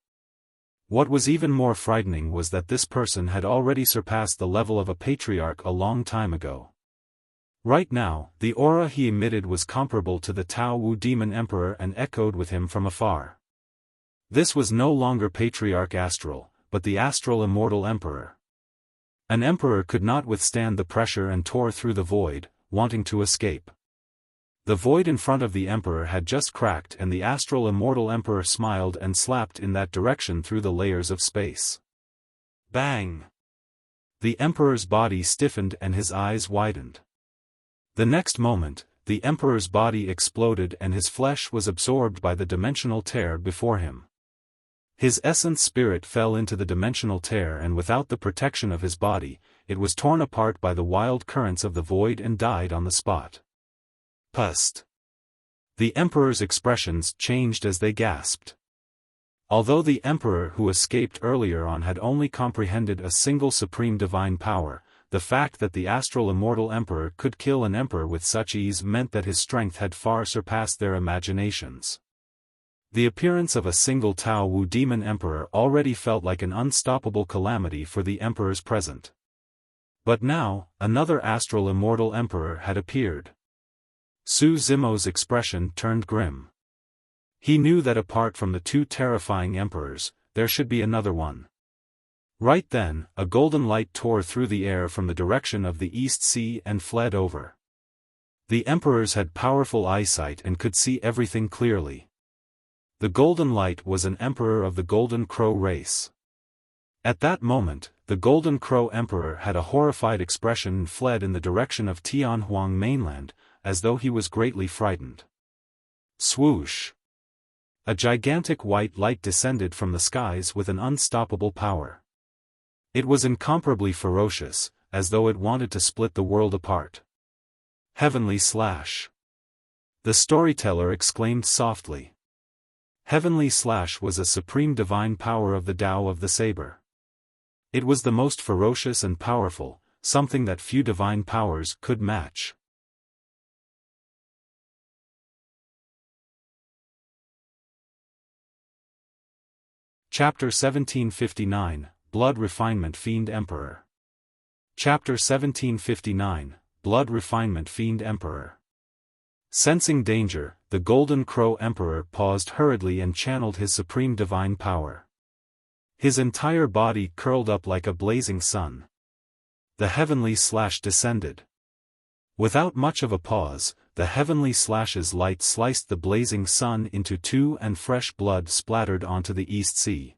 What was even more frightening was that this person had already surpassed the level of a patriarch a long time ago. Right now, the aura he emitted was comparable to the Tao Wu Demon Emperor and echoed with him from afar. This was no longer Patriarch Astral, but the Astral Immortal Emperor. An emperor could not withstand the pressure and tore through the void, wanting to escape. The void in front of the emperor had just cracked and the Astral Immortal Emperor smiled and slapped in that direction through the layers of space. Bang! The emperor's body stiffened and his eyes widened. The next moment, the emperor's body exploded and his flesh was absorbed by the dimensional tear before him. His essence spirit fell into the dimensional tear and without the protection of his body, it was torn apart by the wild currents of the void and died on the spot. Pust. The emperor's expressions changed as they gasped. Although the emperor who escaped earlier on had only comprehended a single supreme divine power, the fact that the Astral Immortal Emperor could kill an emperor with such ease meant that his strength had far surpassed their imaginations. The appearance of a single Tao Wu Demon Emperor already felt like an unstoppable calamity for the emperors present. But now, another Astral Immortal Emperor had appeared. Su Zimo's expression turned grim. He knew that apart from the two terrifying emperors, there should be another one. Right then, a golden light tore through the air from the direction of the East Sea and fled over. The emperors had powerful eyesight and could see everything clearly. The Golden Light was an emperor of the Golden Crow race. At that moment, the Golden Crow Emperor had a horrified expression and fled in the direction of Tianhuang mainland, as though he was greatly frightened. Swoosh! A gigantic white light descended from the skies with an unstoppable power. It was incomparably ferocious, as though it wanted to split the world apart. Heavenly Slash! The storyteller exclaimed softly. Heavenly Slash was a supreme divine power of the Tao of the Saber. It was the most ferocious and powerful, something that few divine powers could match. Chapter 1759, Blood Refinement Fiend Emperor. Chapter 1759, Blood Refinement Fiend Emperor. Sensing danger, the Golden Crow Emperor paused hurriedly and channeled his supreme divine power. His entire body curled up like a blazing sun. The Heavenly Slash descended. Without much of a pause, the Heavenly Slash's light sliced the blazing sun into two and fresh blood splattered onto the East Sea.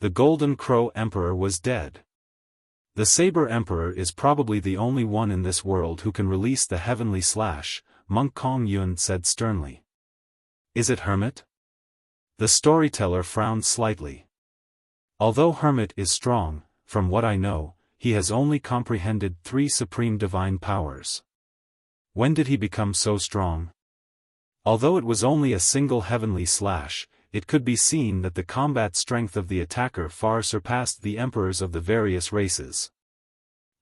The Golden Crow Emperor was dead. The Saber Emperor is probably the only one in this world who can release the Heavenly Slash, Monk Kong Yun said sternly. Is it Hermit? The storyteller frowned slightly. Although Hermit is strong, from what I know, he has only comprehended 3 supreme divine powers. When did he become so strong? Although it was only a single Heavenly Slash, it could be seen that the combat strength of the attacker far surpassed the emperors of the various races.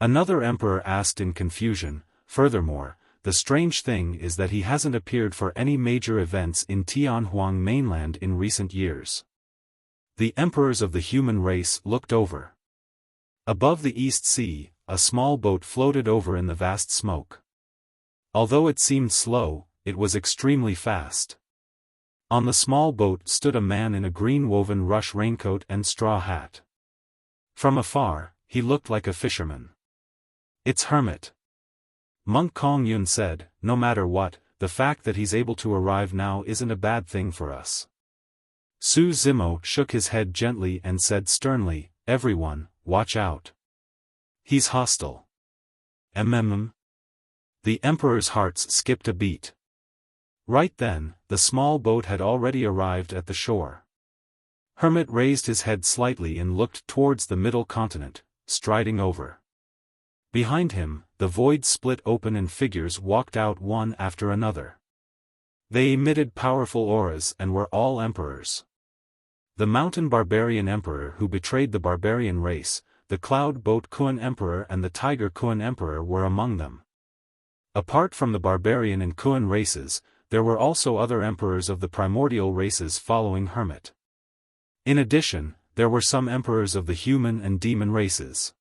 Another emperor asked in confusion, furthermore, the strange thing is that he hasn't appeared for any major events in Tianhuang mainland in recent years. The emperors of the human race looked over. Above the East Sea, a small boat floated over in the vast smoke. Although it seemed slow, it was extremely fast. On the small boat stood a man in a green woven rush raincoat and straw hat. From afar, he looked like a fisherman. It's Hermit. Monk Kong Yun said, no matter what, the fact that he's able to arrive now isn't a bad thing for us. Su Zimo shook his head gently and said sternly, everyone, watch out. He's hostile. The emperor's hearts skipped a beat. Right then, the small boat had already arrived at the shore. Hermit raised his head slightly and looked towards the middle continent, striding over. Behind him, the void split open and figures walked out one after another. They emitted powerful auras and were all emperors. The mountain barbarian emperor who betrayed the barbarian race, the cloud boat Kun emperor and the tiger Kun emperor were among them. Apart from the barbarian and Kun races, there were also other emperors of the primordial races following Hermit. In addition, there were some emperors of the human and demon races.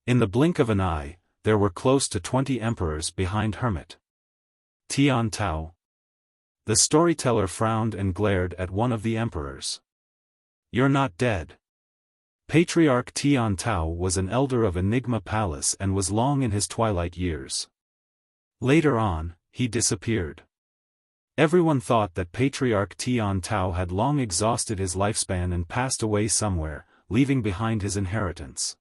In the blink of an eye, there were close to 20 emperors behind Hermit. Tian Tao. The storyteller frowned and glared at one of the emperors. You're not dead. Patriarch Tian Tao was an elder of Enigma Palace and was long in his twilight years. Later on, he disappeared. Everyone thought that Patriarch Tian Tao had long exhausted his lifespan and passed away somewhere, leaving behind his inheritance.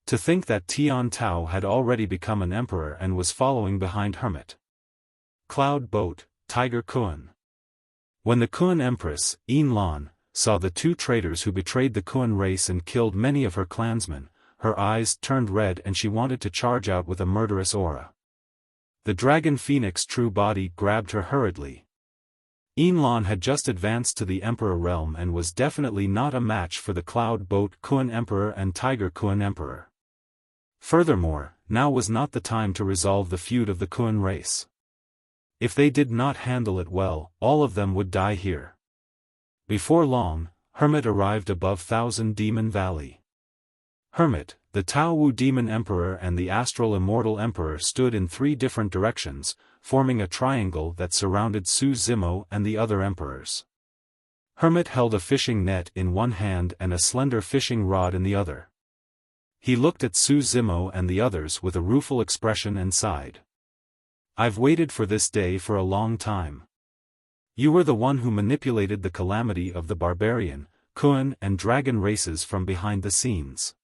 To think that Tian Tao had already become an emperor and was following behind Hermit. Cloud Boat, Tiger Kun. When the Kun Empress, Yin Lan, saw the 2 traitors who betrayed the Kun race and killed many of her clansmen, her eyes turned red and she wanted to charge out with a murderous aura. The dragon phoenix true body grabbed her hurriedly. Yin Lan had just advanced to the emperor realm and was definitely not a match for the cloud boat Kun emperor and tiger Kun emperor. Furthermore, now was not the time to resolve the feud of the Kun race. If they did not handle it well, all of them would die here. Before long, Hermit arrived above Thousand Demon Valley. Hermit, the Tao Wu Demon Emperor and the Astral Immortal Emperor stood in 3 different directions, forming a triangle that surrounded Su Zimo and the other emperors. Hermit held a fishing net in one hand and a slender fishing rod in the other. He looked at Su Zimo and the others with a rueful expression and sighed. I've waited for this day for a long time. You were the one who manipulated the calamity of the barbarian, Kun and dragon races from behind the scenes.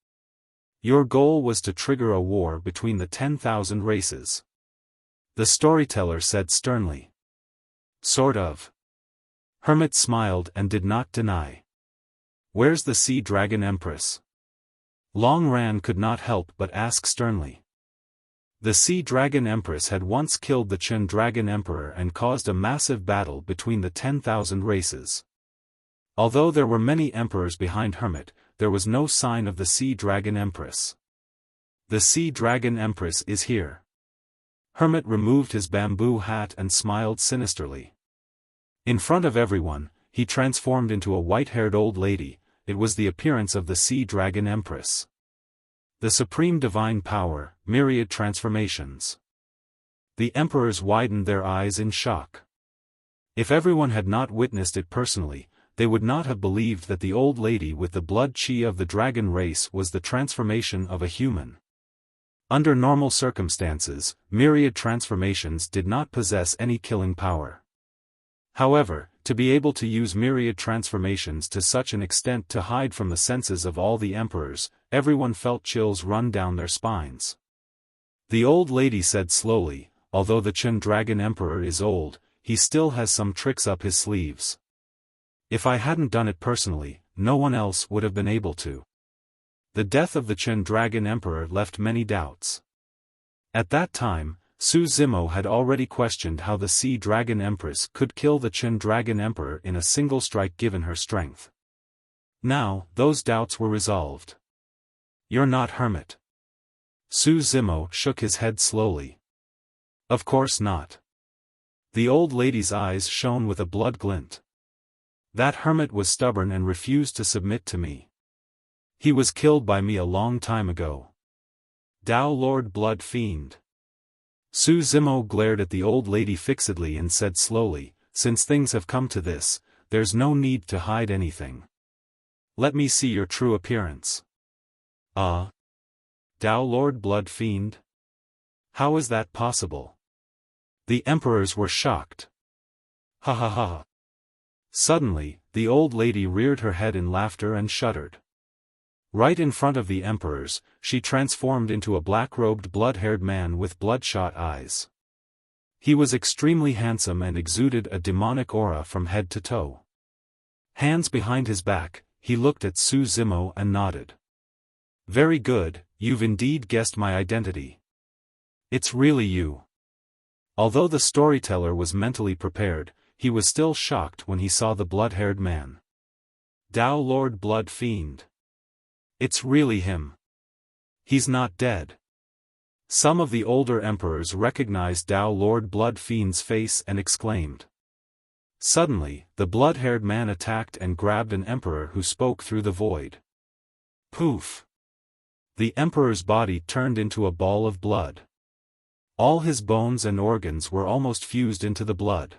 Your goal was to trigger a war between the 10,000 races. The storyteller said sternly. Sort of. Hermit smiled and did not deny. Where's the Sea Dragon Empress? Long Ran could not help but ask sternly. The Sea Dragon Empress had once killed the Chen Dragon Emperor and caused a massive battle between the 10,000 races. Although there were many emperors behind Hermit, there was no sign of the Sea Dragon Empress. The Sea Dragon Empress is here. Hermit removed his bamboo hat and smiled sinisterly. In front of everyone, he transformed into a white-haired old lady. It was the appearance of the Sea Dragon Empress. The supreme divine power, myriad transformations. The emperors widened their eyes in shock. If everyone had not witnessed it personally, they would not have believed that the old lady with the blood chi of the dragon race was the transformation of a human. Under normal circumstances, myriad transformations did not possess any killing power. However, to be able to use myriad transformations to such an extent to hide from the senses of all the emperors, everyone felt chills run down their spines. The old lady said slowly, although the Chen Dragon Emperor is old, he still has some tricks up his sleeves. If I hadn't done it personally, no one else would have been able to. The death of the Chen Dragon Emperor left many doubts. At that time, Su Zimo had already questioned how the Sea Dragon Empress could kill the Chen Dragon Emperor in a single strike given her strength. Now, those doubts were resolved. You're not Hermit. Su Zimo shook his head slowly. Of course not. The old lady's eyes shone with a blood glint. That Hermit was stubborn and refused to submit to me. He was killed by me a long time ago. Dao Lord Blood Fiend. Su Zimo glared at the old lady fixedly and said slowly, since things have come to this, there's no need to hide anything. Let me see your true appearance. Dao Lord Blood Fiend? How is that possible? The emperors were shocked. Ha ha ha. Suddenly, the old lady reared her head in laughter and shuddered. Right in front of the emperors, she transformed into a black-robed blood-haired man with bloodshot eyes. He was extremely handsome and exuded a demonic aura from head to toe. Hands behind his back, he looked at Su Zimo and nodded. Very good, you've indeed guessed my identity. It's really you. Although the storyteller was mentally prepared, he was still shocked when he saw the blood-haired man. Dao Lord Blood Fiend. It's really him. He's not dead. Some of the older emperors recognized Dao Lord Blood Fiend's face and exclaimed. Suddenly, the blood-haired man attacked and grabbed an emperor who spoke through the void. Poof! The emperor's body turned into a ball of blood. All his bones and organs were almost fused into the blood.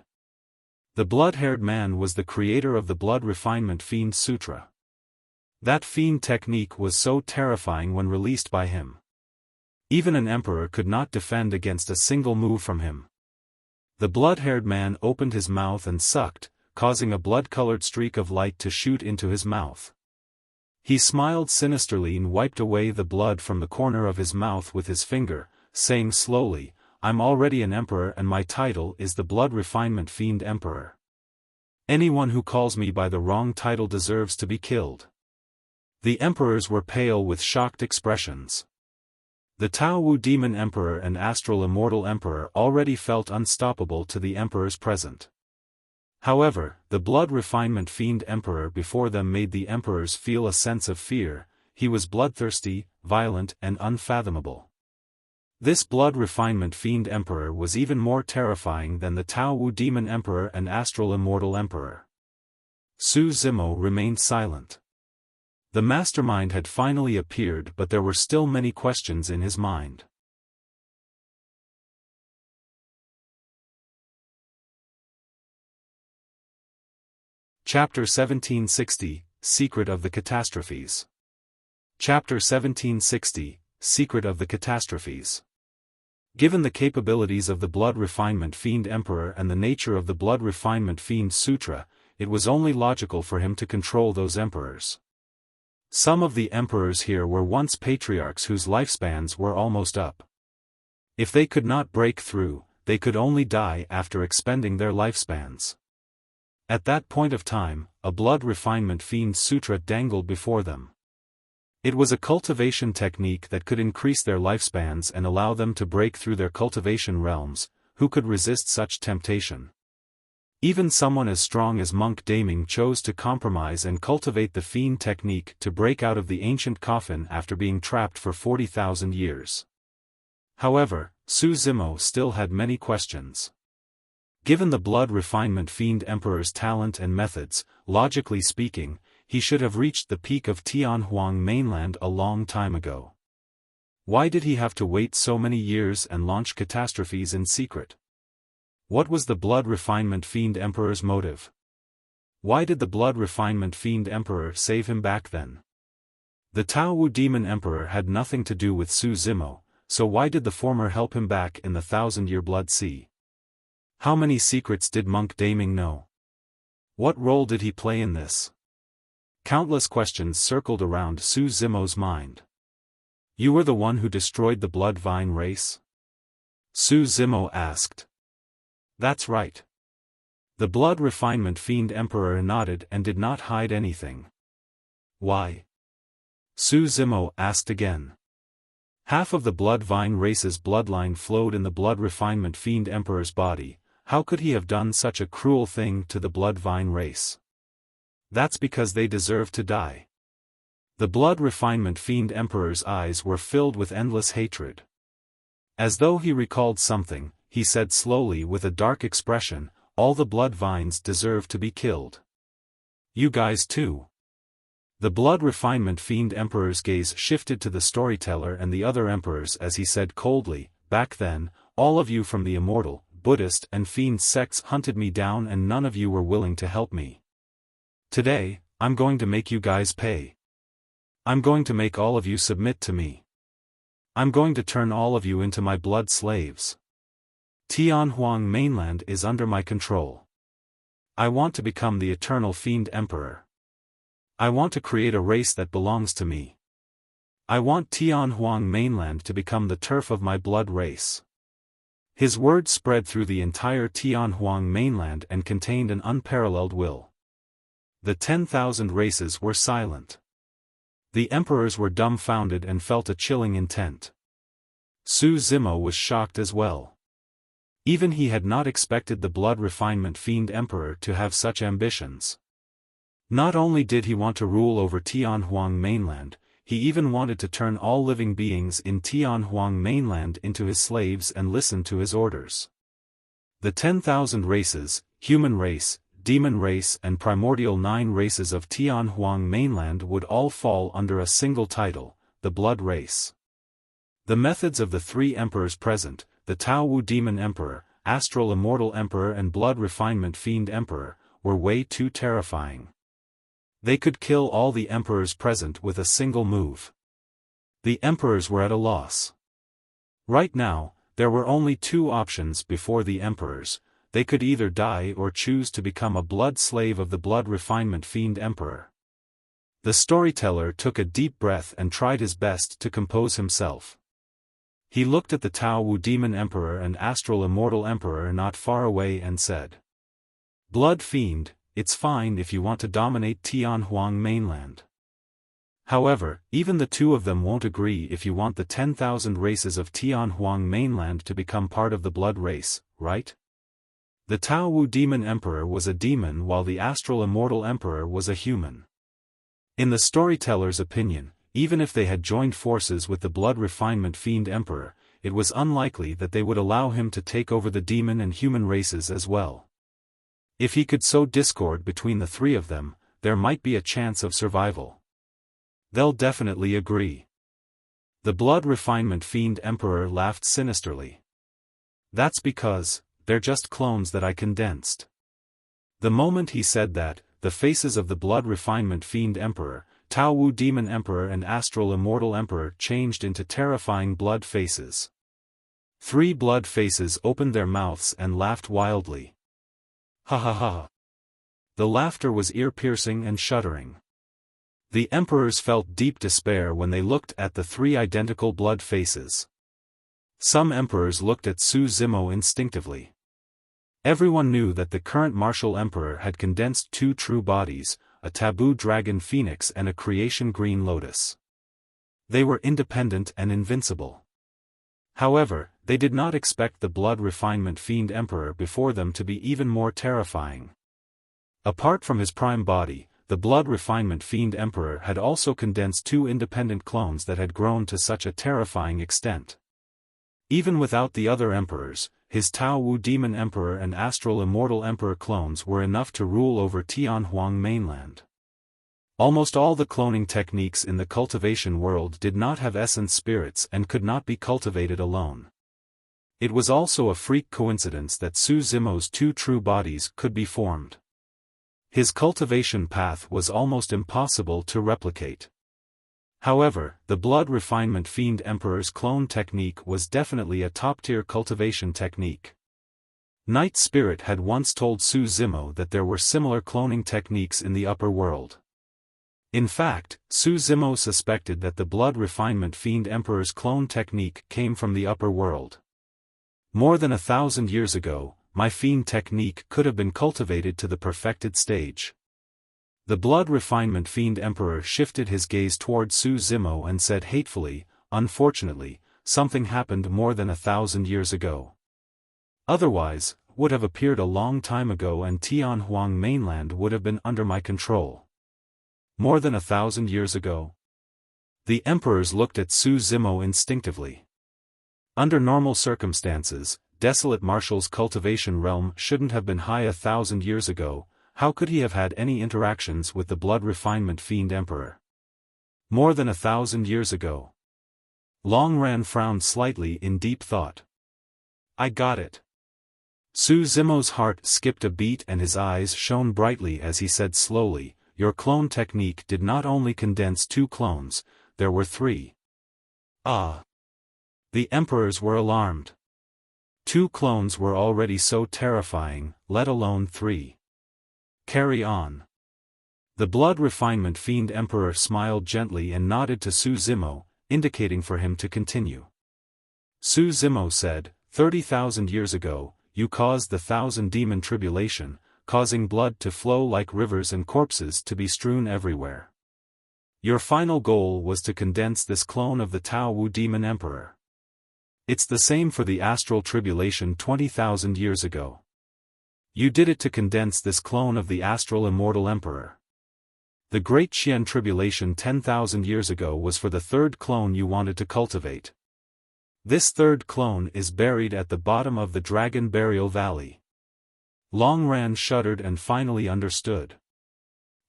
The blood-haired man was the creator of the Blood Refinement Fiend Sutra. That fiend technique was so terrifying when released by him. Even an emperor could not defend against a single move from him. The blood-haired man opened his mouth and sucked, causing a blood-colored streak of light to shoot into his mouth. He smiled sinisterly and wiped away the blood from the corner of his mouth with his finger, saying slowly, I'm already an emperor and my title is the Blood Refinement Fiend Emperor. Anyone who calls me by the wrong title deserves to be killed. The emperors were pale with shocked expressions. The Tao Wu Demon Emperor and Astral Immortal Emperor already felt unstoppable to the emperors present. However, the Blood Refinement Fiend Emperor before them made the emperors feel a sense of fear. He was bloodthirsty, violent and unfathomable. This Blood Refinement Fiend Emperor was even more terrifying than the Tao Wu Demon Emperor and Astral Immortal Emperor. Su Zimo remained silent. The mastermind had finally appeared, but there were still many questions in his mind. Chapter 1760, Secret of the Catastrophes. Chapter 1760, Secret of the Catastrophes. Given the capabilities of the Blood Refinement Fiend Emperor and the nature of the Blood Refinement Fiend Sutra, it was only logical for him to control those emperors. Some of the emperors here were once patriarchs whose lifespans were almost up. If they could not break through, they could only die after expending their lifespans. At that point of time, a Blood Refinement Fiend Sutra dangled before them. It was a cultivation technique that could increase their lifespans and allow them to break through their cultivation realms. Who could resist such temptation? Even someone as strong as Monk Daming chose to compromise and cultivate the Fiend technique to break out of the ancient coffin after being trapped for 40,000 years. However, Su Zimo still had many questions. Given the Blood Refinement Fiend Emperor's talent and methods, logically speaking, he should have reached the peak of Tianhuang mainland a long time ago. Why did he have to wait so many years and launch Catastrophes in secret? What was the Blood Refinement Fiend Emperor's motive? Why did the Blood Refinement Fiend Emperor save him back then? The Tao Wu Demon Emperor had nothing to do with Su Zimo, so why did the former help him back in the 1000-year Blood Sea? How many secrets did Monk Daming know? What role did he play in this? Countless questions circled around Su Zimo's mind. You were the one who destroyed the Blood Vine race? Su Zimo asked. That's right. The Blood Refinement Fiend Emperor nodded and did not hide anything. Why? Su Zimo asked again. Half of the Blood Vine race's bloodline flowed in the Blood Refinement Fiend Emperor's body. How could he have done such a cruel thing to the Blood Vine race? That's because they deserve to die. The Blood Refinement Fiend Emperor's eyes were filled with endless hatred. As though he recalled something, he said slowly with a dark expression, all the Blood Vines deserve to be killed. You guys too. The Blood Refinement Fiend Emperor's gaze shifted to the storyteller and the other emperors as he said coldly, back then, all of you from the Immortal, Buddhist and Fiend sects hunted me down and none of you were willing to help me. Today, I'm going to make you guys pay. I'm going to make all of you submit to me. I'm going to turn all of you into my blood slaves. Tianhuang mainland is under my control. I want to become the eternal Fiend Emperor. I want to create a race that belongs to me. I want Tianhuang mainland to become the turf of my blood race. His words spread through the entire Tianhuang mainland and contained an unparalleled will. The 10,000 races were silent. The emperors were dumbfounded and felt a chilling intent. Su Zimo was shocked as well. Even he had not expected the Blood Refinement Fiend Emperor to have such ambitions. Not only did he want to rule over Tianhuang mainland, he even wanted to turn all living beings in Tianhuang mainland into his slaves and listen to his orders. The 10,000 races, human race, demon race and primordial 9 races of Tianhuang mainland would all fall under a single title, the Blood Race. The methods of the 3 emperors present, the Tao Wu Demon Emperor, Astral Immortal Emperor and Blood Refinement Fiend Emperor, were way too terrifying. They could kill all the emperors present with a single move. The emperors were at a loss. Right now, there were only 2 options before the emperors. They could either die or choose to become a blood slave of the Blood Refinement Fiend Emperor. The storyteller took a deep breath and tried his best to compose himself. He looked at the Tao Wu Demon Emperor and Astral Immortal Emperor not far away and said, Blood Fiend, it's fine if you want to dominate Tianhuang mainland. However, even the 2 of them won't agree if you want the 10,000 races of Tianhuang mainland to become part of the blood race, right? The Tao Wu Demon Emperor was a demon while the Astral Immortal Emperor was a human. In the storyteller's opinion, even if they had joined forces with the Blood Refinement Fiend Emperor, it was unlikely that they would allow him to take over the demon and human races as well. If he could sow discord between the 3 of them, there might be a chance of survival. They'll definitely agree. The Blood Refinement Fiend Emperor laughed sinisterly. That's because, they're just clones that I condensed. The moment he said that, the faces of the Blood Refinement Fiend Emperor, Tao Wu Demon Emperor and Astral Immortal Emperor changed into terrifying blood faces. Three blood faces opened their mouths and laughed wildly. Ha ha ha. The laughter was ear-piercing and shuddering. The emperors felt deep despair when they looked at the three identical blood faces. Some emperors looked at Su Zimo instinctively. Everyone knew that the current martial emperor had condensed two true bodies, a taboo dragon phoenix and a creation green lotus. They were independent and invincible. However, they did not expect the blood refinement fiend emperor before them to be even more terrifying. Apart from his prime body, the blood refinement fiend emperor had also condensed two independent clones that had grown to such a terrifying extent. Even without the other emperors, his Tao Wu demon emperor and Astral immortal emperor clones were enough to rule over Tianhuang mainland. Almost all the cloning techniques in the cultivation world did not have essence spirits and could not be cultivated alone. It was also a freak coincidence that Su Zimo's two true bodies could be formed. His cultivation path was almost impossible to replicate. However, the blood refinement fiend emperor's clone technique was definitely a top-tier cultivation technique. Night Spirit had once told Su Zimo that there were similar cloning techniques in the upper world. In fact, Su Zimo suspected that the blood refinement fiend emperor's clone technique came from the upper world. More than 1,000 years ago, my fiend technique could have been cultivated to the perfected stage. The blood refinement fiend emperor shifted his gaze toward Su Zimo and said hatefully, "Unfortunately, something happened more than 1,000 years ago. Otherwise, would have appeared a long time ago and Tianhuang mainland would have been under my control." More than 1,000 years ago? The emperors looked at Su Zimo instinctively. Under normal circumstances, desolate Marshall's cultivation realm shouldn't have been high 1,000 years ago. How could he have had any interactions with the blood refinement fiend emperor? More than 1,000 years ago. Long Ran frowned slightly in deep thought. I got it. Su Zimo's heart skipped a beat and his eyes shone brightly as he said slowly, "Your clone technique did not only condense two clones, there were three." Ah! The emperors were alarmed. Two clones were already so terrifying, let alone three. Carry on. The blood refinement fiend emperor smiled gently and nodded to Su Zimo, indicating for him to continue. Su Zimo said, 30,000 years ago, you caused the 1,000 demon tribulation, causing blood to flow like rivers and corpses to be strewn everywhere. Your final goal was to condense this clone of the Tao Wu demon emperor. It's the same for the astral tribulation 20,000 years ago. You did it to condense this clone of the astral immortal emperor. The Great Qian tribulation 10,000 years ago was for the third clone you wanted to cultivate. This third clone is buried at the bottom of the Dragon Burial Valley. Long Ran shuddered and finally understood.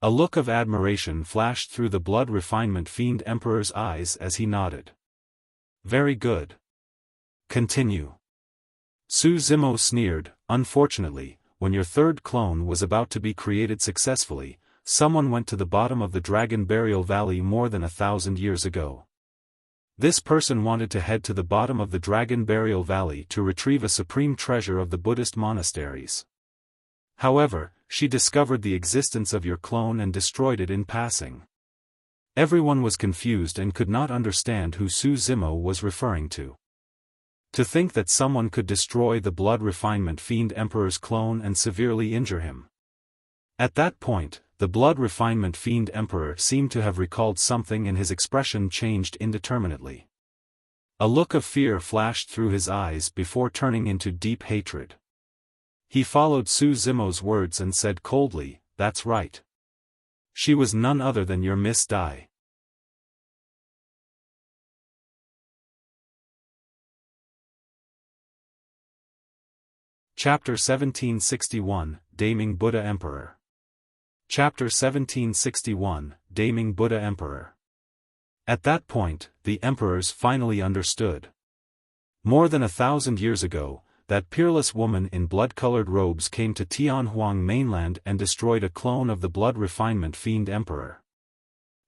A look of admiration flashed through the blood refinement fiend emperor's eyes as he nodded. Very good. Continue. Su Zimo sneered, unfortunately, when your third clone was about to be created successfully, someone went to the bottom of the Dragon Burial Valley more than 1,000 years ago. This person wanted to head to the bottom of the Dragon Burial Valley to retrieve a supreme treasure of the Buddhist monasteries. However, she discovered the existence of your clone and destroyed it in passing. Everyone was confused and could not understand who Su Zimo was referring to. To think that someone could destroy the blood refinement fiend emperor's clone and severely injure him. At that point, the blood refinement fiend emperor seemed to have recalled something and his expression changed indeterminately. A look of fear flashed through his eyes before turning into deep hatred. He followed Su Zimo's words and said coldly, "That's right. She was none other than your Miss Dai." Chapter 1761, Daming Buddha Emperor. Chapter 1761, Daming Buddha Emperor. At that point, the emperors finally understood. More than 1,000 years ago, that peerless woman in blood-colored robes came to Tianhuang mainland and destroyed a clone of the blood refinement fiend emperor.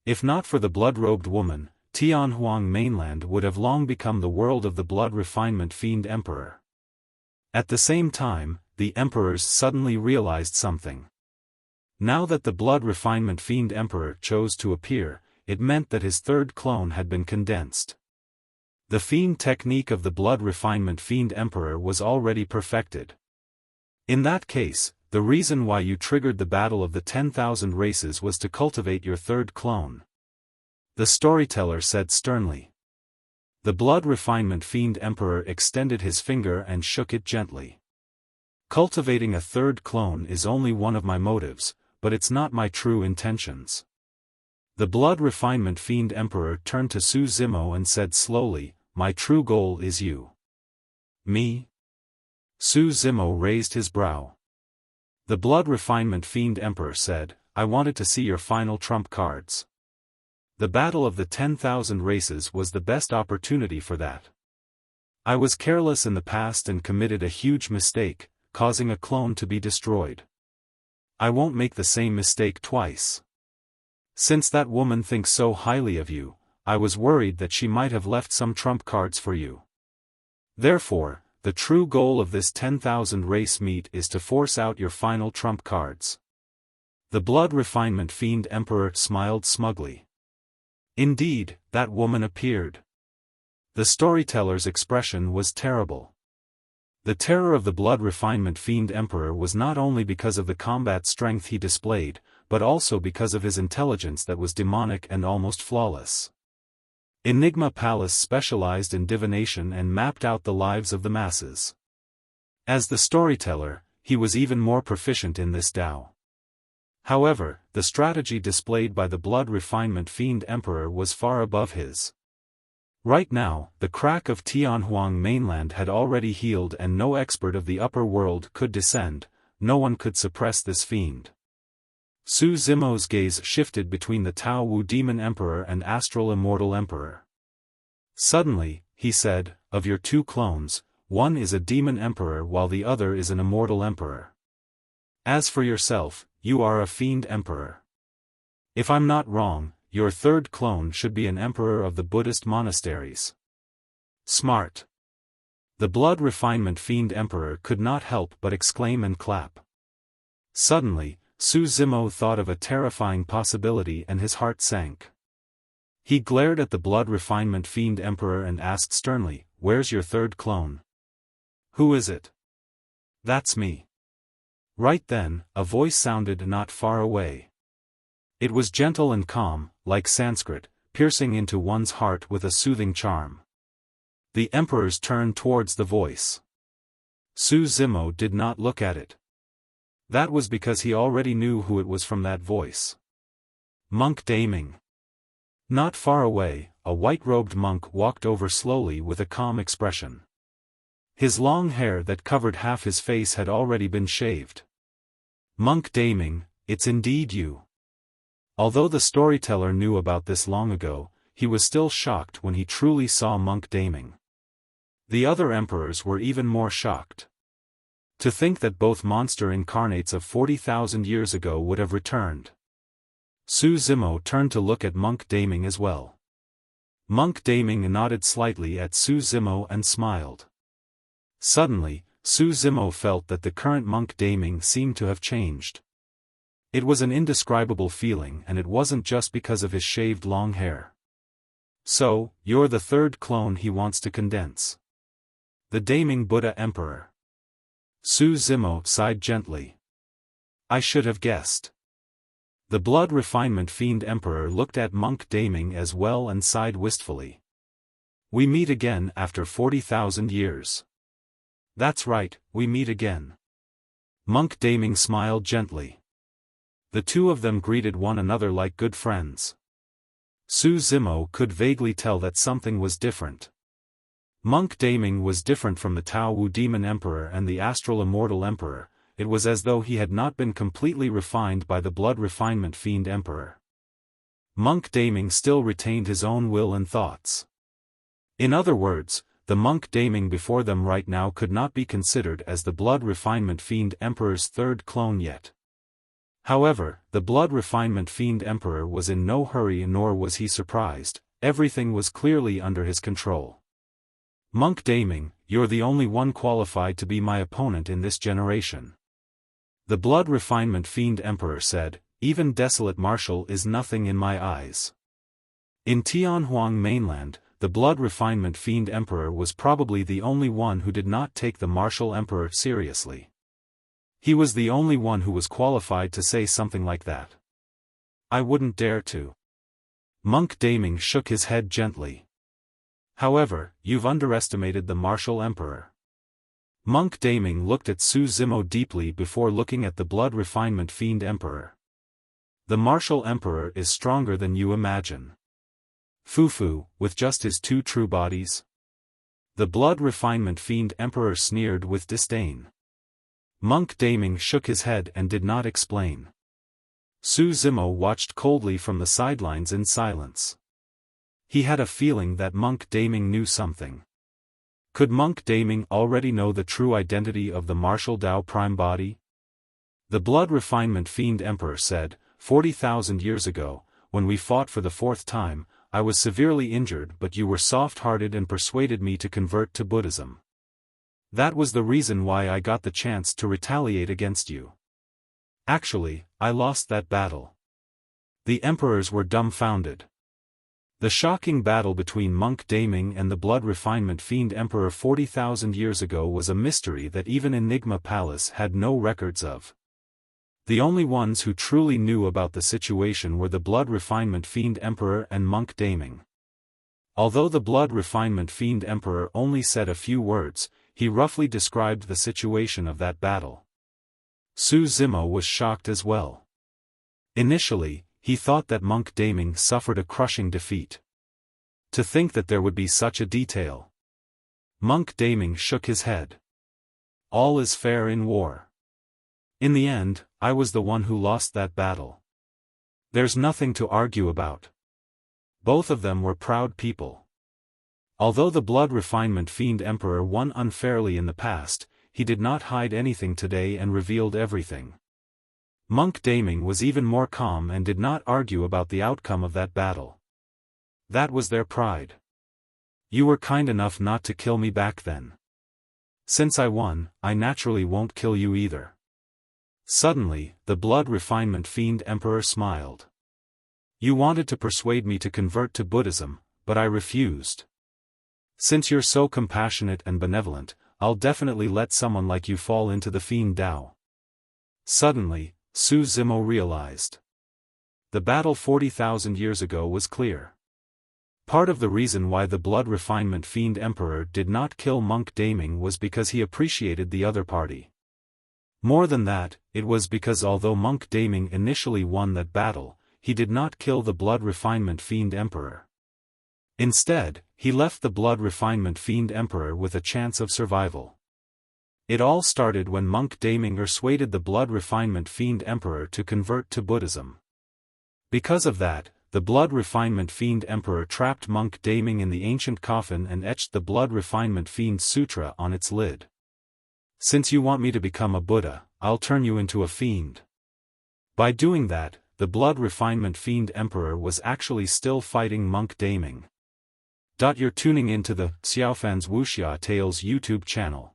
If not for the blood-robed woman, Tianhuang mainland would have long become the world of the Blood Refinement Fiend Emperor. At the same time, the emperors suddenly realized something. Now that the Blood Refinement Fiend Emperor chose to appear, it meant that his third clone had been condensed. The Fiend technique of the Blood Refinement Fiend Emperor was already perfected. In that case, the reason why you triggered the Battle of the 10,000 Races was to cultivate your third clone. The storyteller said sternly. The Blood Refinement Fiend Emperor extended his finger and shook it gently. Cultivating a third clone is only one of my motives, but it's not my true intentions. The Blood Refinement Fiend Emperor turned to Su Zimo and said slowly, my true goal is you. Me? Su Zimo raised his brow. The Blood Refinement Fiend Emperor said, I wanted to see your final trump cards. The Battle of the 10,000 Races was the best opportunity for that. I was careless in the past and committed a huge mistake, causing a clone to be destroyed. I won't make the same mistake twice. Since that woman thinks so highly of you, I was worried that she might have left some trump cards for you. Therefore, the true goal of this 10,000 race meet is to force out your final trump cards. The Blood Refinement Fiend Emperor smiled smugly. Indeed, that woman appeared. The storyteller's expression was terrible. The terror of the Blood Refinement Fiend Emperor was not only because of the combat strength he displayed, but also because of his intelligence that was demonic and almost flawless. Enigma Palace specialized in divination and mapped out the lives of the masses. As the storyteller, he was even more proficient in this Dao. However, the strategy displayed by the Blood Refinement Fiend Emperor was far above his. Right now, the crack of Tianhuang mainland had already healed and no expert of the upper world could descend, no one could suppress this fiend. Su Zimo's gaze shifted between the Tao Wu Demon Emperor and Astral Immortal Emperor. Suddenly, he said, of your two clones, one is a Demon Emperor while the other is an Immortal Emperor. As for yourself, you are a Fiend Emperor. If I'm not wrong, your third clone should be an Emperor of the Buddhist monasteries. Smart. The Blood Refinement Fiend Emperor could not help but exclaim and clap. Suddenly, Su Zimo thought of a terrifying possibility and his heart sank. He glared at the Blood Refinement Fiend Emperor and asked sternly, where's your third clone? Who is it? That's me. Right then, a voice sounded not far away. It was gentle and calm, like Sanskrit, piercing into one's heart with a soothing charm. The emperors turned towards the voice. Su Zimo did not look at it. That was because he already knew who it was from that voice. Monk Daming. Not far away, a white-robed monk walked over slowly with a calm expression. His long hair that covered half his face had already been shaved. Monk Daming, it's indeed you. Although the storyteller knew about this long ago, he was still shocked when he truly saw Monk Daming. The other emperors were even more shocked. To think that both monster incarnates of 40,000 years ago would have returned. Su Zimo turned to look at Monk Daming as well. Monk Daming nodded slightly at Su Zimo and smiled. Suddenly, Su Zimo felt that the current Monk Daming seemed to have changed. It was an indescribable feeling and it wasn't just because of his shaved long hair. So, you're the third clone he wants to condense. The Daming Buddha Emperor. Su Zimo sighed gently. I should have guessed. The Blood Refinement Fiend Emperor looked at Monk Daming as well and sighed wistfully. We meet again after 40,000 years. That's right, we meet again. Monk Daming smiled gently. The two of them greeted one another like good friends. Su Zimo could vaguely tell that something was different. Monk Daming was different from the Tao Wu Demon Emperor and the Astral Immortal Emperor. It was as though he had not been completely refined by the Blood Refinement Fiend Emperor. Monk Daming still retained his own will and thoughts. In other words, the Monk Daming before them right now could not be considered as the Blood Refinement Fiend Emperor's third clone yet. However, the Blood Refinement Fiend Emperor was in no hurry nor was he surprised, everything was clearly under his control. Monk Daming, you're the only one qualified to be my opponent in this generation. The Blood Refinement Fiend Emperor said, even Desolate Marshal is nothing in my eyes. In Tianhuang mainland, the Blood Refinement Fiend Emperor was probably the only one who did not take the Martial Emperor seriously. He was the only one who was qualified to say something like that. I wouldn't dare to. Monk Daming shook his head gently. However, you've underestimated the Martial Emperor. Monk Daming looked at Su Zimo deeply before looking at the Blood Refinement Fiend Emperor. The Martial Emperor is stronger than you imagine. Fufu, with just his 2 true bodies? The Blood Refinement Fiend Emperor sneered with disdain. Monk Daming shook his head and did not explain. Su Zimo watched coldly from the sidelines in silence. He had a feeling that Monk Daming knew something. Could Monk Daming already know the true identity of the Martial Dao Prime Body? The Blood Refinement Fiend Emperor said, 40,000 years ago, when we fought for the 4th time, I was severely injured but you were soft-hearted and persuaded me to convert to Buddhism. That was the reason why I got the chance to retaliate against you. Actually, I lost that battle. The emperors were dumbfounded. The shocking battle between Monk Daming and the Blood Refinement Fiend Emperor 40,000 years ago was a mystery that even Enigma Palace had no records of. The only ones who truly knew about the situation were the Blood Refinement Fiend Emperor and Monk Daming. Although the Blood Refinement Fiend Emperor only said a few words, he roughly described the situation of that battle. Su Zimo was shocked as well. Initially, he thought that Monk Daming suffered a crushing defeat. To think that there would be such a detail. Monk Daming shook his head. All is fair in war. In the end, I was the one who lost that battle. There's nothing to argue about. Both of them were proud people. Although the Blood Refinement Fiend Emperor won unfairly in the past, he did not hide anything today and revealed everything. Monk Daming was even more calm and did not argue about the outcome of that battle. That was their pride. You were kind enough not to kill me back then. Since I won, I naturally won't kill you either. Suddenly, the Blood Refinement Fiend Emperor smiled. You wanted to persuade me to convert to Buddhism, but I refused. Since you're so compassionate and benevolent, I'll definitely let someone like you fall into the Fiend Dao. Suddenly, Su Zimo realized. The battle 40,000 years ago was clear. Part of the reason why the Blood Refinement Fiend Emperor did not kill Monk Daming was because he appreciated the other party. More than that, it was because although Monk Daming initially won that battle, he did not kill the Blood Refinement Fiend Emperor. Instead, he left the Blood Refinement Fiend Emperor with a chance of survival. It all started when Monk Daming persuaded the Blood Refinement Fiend Emperor to convert to Buddhism. Because of that, the Blood Refinement Fiend Emperor trapped Monk Daming in the ancient coffin and etched the Blood Refinement Fiend Sutra on its lid. Since you want me to become a Buddha, I'll turn you into a fiend. By doing that, the Blood Refinement Fiend Emperor was actually still fighting Monk Daming. You're tuning into the Xiaofan's Wuxia Tales YouTube channel.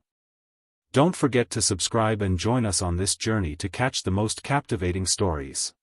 Don't forget to subscribe and join us on this journey to catch the most captivating stories.